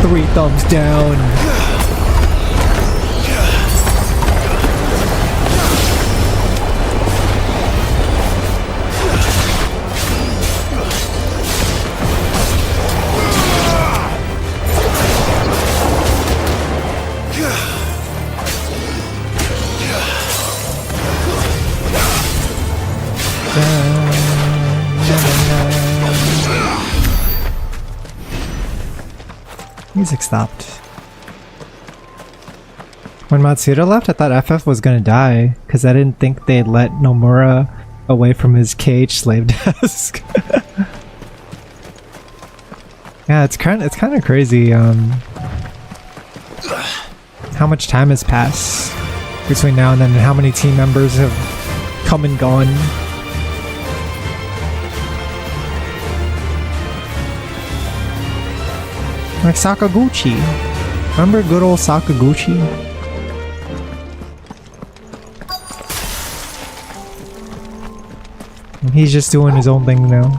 3 thumbs down. Music stopped. When Matsuda left, I thought FF was gonna die, because I didn't think they'd let Nomura away from his cage slave desk. Yeah, it's kind of crazy how much time has passed between now and then, and how many team members have come and gone. Like Sakaguchi. Remember good old Sakaguchi? And he's just doing his own thing now.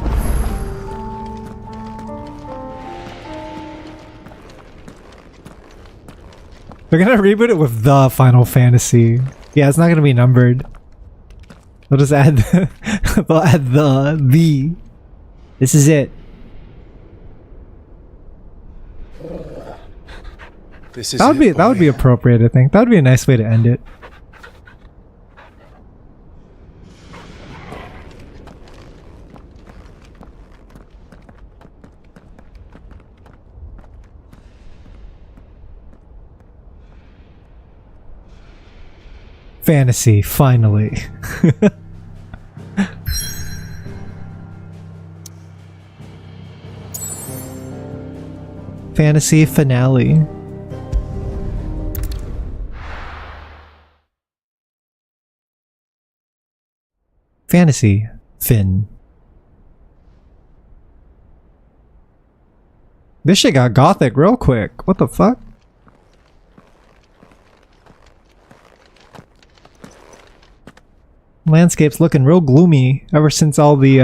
They're gonna reboot it with the Final Fantasy. Yeah, it's not gonna be numbered. They'll just add they'll add the. This is it. That would be appropriate, I think. That would be a nice way to end it. Fantasy, finally. Fantasy finale. Fantasy Fin. This shit got gothic real quick. What the fuck? Landscape's looking real gloomy ever since all the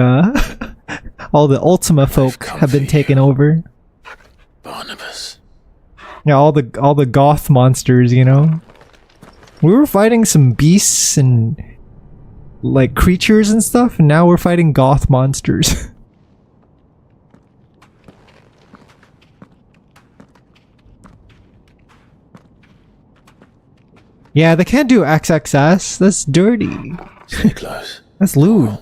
all the Ultima folk have been taken over.
Barnabas.
Yeah, all the goth monsters, you know. We were fighting some beasts and like creatures and stuff, and now we're fighting goth monsters. Yeah, they can't do XXS. That's dirty.
Stay close.
That's lewd.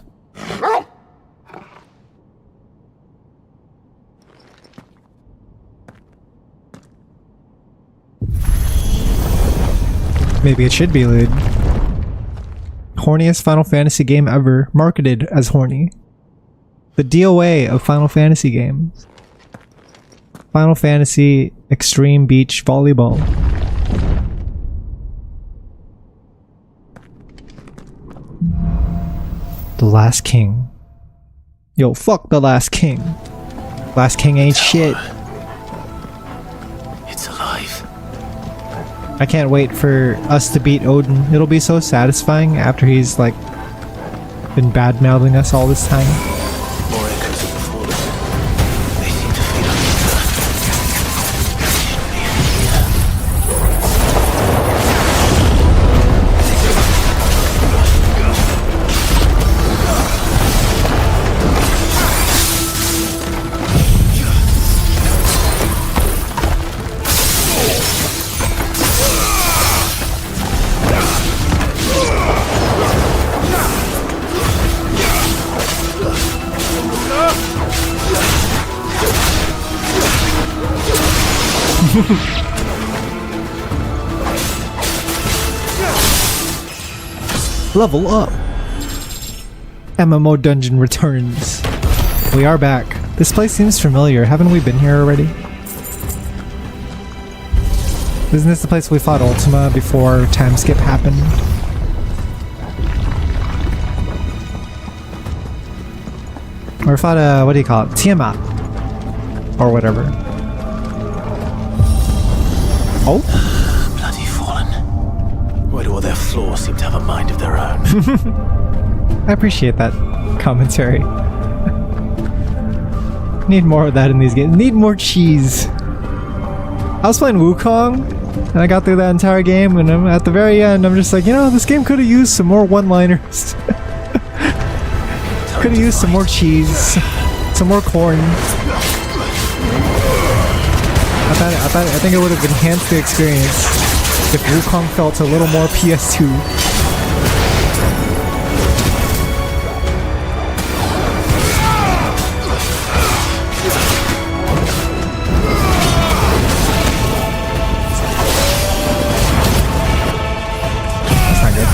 Maybe it should be lewd. Horniest Final Fantasy game ever, marketed as horny. The DOA of Final Fantasy games. Final Fantasy Extreme Beach Volleyball. The Last King. Yo, fuck the Last King. Last King ain't shit.
It's alive.
I can't wait for us to beat Odin. It'll be so satisfying after he's like been bad-mouthing us all this time.
More echoes of the fallen. They seem to feed on each other.
Level up! MMO Dungeon returns. We are back. This place seems familiar. Haven't we been here already? Isn't this the place we fought Ultima before time skip happened? Or fought what do you call it? Tiamat. Or whatever. Oh?
Bloody fallen. Why do all their flaws seem to have a mind of their own?
I appreciate that commentary. Need more of that in these games. Need more cheese. I was playing Wukong, and I got through that entire game, and I'm at the very end, I'm just like, you know, this game could have used some more one-liners. Could have used some more cheese, some more corn. I think it would have enhanced the experience if Wukong felt a little more PS2. That's not good.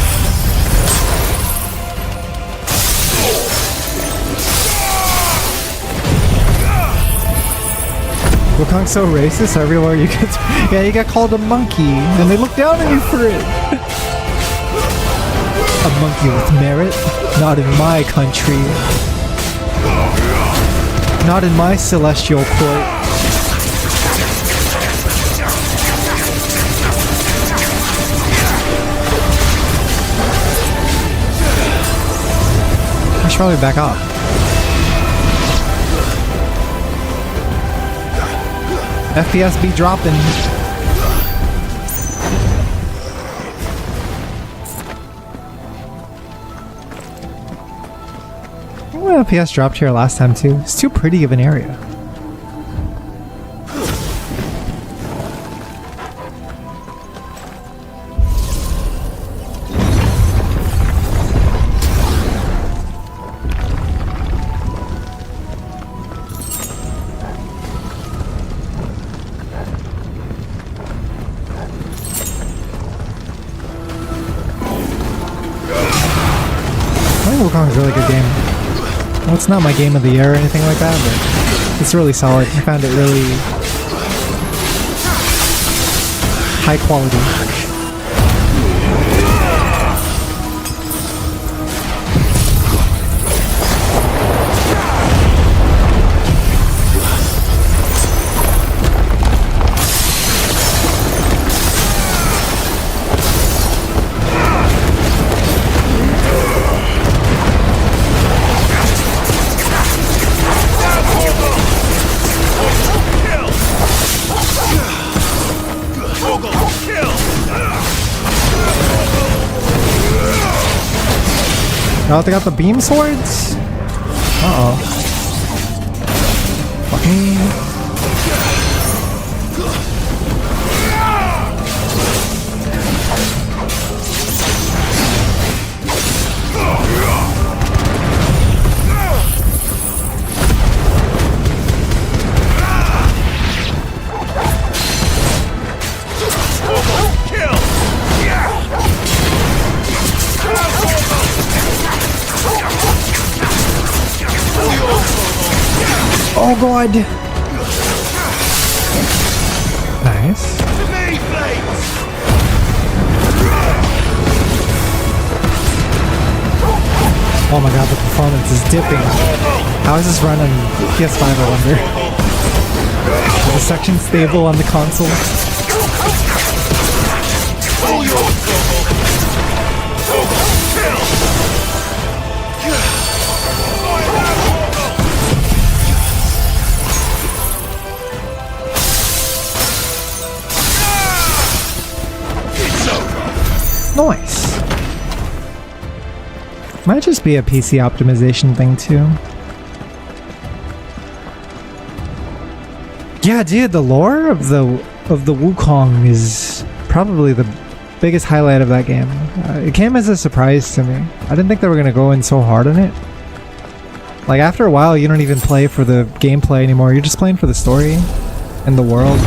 Wukong's so racist everywhere you get to, yeah, you get called a monkey and they look down on you for it. A monkey with merit? Not in my country. Not in my celestial court. I should probably back off. FPS be dropping. Well, FPS dropped here last time too. It's too pretty of an area. think Wukong's a really good game. Well, it's not my game of the year or anything like that, but it's really solid. I found it really high quality. Oh, they got the beam swords? Uh-oh. Fucking... Oh god! Nice. Oh my god, the performance is dipping. How is this run on PS5, I wonder? Is the section stable on the console? Nice. Might just be a PC optimization thing too. Yeah, dude, the lore of the Wukong is probably the biggest highlight of that game. It came as a surprise to me. I didn't think they were gonna go in so hard on it. Like after a while, you don't even play for the gameplay anymore. You're just playing for the story and the world.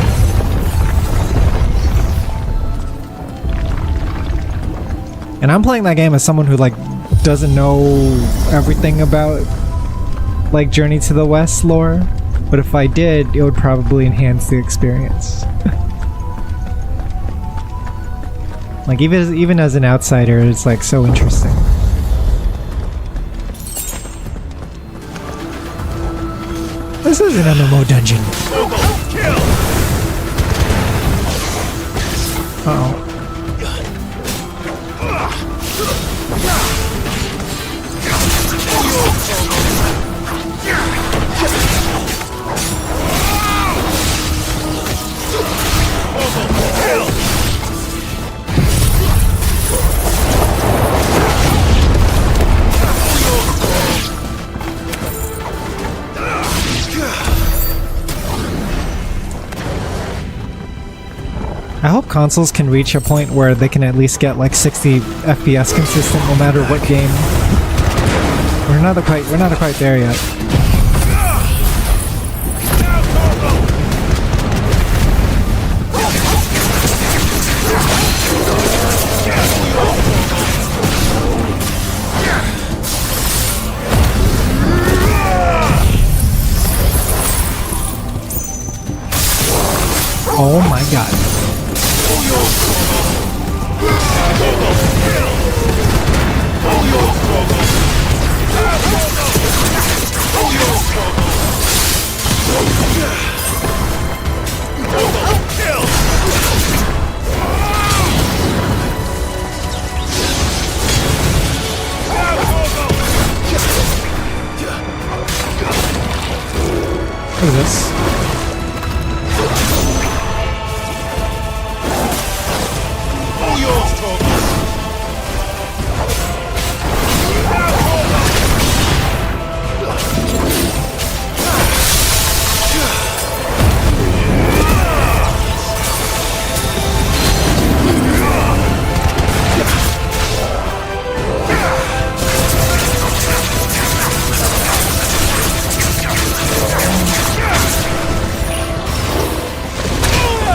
And I'm playing that game as someone who like doesn't know everything about like Journey to the West lore, but if I did, it would probably enhance the experience. Like even as an outsider, it's like so interesting. This is an MMO dungeon. Uh-oh. I hope consoles can reach a point where they can at least get like 60 FPS consistent no matter what game. We're not quite there yet. Oh my god. What is this?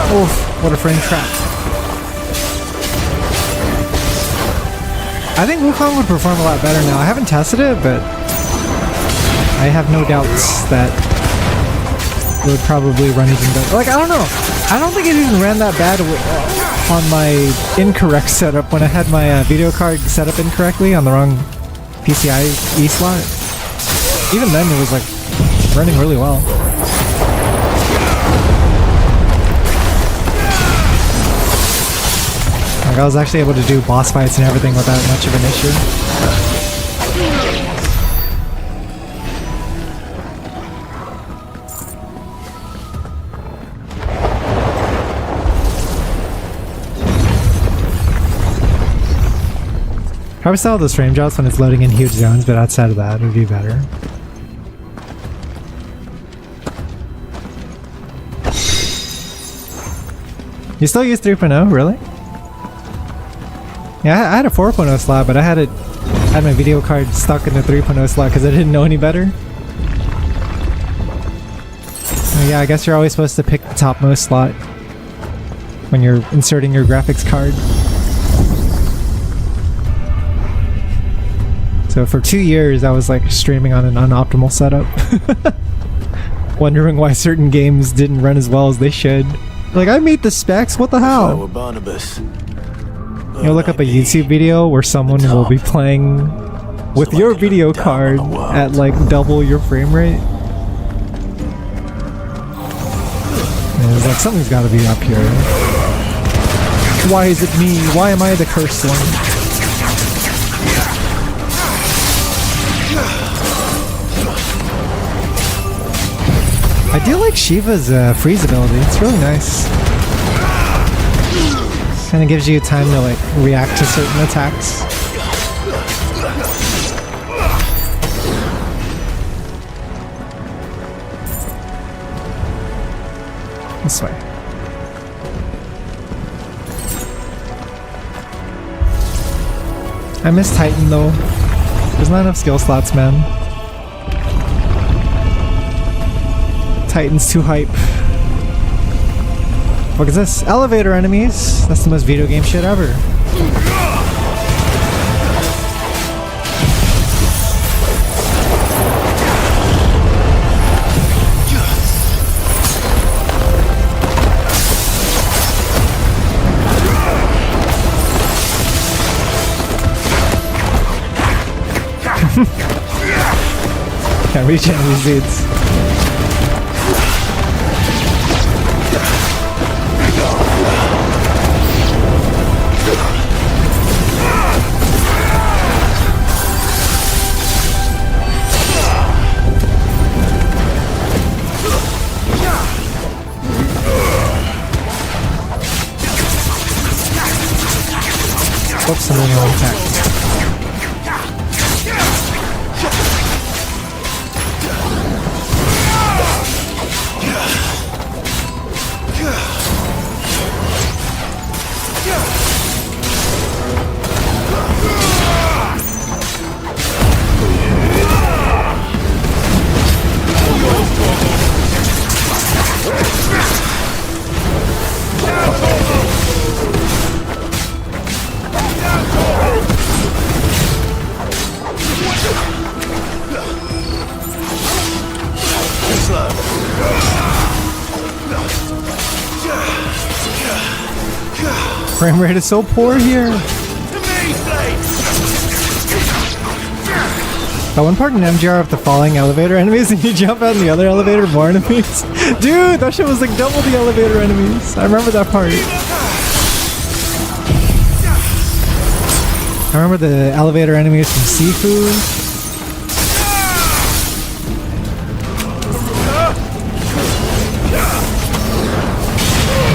Oof, what a frame trap. I think Wukong would perform a lot better now. I haven't tested it, but I have no doubts that it would probably run even better. Like, I don't know. I don't think it even ran that bad on my incorrect setup when I had my video card set up incorrectly on the wrong PCIe slot. Even then, it was like running really well. Like, I was actually able to do boss fights and everything without much of an issue. Probably saw those frame drops when it's loading in huge zones, but outside of that, it would be better. You still use 3.0, really? Yeah, I had a 4.0 slot, but I had my video card stuck in the 3.0 slot because I didn't know any better. Yeah, I guess you're always supposed to pick the topmost slot when you're inserting your graphics card. So for 2 years, I was like streaming on an unoptimal setup. Wondering why certain games didn't run as well as they should. Like, I meet the specs, what the hell? You'll look up a YouTube video where someone will be playing with your video card at like double your frame rate. And it's like, something's gotta be up here. Why is it me? Why am I the cursed one? I do like Shiva's freeze ability, it's really nice. Kind of gives you time to like react to certain attacks. This way. I miss Titan though. There's not enough skill slots, man. Titan's too hype. What is this? Elevator enemies! That's the most video game shit ever. Can't reach any of these dudes. Whoops, I'm running on attack. Frame rate is so poor here. That one part in MGR of the falling elevator enemies and you jump out in the other elevator, more enemies. Dude, that shit was like double the elevator enemies. I remember that part. I remember the elevator enemies from Sifu.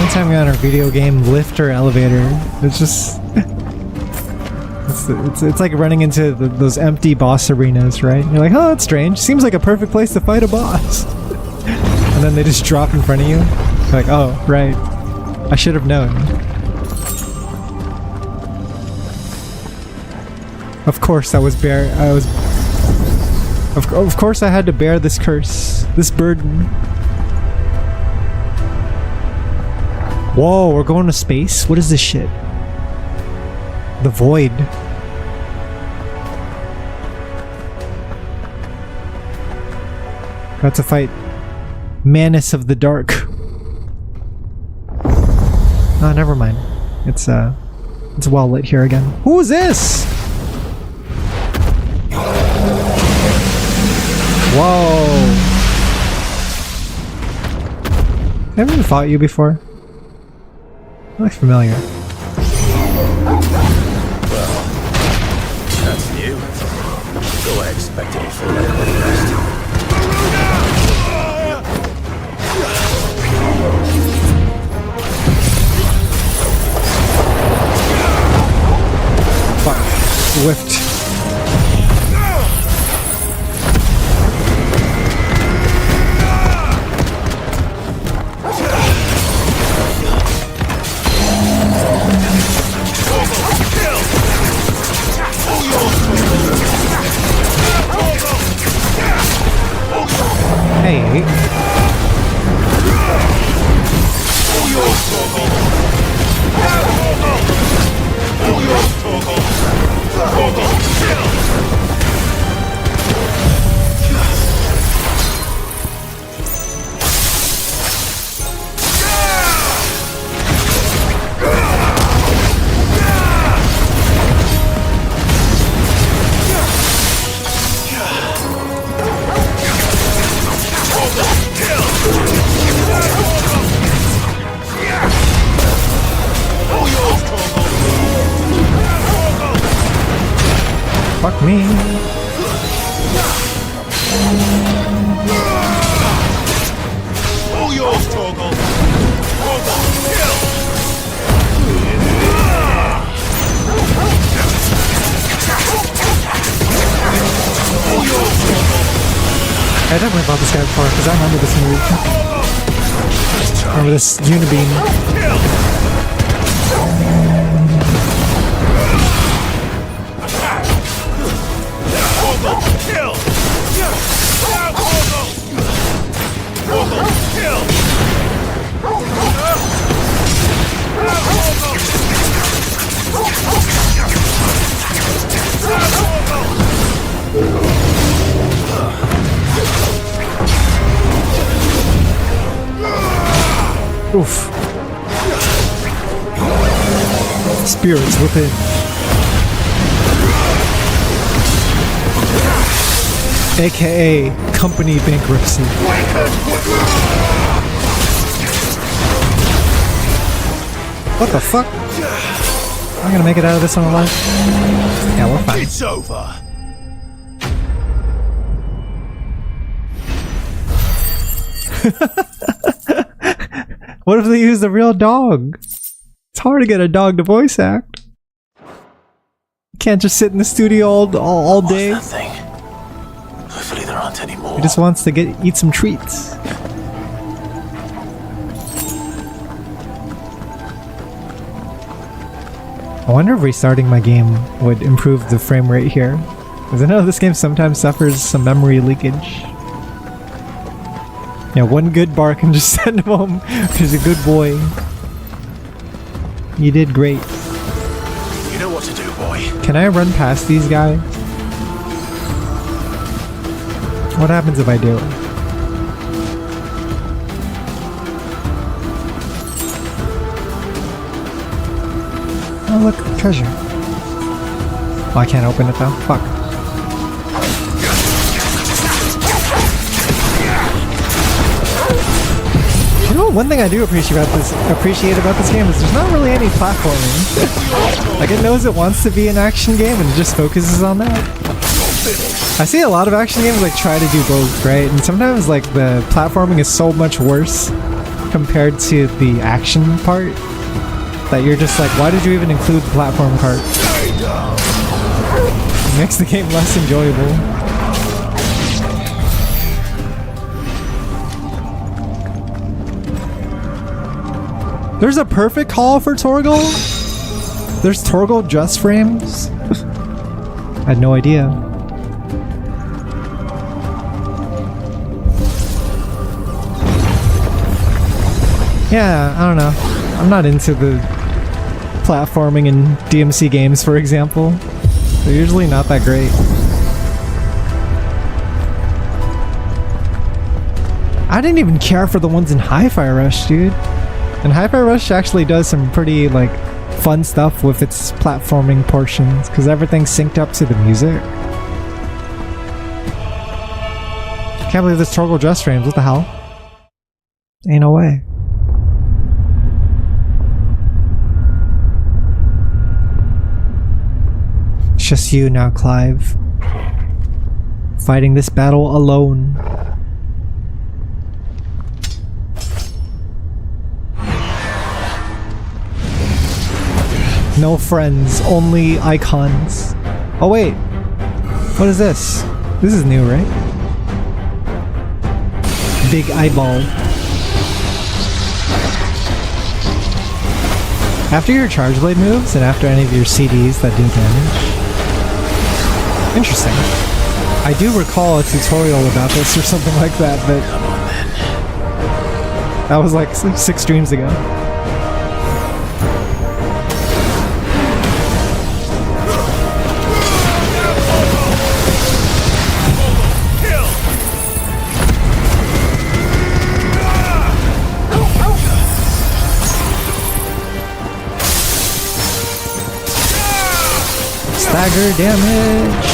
Anytime you're on a video game lift or elevator, it's just it's like running into those empty boss arenas, right? You're like, oh, that's strange. Seems like a perfect place to fight a boss. And then they just drop in front of you. You're like, oh, right. I should have known. Of course, I was Of course, I had to bear this curse, this burden. Whoa, we're going to space? What is this shit? The void. Got to fight Manus of the Dark. Oh, never mind. It's well lit here again. Who is this? Whoa. Have I ever fought you before? I look familiar.
Well, that's new. Though I expected a full leg rest.
Fuck. Whiffed. Hey. Fuck me.
All yours, Torgal. Torgal, kill. All yours, Torgal.
I definitely fought this guy before because I remember this move. Remember this Unibeam.
Kill! Kill!
Oof. Spirits within. AKA company bankruptcy. What the fuck? I'm gonna make it out of this one alive. Yeah, we're fine.
It's over.
What if they use the real dog? It's hard to get a dog to voice act. You can't just sit in the studio all day.
What's that thing? Hopefully there aren't any more.
He just wants to eat some treats. I wonder if restarting my game would improve the frame rate here. Because I know this game sometimes suffers some memory leakage. Yeah, one good bark and just send him home. He's a good boy. You did great.
You know what to do, boy.
Can I run past these guys? What happens if I do? Oh look, treasure. Oh, I can't open it though. Fuck. You know, one thing I do appreciate about this game is there's not really any platforming. Like, it knows it wants to be an action game and it just focuses on that. I see a lot of action games like try to do both, right? And sometimes like the platforming is so much worse compared to the action part that you're just like, why did you even include the platform part? It makes the game less enjoyable. There's a perfect haul for Torgal? There's Torgal just frames? I had no idea. Yeah, I don't know. I'm not into the platforming in DMC games, for example. They're usually not that great. I didn't even care for the ones in Hi-Fi Rush, dude. And Hi-Fi Rush actually does some pretty, like, fun stuff with its platforming portions, because everything's synced up to the music. Can't believe this toggle dress frames, what the hell? Ain't no way. It's just you now, Clive. Fighting this battle alone. No friends, only icons. Oh wait, what is this? This is new, right? Big eyeball. After your charge blade moves and after any of your CDs that do damage. Interesting. I do recall a tutorial about this or something like that, but that was like 6 streams ago. Stagger damage.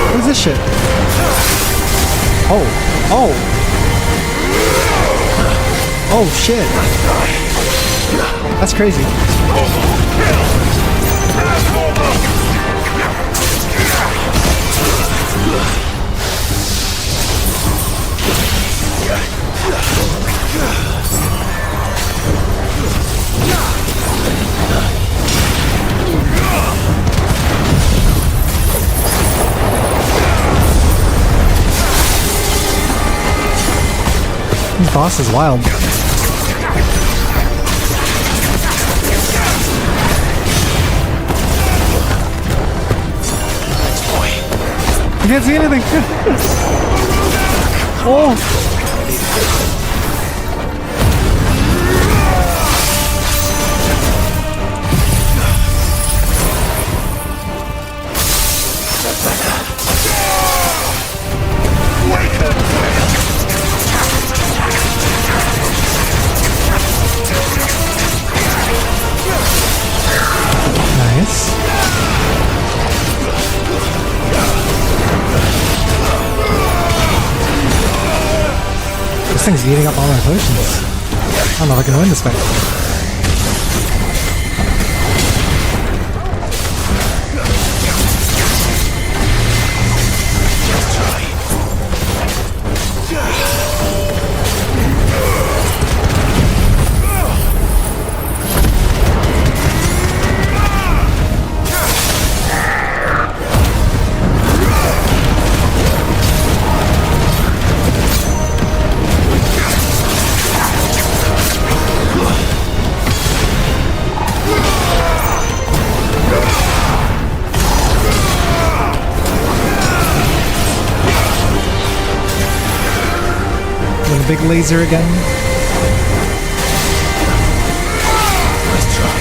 What is this shit? Oh, oh, oh shit! That's crazy. This boss is wild. I can't see anything. Oh. Nice. This thing's eating up all my potions. I don't know if I can win this fight. Big laser again.
Nice try.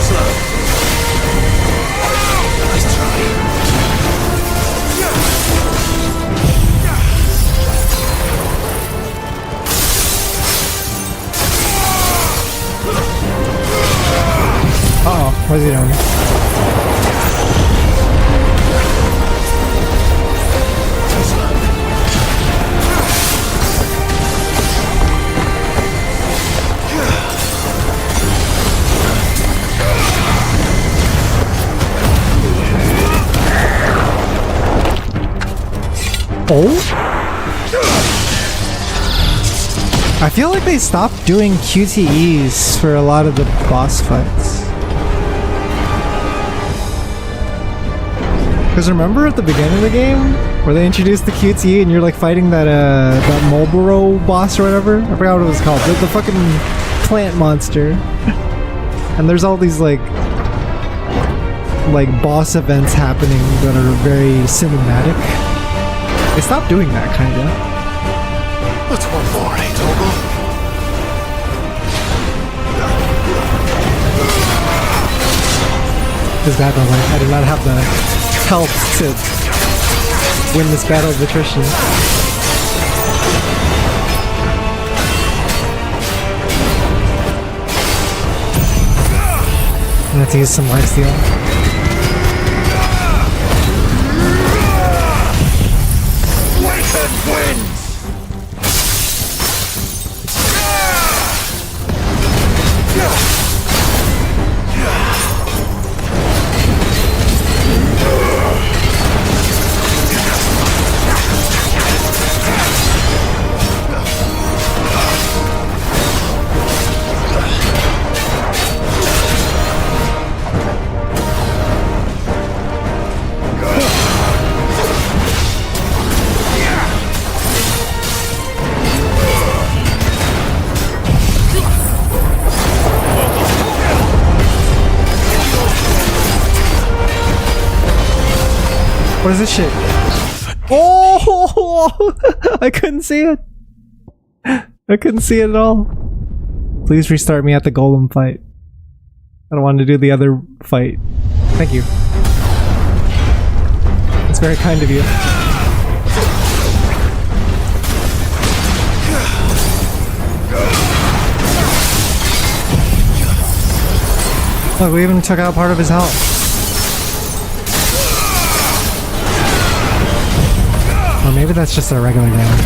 Slow. Nice try.
Uh-oh, what is he doing? Oh? I feel like they stopped doing QTEs for a lot of the boss fights. Because remember at the beginning of the game where they introduced the QTE and you're like fighting that Marlboro boss or whatever? I forgot what it was called. The fucking plant monster. And there's all these like boss events happening that are very cinematic. They stopped doing that, kinda.
What's one more, eh, Torgal?
This battle, like, I do not have the health to win this battle of attrition. I have to use some lifesteal.
Wait wins!
What is this shit? Oh! I couldn't see it. I couldn't see it at all. Please restart me at the golem fight. I don't want to do the other fight. Thank you. That's very kind of you. Look, we even took out part of his health. Or maybe that's just a regular damage.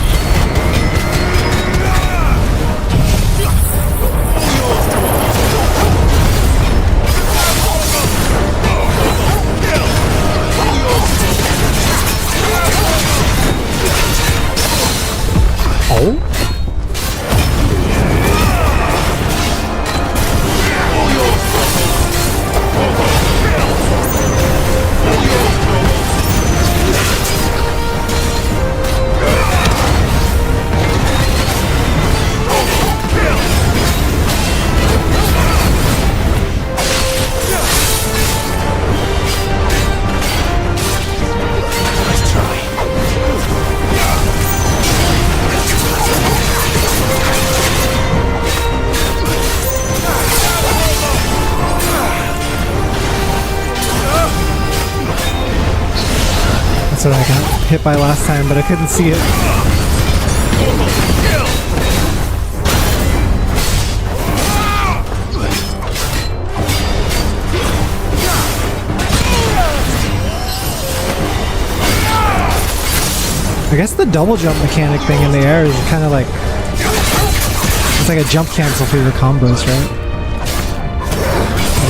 Oh? That's what I got hit by last time, but I couldn't see it. I guess the double jump mechanic thing in the air is kind of like... It's like a jump cancel for your combos, right?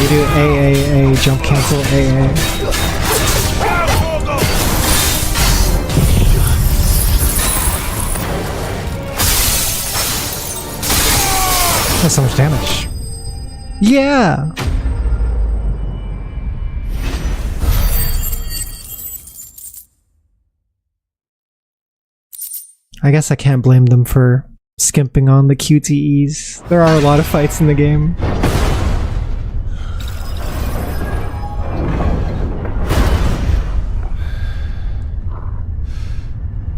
You do A, jump cancel, A. That's so much damage. Yeah! I guess I can't blame them for skimping on the QTEs. There are a lot of fights in the game.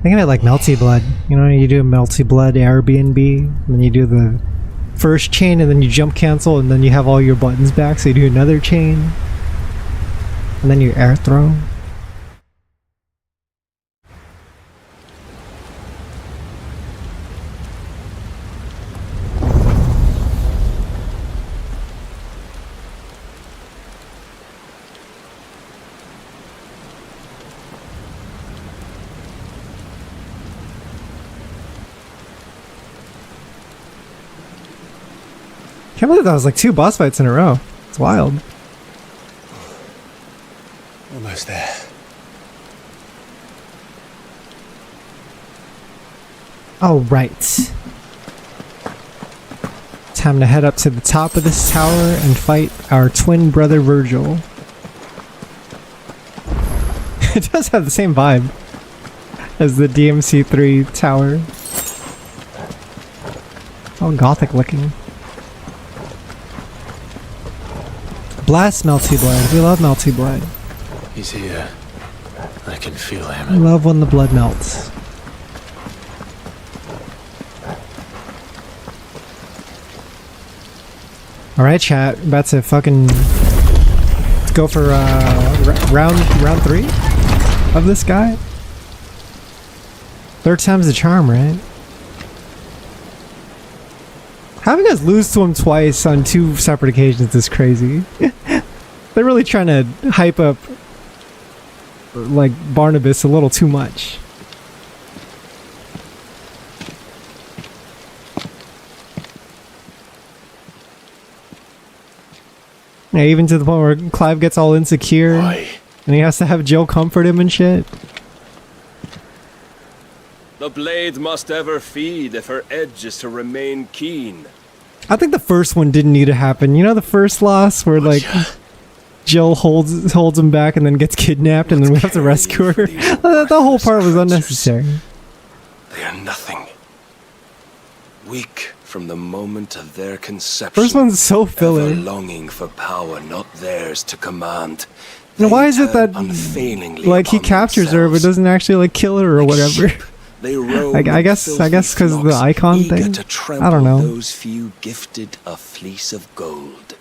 Think of it like Melty Blood. You know, you do a Melty Blood Airbnb, and then you do the first chain, and then you jump cancel, and then you have all your buttons back, so you do another chain, and then you air throw. I can't believe that was like 2 boss fights in a row. It's wild.
Almost there.
All right. Time to head up to the top of this tower and fight our twin brother Virgil. It does have the same vibe as the DMC3 tower. All gothic looking. Blast Melty Blood. We love Melty Blood.
He's here. I can feel him.
I love when the blood melts. Alright, chat. About to fucking go for round 3 of this guy. 3rd time's the charm, right? Having us lose to him twice on 2 separate occasions is crazy. They're really trying to hype up like Barnabas a little too much. Yeah, even to the point where Clive gets all insecure.
Why?
And he has to have Jill comfort him and shit.
The blade must ever feed if her edge is to remain keen.
I think the first one didn't need to happen. You know the first loss where like Jill holds him back and then gets kidnapped and then we have to rescue her? The whole part was unnecessary.
They are nothing. Weak from the moment of their conception.
First one's so filler.
Ever longing for power not theirs to command.
Now why is it that like he captures her but doesn't actually like kill her or whatever? I guess because of the icon thing. I don't know.
Those few gifted a fleece of gold,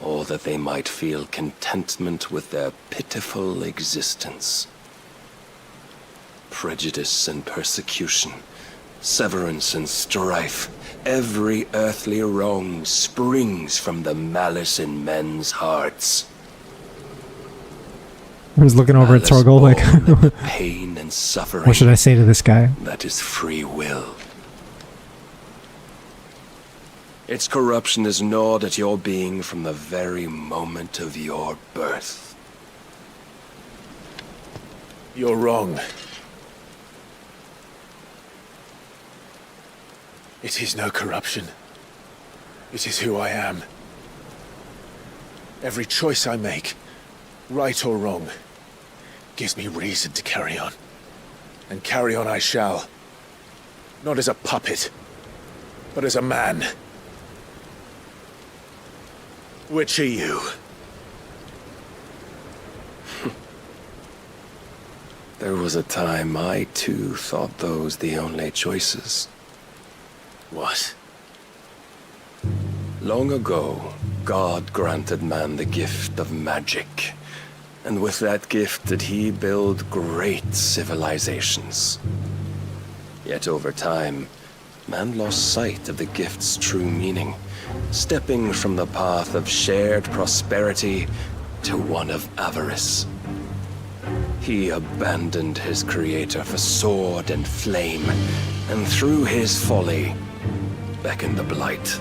or that they might feel contentment with their pitiful existence. Prejudice and persecution, severance and strife, every earthly wrong springs from the malice in men's hearts.
I was looking over at Torgal like,
pain and suffering.
What should I say to this guy?
That is free will. Its corruption is gnawed at your being from the very moment of your birth.
You're wrong. It is no corruption. It is who I am. Every choice I make, right or wrong, gives me reason to carry on. And carry on I shall. Not as a puppet, but as a man. Which are you?
There was a time I too thought those the only choices.
What?
Long ago, God granted man the gift of magic. And with that gift did he build great civilizations. Yet over time, man lost sight of the gift's true meaning, stepping from the path of shared prosperity to one of avarice. He abandoned his creator for sword and flame, and through his folly, beckoned the blight.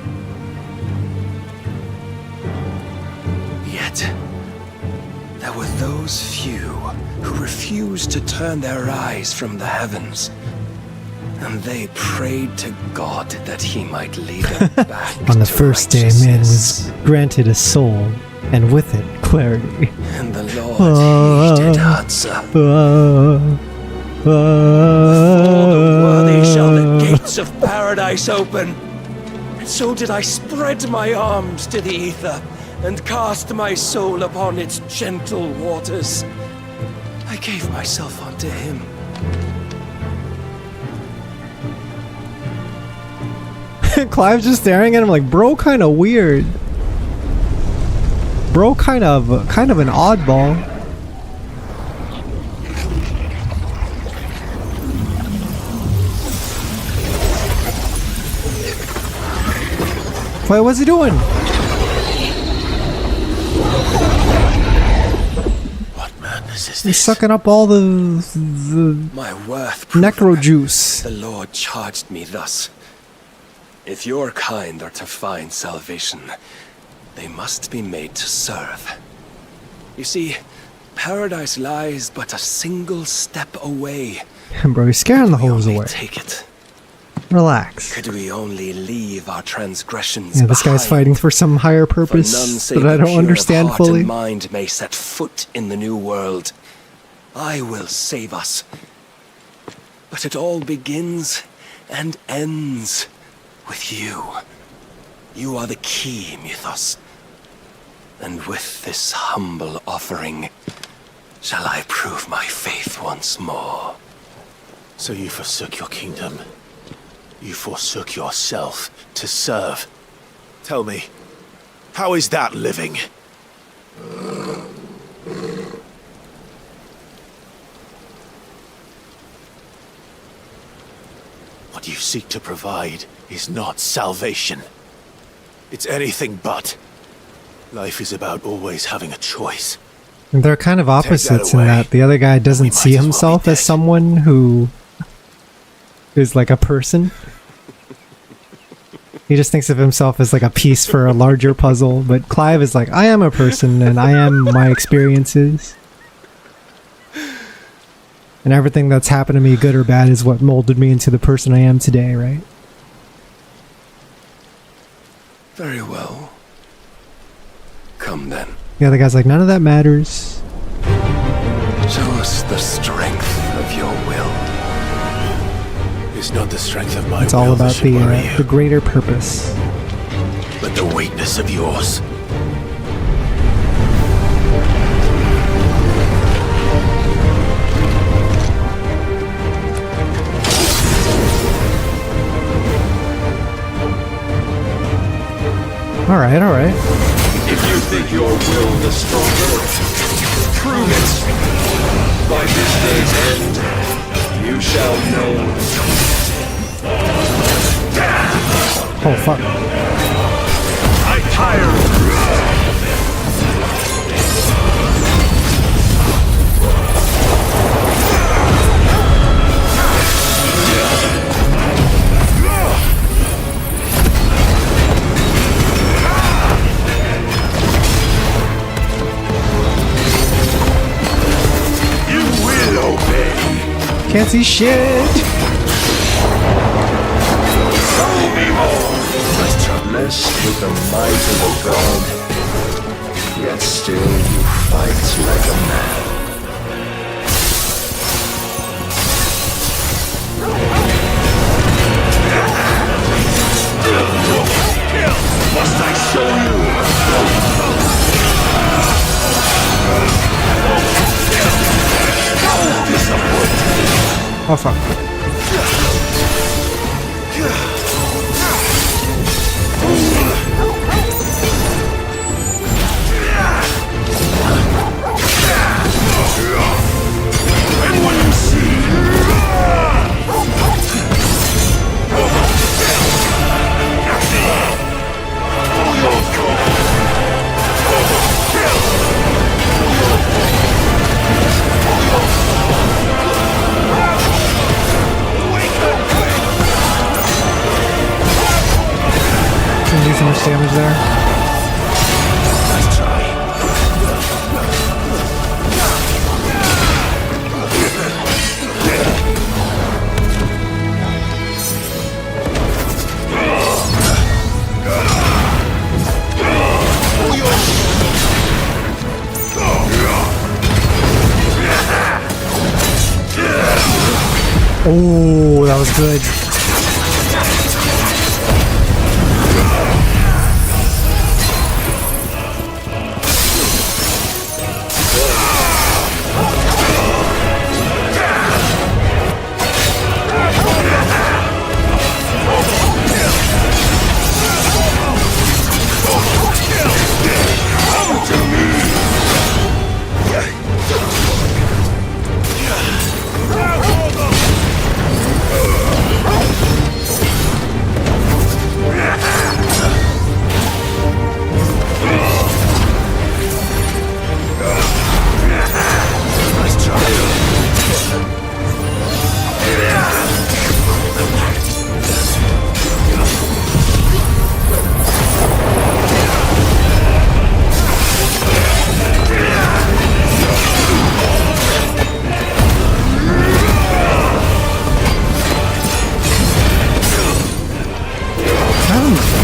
Yet, there were those few who refused to turn their eyes from the heavens, and they prayed to God that he might lead them back.
On the first day, man was granted a soul, and with it, clarity.
And the Lord he did answer. Before the worthy shall the gates of paradise open. And so did I spread my arms to the ether, and cast my soul upon its gentle waters. I gave myself unto him.
Clive's just staring at him like, bro, kind of weird. Bro, kind of an oddball. Wait, what's he doing? He's sucking up all the
my worth
necro juice.
The Lord charged me thus. If your kind are to find salvation, they must be made to serve. You see, paradise lies but a single step away.
Bro, you're scaring the hoes away.
Take it.
Relax.
Could we only leave our transgressions
Yeah, this guy's fighting for some higher purpose that I don't understand fully.
And mind may set foot in the new world. I will save us. But it all begins and ends with you. You are the key, Mythos. And with this humble offering, shall I prove my faith once more.
So you forsook your kingdom. You forsook yourself to serve. Tell me, How is that living? What you seek to provide is not salvation. It's anything but. Life is about always having a choice.
And they're kind of opposites in that the other guy doesn't see himself as someone who is like a person. He just thinks of himself as like a piece for a larger puzzle, but Clive is like, I am a person and I am my experiences. And everything that's happened to me, good or bad, is what molded me into the person I am today, right?
Very well. Come then.
The other guy's like, none of that matters.
Show us the strength of your will.
It's not the strength of my
It's all
will
about
that should worry you,
the greater purpose.
but the weakness of yours.
Alright, alright.
If you think your will the stronger, prove it. By this day's end, you shall know.
Oh, fuck.
I tire.
Can't see shit!
Blessed with the might of a god, yet still you fight like a man.
Must I show you?
Oh, fuck.
And what you see?
Didn't do so much damage there. Oh, that was good.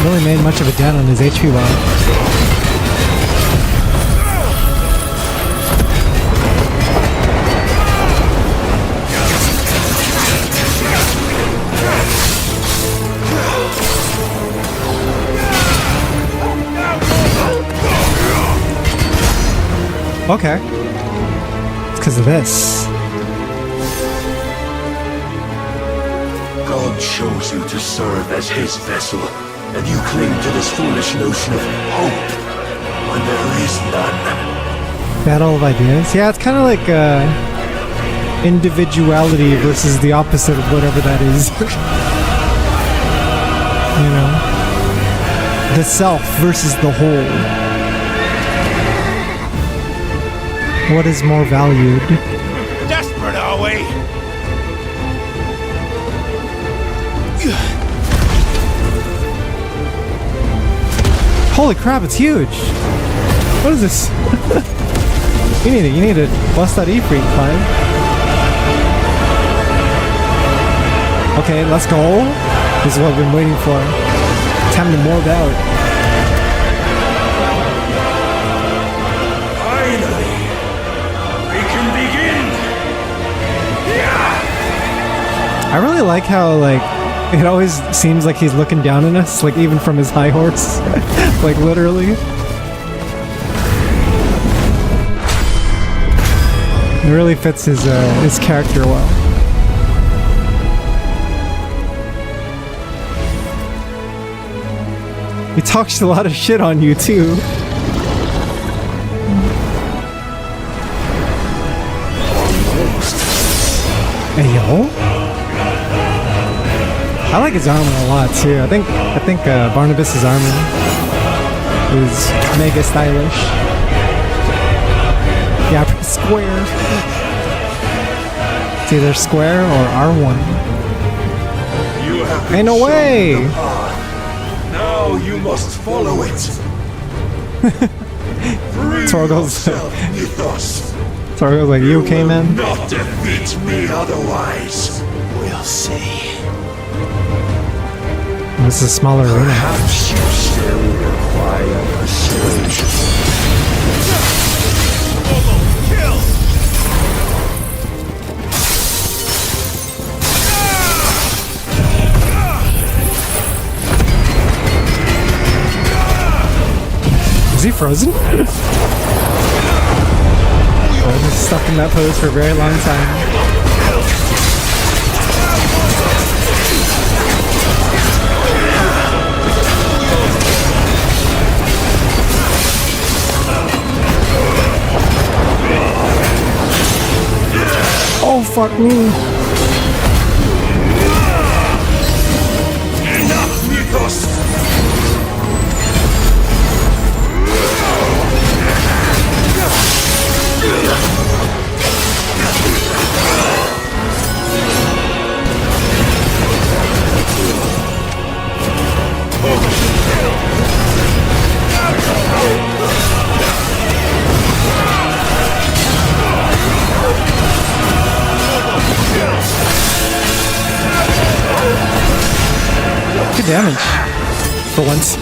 Really made much of a dent on his HP bar. Okay. It's because of this.
God chose you to serve as his vessel.
And you cling to this foolish notion of hope when there is none.
Battle of ideas? Yeah, it's kind of like individuality versus the opposite of whatever that is. You know? The self versus the whole. What is more valued?
Desperate, are we?
Holy crap, it's huge! What is this? You need to bust that E-Freak, Clive. Okay, let's go. This is what I've been waiting for. Time to morph out.
Finally, we can begin. Yeah.
I really like how, like, it always seems like he's looking down on us, like, even from his high horse. Like, literally. It really fits his character well. He talks a lot of shit on you, too. Hey, yo. I like his armor a lot, too. I think Barnabas's armor is mega stylish. Yeah, press square. It's either square or R1.
You have
Ain't no way!
Now you must follow it.
Torgo's like, you okay, man?
Not defeat me otherwise.
We'll see.
This is a smaller arena.
Perhaps you still require persuasion.
Is he frozen? Oh, he's stuck in that pose for a very long time. Oh, fuck me.
Enough, Mythos!
Good damage. For once.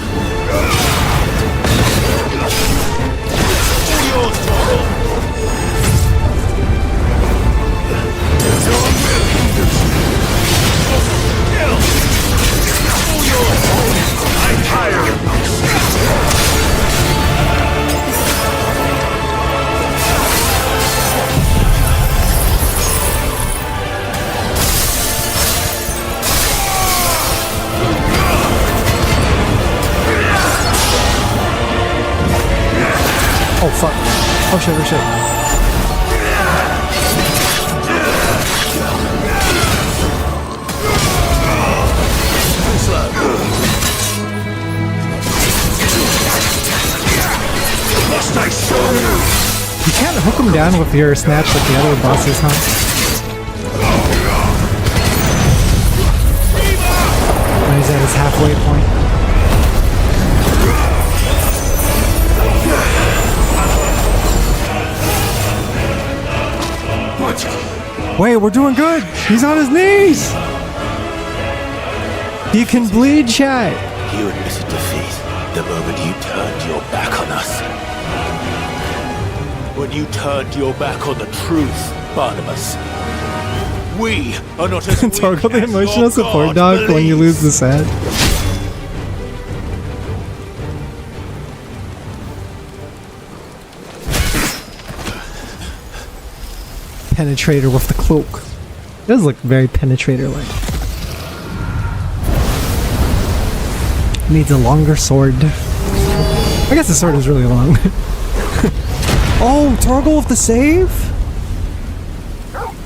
Oh fuck. Oh shit, oh shit.
Must I show you?
You can't hook him down with your snatch like the other bosses, huh? When he's at his halfway point. Wait, we're doing good! He's on his knees! He can bleed, chat!
You admitted defeat the moment you turned your back on us. When you turned your back on the truth, Barnabas. We are not as weak
Torgo the
as
emotional
your
support
God
dog when you lose the set. Penetrator with the cloak. It does look very Penetrator-like. Needs a longer sword. I guess the sword is really long. Oh, Torgal with the save?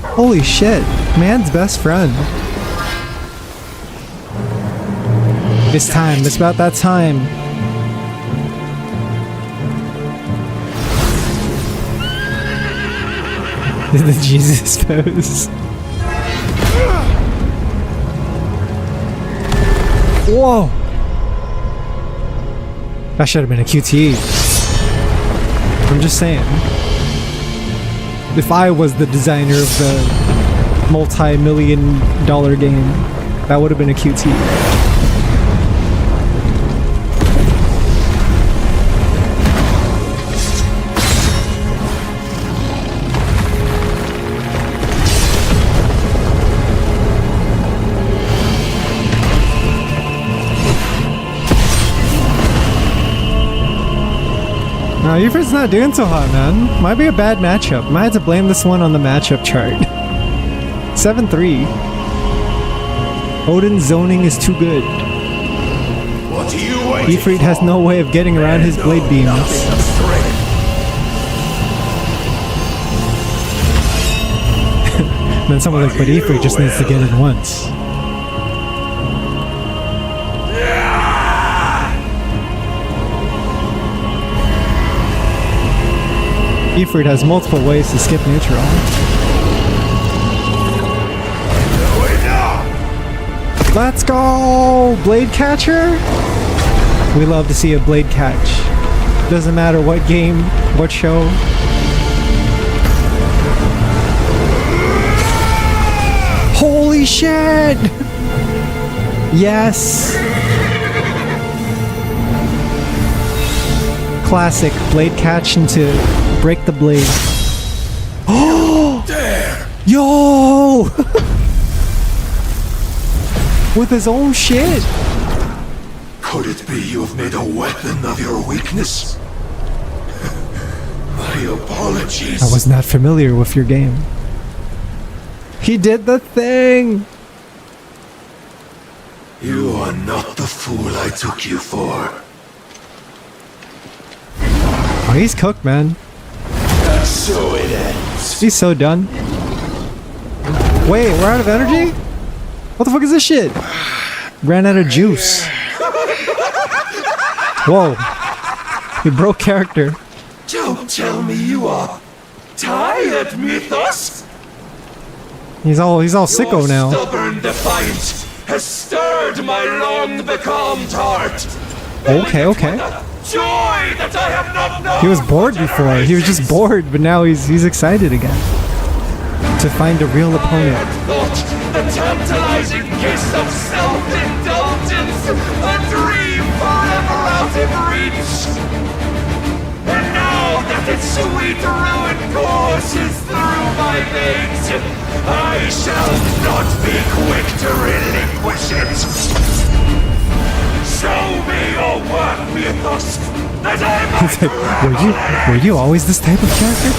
Holy shit. Man's best friend. It's time. It's about that time. The Jesus pose. Whoa! That should have been a QTE. I'm just saying. If I was the designer of the multi-million-dollar game, that would have been a QTE. No, Ifrit's not doing so hot, man. Might be a bad matchup. Might have to blame this one on the matchup chart. 7-3. Odin's zoning is too good.
What are you waiting
Ifrit has no way of getting around his blade beams. Then someone's like, but Ifrit just needs to get it once. Ifrit has multiple ways to skip neutral. Let's go! Blade catcher? We love to see a blade catch. Doesn't matter what game, what show. Holy shit! Yes! Classic blade catch into break the blade. Oh!
There!
Yo! With his own shit.
Could it be you have made a weapon of your weakness? My apologies.
I was not familiar with your game. He did the thing!
You are not the fool I took you for.
Oh, he's cooked, man.
And so it ends.
He's so done. Wait, we're out of energy? What the fuck is this shit? Ran out of juice. Whoa. You broke character.
Don't tell me you are tired, Mythos.
He's all sicko now.
Your stubborn defiance has stirred my long becalmed heart.
Okay.
Joy that I have not known.
He was bored before. He was just bored, but now he's excited again. To find a real opponent.
Thought the tantalizing kiss of self-indulgence, a dream forever out of reach. And now that its sweet ruin courses through my veins, I shall not be quick to relinquish it. Show me your work, Mythos, that I might
Were you always this type of character?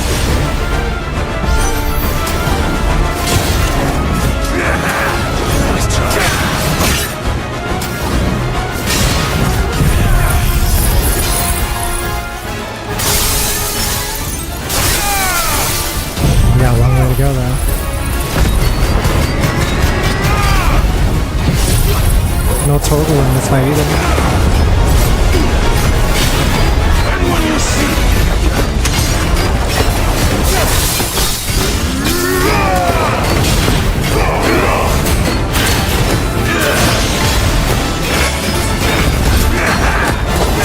Yeah, long way to go though. No turtle in this fight either.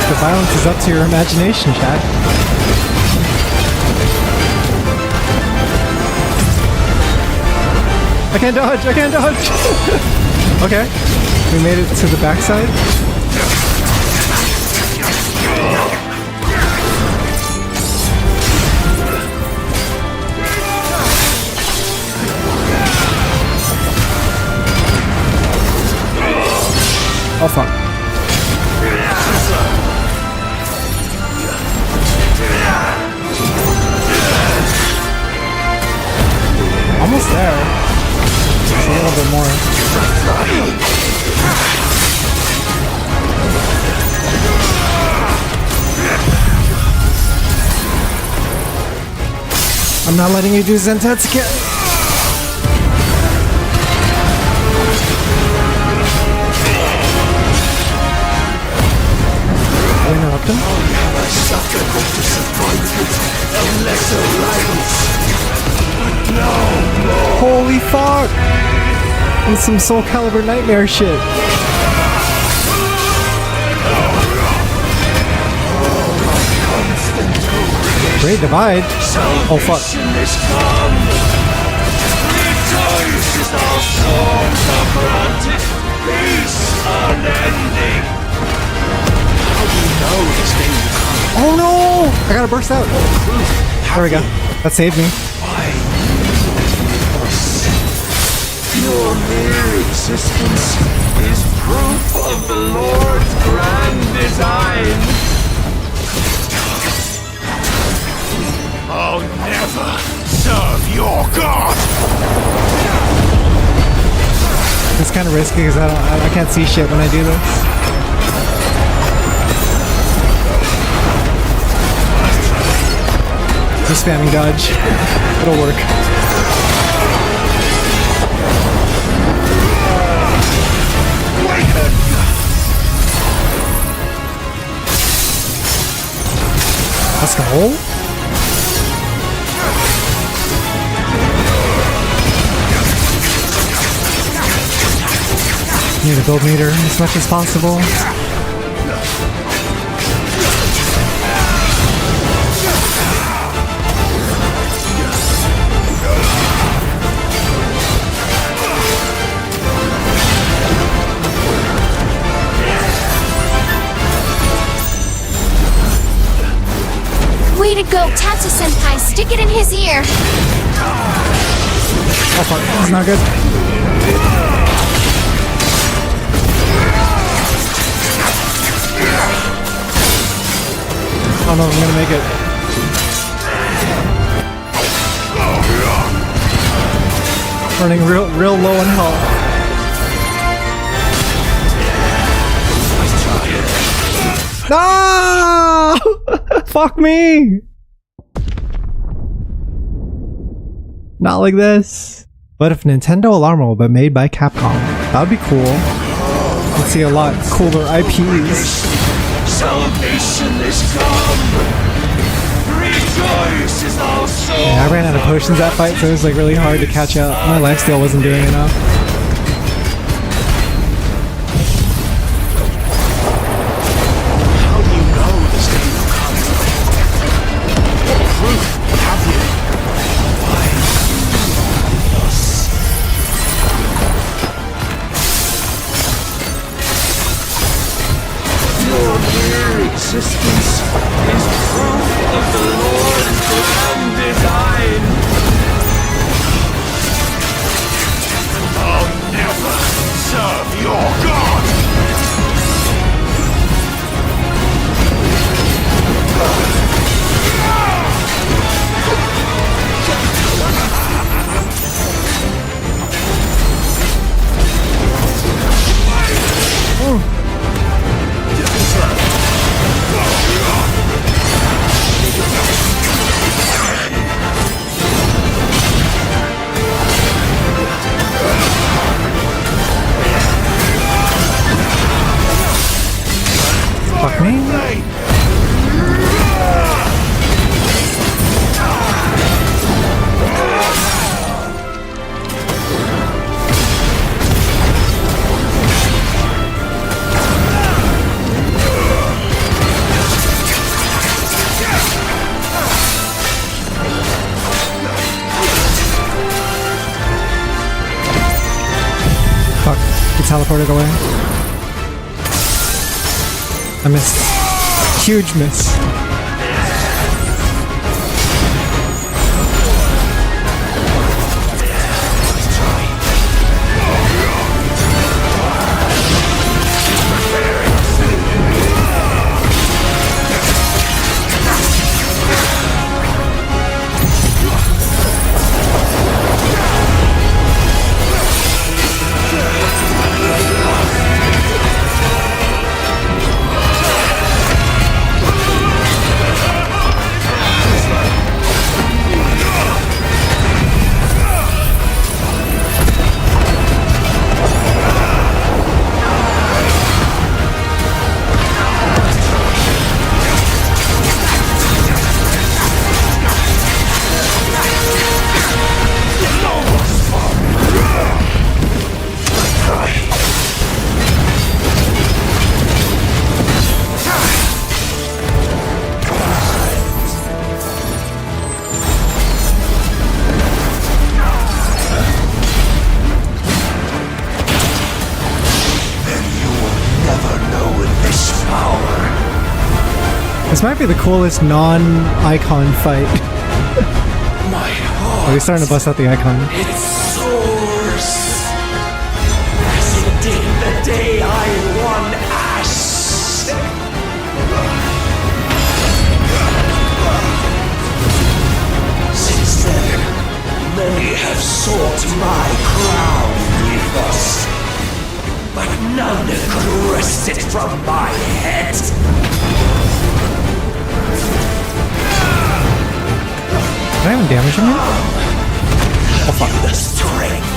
The violence is up to your imagination, chat. I can't dodge! Okay, we made it to the backside. Oh fuck. Almost there. Just a little bit more. I'm not letting you do Zentats again. Did I interrupt him? Holy fuck! And some Soul Calibur Nightmare shit. Great divide. Oh fuck. Oh no! I gotta burst out. There we go. That saved me.
Your mere existence is proof of the Lord's grand design.
I'll never serve your god!
It's kind of risky because I can't see shit when I do this. Just spamming dodge. It'll work. Let's go. Need to build meter as much as possible.
Way to go, Tatsu-senpai! Stick it in his ear!
Oh fuck, that's not good. I don't know if I'm gonna make it. Running real low on health. No! Fuck me! Not like this. But if Nintendo alarm will be made by Capcom, that would be cool. Let's see a lot cooler IPs.
Salvation is come. Rejoice is also.
Yeah, I ran out of potions that fight, so it was like really hard to catch up. My lifesteal wasn't doing enough.
How do you know this day will come? What proof have you? Why thus? Your mere existence is proof of the Lord's grand design.
I'll never serve your god!
Fuck me. Fuck, he teleported away. I missed. Huge miss. This might be the coolest non-icon fight.
My
Oh,
heart.
he's starting to bust out the icon.
It soars as it did the day I won Ash. Since then, many have sought my crown, Mythos, but none could wrest it from my head.
Can I even damage him yet? Oh fuck.
Have you the strength?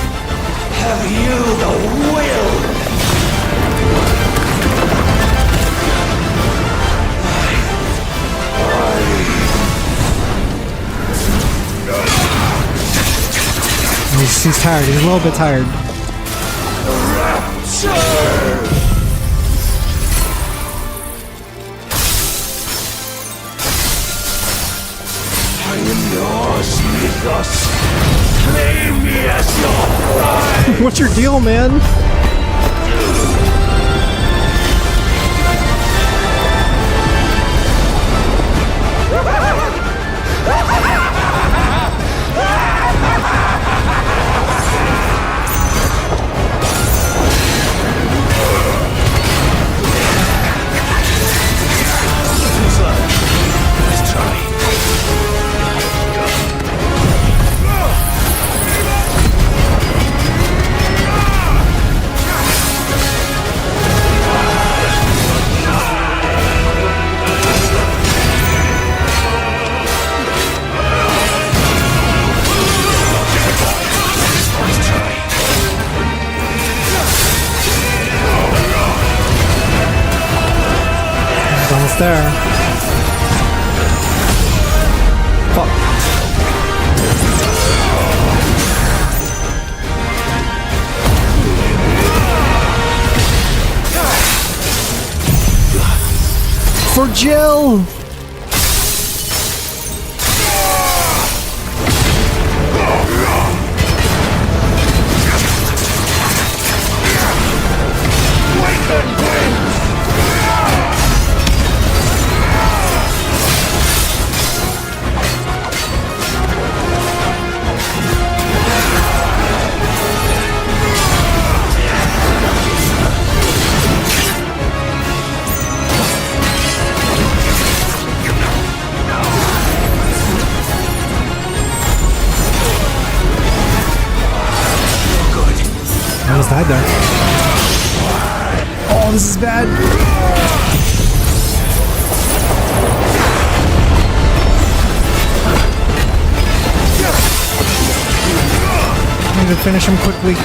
Have you the will?
He's tired. He's a little bit tired.
Rapture! I am yours, Mythos. Claim me as your bride.
What's your deal, man?
Let's try.
He's almost there. Fuck. For Jill! I almost died there. Oh, this is bad. I need to finish him quickly.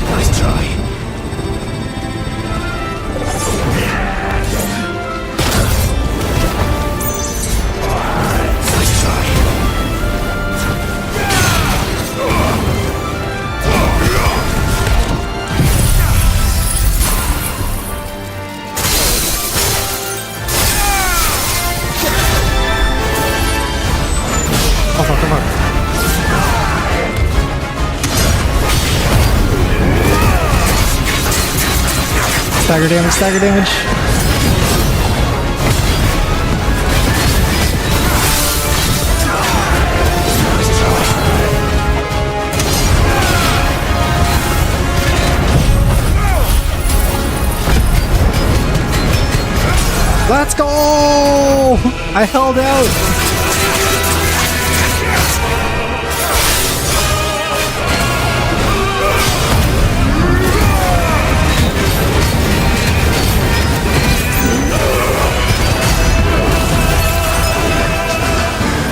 Nice try.
Oh fuck, come on. Stagger damage, stagger damage. Let's go! I held out.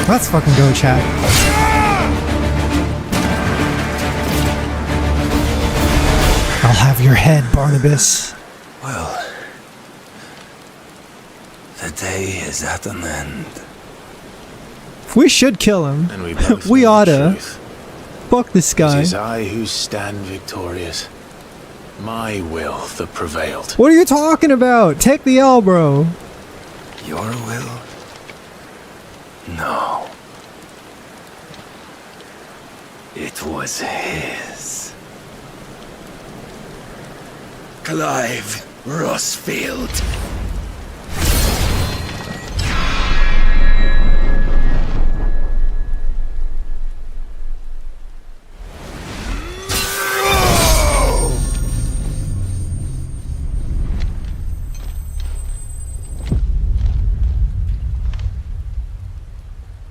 Let's fucking go, chat. I'll have your head, Barnabas.
Well, the day is at an end.
We should kill him.
And we both
We
know the
oughta.
truth.
Fuck this guy.
It is I who stand victorious. My will that prevailed.
What are you talking about? Take the L, bro.
Your will? No. It was his. Clive Rossfield.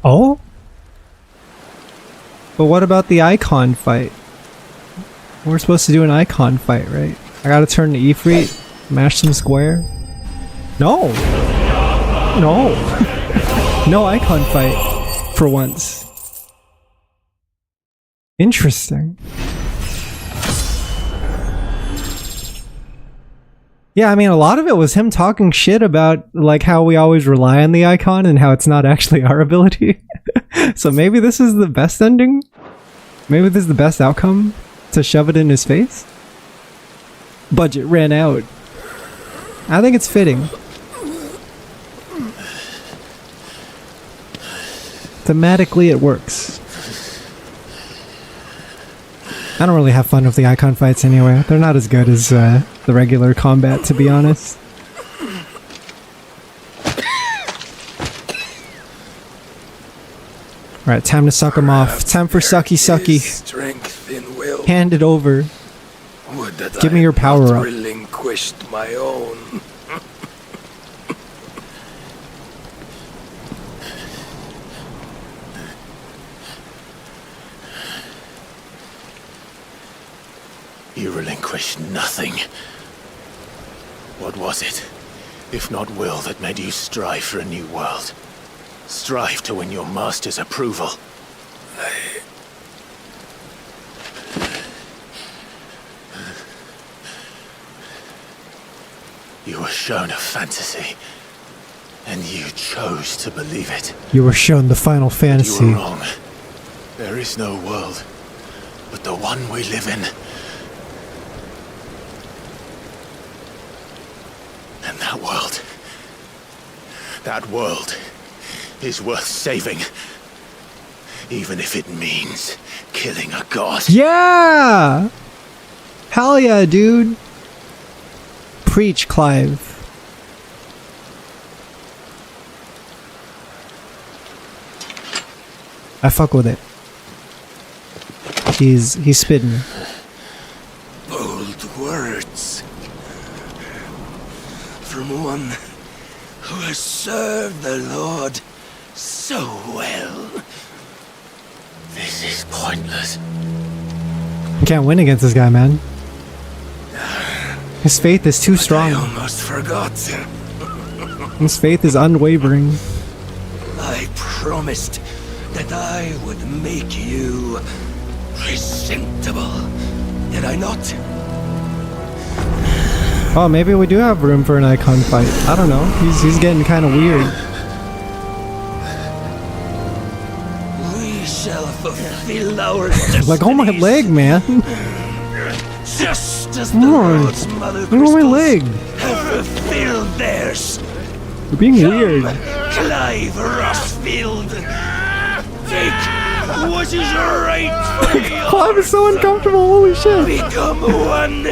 Oh? But what about the icon fight? We're supposed to do an icon fight, right? I gotta turn to Ifrit, mash some square. No! No! No icon fight. For once. Interesting. Yeah, I mean, a lot of it was him talking shit about, like, how we always rely on the icon and how it's not actually our ability. So maybe this is the best ending? Maybe this is the best outcome? To shove it in his face? Budget ran out. I think it's fitting. Thematically, it works. I don't really have fun with the icon fights anyway. They're not as good as the regular combat, to be honest. Alright, time to suck him off. Time for sucky sucky.
Strength in will.
Hand it over.
Would that
Give me your power up.
Relinquished my own.
You relinquished nothing. What was it, if not will, that made you strive for a new world? Strive to win your master's approval? You were shown a fantasy, and you chose to believe it.
You were shown the Final Fantasy.
You were wrong. There is no world, but the one we live in. And that world is worth saving. Even if it means killing a god.
Yeah! Hell yeah, dude. Preach, Clive. I fuck with it. He's spitting.
Bold words. From one who has served the Lord so well.
This is pointless.
You can't win against this guy, man. His faith is too strong.
I almost forgot.
His faith is unwavering.
I promised that I would make you presentable. Did I not?
Oh, maybe we do have room for an icon fight. I don't know. He's getting kind of weird.
We shall fulfill our destinies.
Like, oh my leg, man.
Just as the Lord's mother crystals
my leg.
have fulfilled theirs.
You're being weird.
Clive Rossfield. Take what is right.
Clive is so uncomfortable. Holy shit.
Become one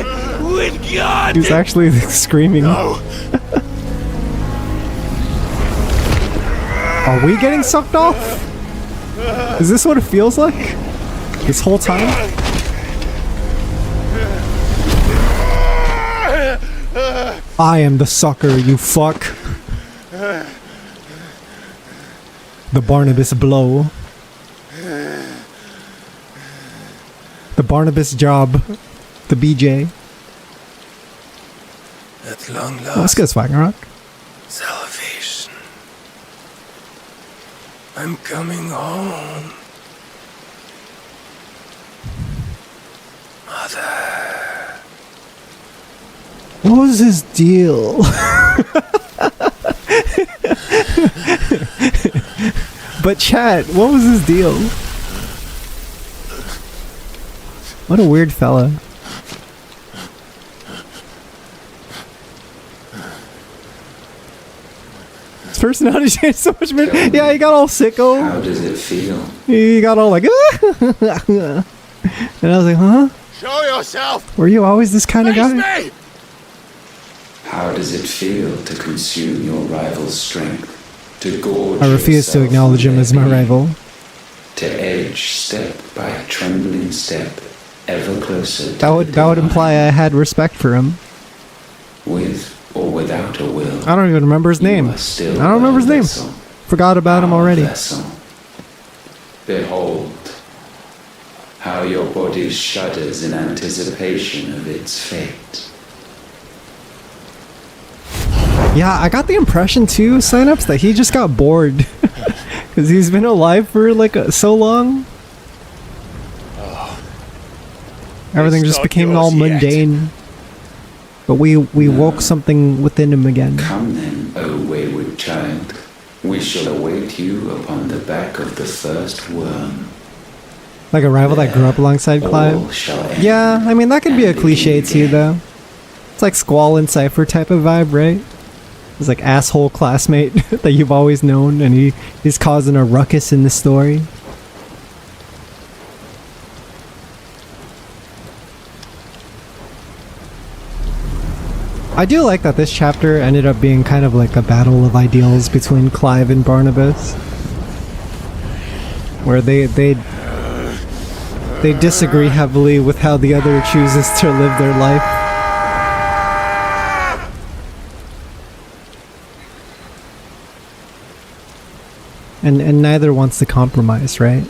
with God.
He's actually screaming.
No.
Are we getting sucked off? Is this what it feels like? This whole time? I am the sucker, you fuck. The Barnabas blow. The Barnabas job. The BJ.
At long last.
Let's get Ragnarok.
Salvation. I'm coming home. Mother.
What was his deal? But chat, what was his deal? What a weird fella. His personality changed so much. Yeah, he got all sicko.
How does it feel?
He got all like, and I was like, huh?
Show yourself!
Were you always this kind of guy?
Me!
How does it feel to consume your rival's strength? To gorge
I refuse to acknowledge him as my rival.
To edge step by trembling step, ever closer.
That would imply I had respect for him.
With or without a will.
I don't even remember his name. I don't remember his name. Forgot about him already.
Vessel. Behold, how your body shudders in anticipation of its fate.
Yeah, I got the impression too, Synapse, that he just got bored. Because he's been alive for like so long. Everything just became all mundane. But we woke something within him again.
Come then, O wayward child. We shall await you upon the back of the first worm.
Like a rival that grew up alongside Clive. Yeah, I mean that could be a cliche too though. It's like Squall and Cypher type of vibe, right? It's like asshole classmate that you've always known, and he's causing a ruckus in the story. I do like that this chapter ended up being kind of like a battle of ideals between Clive and Barnabas, where they disagree heavily with how the other chooses to live their life. And neither wants to compromise, right?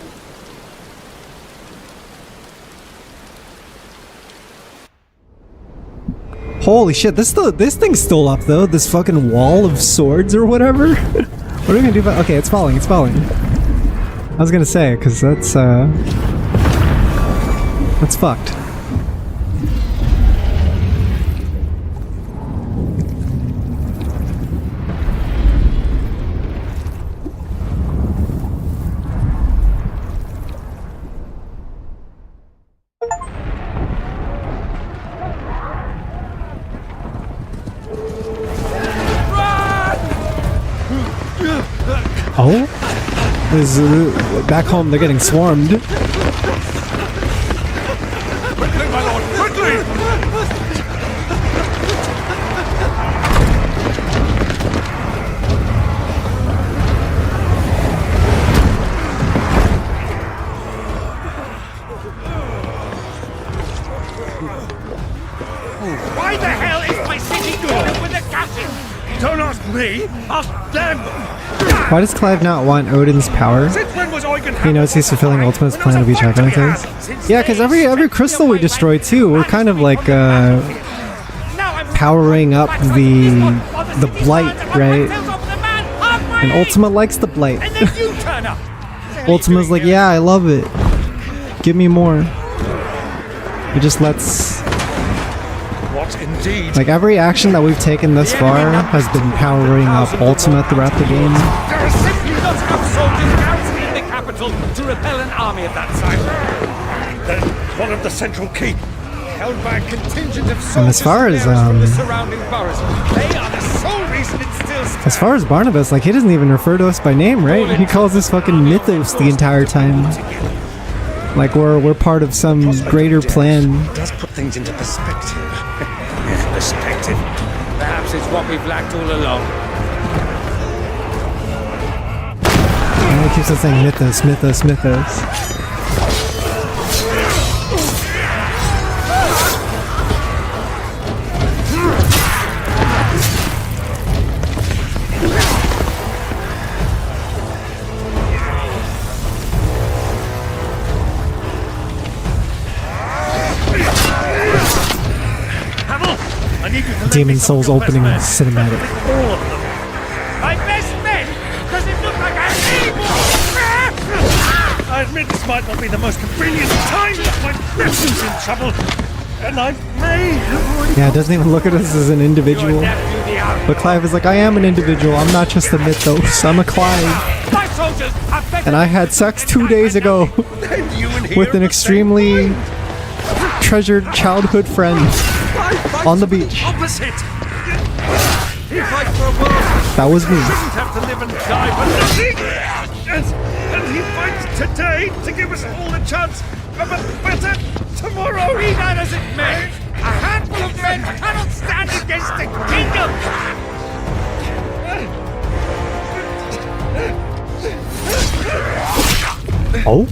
Holy shit, this thing's still up though, this fucking wall of swords or whatever. What are we gonna do about— okay, it's falling, it's falling. I was gonna say, cause that's fucked. Oh? Back home they're getting swarmed.
Quickly, my lord, quickly! Why the hell is my city going with the gases? Don't ask me, ask them!
Why does Clive not want Odin's power? He knows he's fulfilling Ultimate's plan of each Archangel. Yeah, because every crystal we destroy too, we're kind of like powering up the blight, right? And Ultima likes the blight. Ultima's like, yeah, I love it. Give me more. He just lets— like every action that we've taken thus far has been powering up Ultima throughout the game.
There are simply not enough soldiers garrisoning the capital to repel an army of that size. Then one of the central keep, held by a contingent of soldiers
And as far as
from the surrounding boroughs. They are the sole reason it still stands.
as far as Barnabas, like he doesn't even refer to us by name, right? He calls us fucking Mythos the entire time. Like we're part of some greater plan.
It does put things into perspective. Perspective. Perhaps it's what we've lacked all along.
And he keeps on saying Mythos, Mythos, Mythos. Demon Souls opening cinematic.
All of them. My best men, because it looked like I'm evil. I admit this might not be the most convenient time, but my nephews in trouble, and I may have already—
Yeah, it doesn't even look at us as an individual. But Clive is like, I am an individual. I'm not just a Mythos. I'm a Clive.
My soldiers are better.
And I had sex 2 days ago with an extremely treasured childhood friend on the beach.
Opposite. fight for a world
That was me.
shouldn't have to live and die for nothing. And he fights today to give us all a chance of a better tomorrow.
Be that as it may, a handful of men cannot stand against a kingdom!
Oh?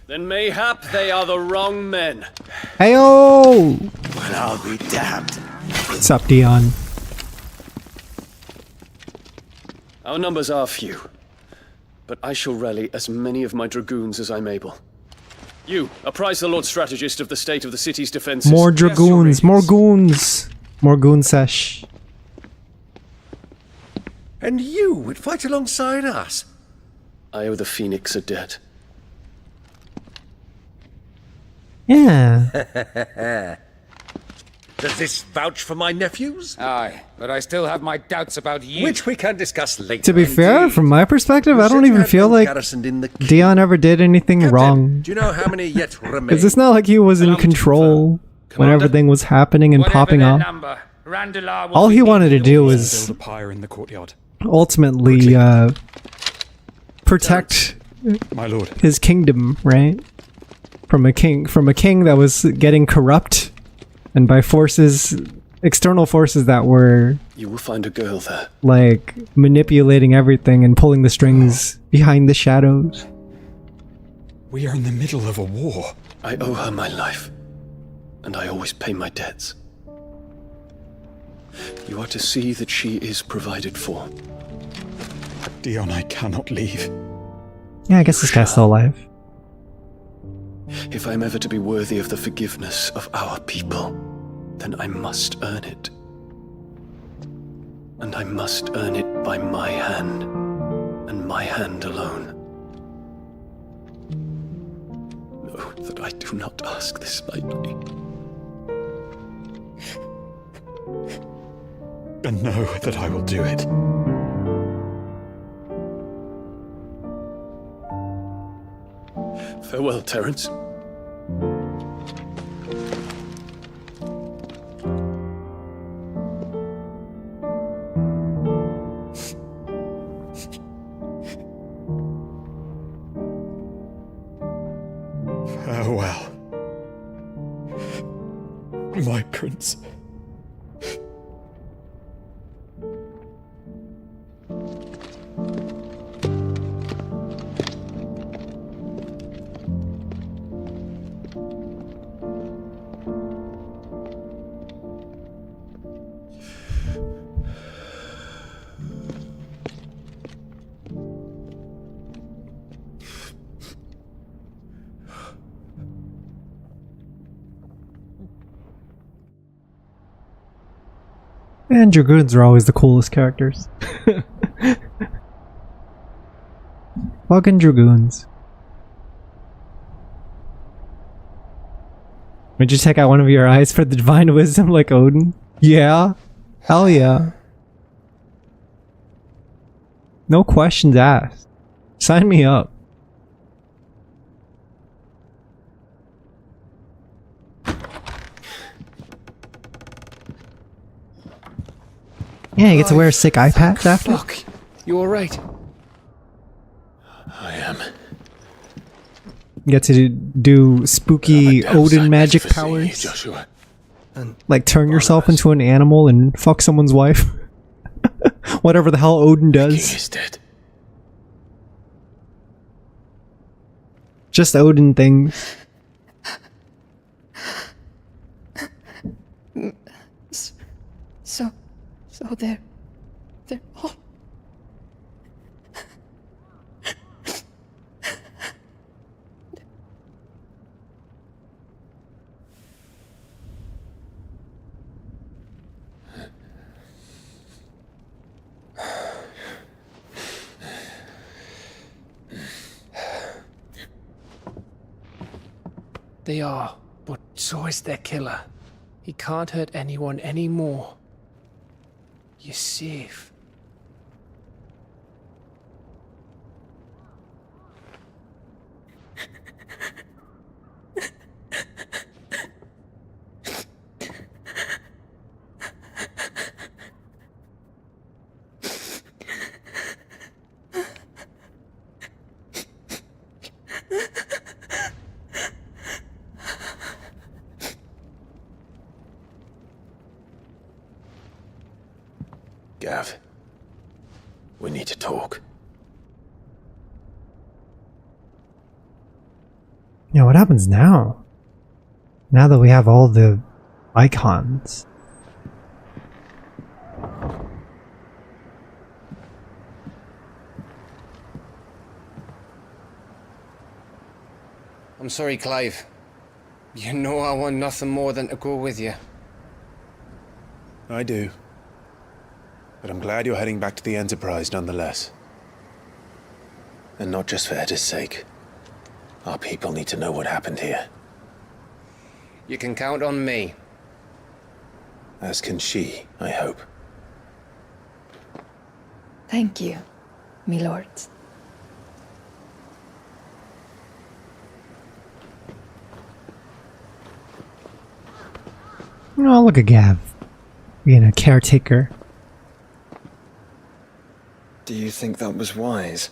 Then mayhap they are the wrong men.
Heyo!
Well, I'll be damned.
What's up, Dion?
Our numbers are few, but I shall rally as many of my dragoons as I'm able. You, apprise the Lord Strategist of the state of the city's defenses.
More dragoons, more goons. More goon sesh.
And you would fight alongside us?
I owe the Phoenix a debt.
Yeah.
Does this vouch for my nephews?
Aye, but I still have my doubts about you.
Which we can discuss later.
To be fair, from my perspective, I don't even feel like Dion ever did anything wrong.
Do you know how many yet remain?
Because it's not like he was in control when everything was happening and popping off. All he wanted to do was ultimately protect
my lord,
his kingdom, right? From a king that was getting corrupt, and by forces, external forces that were
You will find a girl there.
like manipulating everything and pulling the strings behind the shadows.
We are in the middle of a war.
I owe her my life, and I always pay my debts. You are to see that she is provided for.
Dion, I cannot leave.
Yeah, I guess this guy's still alive.
If I'm ever to be worthy of the forgiveness of our people, then I must earn it. And I must earn it by my hand, and my hand alone. Know that I do not ask this lightly.
And know that I will do it.
Farewell, Terence.
Farewell, my prince.
And dragoons are always the coolest characters. Fucking dragoons. Would you take out one of your eyes for the divine wisdom like Odin? Yeah. Hell yeah. No questions asked. Sign me up. Yeah, you get to wear a sick eye patch after?
Fuck. You alright?
I am.
You get to do spooky Odin magic powers.
Joshua.
Like turn yourself into an animal and fuck someone's wife. Whatever the hell Odin does.
The king is dead.
Just Odin things.
So they're all...
They are, but so is their killer. He can't hurt anyone anymore. You're safe.
Gav, we need to talk.
Yeah, what happens now? Now that we have all the icons.
I'm sorry, Clive. You know I want nothing more than to go with you.
I do. But I'm glad you're heading back to the Enterprise nonetheless. And not just for Edda's sake. Our people need to know what happened here.
You can count on me.
As can she, I hope.
Thank you, me lords.
Oh, look at Gav. Being a caretaker.
Do you think that was wise?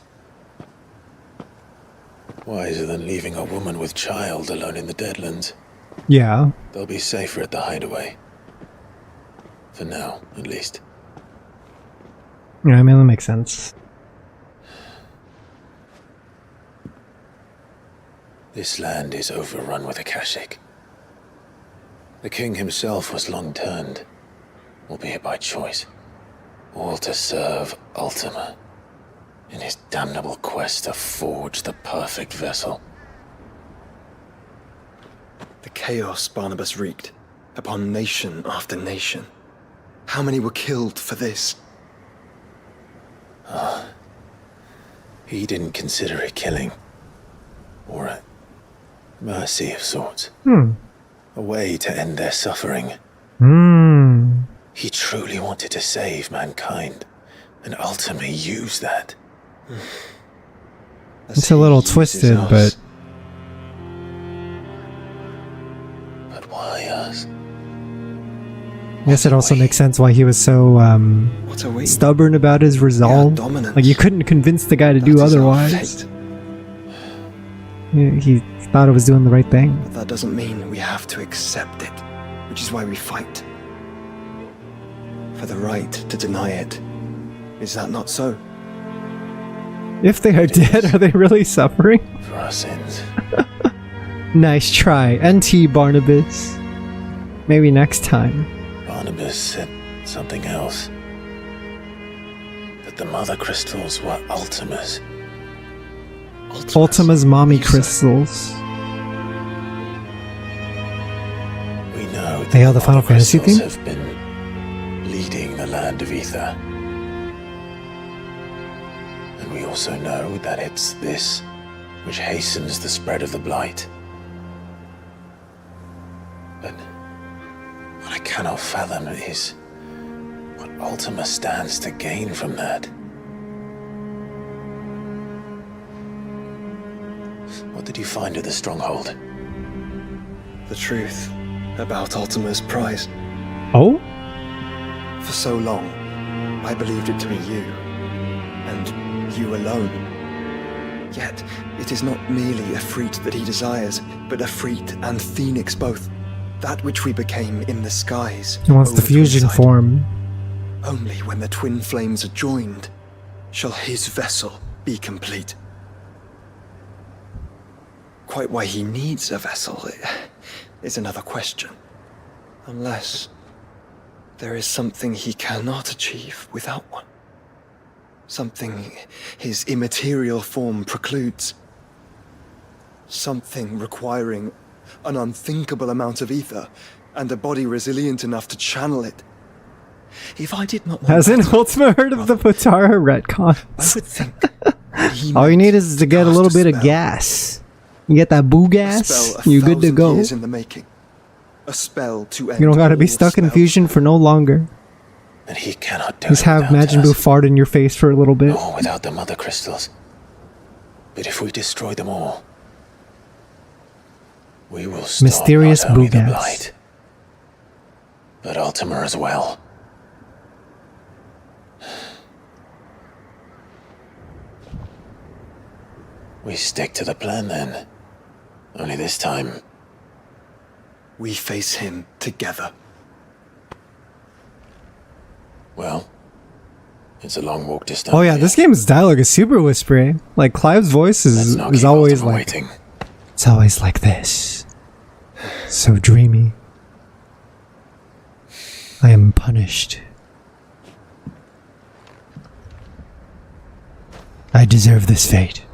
Wiser than leaving a woman with child alone in the Deadlands.
Yeah.
They'll be safer at the hideaway. For now, at least.
Yeah, I mean, that makes sense.
This land is overrun with Akashic. The king himself was long turned, albeit by choice, all to serve Ultima, in his damnable quest to forge the perfect vessel.
The chaos Barnabas wreaked upon nation after nation. How many were killed for this?
He didn't consider it killing, or a mercy of sorts. A way to end their suffering. He truly wanted to save mankind, and ultimately used that.
It's a little twisted, but...
But why us?
I guess it also makes sense why he was so stubborn about his resolve. Like, you couldn't convince the guy to do otherwise. He thought it was doing the right thing.
But that doesn't mean we have to accept it, which is why we fight. For the right to deny it. Is that not so?
If they are dead, are they really suffering?
For our sins.
Nice try. NT Barnabas. Maybe next time.
Barnabas said something else. That the mother crystals were Ultimas.
Ultima's mommy crystals.
We know
They are the Final Fantasy theme?
have been leading the land of Ether. And we also know that it's this which hastens the spread of the blight. But what I cannot fathom is what Ultima stands to gain from that. What did you find at the stronghold?
The truth about Ultima's prize.
Oh?
For so long, I believed it to be you. And you alone. Yet, it is not merely a freat that he desires, but a freat and phoenix both. That which we became in the skies.
He wants the fusion form.
Only when the twin flames are joined, shall his vessel be complete. Quite why he needs a vessel is another question. Unless there is something he cannot achieve without one. Something his immaterial form precludes. Something requiring an unthinkable amount of ether and a body resilient enough to channel it. If I did not want
Hasn't Ultima heard of the Potara retcons?
I would think
all you need is to get a little bit of gas. You get that boo gas, you're good to go.
Years in the making. A spell to end
You don't gotta be
all
stuck in
spells.
fusion for no longer.
And he cannot do
Just
it
have
without
Majin
us.
Buu fart in your face for a little bit.
Or without the mother crystals. But if we destroy them all, we will stop
Mysterious
not only the
Boogas.
blight, but Ultima as well. We stick to the plan then. Only this time,
we face him together.
well, It's a long walk distant.
Oh yeah, this game's dialogue is super whispery. Like Clive's voice is always like
waiting.
It's always like this. So dreamy. I am punished. I deserve this fate.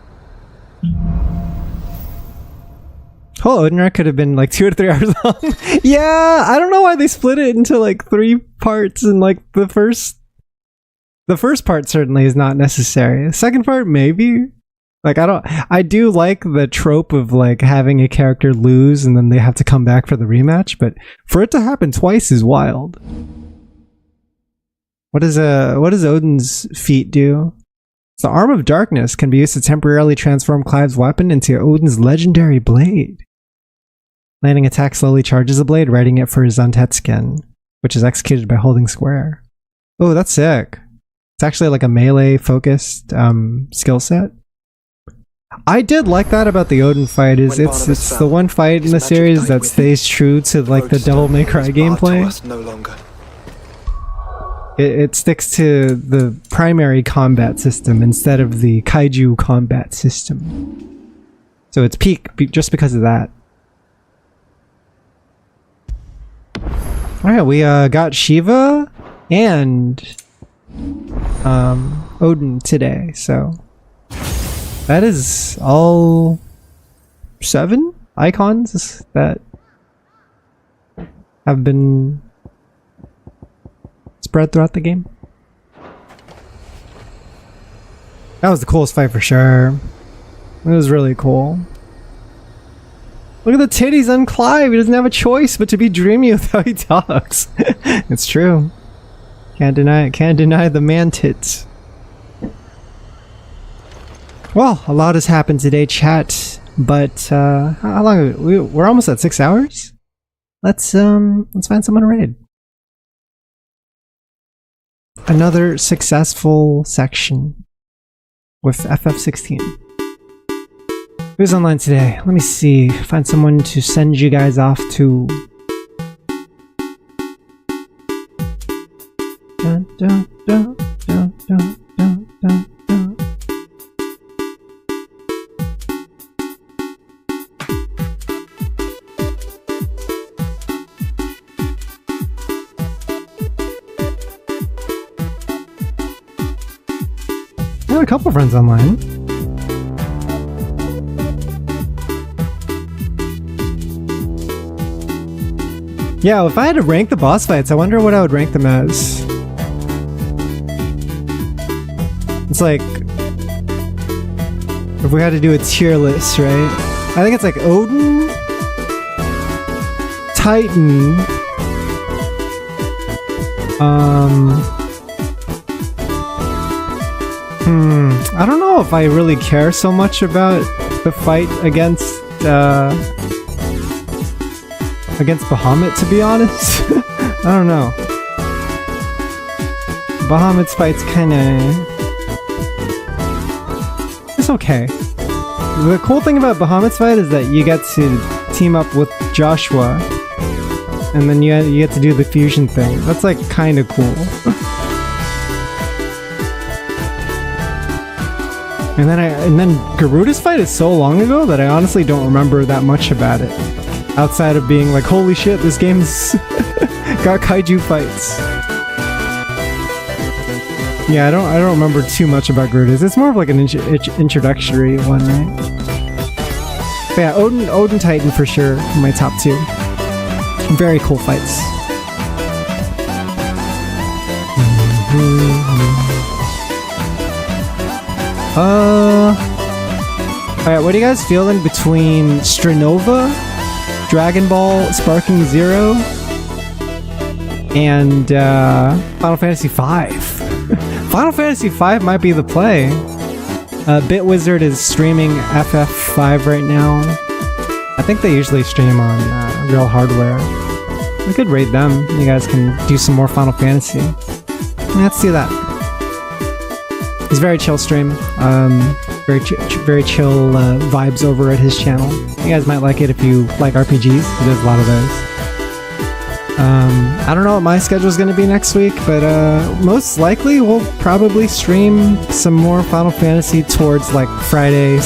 Whole Odin arc could have been like 2 or 3 hours long. Yeah, I don't know why they split it into like 3 parts, and like the first part certainly is not necessary. The second part maybe. Like I do like the trope of like having a character lose and then they have to come back for the rematch, but for it to happen twice is wild. What does Odin's feat do? The Arm of Darkness can be used to temporarily transform Clive's weapon into Odin's legendary blade. Landing attack slowly charges the blade, readying it for his Untetskin, which is executed by holding square. Oh, that's sick. It's actually like a melee focused skill set. I did like that about the Odin fight, is it's the one fight in the series that stays true to like the Devil May Cry gameplay. It sticks to the primary combat system instead of the kaiju combat system. So it's peak just because of that. Alright, we got Shiva and Odin today, so that is all 7 icons that have been spread throughout the game. That was the coolest fight for sure. It was really cool. Look at the titties on Clive. He doesn't have a choice but to be dreamy with how he talks. It's true. Can't deny it. Can't deny the man tits. Well, a lot has happened today, chat. But how long? We're almost at 6 hours. Let's find someone to raid. Another successful section with FF16. Who's online today? Let me see. Find someone to send you guys off to. Dun, dun, dun, dun, dun, dun, dun, dun. I have a couple friends online. Yeah, if I had to rank the boss fights, I wonder what I would rank them as. It's like, if we had to do a tier list, right? I think it's like Odin, Titan, I don't know if I really care so much about the fight against Bahamut, to be honest. I don't know. Bahamut's fight's kinda... it's okay. The cool thing about Bahamut's fight is that you get to team up with Joshua, and then you get to do the fusion thing. That's like kinda cool. And then Garuda's fight is so long ago that I honestly don't remember that much about it. Outside of being like, holy shit, this game's got kaiju fights. Yeah, I don't remember too much about Garuda's. It's more of like an introductory one, right? But yeah, Odin Titan for sure, my top 2. Very cool fights. Alright, what are you guys feeling between Stranova, Dragon Ball Sparking Zero, and Final Fantasy V? Final Fantasy V might be the play. BitWizard is streaming FF5 right now. I think they usually stream on real hardware. We could raid them. You guys can do some more Final Fantasy. Let's do that. It's a very chill stream. Very chill vibes over at his channel. You guys might like it if you like RPGs. He does a lot of those. I don't know what my schedule is going to be next week, but most likely we'll probably stream some more Final Fantasy towards like Thursday,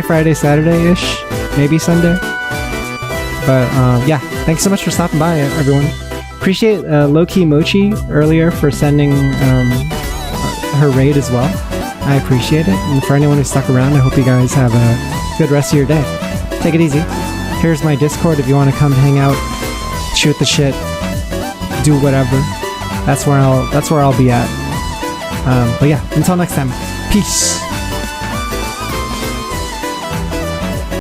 Friday, Saturday-ish, maybe Sunday. But yeah, thanks so much for stopping by, everyone. Appreciate Low-Key Mochi earlier for sending her raid as well. I appreciate it. And for anyone who stuck around, I hope you guys have a good rest of your day. Take it easy. Here's my Discord if you want to come hang out, shoot the shit, do whatever. That's where I'll be at. But yeah, until next time, peace.